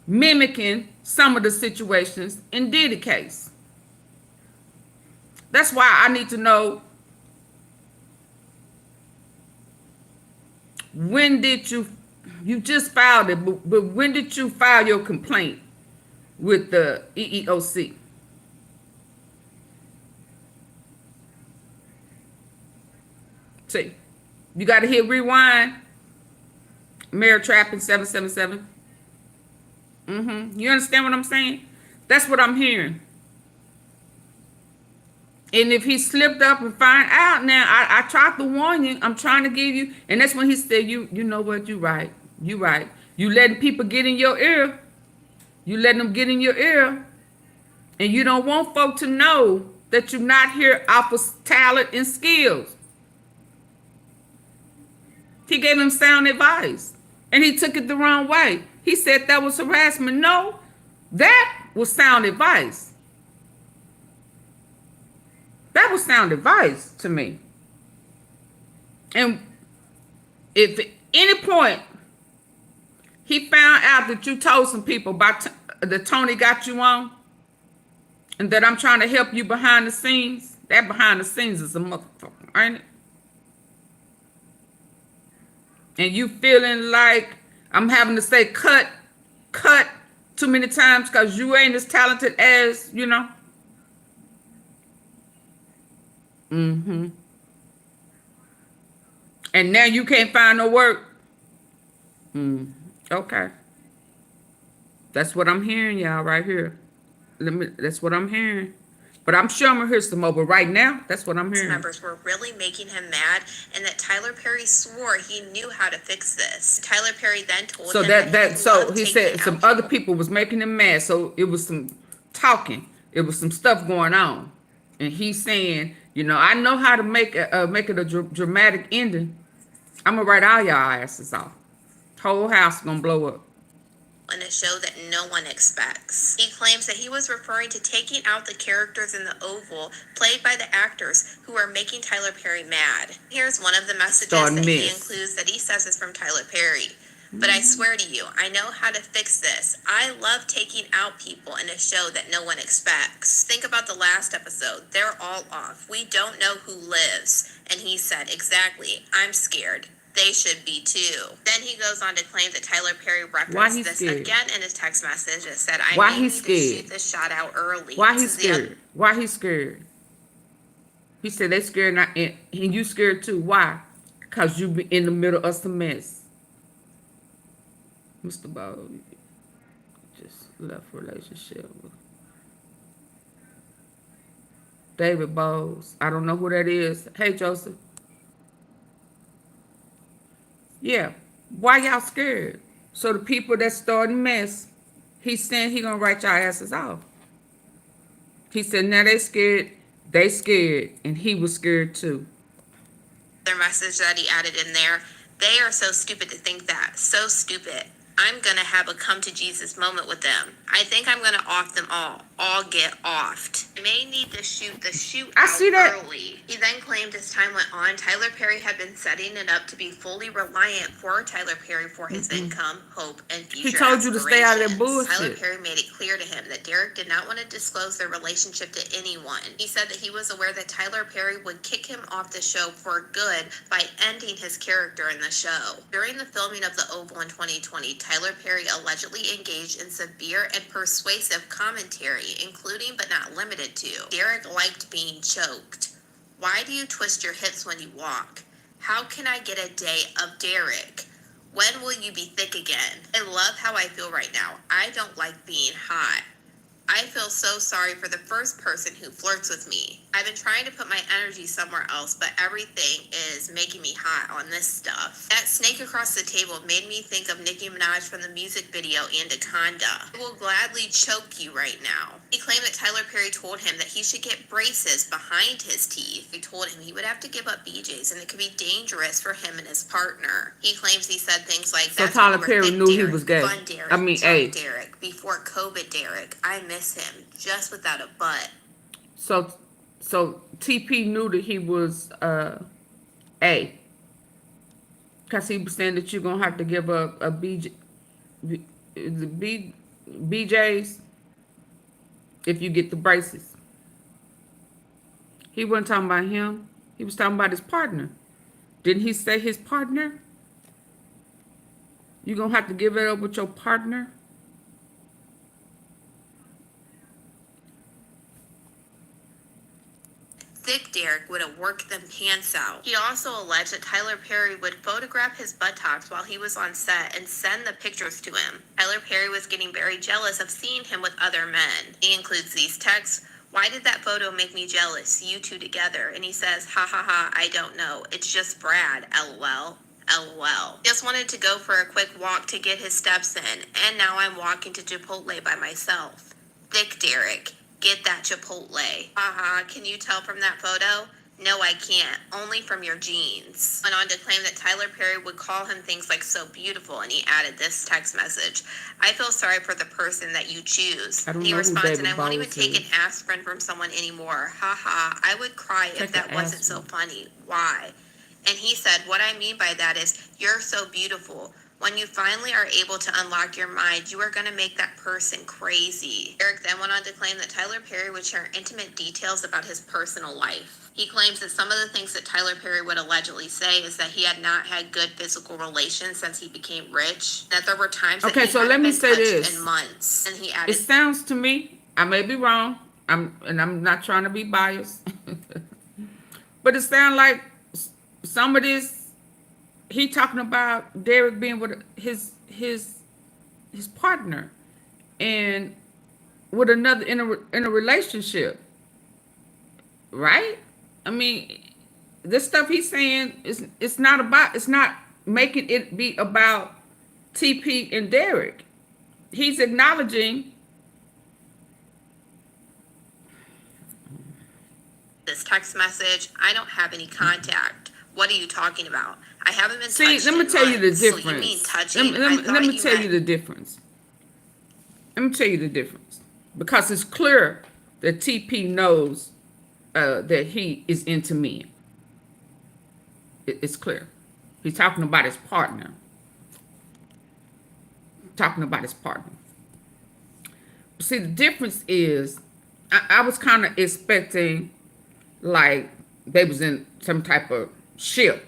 [SPEAKER 1] mimicking some of the situations in Diddy case. That's why I need to know, when did you just filed it, but when did you file your complaint with the EEOC? See, you got to hit rewind. Mayor Trapping 777. You understand what I'm saying? That's what I'm hearing. And if he slipped up and find out, now I tried to warn you. I'm trying to give you, and that's when he said, you know what, you right. You right. You letting people get in your ear. You letting them get in your ear. And you don't want folk to know that you're not here off of talent and skills. He gave him sound advice. And he took it the wrong way. He said that was harassment. No, that was sound advice. That was sound advice to me. And if at any point he found out that you told some people about that Tony got you on, and that I'm trying to help you behind the scenes, that behind the scenes is a motherfucker, ain't it? And you feeling like I'm having to say cut too many times because you ain't as talented as, you know. And now you can't find no work. Okay. That's what I'm hearing, y'all, right here. That's what I'm hearing. But I'm sure I'm gonna hear some more. But right now, that's what I'm hearing.
[SPEAKER 2] Members were really making him mad, and that Tyler Perry swore he knew how to fix this. Tyler Perry then told him
[SPEAKER 1] so he said some other people was making him mad. So it was some talking. It was some stuff going on, and he's saying, you know, I know how to make it a dramatic ending. I'm gonna write all y'all asses off. Whole house gonna blow up.
[SPEAKER 2] in a show that no one expects. He claims that he was referring to taking out the characters in the Oval played by the actors who are making Tyler Perry mad. Here's one of the messages that he includes that he says is from Tyler Perry. But I swear to you, I know how to fix this. I love taking out people in a show that no one expects. Think about the last episode. They're all off. We don't know who lives. And he said, exactly, I'm scared. They should be too. Then he goes on to claim that Tyler Perry referenced this again in his text message that said, I need to shoot this shot out early.
[SPEAKER 1] Why he's scared? Why he's scared? He said they scared, and you scared too. Why? Because you be in the middle of some mess. Mr. Bow just left relationship with David Bowles. I don't know who that is. Hey, Joseph. Yeah. Why y'all scared? So the people that started mess, he's saying he gonna write y'all asses off. He said now they scared, and he was scared too.
[SPEAKER 2] Their message that he added in there, they are so stupid to think that. So stupid. I'm going to have a come to Jesus moment with them. I think I'm going to off them all get offed. I may need to shoot the shoot out early. He then claimed as time went on, Tyler Perry had been setting it up to be fully reliant for Tyler Perry for his income, hope, and future.
[SPEAKER 1] He told you to stay out of that bullshit.
[SPEAKER 2] Tyler Perry made it clear to him that Derek did not want to disclose their relationship to anyone. He said that he was aware that Tyler Perry would kick him off the show for good by ending his character in the show. During the filming of The Oval in 2020, Tyler Perry allegedly engaged in severe and persuasive commentary, including but not limited to, Derek liked being choked. Why do you twist your hips when you walk? How can I get a day of Derek? When will you be thick again? I love how I feel right now. I don't like being hot. I feel so sorry for the first person who flirts with me. I've been trying to put my energy somewhere else, but everything is making me hot on this stuff. That snake across the table made me think of Nicki Minaj from the music video Anaconda. I will gladly choke you right now. He claimed that Tyler Perry told him that he should get braces behind his teeth. He told him he would have to give up BJ's and it could be dangerous for him and his partner. He claims he said things like,
[SPEAKER 1] so Tyler Perry knew he was gay.
[SPEAKER 2] Fun Derek,
[SPEAKER 1] I mean, hey.
[SPEAKER 2] Derek, before COVID Derek, I miss him, just without a butt.
[SPEAKER 1] So TP knew that he was A. Because he was saying that you're going to have to give up a BJ's if you get the braces. He wasn't talking about him. He was talking about his partner. Didn't he say his partner? You're going to have to give it up with your partner?
[SPEAKER 2] Thick Derek would have worked them pants out. He also alleged that Tyler Perry would photograph his buttocks while he was on set and send the pictures to him. Tyler Perry was getting very jealous of seeing him with other men. He includes these texts. Why did that photo make me jealous? You two together. And he says, ha ha ha, I don't know. It's just Brad, LOL. LOL. Just wanted to go for a quick walk to get his steps in, and now I'm walking to Chipotle by myself. Thick Derek. Get that Chipotle. Haha, can you tell from that photo? No, I can't. Only from your jeans. Went on to claim that Tyler Perry would call him things like so beautiful, and he added this text message. I feel sorry for the person that you choose. He responds, and I won't even take an aspirin from someone anymore. Haha, I would cry if that wasn't so funny. Why? And he said, what I mean by that is, you're so beautiful. When you finally are able to unlock your mind, you are going to make that person crazy. Eric then went on to claim that Tyler Perry would share intimate details about his personal life. He claims that some of the things that Tyler Perry would allegedly say is that he had not had good physical relations since he became rich. That there were times that he hadn't been touched in months. And he added,
[SPEAKER 1] it sounds to me, I may be wrong, I'm not trying to be biased, but it sounds like some of this, he talking about Derek being with his partner and with another in a relationship, right? I mean, this stuff he's saying it's not making it be about TP and Derek. He's acknowledging
[SPEAKER 2] this text message. I don't have any contact. What are you talking about? I haven't been touched.
[SPEAKER 1] See, let me tell you the difference.
[SPEAKER 2] So you mean touching?
[SPEAKER 1] Let me tell you the difference. Let me tell you the difference. Because it's clear that TP knows that he is into men. It's clear. He's talking about his partner. See, the difference is, I was kind of expecting, like, they was in some type of ship.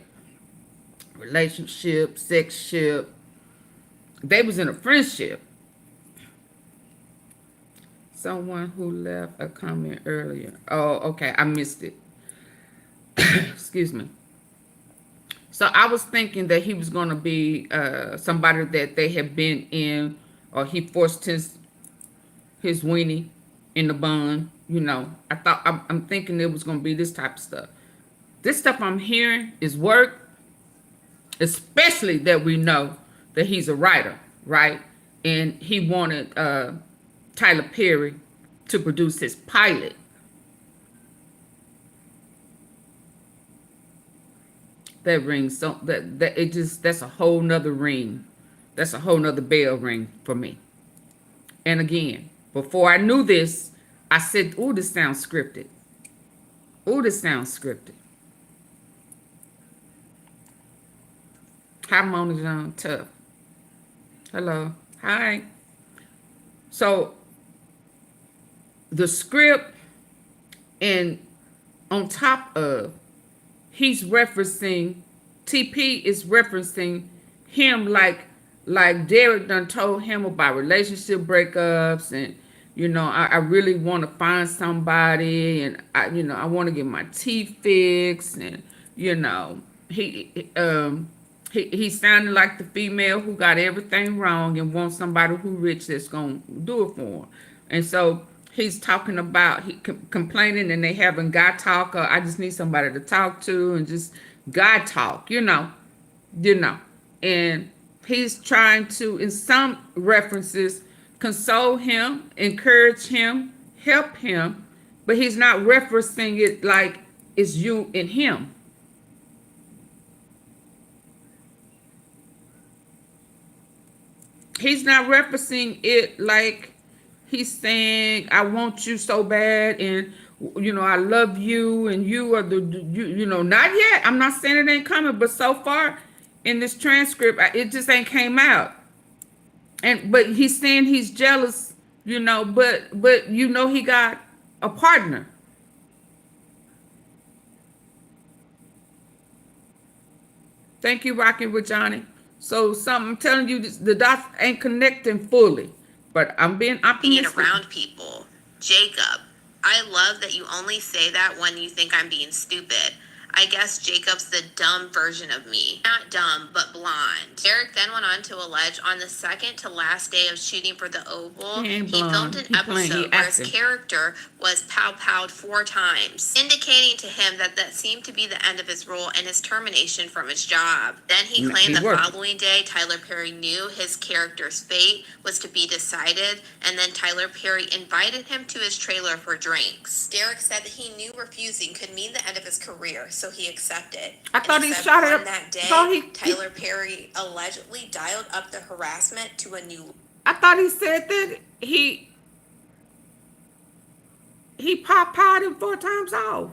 [SPEAKER 1] Relationship, sex ship. They was in a friendship. Someone who left a comment earlier. Oh, okay. I missed it. Excuse me. So I was thinking that he was going to be somebody that they have been in, or he forced his weenie in the bun. You know, I'm thinking it was going to be this type of stuff. This stuff I'm hearing is work, especially that we know that he's a writer, right? And he wanted Tyler Perry to produce his pilot. That rings, so that's a whole nother ring. That's a whole nother bell ring for me. And again, before I knew this, I said, "Ooh, this sounds scripted. Ooh, this sounds scripted." Hi, Mona Tough. Hello. Hi. So the script, and on top of, he's referencing, TP is referencing him like Derek done told him about relationship breakups, and you know, I really want to find somebody, and I want to get my teeth fixed, and you know, he sounded like the female who got everything wrong and wants somebody who rich that's gonna do it for him. And so he's talking about complaining, and they having guy talk. I just need somebody to talk to, and just guy talk, you know. And he's trying to, in some references, console him, encourage him, help him, but he's not referencing it like it's you and him. He's not referencing it like he's saying, "I want you so bad, and you know, I love you, and you are you know." Not yet. I'm not saying it ain't coming, but so far in this transcript, it just ain't came out. But he's saying he's jealous, you know, but you know, he got a partner. Thank you, Rocking with Johnny. So I'm telling you, the dots ain't connecting fully, but I'm being optimistic.
[SPEAKER 2] Being around people. Jacob, I love that you only say that when you think I'm being stupid. I guess Jacob's the dumb version of me. Not dumb, but blonde. Derek then went on to allege on the second to last day of shooting for the Oval, he filmed an episode where his character was pow-powed 4 times, indicating to him that seemed to be the end of his role and his termination from his job. Then he claimed the following day Tyler Perry knew his character's fate was to be decided, and then Tyler Perry invited him to his trailer for drinks. Derek said that he knew refusing could mean the end of his career, so he accepted.
[SPEAKER 1] I thought he shot it up.
[SPEAKER 2] That day, Tyler Perry allegedly dialed up the harassment to a new.
[SPEAKER 1] I thought he said that he pop-powed him 4 times off.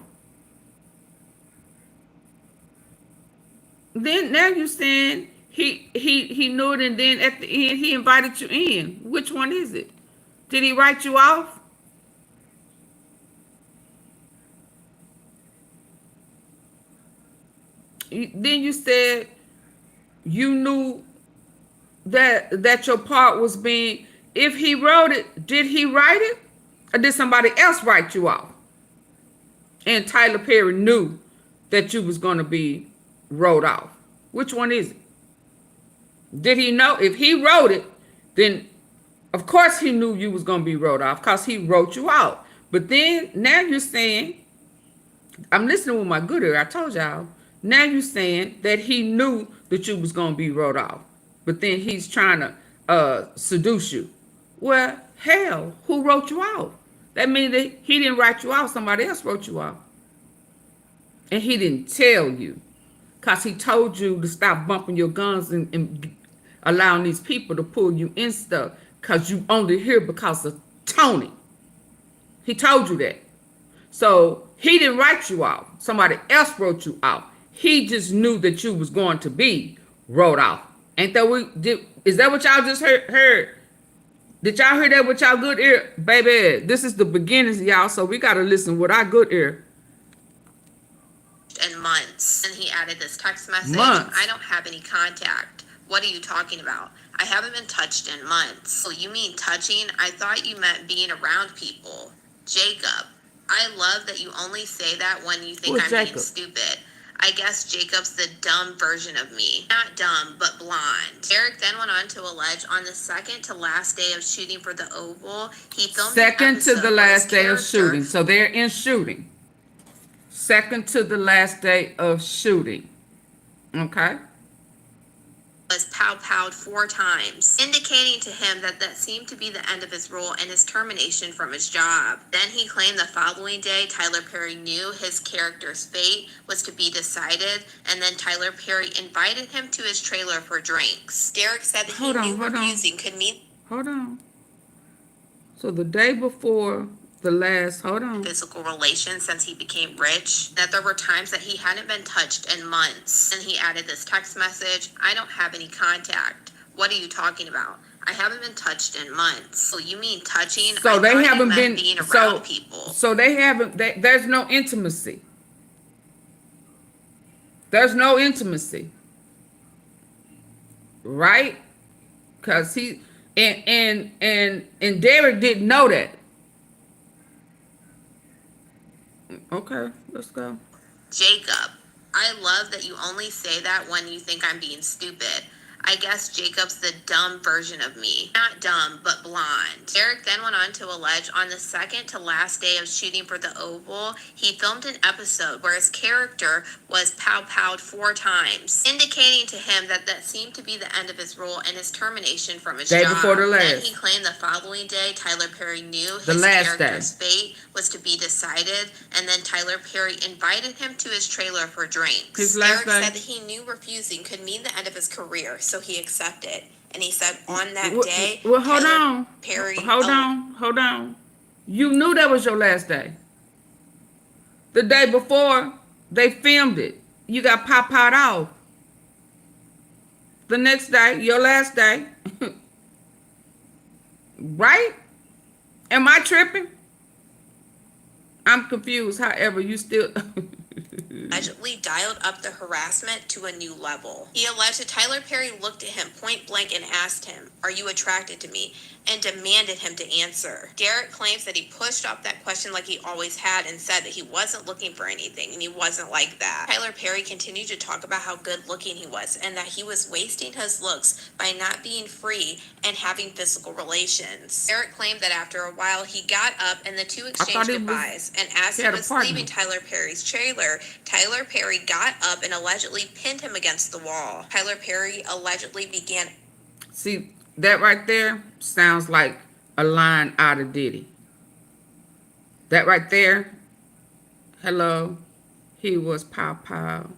[SPEAKER 1] Then now you saying he knew it, and then at the end he invited you in. Which one is it? Did he write you off? Then you said you knew that your part was being, if he wrote it, did he write it? Or did somebody else write you off? And Tyler Perry knew that you was going to be wrote off. Which one is it? Did he know? If he wrote it, then of course he knew you was going to be wrote off because he wrote you out. But then now you're saying, I'm listening with my good ear, I told y'all. Now you're saying that he knew that you was going to be wrote off. But then he's trying to seduce you. Well, hell, who wrote you out? That means that he didn't write you out. Somebody else wrote you out. And he didn't tell you. Because he told you to stop bumping your guns and allowing these people to pull you in stuff. because you only here because of Tony. He told you that. So he didn't write you out. Somebody else wrote you out. He just knew that you was going to be wrote off. Ain't that is that what y'all just heard? Did y'all hear that with y'all good ear? Baby, this is the beginnings, y'all, so we got to listen with our good ear.
[SPEAKER 2] In months. And he added this text message.
[SPEAKER 1] Months.
[SPEAKER 2] I don't have any contact. What are you talking about? I haven't been touched in months. Oh, you mean touching? I thought you meant being around people. Jacob, I love that you only say that when you think I'm being stupid. I guess Jacob's the dumb version of me. Not dumb, but blonde. Derek then went on to allege on the second to last day of shooting for the Oval, he filmed
[SPEAKER 1] second to the last day of shooting. So they're in shooting. Second to the last day of shooting. Okay.
[SPEAKER 2] Was pow-powed 4 times, indicating to him that seemed to be the end of his role and his termination from his job. Then he claimed the following day Tyler Perry knew his character's fate was to be decided, and then Tyler Perry invited him to his trailer for drinks. Derek said that he knew refusing could mean...
[SPEAKER 1] Hold on. So the day before the last,
[SPEAKER 2] physical relations since he became rich, that there were times that he hadn't been touched in months. And he added this text message, I don't have any contact. What are you talking about? I haven't been touched in months. So you mean touching?
[SPEAKER 1] So they haven't been
[SPEAKER 2] being around people.
[SPEAKER 1] So they haven't, there's no intimacy. There's no intimacy. Right? Because he, and Derek didn't know that. Okay, let's go.
[SPEAKER 2] Jacob, I love that you only say that when you think I'm being stupid. I guess Jacob's the dumb version of me. Not dumb, but blonde. Derek then went on to allege on the second to last day of shooting for the Oval, he filmed an episode where his character was pow-powed 4 times, indicating to him that seemed to be the end of his role and his termination from his job.
[SPEAKER 1] Day before the last.
[SPEAKER 2] Then he claimed the following day Tyler Perry knew his character's fate was to be decided, and then Tyler Perry invited him to his trailer for drinks. Derek said that he knew refusing could mean the end of his career, so he accepted. And he said on that day,
[SPEAKER 1] well, hold
[SPEAKER 2] Tyler
[SPEAKER 1] on.
[SPEAKER 2] Perry,
[SPEAKER 1] Hold on. You knew that was your last day. The day before, they filmed it. You got pop-out off. The next day, your last day. Right? Am I tripping? I'm confused. However, you still...
[SPEAKER 2] allegedly dialed up the harassment to a new level. He alleged that Tyler Perry looked at him point blank and asked him, "Are you attracted to me?" and demanded him to answer. Derek claims that he pushed off that question like he always had and said that he wasn't looking for anything and he wasn't like that. Tyler Perry continued to talk about how good looking he was and that he was wasting his looks by not being free and having physical relations. Derek claimed that after a while he got up and the two exchanged goodbyes, and as he was leaving Tyler Perry's trailer, Tyler Perry got up and allegedly pinned him against the wall. Tyler Perry allegedly began...
[SPEAKER 1] See, that right there sounds like a line out of Diddy. That right there, hello, he was pow.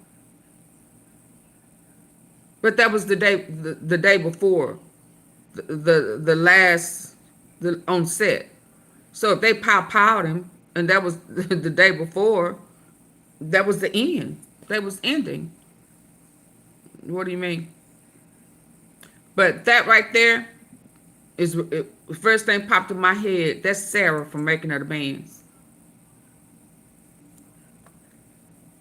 [SPEAKER 1] But that was the day before, the last on set. So if they powed him, and that was the day before, that was the end. That was ending. What do you mean? But that right there is the first thing popped in my head. That's Sarah from Making of the Bands.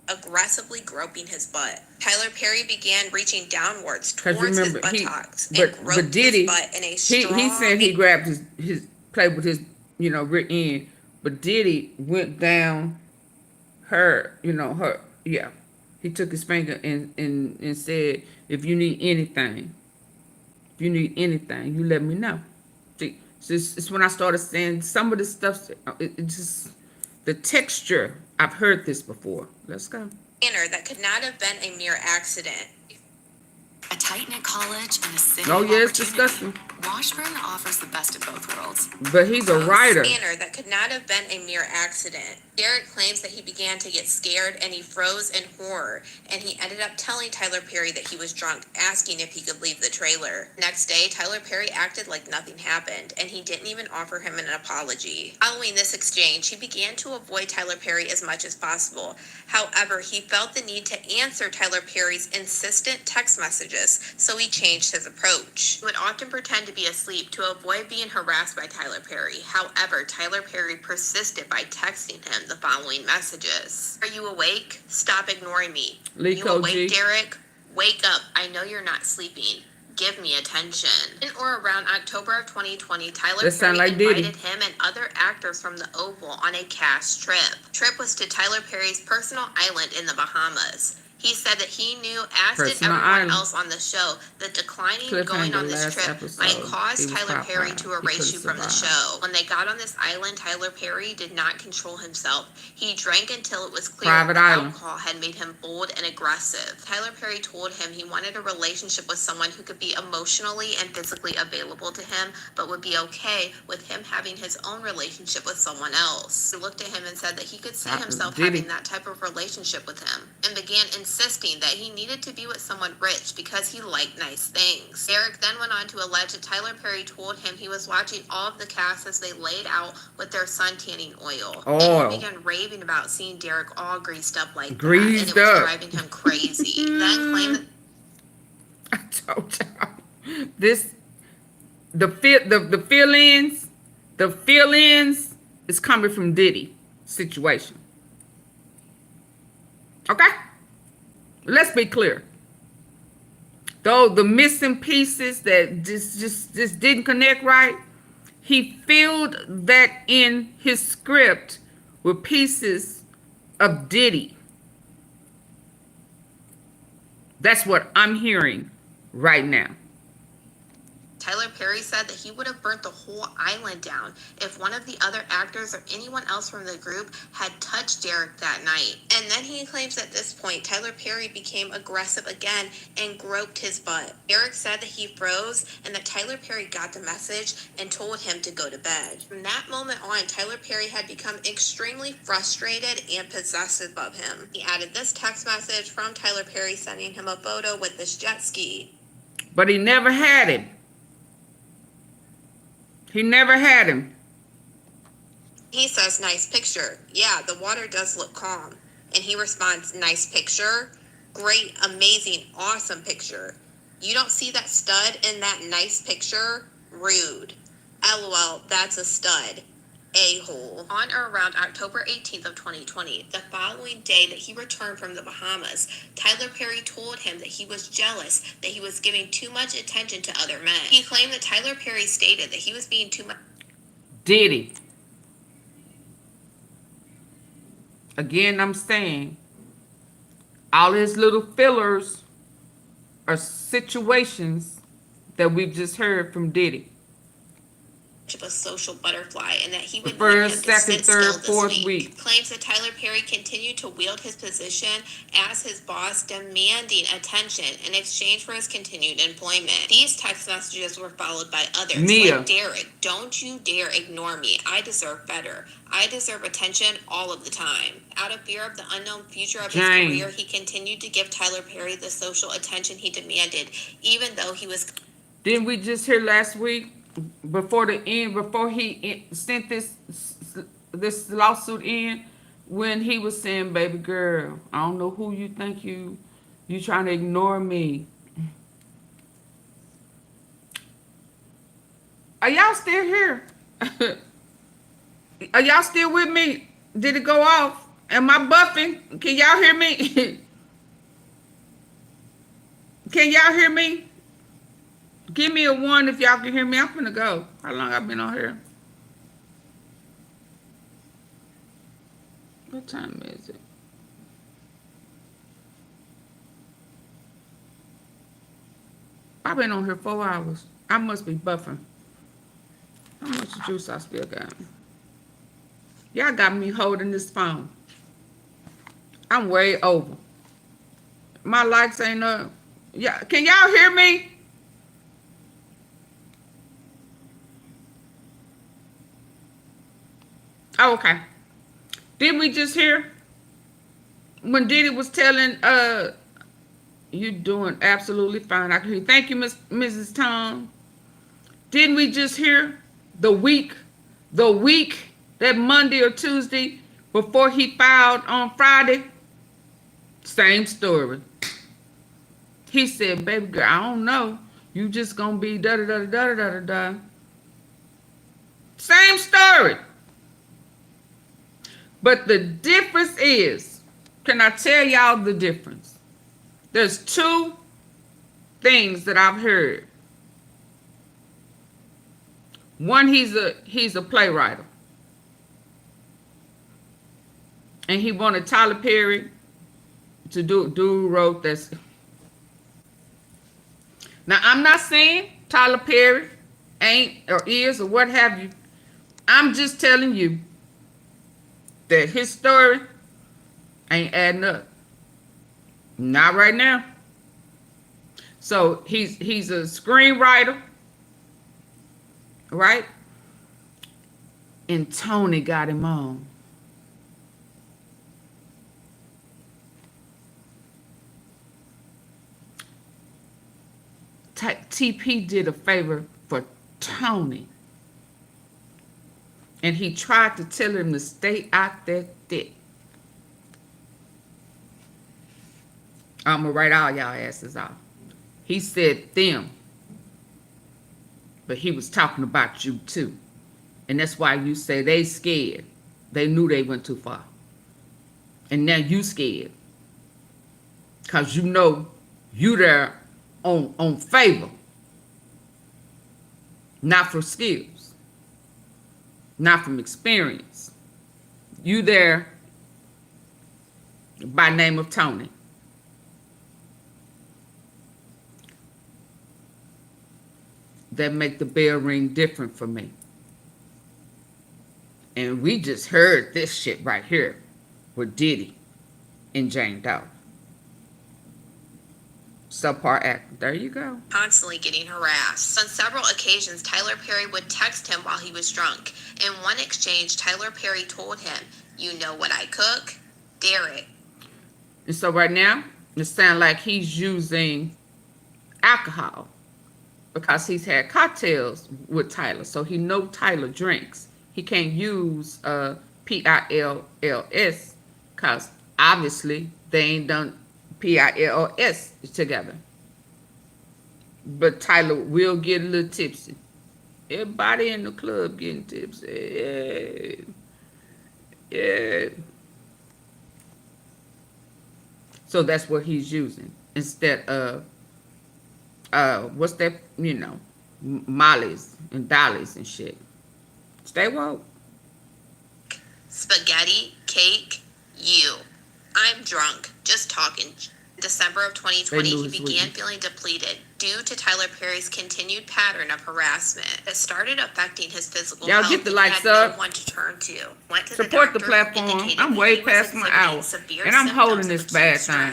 [SPEAKER 2] Aggressively groping his butt. Tyler Perry began reaching downwards towards his buttocks and groped
[SPEAKER 1] Diddy,
[SPEAKER 2] his butt in a strong...
[SPEAKER 1] He said he grabbed his played with his rear end, but Diddy went down her. Yeah. He took his finger and said, if you need anything, you let me know. See, it's when I started saying some of this stuff, it just, the texture, I've heard this before. Let's go.
[SPEAKER 2] That could not have been a mere accident.
[SPEAKER 10] tight-knit college and a city
[SPEAKER 1] Oh
[SPEAKER 10] of
[SPEAKER 1] yeah, it's
[SPEAKER 10] opportunity,
[SPEAKER 1] disgusting.
[SPEAKER 10] Washburn offers the best of both worlds.
[SPEAKER 1] But he's a writer.
[SPEAKER 2] Manner that could not have been a mere accident. Derek claims that he began to get scared and he froze in horror, and he ended up telling Tyler Perry that he was drunk, asking if he could leave the trailer. Next day, Tyler Perry acted like nothing happened, and he didn't even offer him an apology. Following this exchange, he began to avoid Tyler Perry as much as possible. However, he felt the need to answer Tyler Perry's insistent text messages, so he changed his approach. He would often pretend to be asleep to avoid being harassed by Tyler Perry. However, Tyler Perry persisted by texting him the following messages. Are you awake? Stop ignoring me. You awake, Derek? Wake up. I know you're not sleeping. Give me attention. In or around October of 2020, Tyler Perry invited him and other actors from the Oval on a cash trip. Trip was to Tyler Perry's personal island in the Bahamas. He said that he knew, as did everyone else on the show, that declining going on this trip might cause Tyler Perry to erase you from the show. When they got on this island, Tyler Perry did not control himself. He drank until it was clear that alcohol had made him bold and aggressive. Tyler Perry told him he wanted a relationship with someone who could be emotionally and physically available to him, but would be okay with him having his own relationship with someone else. He looked at him and said that he could see himself having that type of relationship with him, and began insisting that he needed to be with someone rich because he liked nice things. Derek then went on to allege that Tyler Perry told him he was watching all of the cast as they laid out with their sun tanning oil. And he began raving about seeing Derek all greased up like that, and it was driving him crazy. Then claimed that
[SPEAKER 1] I told y'all this, the feelings is coming from Diddy situation. Okay? Let's be clear. Though the missing pieces that just didn't connect right, he filled that in his script with pieces of Diddy. That's what I'm hearing right now.
[SPEAKER 2] Tyler Perry said that he would have burnt the whole island down if one of the other actors or anyone else from the group had touched Derek that night. And then he claims at this point, Tyler Perry became aggressive again and groped his butt. Derek said that he froze and that Tyler Perry got the message and told him to go to bed. From that moment on, Tyler Perry had become extremely frustrated and possessive of him. He added this text message from Tyler Perry sending him a photo with this jet ski.
[SPEAKER 1] But he never had him. He never had him.
[SPEAKER 2] He says, nice picture. Yeah, the water does look calm. And he responds, nice picture. Great, amazing, awesome picture. You don't see that stud in that nice picture? Rude. LOL, that's a stud. A-hole. On or around October 18th of 2020, the following day that he returned from the Bahamas, Tyler Perry told him that he was jealous that he was giving too much attention to other men. He claimed that Tyler Perry stated that he was being too much.
[SPEAKER 1] Diddy. Again, I'm saying, all his little fillers are situations that we've just heard from Diddy.
[SPEAKER 2] Of a social butterfly, and that he would
[SPEAKER 1] first, second, third, fourth week.
[SPEAKER 2] Claims that Tyler Perry continued to wield his position as his boss, demanding attention in exchange for his continued employment. These text messages were followed by others. Like, Derek, don't you dare ignore me. I deserve better. I deserve attention all of the time. Out of fear of the unknown future of his career, he continued to give Tyler Perry the social attention he demanded, even though he was...
[SPEAKER 1] Didn't we just hear last week, before he sent this lawsuit in, when he was saying, baby girl, I don't know who you think you trying to ignore me. Are y'all still here? Are y'all still with me? Did it go off? Am I buffing? Can y'all hear me? Can y'all hear me? Give me a 1 if y'all can hear me. I'm finna go. How long I've been on here? What time is it? I've been on here 4 hours. I must be buffing. How much juice I still got? Y'all got me holding this phone. I'm way over. My likes ain't up. Yeah, can y'all hear me? Oh, okay. Didn't we just hear when Diddy was telling you doing absolutely fine. I can hear you. Thank you, Mrs. Tom. Didn't we just hear the week, that Monday or Tuesday before he filed on Friday? Same story. He said, baby girl, I don't know. You just gonna be da-da-da-da-da-da-da. Same story. But the difference is, can I tell y'all the difference? There's two things that I've heard. One, he's a playwright. And he wanted Tyler Perry to do wrote this. Now, I'm not saying Tyler Perry ain't or is or what have you. I'm just telling you that his story ain't adding up. Not right now. So he's a screenwriter, right? And Tony got him on. TP did a favor for Tony. And he tried to tell him to stay out that dick. I'm going to write all y'all asses off. He said them. But he was talking about you too. And that's why you say they scared. They knew they went too far. And now you scared. Because you know you there on favor. Not for skills. Not from experience. You there by name of Tony. That make the bell ring different for me. And we just heard this shit right here with Diddy and Jane Doe. Subpar act. There you go.
[SPEAKER 2] Constantly getting harassed. On several occasions, Tyler Perry would text him while he was drunk. In one exchange, Tyler Perry told him, "You know what I cook? Derek."
[SPEAKER 1] And so right now, it sounds like he's using alcohol because he's had cocktails with Tyler. So he know Tyler drinks. He can't use PILLS because obviously they ain't done PILS together. But Tyler will get a little tipsy. Everybody in the club getting tipsy. Yeah. So that's what he's using instead of what's that, you know, Molly's and Dolly's and shit. Stay woke.
[SPEAKER 2] Spaghetti, cake, you. I'm drunk, just talking. December of 2020, he began feeling depleted due to Tyler Perry's continued pattern of harassment that started affecting his physical health.
[SPEAKER 1] Y'all get the likes
[SPEAKER 2] up.
[SPEAKER 1] up.
[SPEAKER 2] No one to turn to. Went to
[SPEAKER 1] Support the
[SPEAKER 2] doctor,
[SPEAKER 1] platform. I'm way past my hour. And I'm holding this bad time.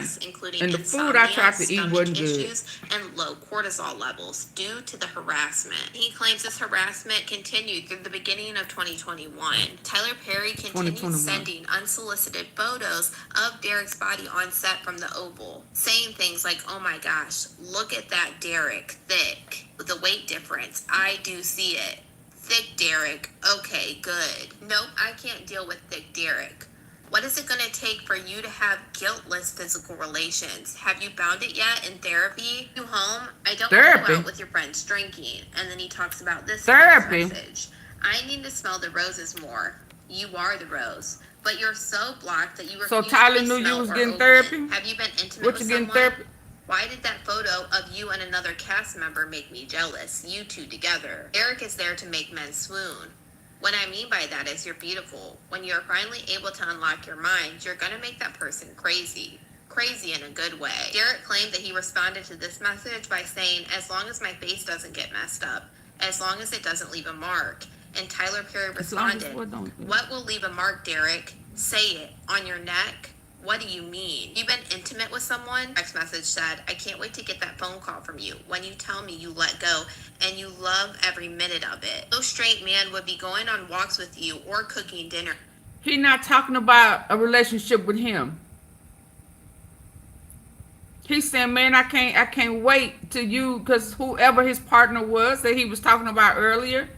[SPEAKER 1] And the food I tried to eat wasn't good.
[SPEAKER 2] And low cortisol levels due to the harassment. He claims this harassment continued through the beginning of 2021. Tyler Perry continued sending unsolicited photos of Derek's body on set from the Oval, saying things like, "Oh my gosh, look at that Derek, thick. The weight difference, I do see it. Thick Derek, okay, good. Nope, I can't deal with thick Derek. What is it going to take for you to have guiltless physical relations? Have you found it yet in therapy? You home? I don't want to go out with your friends drinking." And then he talks about this message. "I need to smell the roses more. You are the rose. But you're so blocked that you refuse
[SPEAKER 1] So Tyler
[SPEAKER 2] to
[SPEAKER 1] knew you
[SPEAKER 2] smell
[SPEAKER 1] was
[SPEAKER 2] or
[SPEAKER 1] getting
[SPEAKER 2] open.
[SPEAKER 1] therapy?
[SPEAKER 2] Have you been intimate
[SPEAKER 1] What
[SPEAKER 2] with
[SPEAKER 1] you getting
[SPEAKER 2] someone?
[SPEAKER 1] therapy?
[SPEAKER 2] Why did that photo of you and another cast member make me jealous? You two together. Eric is there to make men swoon. What I mean by that is you're beautiful. When you're finally able to unlock your mind, you're gonna make that person crazy. Crazy in a good way." Derek claimed that he responded to this message by saying, "As long as my face doesn't get messed up, as long as it doesn't leave a mark." And Tyler Perry responded, "What will leave a mark, Derek? Say it. On your neck? What do you mean? You've been intimate with someone, text message said, I can't wait to get that phone call from you when you tell me you let go and you love every minute of it. No straight man would be going on walks with you or cooking dinner.
[SPEAKER 1] He not talking about a relationship with him. He's saying, man, I can't wait till you, because whoever his partner was that he was talking about earlier,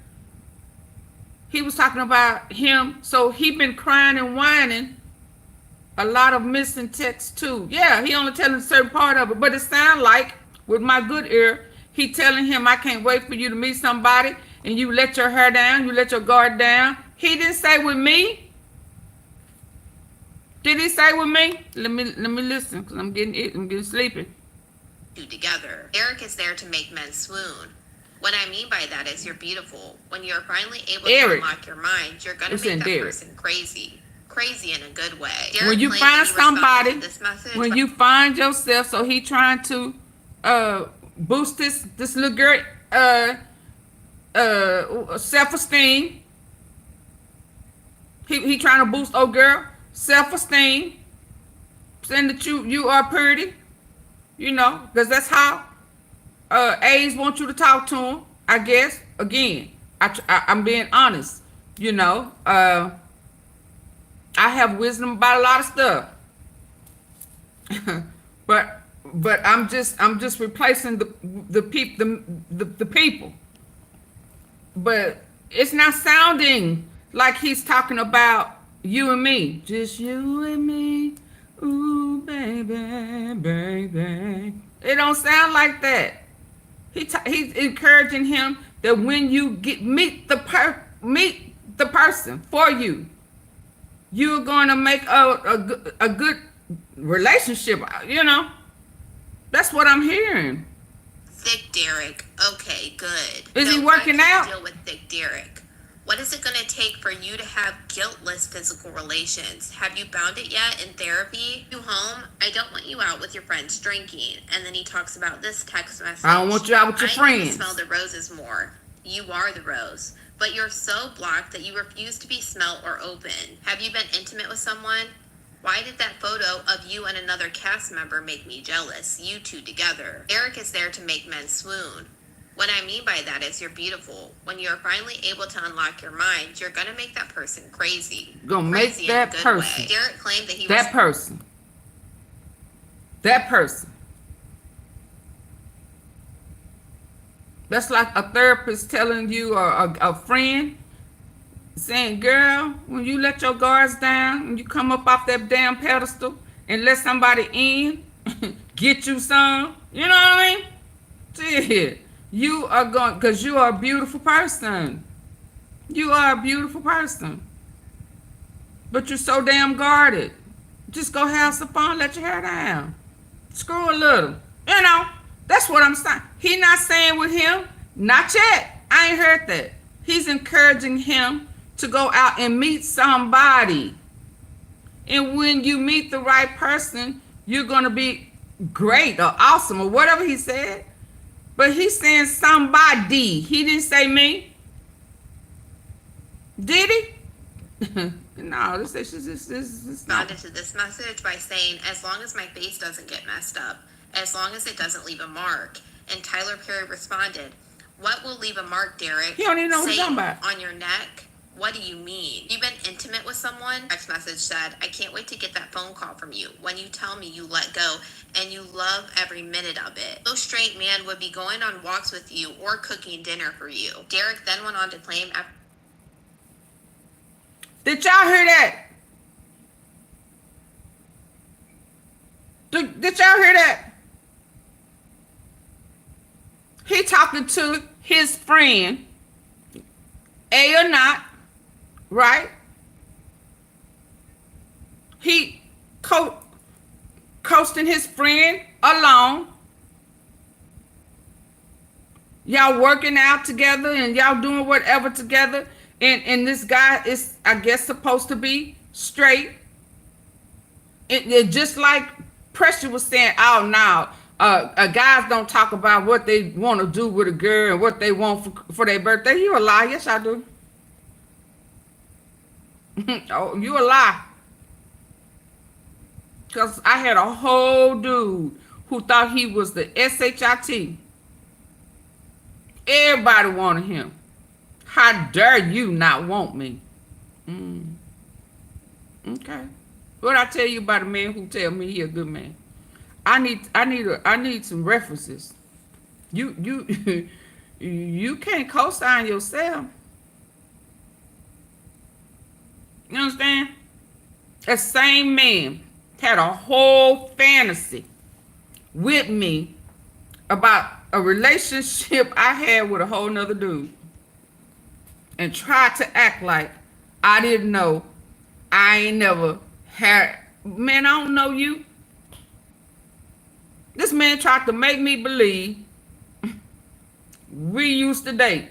[SPEAKER 1] he was talking about him. So he been crying and whining. A lot of missing texts too. Yeah, he only telling a certain part of it, but it sounds like, with my good ear, he telling him, I can't wait for you to meet somebody, and you let your hair down, you let your guard down. He didn't say with me. Did he say with me? Let me listen, because I'm getting sleepy.
[SPEAKER 2] Together. Derek is there to make men swoon. What I mean by that is you're beautiful. When you're finally able to unlock your mind, you're gonna make that person crazy. Crazy in a good way. Derek,
[SPEAKER 1] when you find somebody, when you find yourself, so he trying to boost this little girl self-esteem. He trying to boost old girl self-esteem, saying that you are pretty, you know, because that's how A's want you to talk to him, I guess. Again, I'm being honest, you know. I have wisdom about a lot of stuff, but I'm just replacing the people. But it's not sounding like he's talking about you and me, just you and me. Ooh, baby, baby. It don't sound like that. He's encouraging him that when you meet the person for you, you're going to make a good relationship, you know. That's what I'm hearing.
[SPEAKER 2] Thick Derek. Okay, good.
[SPEAKER 1] Is he working out?
[SPEAKER 2] Deal with Thick Derek. What is it going to take for you to have guiltless physical relations? Have you found it yet in therapy? You home? I don't want you out with your friends drinking. And then he talks about this text message.
[SPEAKER 1] I don't want you out with your friends.
[SPEAKER 2] I need to smell the roses more. You are the rose. But you're so blocked that you refuse to be smelt or open. Have you been intimate with someone? Why did that photo of you and another cast member make me jealous? You two together. Derek is there to make men swoon. What I mean by that is you're beautiful. When you're finally able to unlock your mind, you're going to make that person crazy.
[SPEAKER 1] Gonna make that person.
[SPEAKER 2] Derek claimed that he
[SPEAKER 1] was... That person. That's like a therapist telling you, or a friend saying, girl, when you let your guards down, when you come up off that damn pedestal and let somebody in, get you some, you know what I mean? Shit. You are going, because you are a beautiful person. You are a beautiful person. But you're so damn guarded. Just go have some fun, let your hair down. Screw a little. You know, that's what I'm saying. He not saying with him, not yet. I ain't heard that. He's encouraging him to go out and meet somebody. And when you meet the right person, you're going to be great or awesome or whatever he said. But he's saying somebody. He didn't say me. Did he? No, this
[SPEAKER 2] responded to this message by saying, as long as my face doesn't get messed up, as long as it doesn't leave a mark. And Tyler Perry responded, what will leave a mark, Derek?
[SPEAKER 1] He don't even know what he's talking about.
[SPEAKER 2] On your neck? What do you mean? You've been intimate with someone? Text message said, I can't wait to get that phone call from you when you tell me you let go and you love every minute of it. No straight man would be going on walks with you or cooking dinner for you. Derek then went on to claim after...
[SPEAKER 1] Did y'all hear that? Did y'all hear that? He talking to his friend, A or not, right? He coasting his friend alone. Y'all working out together and y'all doing whatever together. And this guy is, I guess, supposed to be straight. It just like Pressure was saying, oh, no. Guys don't talk about what they want to do with a girl and what they want for their birthday. You a lie. Yes, I do. Oh, you a lie. Because I had a whole dude who thought he was the SHIT. Everybody wanted him. How dare you not want me? Okay. What I tell you about a man who tell me he a good man? I need some references. You you can't co-sign yourself. You understand? That same man had a whole fantasy with me about a relationship I had with a whole nother dude, and tried to act like I didn't know. I ain't never had. Man, I don't know you. This man tried to make me believe we used to date.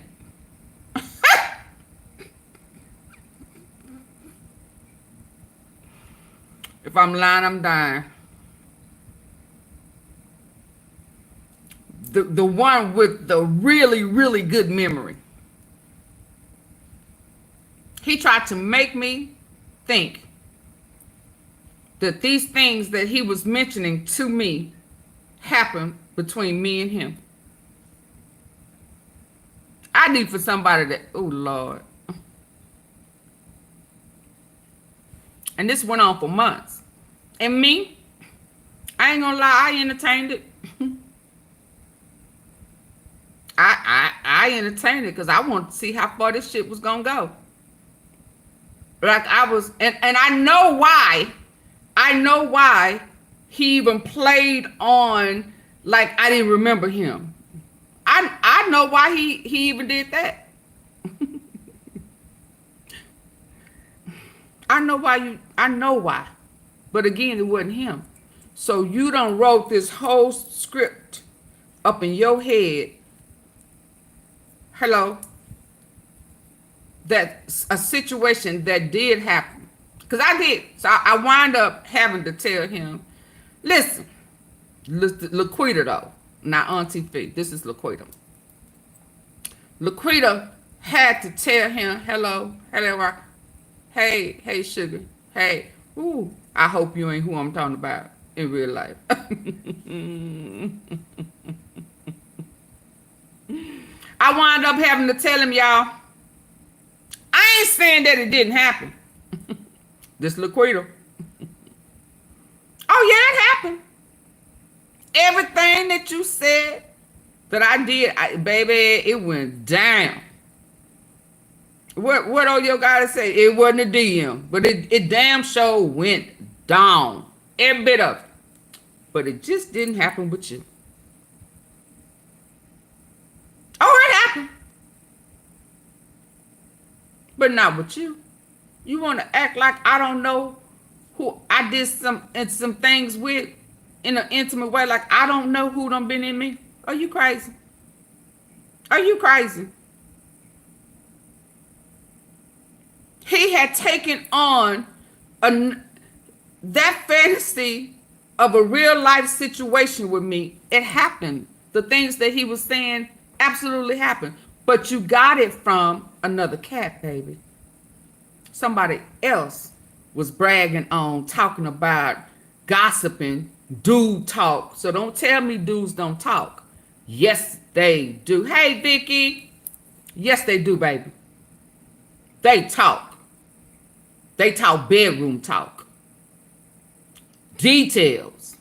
[SPEAKER 1] If I'm lying, I'm dying. The one with the really, really good memory. He tried to make me think that these things that he was mentioning to me happened between me and him. I need for somebody that, oh Lord. And this went on for months. And me, I ain't gonna lie, I entertained it. I entertained it because I wanted to see how far this shit was gonna go. Like I was, and I know why. I know why he even played on like I didn't remember him. I know why he even did that. I know why. But again, it wasn't him. So you done wrote this whole script up in your head. Hello. That's a situation that did happen. Because I did. So I wind up having to tell him, listen, Laquita though, not AunTeaFee. This is Laquita. Laquita had to tell him, hello, hey, sugar, hey, ooh, I hope you ain't who I'm talking about in real life. I wound up having to tell him, y'all, I ain't saying that it didn't happen. This Laquita. Oh, yeah, it happened. Everything that you said that I did, baby, it went down. What all your gotta say? It wasn't a DM, but it damn sure went down. Every bit of it. But it just didn't happen with you. Oh, it happened. But not with you. You want to act like I don't know who I did some things with in an intimate way, like I don't know who done been in me. Are you crazy? Are you crazy? He had taken on that fantasy of a real life situation with me. It happened. The things that he was saying absolutely happened. But you got it from another cat, baby. Somebody else was bragging on, talking about, gossiping, dude talk. So don't tell me dudes don't talk. Yes, they do. Hey, Vicky. Yes, they do, baby. They talk. They talk bedroom talk. Details.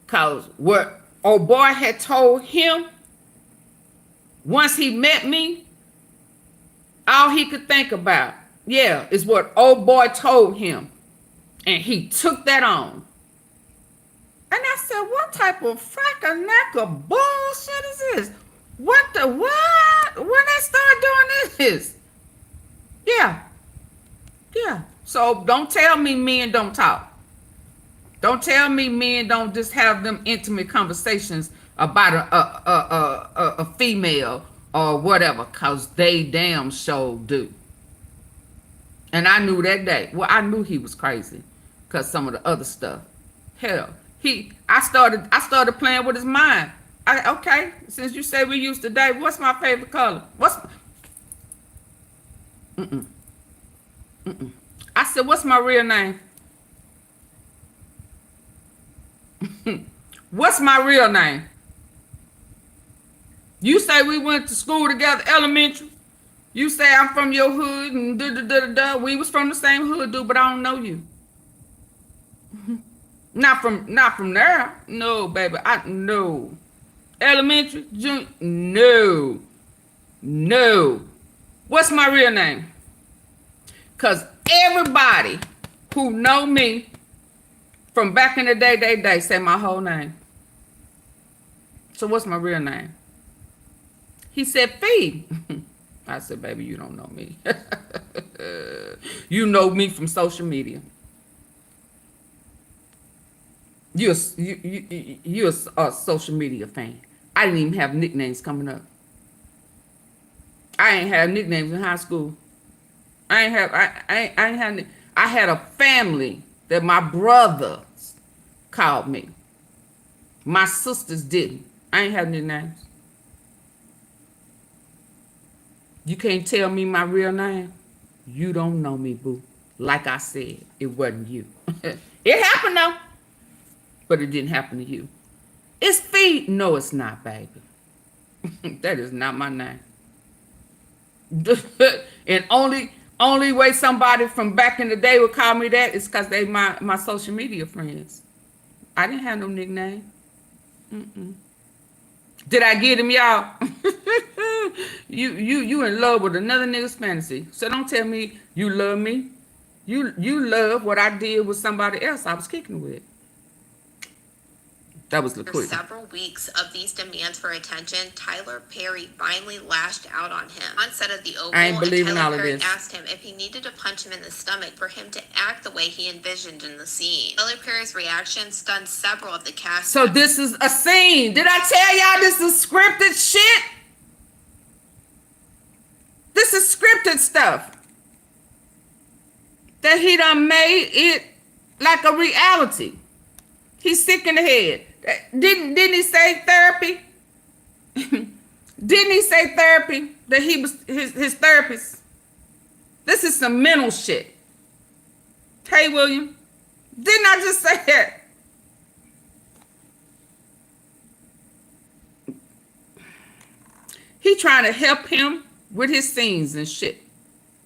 [SPEAKER 1] Because what old boy had told him, once he met me, all he could think about, yeah, is what old boy told him. And he took that on. And I said, what type of fracka-nacka bullshit is this? What the what? When they start doing this? Yeah. Yeah. So don't tell me men don't talk. Don't tell me men don't just have them intimate conversations about a female or whatever, because they damn sure do. And I knew that day. Well, I knew he was crazy because some of the other stuff. Hell, I started playing with his mind. Okay, since you say we used to date, what's my favorite color? I said, what's my real name? What's my real name? You say we went to school together, elementary. You say I'm from your hood and da. We was from the same hood, dude, but I don't know you. Not from there. No, baby. No. Elementary, junior, no. What's my real name? Cause everybody who know me from back in the day, they say my whole name. So what's my real name? He said, Fee. I said, baby, you don't know me. You know me from social media. You're a social media fan. I didn't even have nicknames coming up. I ain't have nicknames in high school. I had a family that my brothers called me. My sisters didn't. I ain't have nicknames. You can't tell me my real name. You don't know me, boo. Like I said, it wasn't you. It happened though, but it didn't happen to you. It's Fee. No, it's not, baby. That is not my name. And only way somebody from back in the day would call me that is because they my social media friends. I didn't have no nickname. Did I get him, y'all? You in love with another nigga's fantasy. So don't tell me you love me. You love what I did with somebody else I was kicking with. That was
[SPEAKER 2] After several weeks of these demands for attention, Tyler Perry finally lashed out on him. On set of the Oval,
[SPEAKER 1] I ain't believing
[SPEAKER 2] Tyler
[SPEAKER 1] all of
[SPEAKER 2] Perry
[SPEAKER 1] this.
[SPEAKER 2] asked him if he needed to punch him in the stomach for him to act the way he envisioned in the scene. Tyler Perry's reaction stunned several of the cast.
[SPEAKER 1] So this is a scene. Did I tell y'all this is scripted shit? This is scripted stuff. That he done made it like a reality. He's sick in the head. Didn't he say therapy? Didn't he say therapy? That he was his therapist? This is some mental shit. Hey, William. Didn't I just say that? He trying to help him with his scenes and shit.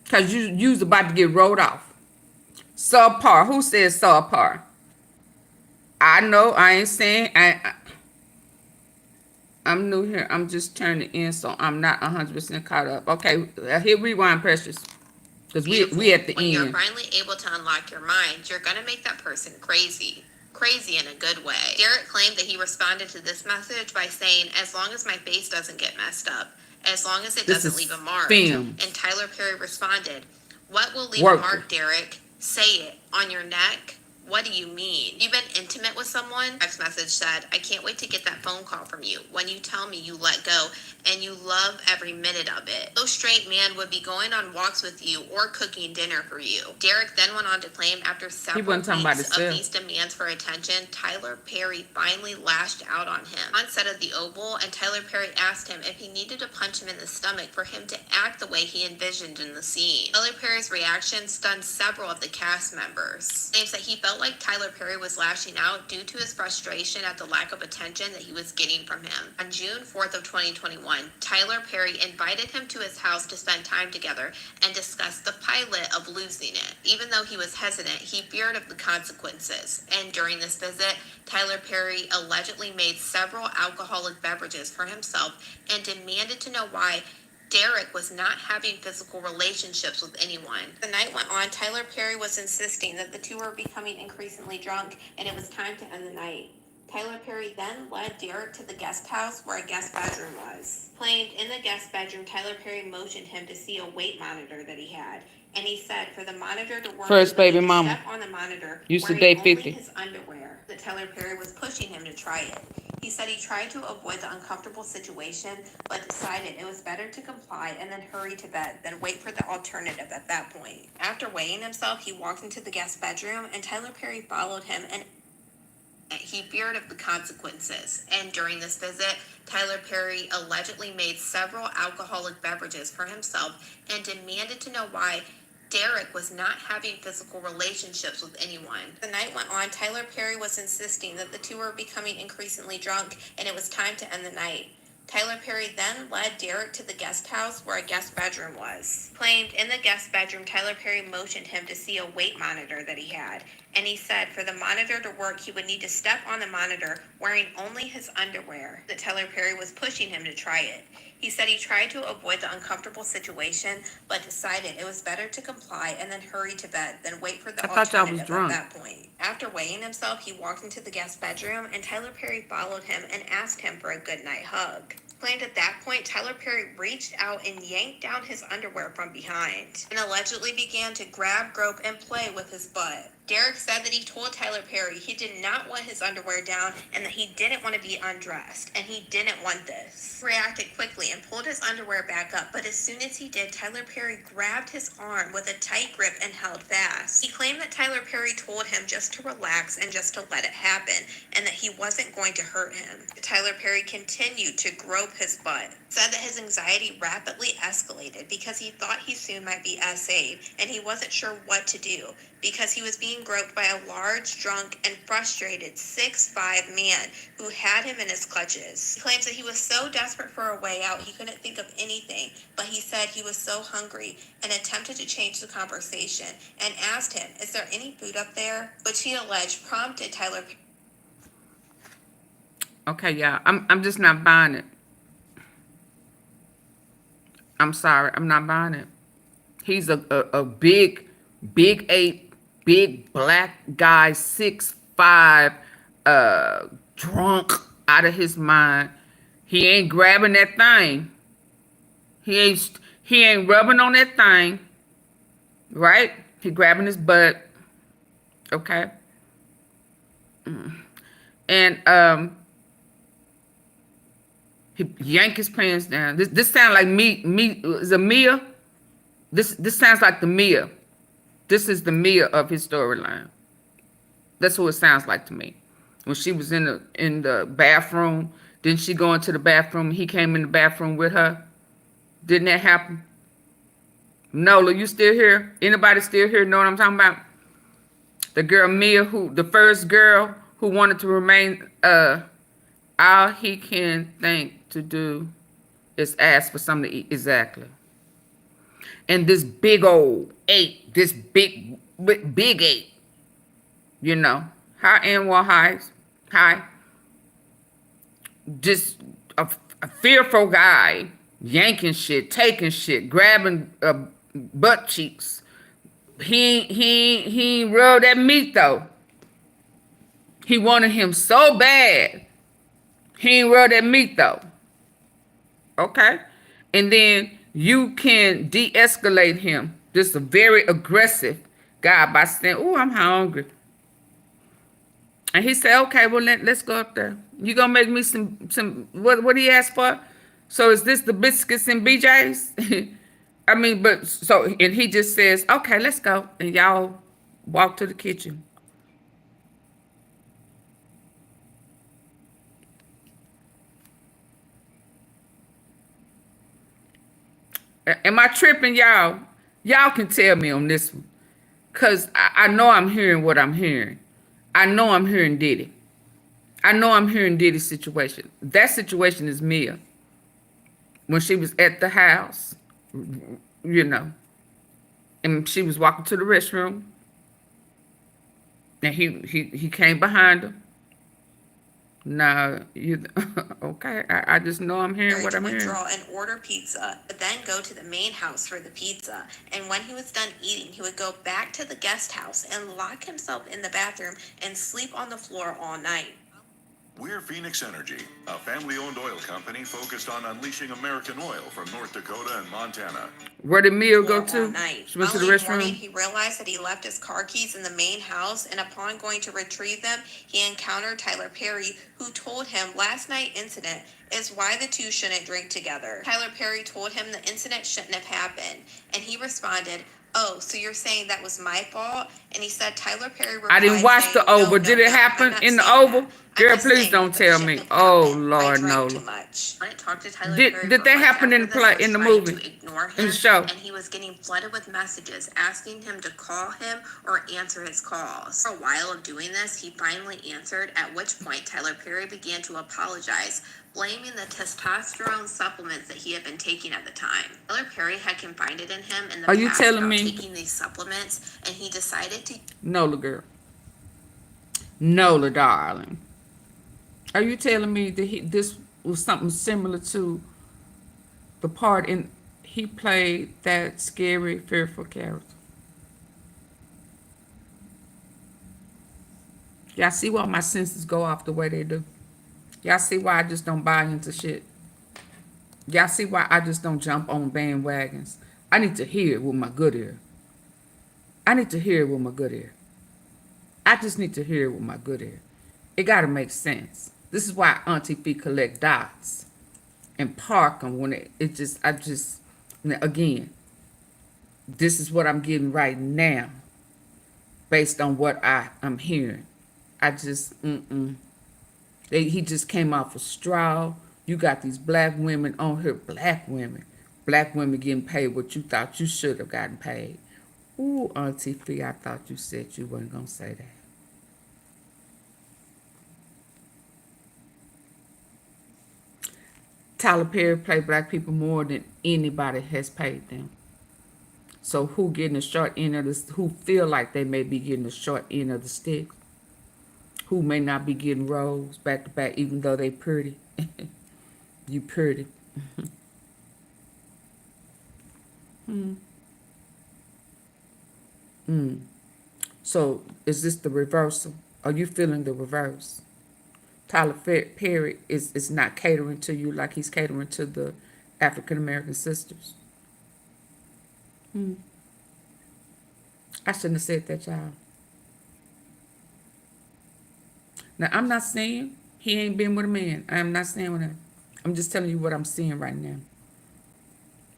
[SPEAKER 1] Because you's about to get rolled off. Subpar. Who says subpar? I know. I ain't saying. I'm new here. I'm just turning in, so I'm not 100% caught up. Okay, hit rewind, Precious. Because we at the
[SPEAKER 2] When
[SPEAKER 1] end.
[SPEAKER 2] you're finally able to unlock your mind, you're going to make that person crazy. Crazy in a good way. Derek claimed that he responded to this message by saying, as long as my face doesn't get messed up, as long as it doesn't leave a mark.
[SPEAKER 1] Film.
[SPEAKER 2] And Tyler Perry responded, what will leave
[SPEAKER 1] Work.
[SPEAKER 2] a mark, Derek? Say it. On your neck? What do you mean? You've been intimate with someone? Text message said, I can't wait to get that phone call from you. When you tell me you let go and you love every minute of it. No straight man would be going on walks with you or cooking dinner for you. Derek then went on to claim after several weeks of these demands for attention, Tyler Perry finally lashed out on him. On set of the Oval, and Tyler Perry asked him if he needed to punch him in the stomach for him to act the way he envisioned in the scene. Tyler Perry's reaction stunned several of the cast members. Claims that he felt like Tyler Perry was lashing out due to his frustration at the lack of attention that he was getting from him. On June 4th of 2021, Tyler Perry invited him to his house to spend time together and discuss the pilot of losing it. Even though he was hesitant, he feared of the consequences. And during this visit, Tyler Perry allegedly made several alcoholic beverages for himself and demanded to know why Derek was not having physical relationships with anyone. The night went on. Tyler Perry was insisting that the two were becoming increasingly drunk and it was time to end the night. Tyler Perry then led Derek to the guest house where a guest bedroom was. Claimed in the guest bedroom, Tyler Perry motioned him to see a weight monitor that he had. And he said for the monitor to work,
[SPEAKER 1] First baby mama.
[SPEAKER 2] Step on the monitor
[SPEAKER 1] Used to
[SPEAKER 2] wearing
[SPEAKER 1] date 50.
[SPEAKER 2] only his underwear. That Tyler Perry was pushing him to try it. He said he tried to avoid the uncomfortable situation, but decided it was better to comply and then hurry to bed than wait for the alternative at that point. After weighing himself, he walked into the guest bedroom and Tyler Perry followed him and he feared of the consequences. And during this visit, Tyler Perry allegedly made several alcoholic beverages for himself and demanded to know why Derek was not having physical relationships with anyone. The night went on. Tyler Perry was insisting that the two were becoming increasingly drunk and it was time to end the night. Tyler Perry then led Derek to the guest house where a guest bedroom was. Claimed in the guest bedroom, Tyler Perry motioned him to see a weight monitor that he had. And he said for the monitor to work, he would need to step on the monitor wearing only his underwear. That Tyler Perry was pushing him to try it. He said he tried to avoid the uncomfortable situation, but decided it was better to comply and then hurry to bed than wait for the alternative at that point. After weighing himself, he walked into the guest bedroom and Tyler Perry followed him and asked him for a goodnight hug. Claimed at that point, Tyler Perry reached out and yanked down his underwear from behind and allegedly began to grab, grope, and play with his butt. Derek said that he told Tyler Perry he did not want his underwear down and that he didn't want to be undressed, and he didn't want this. He reacted quickly and pulled his underwear back up, but as soon as he did, Tyler Perry grabbed his arm with a tight grip and held fast. He claimed that Tyler Perry told him just to relax and just to let it happen, and that he wasn't going to hurt him. Tyler Perry continued to grope his butt. Said that his anxiety rapidly escalated because he thought he soon might be SA'd, and he wasn't sure what to do because he was being groped by a large, drunk, and frustrated 6'5" man who had him in his clutches. He claims that he was so desperate for a way out he couldn't think of anything, but he said he was so hungry and attempted to change the conversation and asked him, "Is there any food up there?" which he alleged prompted Tyler.
[SPEAKER 1] Okay, y'all, I'm just not buying it. I'm sorry, I'm not buying it. He's a big 8, big black guy, 6'5", drunk out of his mind. He ain't grabbing that thing. He ain't rubbing on that thing, right? He grabbing his butt. Okay. And he yank his pants down. This sounds like me is a Mia. This sounds like the Mia. This is the Mia of his storyline. That's what it sounds like to me. When she was in the bathroom, didn't she go into the bathroom? He came in the bathroom with her. Didn't that happen? Nola, you still here? Anybody still here know what I'm talking about? The girl Mia, the first girl who wanted to remain, all he can think to do is ask for something to eat. Exactly. And this big old 8, this big 8, you know, hi, just a fearful guy, yanking shit, taking shit, grabbing butt cheeks. He ain't rubbed that meat though. He wanted him so bad. He ain't rubbed that meat though. Okay? And then you can de-escalate him. This is a very aggressive guy by saying, "Oh, I'm hungry." And he said, "Okay, well, let's go up there. You gonna make me some what he asked for?" So is this the biscuits and BJ's? I mean, but so, and he just says, "Okay, let's go." And y'all walk to the kitchen. Am I tripping, y'all? Y'all can tell me on this one. Because I know I'm hearing what I'm hearing. I know I'm hearing Diddy. I know I'm hearing Diddy's situation. That situation is Mia. When she was at the house, you know, and she was walking to the restroom, and he came behind her. No, you okay? I just know I'm hearing what I'm hearing.
[SPEAKER 2] Withdraw and order pizza, but then go to the main house for the pizza. And when he was done eating, he would go back to the guest house and lock himself in the bathroom and sleep on the floor all night.
[SPEAKER 17] We're Phoenix Energy, a family-owned oil company focused on unleashing American oil from North Dakota and Montana.
[SPEAKER 1] Where did Mia go to? She went to the restroom.
[SPEAKER 2] Morning, he realized that he left his car keys in the main house, and upon going to retrieve them, he encountered Tyler Perry, who told him last night's incident is why the two shouldn't drink together. Tyler Perry told him the incident shouldn't have happened, and he responded, "Oh, so you're saying that was my fault?" And he said Tyler Perry
[SPEAKER 1] I didn't
[SPEAKER 2] replied
[SPEAKER 1] watch the
[SPEAKER 2] saying,
[SPEAKER 1] Oval. Did it
[SPEAKER 2] I'm
[SPEAKER 1] happen
[SPEAKER 2] not
[SPEAKER 1] in the
[SPEAKER 2] saying
[SPEAKER 1] Oval?
[SPEAKER 2] that. I'm
[SPEAKER 1] Girl,
[SPEAKER 2] just
[SPEAKER 1] please
[SPEAKER 2] saying
[SPEAKER 1] don't
[SPEAKER 2] that
[SPEAKER 1] tell
[SPEAKER 2] the
[SPEAKER 1] me.
[SPEAKER 2] shipment
[SPEAKER 1] Oh,
[SPEAKER 2] happened.
[SPEAKER 1] Lord,
[SPEAKER 2] I drank
[SPEAKER 1] no.
[SPEAKER 2] too much. I talked to Tyler Perry
[SPEAKER 1] Did
[SPEAKER 2] for
[SPEAKER 1] they
[SPEAKER 2] months
[SPEAKER 1] happen
[SPEAKER 2] after
[SPEAKER 1] in the
[SPEAKER 2] this.
[SPEAKER 1] play
[SPEAKER 2] I was
[SPEAKER 1] in the
[SPEAKER 2] trying
[SPEAKER 1] movie?
[SPEAKER 2] to ignore him,
[SPEAKER 1] In the show?
[SPEAKER 2] and he was getting flooded with messages asking him to call him or answer his calls. For a while of doing this, he finally answered, at which point Tyler Perry began to apologize, blaming the testosterone supplements that he had been taking at the time. Tyler Perry had confided in him in the
[SPEAKER 1] Are you
[SPEAKER 2] past
[SPEAKER 1] telling
[SPEAKER 2] about
[SPEAKER 1] me?
[SPEAKER 2] taking these supplements, and he decided to
[SPEAKER 1] Nola, girl. Nola, darling. Are you telling me that this was something similar to the part in he played that scary, fearful character? Y'all see why my senses go off the way they do? Y'all see why I just don't buy into shit? Y'all see why I just don't jump on bandwagons? I need to hear it with my good ear. I need to hear it with my good ear. I just need to hear it with my good ear. It got to make sense. This is why AunTeaFee collect dots and park them when again, this is what I'm getting right now based on what I'm hearing. I just, he just came off a straw. You got these black women on here, black women getting paid what you thought you should have gotten paid. Ooh, AunTeaFee, I thought you said you weren't going to say that. Tyler Perry played black people more than anybody has paid them. So who getting the short end of this? Who feel like they may be getting the short end of the stick? Who may not be getting roles back to back, even though they pretty? You pretty. So is this the reversal? Are you feeling the reverse? Tyler Perry is not catering to you like he's catering to the African American sisters. I shouldn't have said that, y'all. Now, I'm not saying he ain't been with a man. I'm not saying that. I'm just telling you what I'm seeing right now.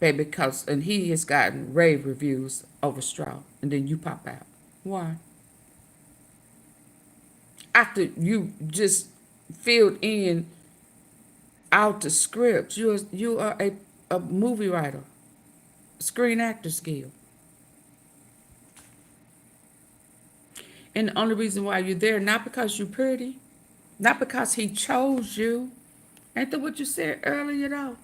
[SPEAKER 1] Baby, and he has gotten rave reviews over straw, and then you pop out. Why? After you just filled in out the scripts, you are a movie writer, screen actor skill. And the only reason why you're there, not because you're pretty, not because he chose you. Ain't that what you said earlier, though?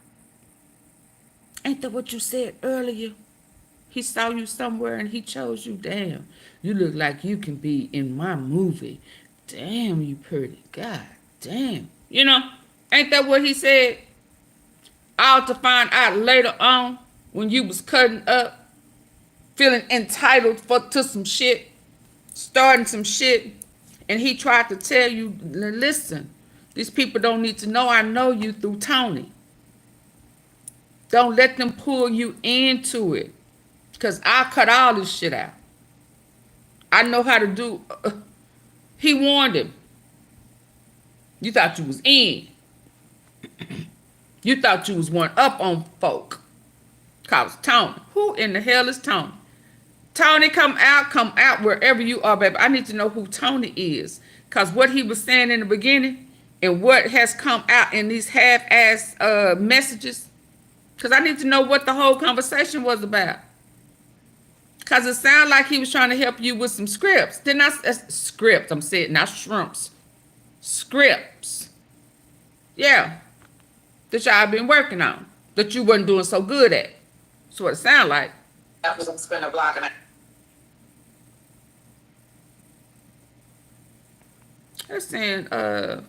[SPEAKER 1] Ain't that what you said earlier? He saw you somewhere and he chose you. Damn, you look like you can be in my movie. Damn, you pretty. God damn. You know, ain't that what he said? All to find out later on when you was cutting up, feeling entitled to some shit, starting some shit, and he tried to tell you, listen, these people don't need to know I know you through Tony. Don't let them pull you into it, because I'll cut all this shit out. I know how to do. He warned him. You thought you was in. You thought you was one up on folk. Cause Tony. Who in the hell is Tony? Tony, come out wherever you are, baby. I need to know who Tony is. Because what he was saying in the beginning and what has come out in these half-ass messages, because I need to know what the whole conversation was about. Because it sounded like he was trying to help you with some scripts. Scripts, I'm saying, not shrimps. Scripts. Yeah. That y'all been working on. That you wasn't doing so good at. That's what it sounded like. That was spin a block and they're saying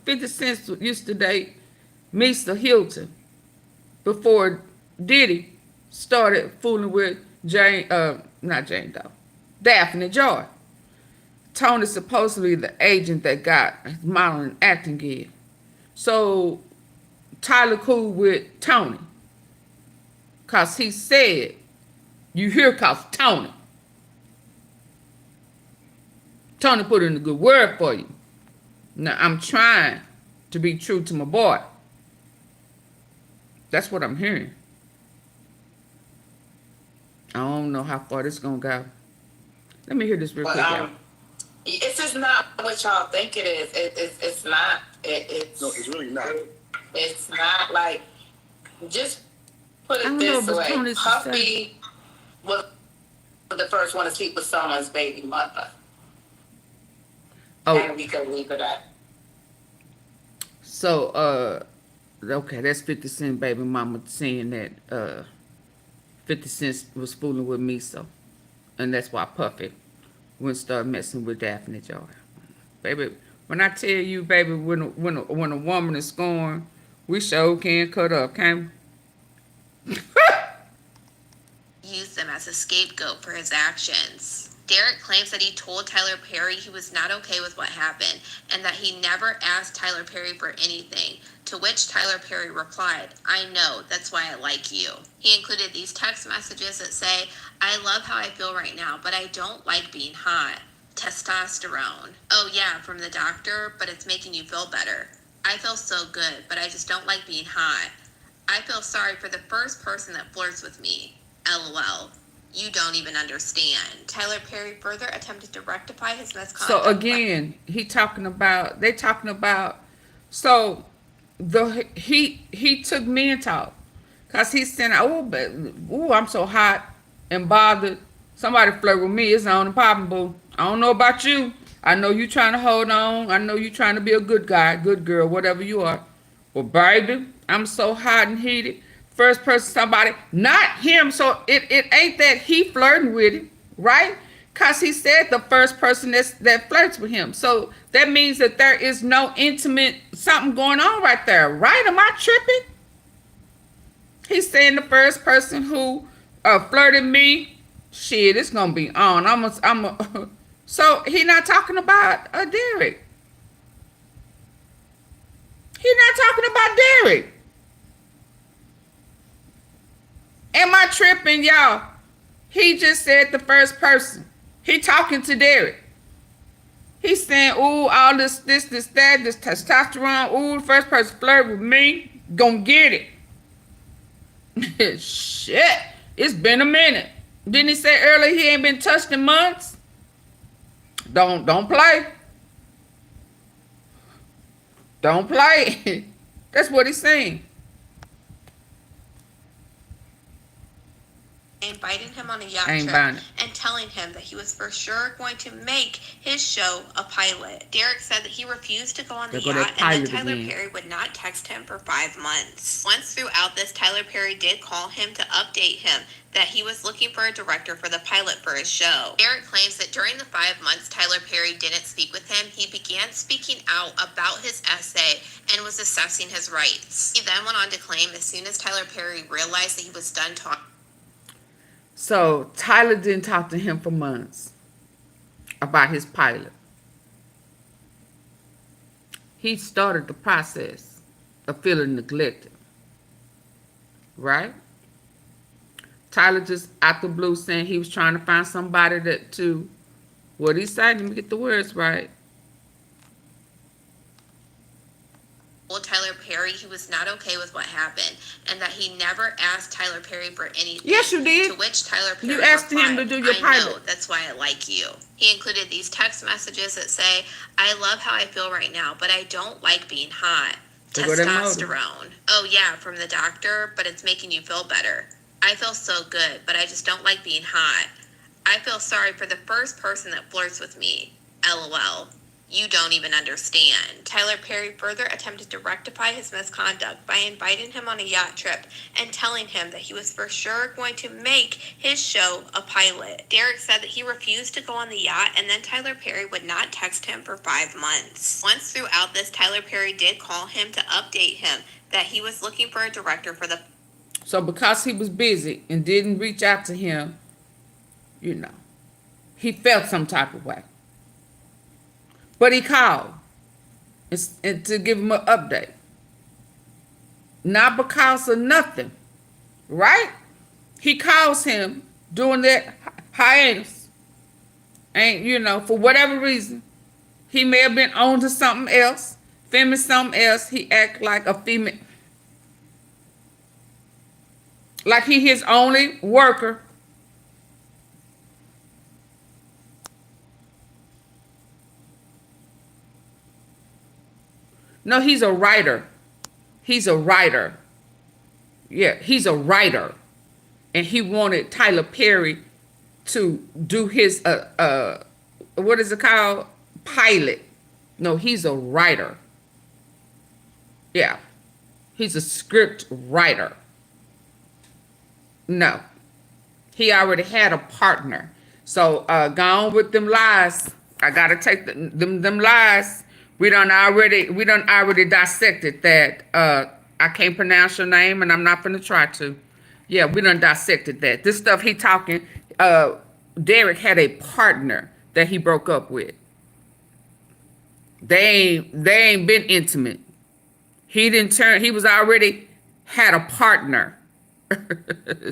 [SPEAKER 1] 50 Cent used to date Mr. Hilton before Diddy started fooling with Daphne Joy. Tony's supposedly the agent that got modeling and acting gig. So Tyler cool with Tony. Cause he said, you hear cause Tony. Tony put in a good word for you. Now I'm trying to be true to my boy. That's what I'm hearing. I don't know how far this is gonna go. Let me hear this real quick, y'all.
[SPEAKER 18] It's just not what y'all think it is. It's not. No, it's really not. It's not like, just put it this way. Puffy was the first one to sleep with someone's baby mother.
[SPEAKER 1] Oh.
[SPEAKER 18] And we can leave it at.
[SPEAKER 1] So, okay, that's 50 Cent baby mama saying that 50 Cent was fooling with me, so, and that's why Puffy wouldn't start messing with Daphne Joy. Baby, when I tell you, baby, when a woman is scorned, we sure can cut up, can't we?
[SPEAKER 2] Used them as a scapegoat for his actions. Derek claims that he told Tyler Perry he was not okay with what happened and that he never asked Tyler Perry for anything, to which Tyler Perry replied, "I know, that's why I like you." He included these text messages that say, "I love how I feel right now, but I don't like being hot. Testosterone. Oh yeah, from the doctor, but it's making you feel better. I feel so good, but I just don't like being hot. I feel sorry for the first person that flirts with me. LOL. You don't even understand." Tyler Perry further attempted to rectify his misconduct.
[SPEAKER 1] So again, they talking about, so he took men talk, cause he's saying, I'm so hot and bothered. Somebody flirt with me, it's on and popping, boo. I don't know about you. I know you trying to hold on. I know you trying to be a good guy, good girl, whatever you are. Well, baby, I'm so hot and heated. First person, somebody, not him. So it ain't that he flirting with it, right? Because he said the first person that flirts with him. So that means that there is no intimate something going on right there, right? Am I tripping? He's saying the first person who flirted me, shit, it's gonna be on. So he not talking about Derek. He not talking about Derek. Am I tripping, y'all? He just said the first person. He talking to Derek. He's saying, ooh, all this testosterone. Ooh, the first person flirt with me. Gonna get it. Shit. It's been a minute. Didn't he say earlier he ain't been touched in months? Don't play. Don't play. That's what he's saying.
[SPEAKER 2] Inviting him on a yacht trip and telling him that he was for sure going to make his show a pilot. Derek said that he refused to go on the yacht and that Tyler Perry would not text him for 5 months. Once throughout this, Tyler Perry did call him to update him that he was looking for a director for the pilot for his show. Derek claims that during the 5 months Tyler Perry didn't speak with him, he began speaking out about his essay and was assessing his rights. He then went on to claim as soon as Tyler Perry realized that he was done talking.
[SPEAKER 1] So Tyler didn't talk to him for months about his pilot. He started the process of feeling neglected. Right? Tyler just out the blue saying he was trying to find somebody to what he said, let me get the words right.
[SPEAKER 2] Tyler Perry he was not okay with what happened and that he never asked Tyler Perry for anything.
[SPEAKER 1] Yes, you did.
[SPEAKER 2] To which Tyler Perry
[SPEAKER 1] you asked him to do your pilot.
[SPEAKER 2] I know, that's why I like you. He included these text messages that say, "I love how I feel right now, but I don't like being hot. Testosterone. Oh yeah, from the doctor, but it's making you feel better. I feel so good, but I just don't like being hot. I feel sorry for the first person that flirts with me. LOL. You don't even understand." Tyler Perry further attempted to rectify his misconduct by inviting him on a yacht trip and telling him that he was for sure going to make his show a pilot. Derek said that he refused to go on the yacht and then Tyler Perry would not text him for 5 months. Once throughout this, Tyler Perry did call him to update him that he was looking for a director for the...
[SPEAKER 1] So because he was busy and didn't reach out to him, you know, he felt some type of way. But he called and to give him an update. Not because of nothing, right? He calls him during that hiatus. And, you know, for whatever reason, he may have been on to something else, filming something else. He act like a female. Like he his only worker. No, he's a writer. He's a writer. Yeah, he's a writer. And he wanted Tyler Perry to do his, what is it called? Pilot. No, he's a writer. Yeah. He's a script writer. No. He already had a partner. So, go on with them lies. I gotta take them lies. We done already dissected that. I can't pronounce your name, and I'm not gonna try to. Yeah, we done dissected that. This stuff he talking, Derek had a partner that he broke up with. They ain't been intimate. He was already had a partner.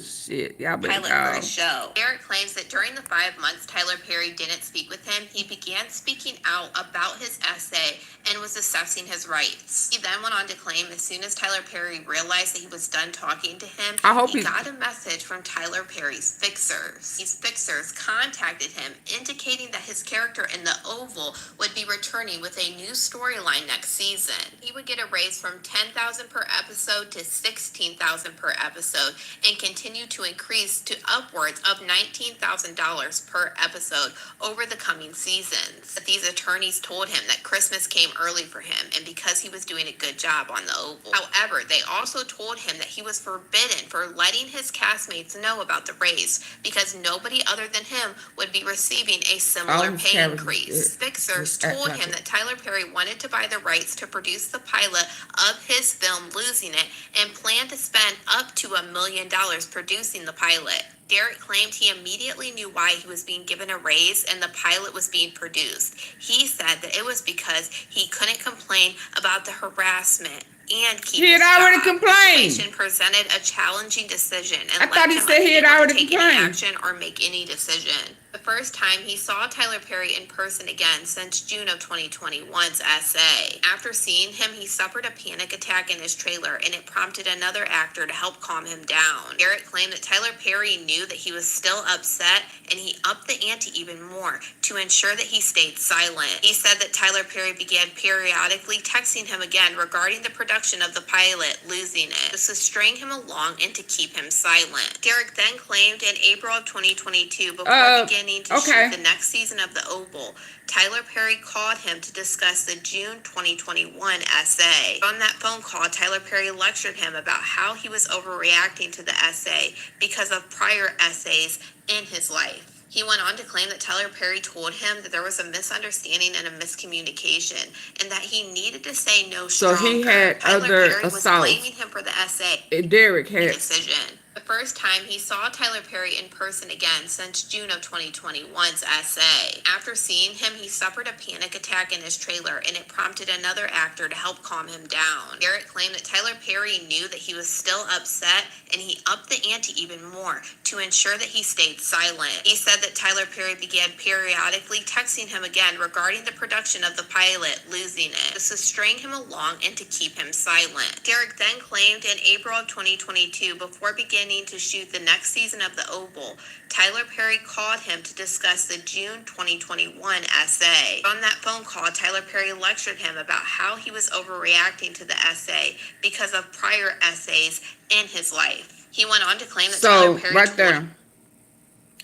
[SPEAKER 1] Shit, y'all better
[SPEAKER 2] pilot for the show. Derek claims that during the 5 months Tyler Perry didn't speak with him, he began speaking out about his essay and was assessing his rights. He then went on to claim as soon as Tyler Perry realized that he was done talking to him, he got a message from Tyler Perry's fixers. These fixers contacted him, indicating that his character in The Oval would be returning with a new storyline next season. He would get a raise from $10,000 per episode to $16,000 per episode, and continue to increase to upwards of $19,000 per episode over the coming seasons. But these attorneys told him that Christmas came early for him, and because he was doing a good job on The Oval. However, they also told him that he was forbidden for letting his castmates know about the raise, because nobody other than him would be receiving a similar pay increase. Fixers told him that Tyler Perry wanted to buy the rights to produce the pilot of his film Losing It, and planned to spend up to $1 million producing the pilot. Derek claimed he immediately knew why he was being given a raise and the pilot was being produced. He said that it was because he couldn't complain about the harassment and keep
[SPEAKER 1] he had already complained.
[SPEAKER 2] The situation presented a challenging decision, and
[SPEAKER 1] I thought he said he had already
[SPEAKER 2] take
[SPEAKER 1] complained.
[SPEAKER 2] any action or make any decision. The first time he saw Tyler Perry in person again since June of 2021's essay. After seeing him, he suffered a panic attack in his trailer, and it prompted another actor to help calm him down. Derek claimed that Tyler Perry knew that he was still upset, and he upped the ante even more to ensure that he stayed silent. He said that Tyler Perry began periodically texting him again regarding the production of the pilot, Losing It, to string him along and to keep him silent. Derek then claimed in April of 2022, before beginning to shoot the next season of The Oval, Tyler Perry called him to discuss the June 2021 essay. On that phone call, Tyler Perry lectured him about how he was overreacting to the essay because of prior essays in his life. He went on to claim that Tyler Perry told him that there was a misunderstanding and a miscommunication, and that he needed to say no stronger.
[SPEAKER 1] So he had
[SPEAKER 2] Tyler
[SPEAKER 1] other
[SPEAKER 2] Perry was
[SPEAKER 1] assaults.
[SPEAKER 2] blaming him for the essay.
[SPEAKER 1] Derek had
[SPEAKER 2] Decision. The first time he saw Tyler Perry in person again since June of 2021's essay. After seeing him, he suffered a panic attack in his trailer, and it prompted another actor to help calm him down. Derek claimed that Tyler Perry knew that he was still upset, and he upped the ante even more to ensure that he stayed silent. He said that Tyler Perry began periodically texting him again regarding the production of the pilot, Losing It, to string him along and to keep him silent. Derek then claimed in April of 2022, before beginning to shoot the next season of The Oval, Tyler Perry called him to discuss the June 2021 essay. On that phone call, Tyler Perry lectured him about how he was overreacting to the essay because of prior essays in his life. He went on to claim that Tyler Perry
[SPEAKER 1] right there,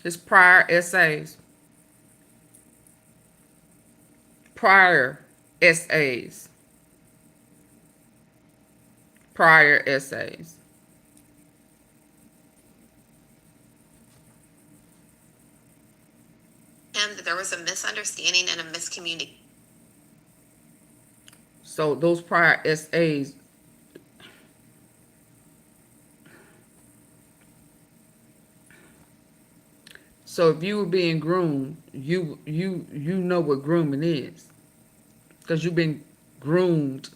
[SPEAKER 1] his prior essays. Prior essays. Prior essays.
[SPEAKER 2] Him that there was a misunderstanding and a miscommunication.
[SPEAKER 1] So those prior essays, so if you were being groomed, you know what grooming is, because you've been groomed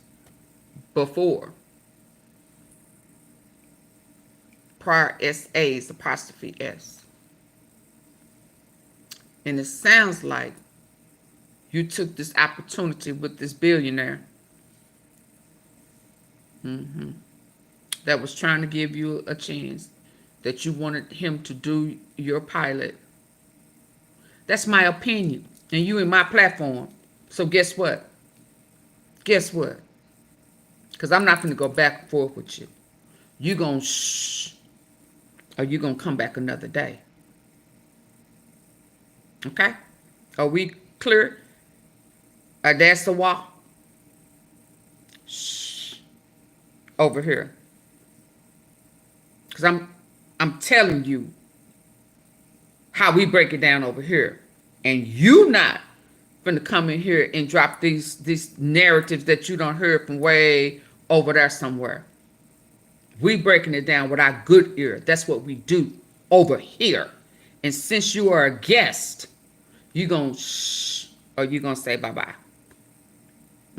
[SPEAKER 1] before. Prior essays, apostrophe S. And it sounds like you took this opportunity with this billionaire that was trying to give you a chance, that you wanted him to do your pilot. That's my opinion. And you in my platform. So guess what? Guess what? Because I'm not going to go back and forth with you. You going to shh. Or you going to come back another day. Okay? Are we clear? That's the wall. Shh. Over here. Because I'm telling you how we break it down over here. And you not going to come in here and drop these narratives that you don't hear from way over there somewhere. We breaking it down with our good ear. That's what we do over here. And since you are a guest, you going to shh or you going to say bye-bye.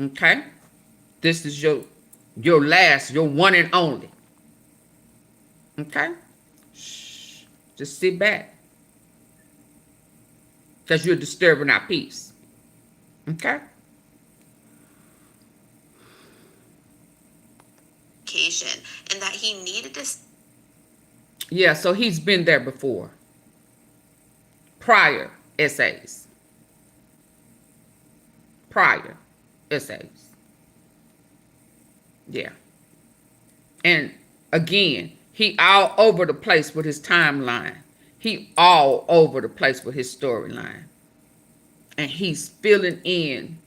[SPEAKER 1] Okay? This is your last, your one and only. Okay? Shh. Just sit back. Because you're disturbing our peace. Okay?
[SPEAKER 2] And that he needed to.
[SPEAKER 1] Yeah, so he's been there before. Prior essays. Prior essays. Yeah. And again, he all over the place with his timeline. He all over the place with his storyline. And he's filling in.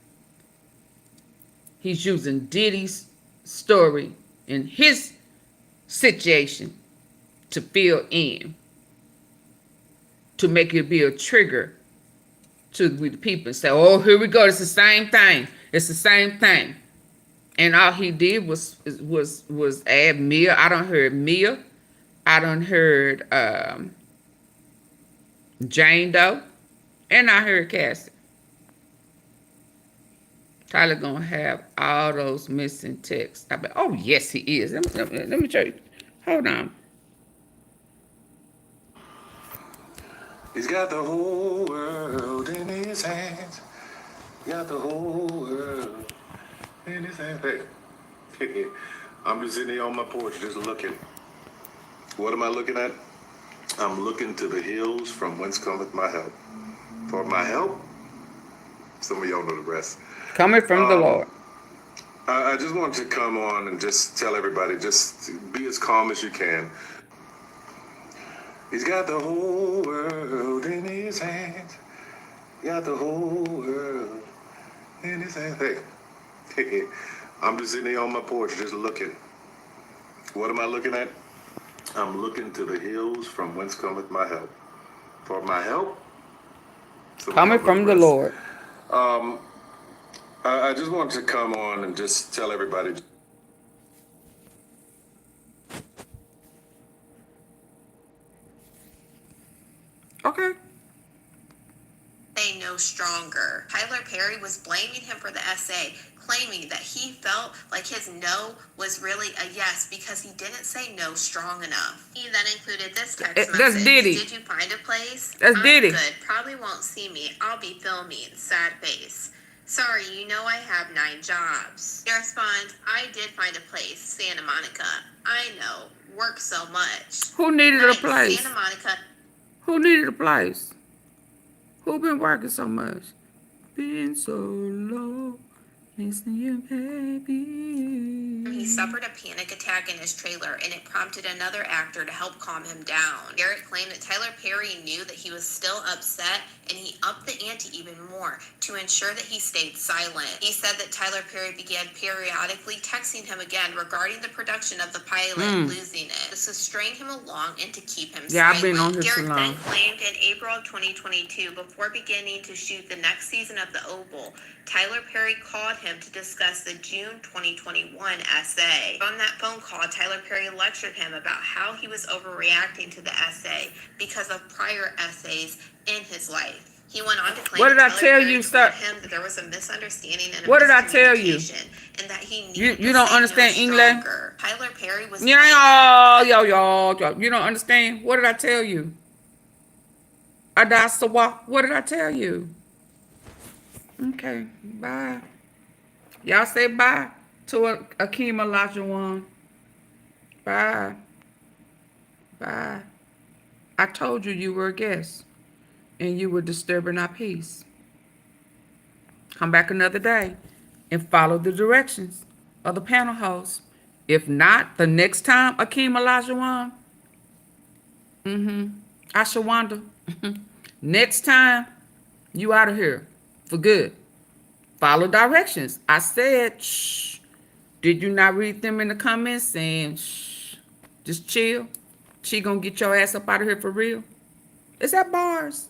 [SPEAKER 1] He's using Diddy's story in his situation to fill in. To make it be a trigger to the people and say, oh, here we go. It's the same thing. It's the same thing. And all he did was add Mia. I done heard Mia. I done heard Jane Doe. And I heard Cassie. Tyler gonna have all those missing texts. I bet. Oh yes, he is. Let me show you. Hold on.
[SPEAKER 19] He's got the whole world in his hands. Got the whole world in his hands. Hey, I'm just sitting here on my porch, just looking. What am I looking at? I'm looking to the hills from whence cometh my help. For my help, some of y'all know the rest.
[SPEAKER 1] Coming from the Lord.
[SPEAKER 19] I just want to come on and just tell everybody, just be as calm as you can. He's got the whole world in his hands. Got the whole world in his hands. Hey, I'm just sitting here on my porch, just looking. What am I looking at? I'm looking to the hills from whence cometh my help. For my help,
[SPEAKER 1] coming from the Lord.
[SPEAKER 19] I just want to come on and just tell everybody.
[SPEAKER 1] Okay.
[SPEAKER 2] Say no stronger. Tyler Perry was blaming him for the essay, claiming that he felt like his no was really a yes because he didn't say no strong enough. He then included this text message.
[SPEAKER 1] That's Diddy.
[SPEAKER 2] Did you find a place?
[SPEAKER 1] That's Diddy.
[SPEAKER 2] I'm good. Probably won't see me. I'll be filming. Sad face. Sorry, you know I have 9 jobs. He responds, I did find a place, Santa Monica. I know. Work so much.
[SPEAKER 1] Who needed a place?
[SPEAKER 2] Santa Monica.
[SPEAKER 1] Who needed a place? Who been working so much? Been so low. Missing you, baby.
[SPEAKER 2] He suffered a panic attack in his trailer, and it prompted another actor to help calm him down. Garrett claimed that Tyler Perry knew that he was still upset, and he upped the ante even more to ensure that he stayed silent. He said that Tyler Perry began periodically texting him again regarding the production of the pilot, losing it. This was string him along and to keep him silent.
[SPEAKER 1] I've been on here too long.
[SPEAKER 2] Garrett then claimed in April of 2022, before beginning to shoot the next season of The Oval, Tyler Perry called him to discuss the June 2021 essay. On that phone call, Tyler Perry lectured him about how he was overreacting to the essay because of prior essays in his life. He went on to claim
[SPEAKER 1] what did I
[SPEAKER 2] Tyler
[SPEAKER 1] tell
[SPEAKER 2] Perry
[SPEAKER 1] you, sir?
[SPEAKER 2] told him that there was a misunderstanding and a
[SPEAKER 1] what did I tell you?
[SPEAKER 2] And that he needed
[SPEAKER 1] You don't understand English?
[SPEAKER 2] Tyler Perry was
[SPEAKER 1] You don't understand? What did I tell you? Adasawa, what did I tell you? Okay, bye. Y'all say bye to Akeem Olajuwon. Bye. Bye. I told you you were a guest and you were disturbing our peace. Come back another day and follow the directions. or the panel host. If not, the next time, Akeem Olajuwon, Ashawanda, next time, you out of here for good. Follow directions. I said, shh. Did you not read them in the comments saying, shh, just chill? She gonna get your ass up out of here for real? Is that bars?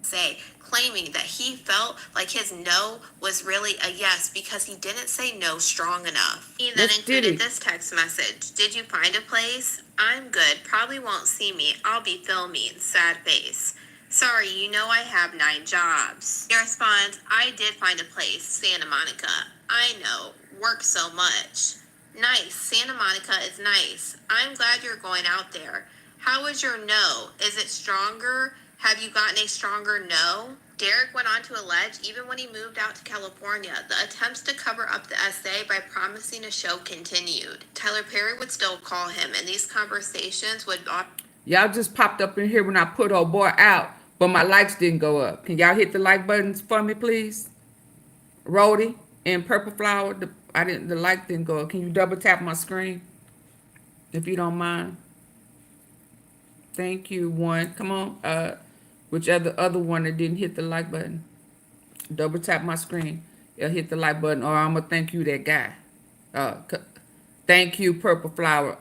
[SPEAKER 2] Say, claiming that he felt like his no was really a yes because he didn't say no strong enough. He then included this text message. Did you find a place? I'm good. Probably won't see me. I'll be filming. Sad face. Sorry, you know I have 9 jobs. He responds, I did find a place, Santa Monica. I know. Work so much. Nice. Santa Monica is nice. I'm glad you're going out there. How was your no? Is it stronger? Have you gotten a stronger no? Derek went on to allege, even when he moved out to California, the attempts to cover up the essay by promising a show continued. Tyler Perry would still call him, and these conversations would...
[SPEAKER 1] Y'all just popped up in here when I put old boy out, but my likes didn't go up. Can y'all hit the like buttons for me, please? Rhodey and Purple Flower, the like didn't go up. Can you double tap my screen? If you don't mind. Thank you, one. Come on. Whichever other one that didn't hit the like button. Double tap my screen. It'll hit the like button, or I'm gonna thank you, that guy. Thank you, Purple Flower.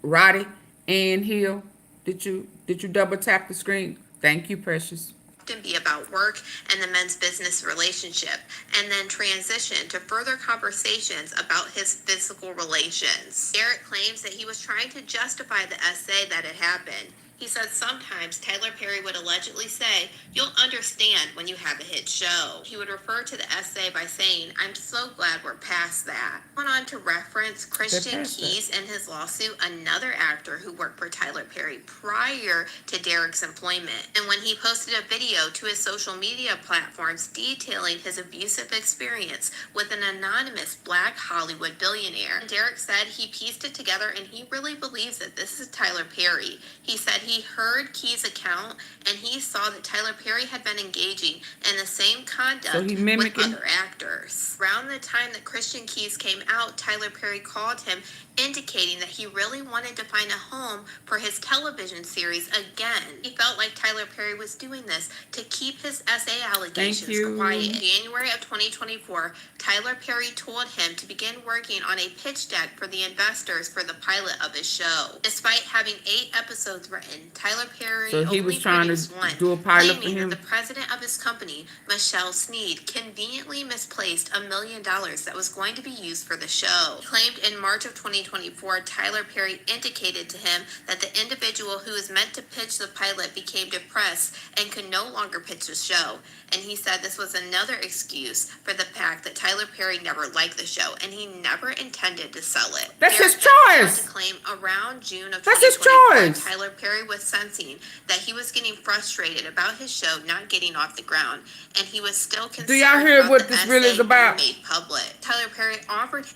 [SPEAKER 1] Roddy and Hill. Did you double tap the screen? Thank you, precious.
[SPEAKER 2] Often be about work and the men's business relationship, and then transition to further conversations about his physical relations. Derek claims that he was trying to justify the essay that had happened. He said sometimes Tyler Perry would allegedly say, you'll understand when you have a hit show. He would refer to the essay by saying, I'm so glad we're past that. Went on to reference Christian Keys in his lawsuit, another actor who worked for Tyler Perry prior to Derek's employment. And when he posted a video to his social media platforms detailing his abusive experience with an anonymous Black Hollywood billionaire, Derek said he pieced it together and he really believes that this is Tyler Perry. He said he heard Key's account and he saw that Tyler Perry had been engaging in the same conduct with other actors. Around the time that Christian Keys came out, Tyler Perry called him, indicating that he really wanted to find a home for his television series again. He felt like Tyler Perry was doing this to keep his SA allegations quiet. In January of 2024, Tyler Perry told him to begin working on a pitch deck for the investors for the pilot of his show. Despite having 8 episodes written, Tyler Perry only produced one,
[SPEAKER 1] do a pilot for
[SPEAKER 2] claiming
[SPEAKER 1] him.
[SPEAKER 2] that the president of his company, Michelle Sneed, conveniently misplaced $1 million that was going to be used for the show. He claimed in March of 2024, Tyler Perry indicated to him that the individual who was meant to pitch the pilot became depressed and could no longer pitch the show. And he said this was another excuse for the fact that Tyler Perry never liked the show and he never intended to sell it.
[SPEAKER 1] That's
[SPEAKER 2] Derek
[SPEAKER 1] his choice.
[SPEAKER 2] To claim around June of
[SPEAKER 1] That's his
[SPEAKER 2] 2024,
[SPEAKER 1] choice.
[SPEAKER 2] Tyler Perry was sensing that he was getting frustrated about his show not getting off the ground, and he was still concerned.
[SPEAKER 1] Do y'all hear
[SPEAKER 2] about
[SPEAKER 1] what
[SPEAKER 2] the
[SPEAKER 1] this really is
[SPEAKER 2] essay
[SPEAKER 1] about?
[SPEAKER 2] being made public. Tyler Perry offered.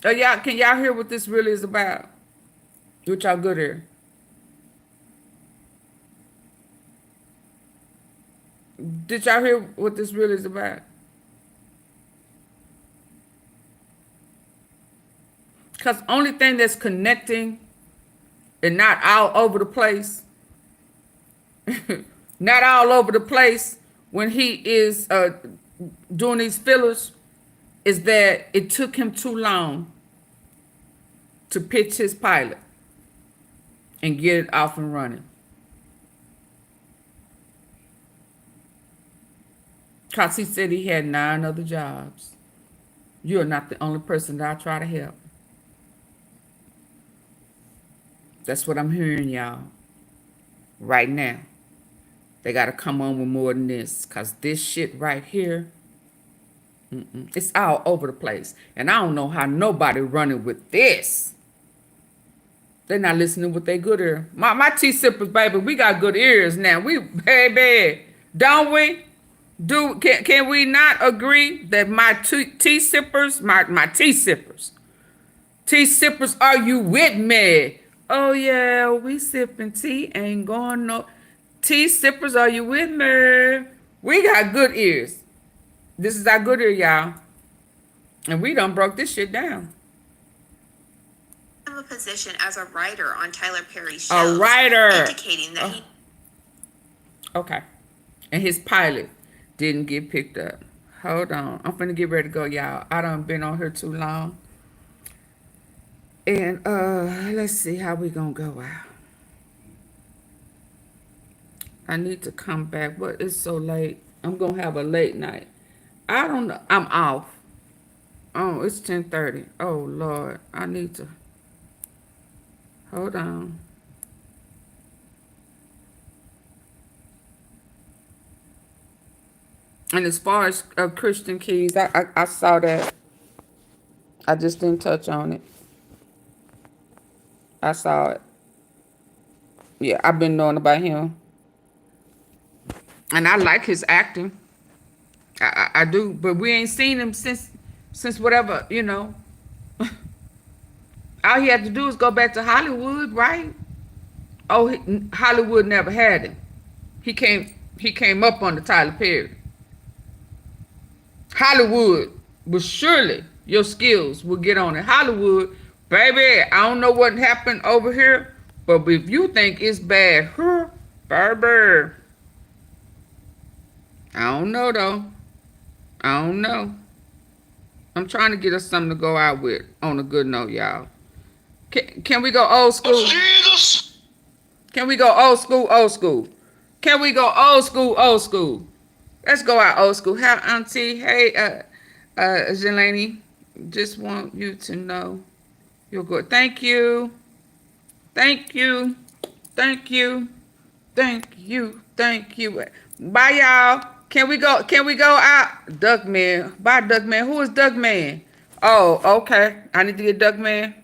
[SPEAKER 1] Can y'all hear what this really is about? What y'all good here? Did y'all hear what this really is about? Because only thing that's connecting and not all over the place, not all over the place when he is doing these fillers, is that it took him too long to pitch his pilot and get it off and running. Because he said he had 9 other jobs. You're not the only person that I try to help. That's what I'm hearing, y'all. Right now. They got to come on with more than this. Because this shit right here, it's all over the place. And I don't know how nobody running with this. They're not listening with their good ear. My tea sippers, baby, we got good ears now. We, baby, don't we? Can we not agree that my tea sippers, my tea sippers, are you with me? Oh yeah, we sipping tea, ain't going no. Tea sippers, are you with me? We got good ears. This is our good ear, y'all. And we done broke this shit down.
[SPEAKER 2] A position as a writer on Tyler Perry's
[SPEAKER 1] A
[SPEAKER 2] shows,
[SPEAKER 1] writer.
[SPEAKER 2] indicating that he.
[SPEAKER 1] Okay. And his pilot didn't get picked up. Hold on. I'm finna get ready to go, y'all. I done been on here too long. And let's see how we gonna go out. I need to come back, but it's so late. I'm gonna have a late night. I don't know. I'm off. Oh, it's 10:30. Oh Lord. I need to. Hold on. And as far as Christian Keys, I saw that. I just didn't touch on it. I saw it. Yeah, I've been knowing about him. And I like his acting. I do. But we ain't seen him since whatever, you know. All he had to do is go back to Hollywood, right? Oh, Hollywood never had him. He came up on the Tyler Perry. Hollywood was surely your skills will get on it. Hollywood, baby, I don't know what happened over here, but if you think it's bad, baby, I don't know though. I don't know. I'm trying to get us something to go out with on a good note, y'all. Can we go old school?
[SPEAKER 14] Jesus!
[SPEAKER 1] Can we go old school, old school? Can we go old school, old school? Let's go out old school. Hi, Auntie. Hey, Jelani. Just want you to know you're good. Thank you. Thank you. Thank you. Thank you. Thank you. Bye, y'all. Can we go out? Duckman. Bye, Duckman. Who is Duckman? Oh, okay. I need to get Duckman.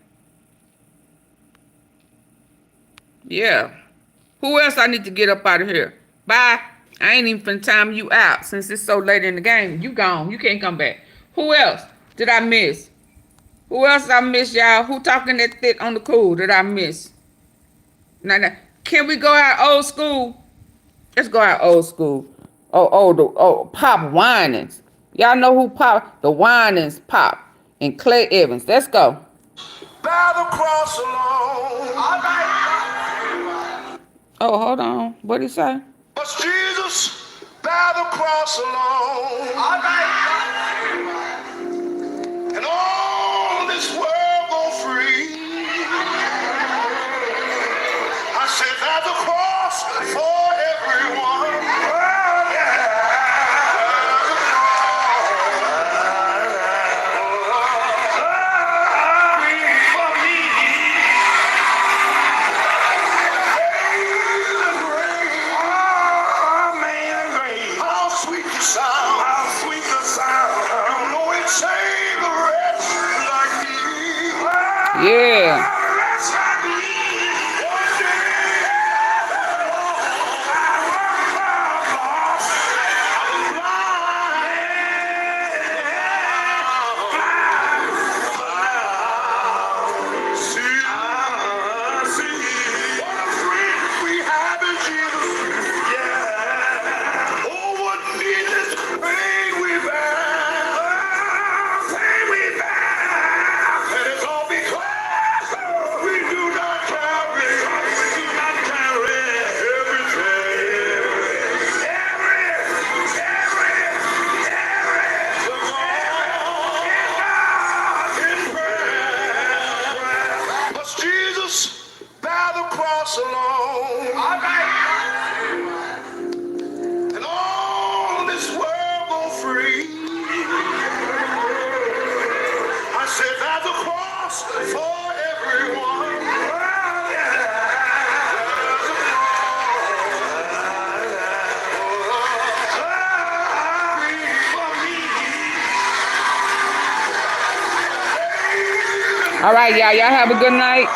[SPEAKER 1] Yeah. Who else I need to get up out of here? Bye. I ain't even finna time you out since it's so late in the game. You gone. You can't come back. Who else did I miss? Who else I miss, y'all? Who talking that thick on the cool that I miss? Now, can we go out old school? Let's go out old school. Pop Winans. Y'all know who Pop? The Winans Pop and Clay Evans. Let's go.
[SPEAKER 14] By the cross alone.
[SPEAKER 1] Oh, hold on. What'd he say?
[SPEAKER 14] But Jesus, by the cross alone. And all this world go free. I said, by the cross for everyone. Oh, yeah.
[SPEAKER 1] Yeah. All right, y'all. Y'all have a good night.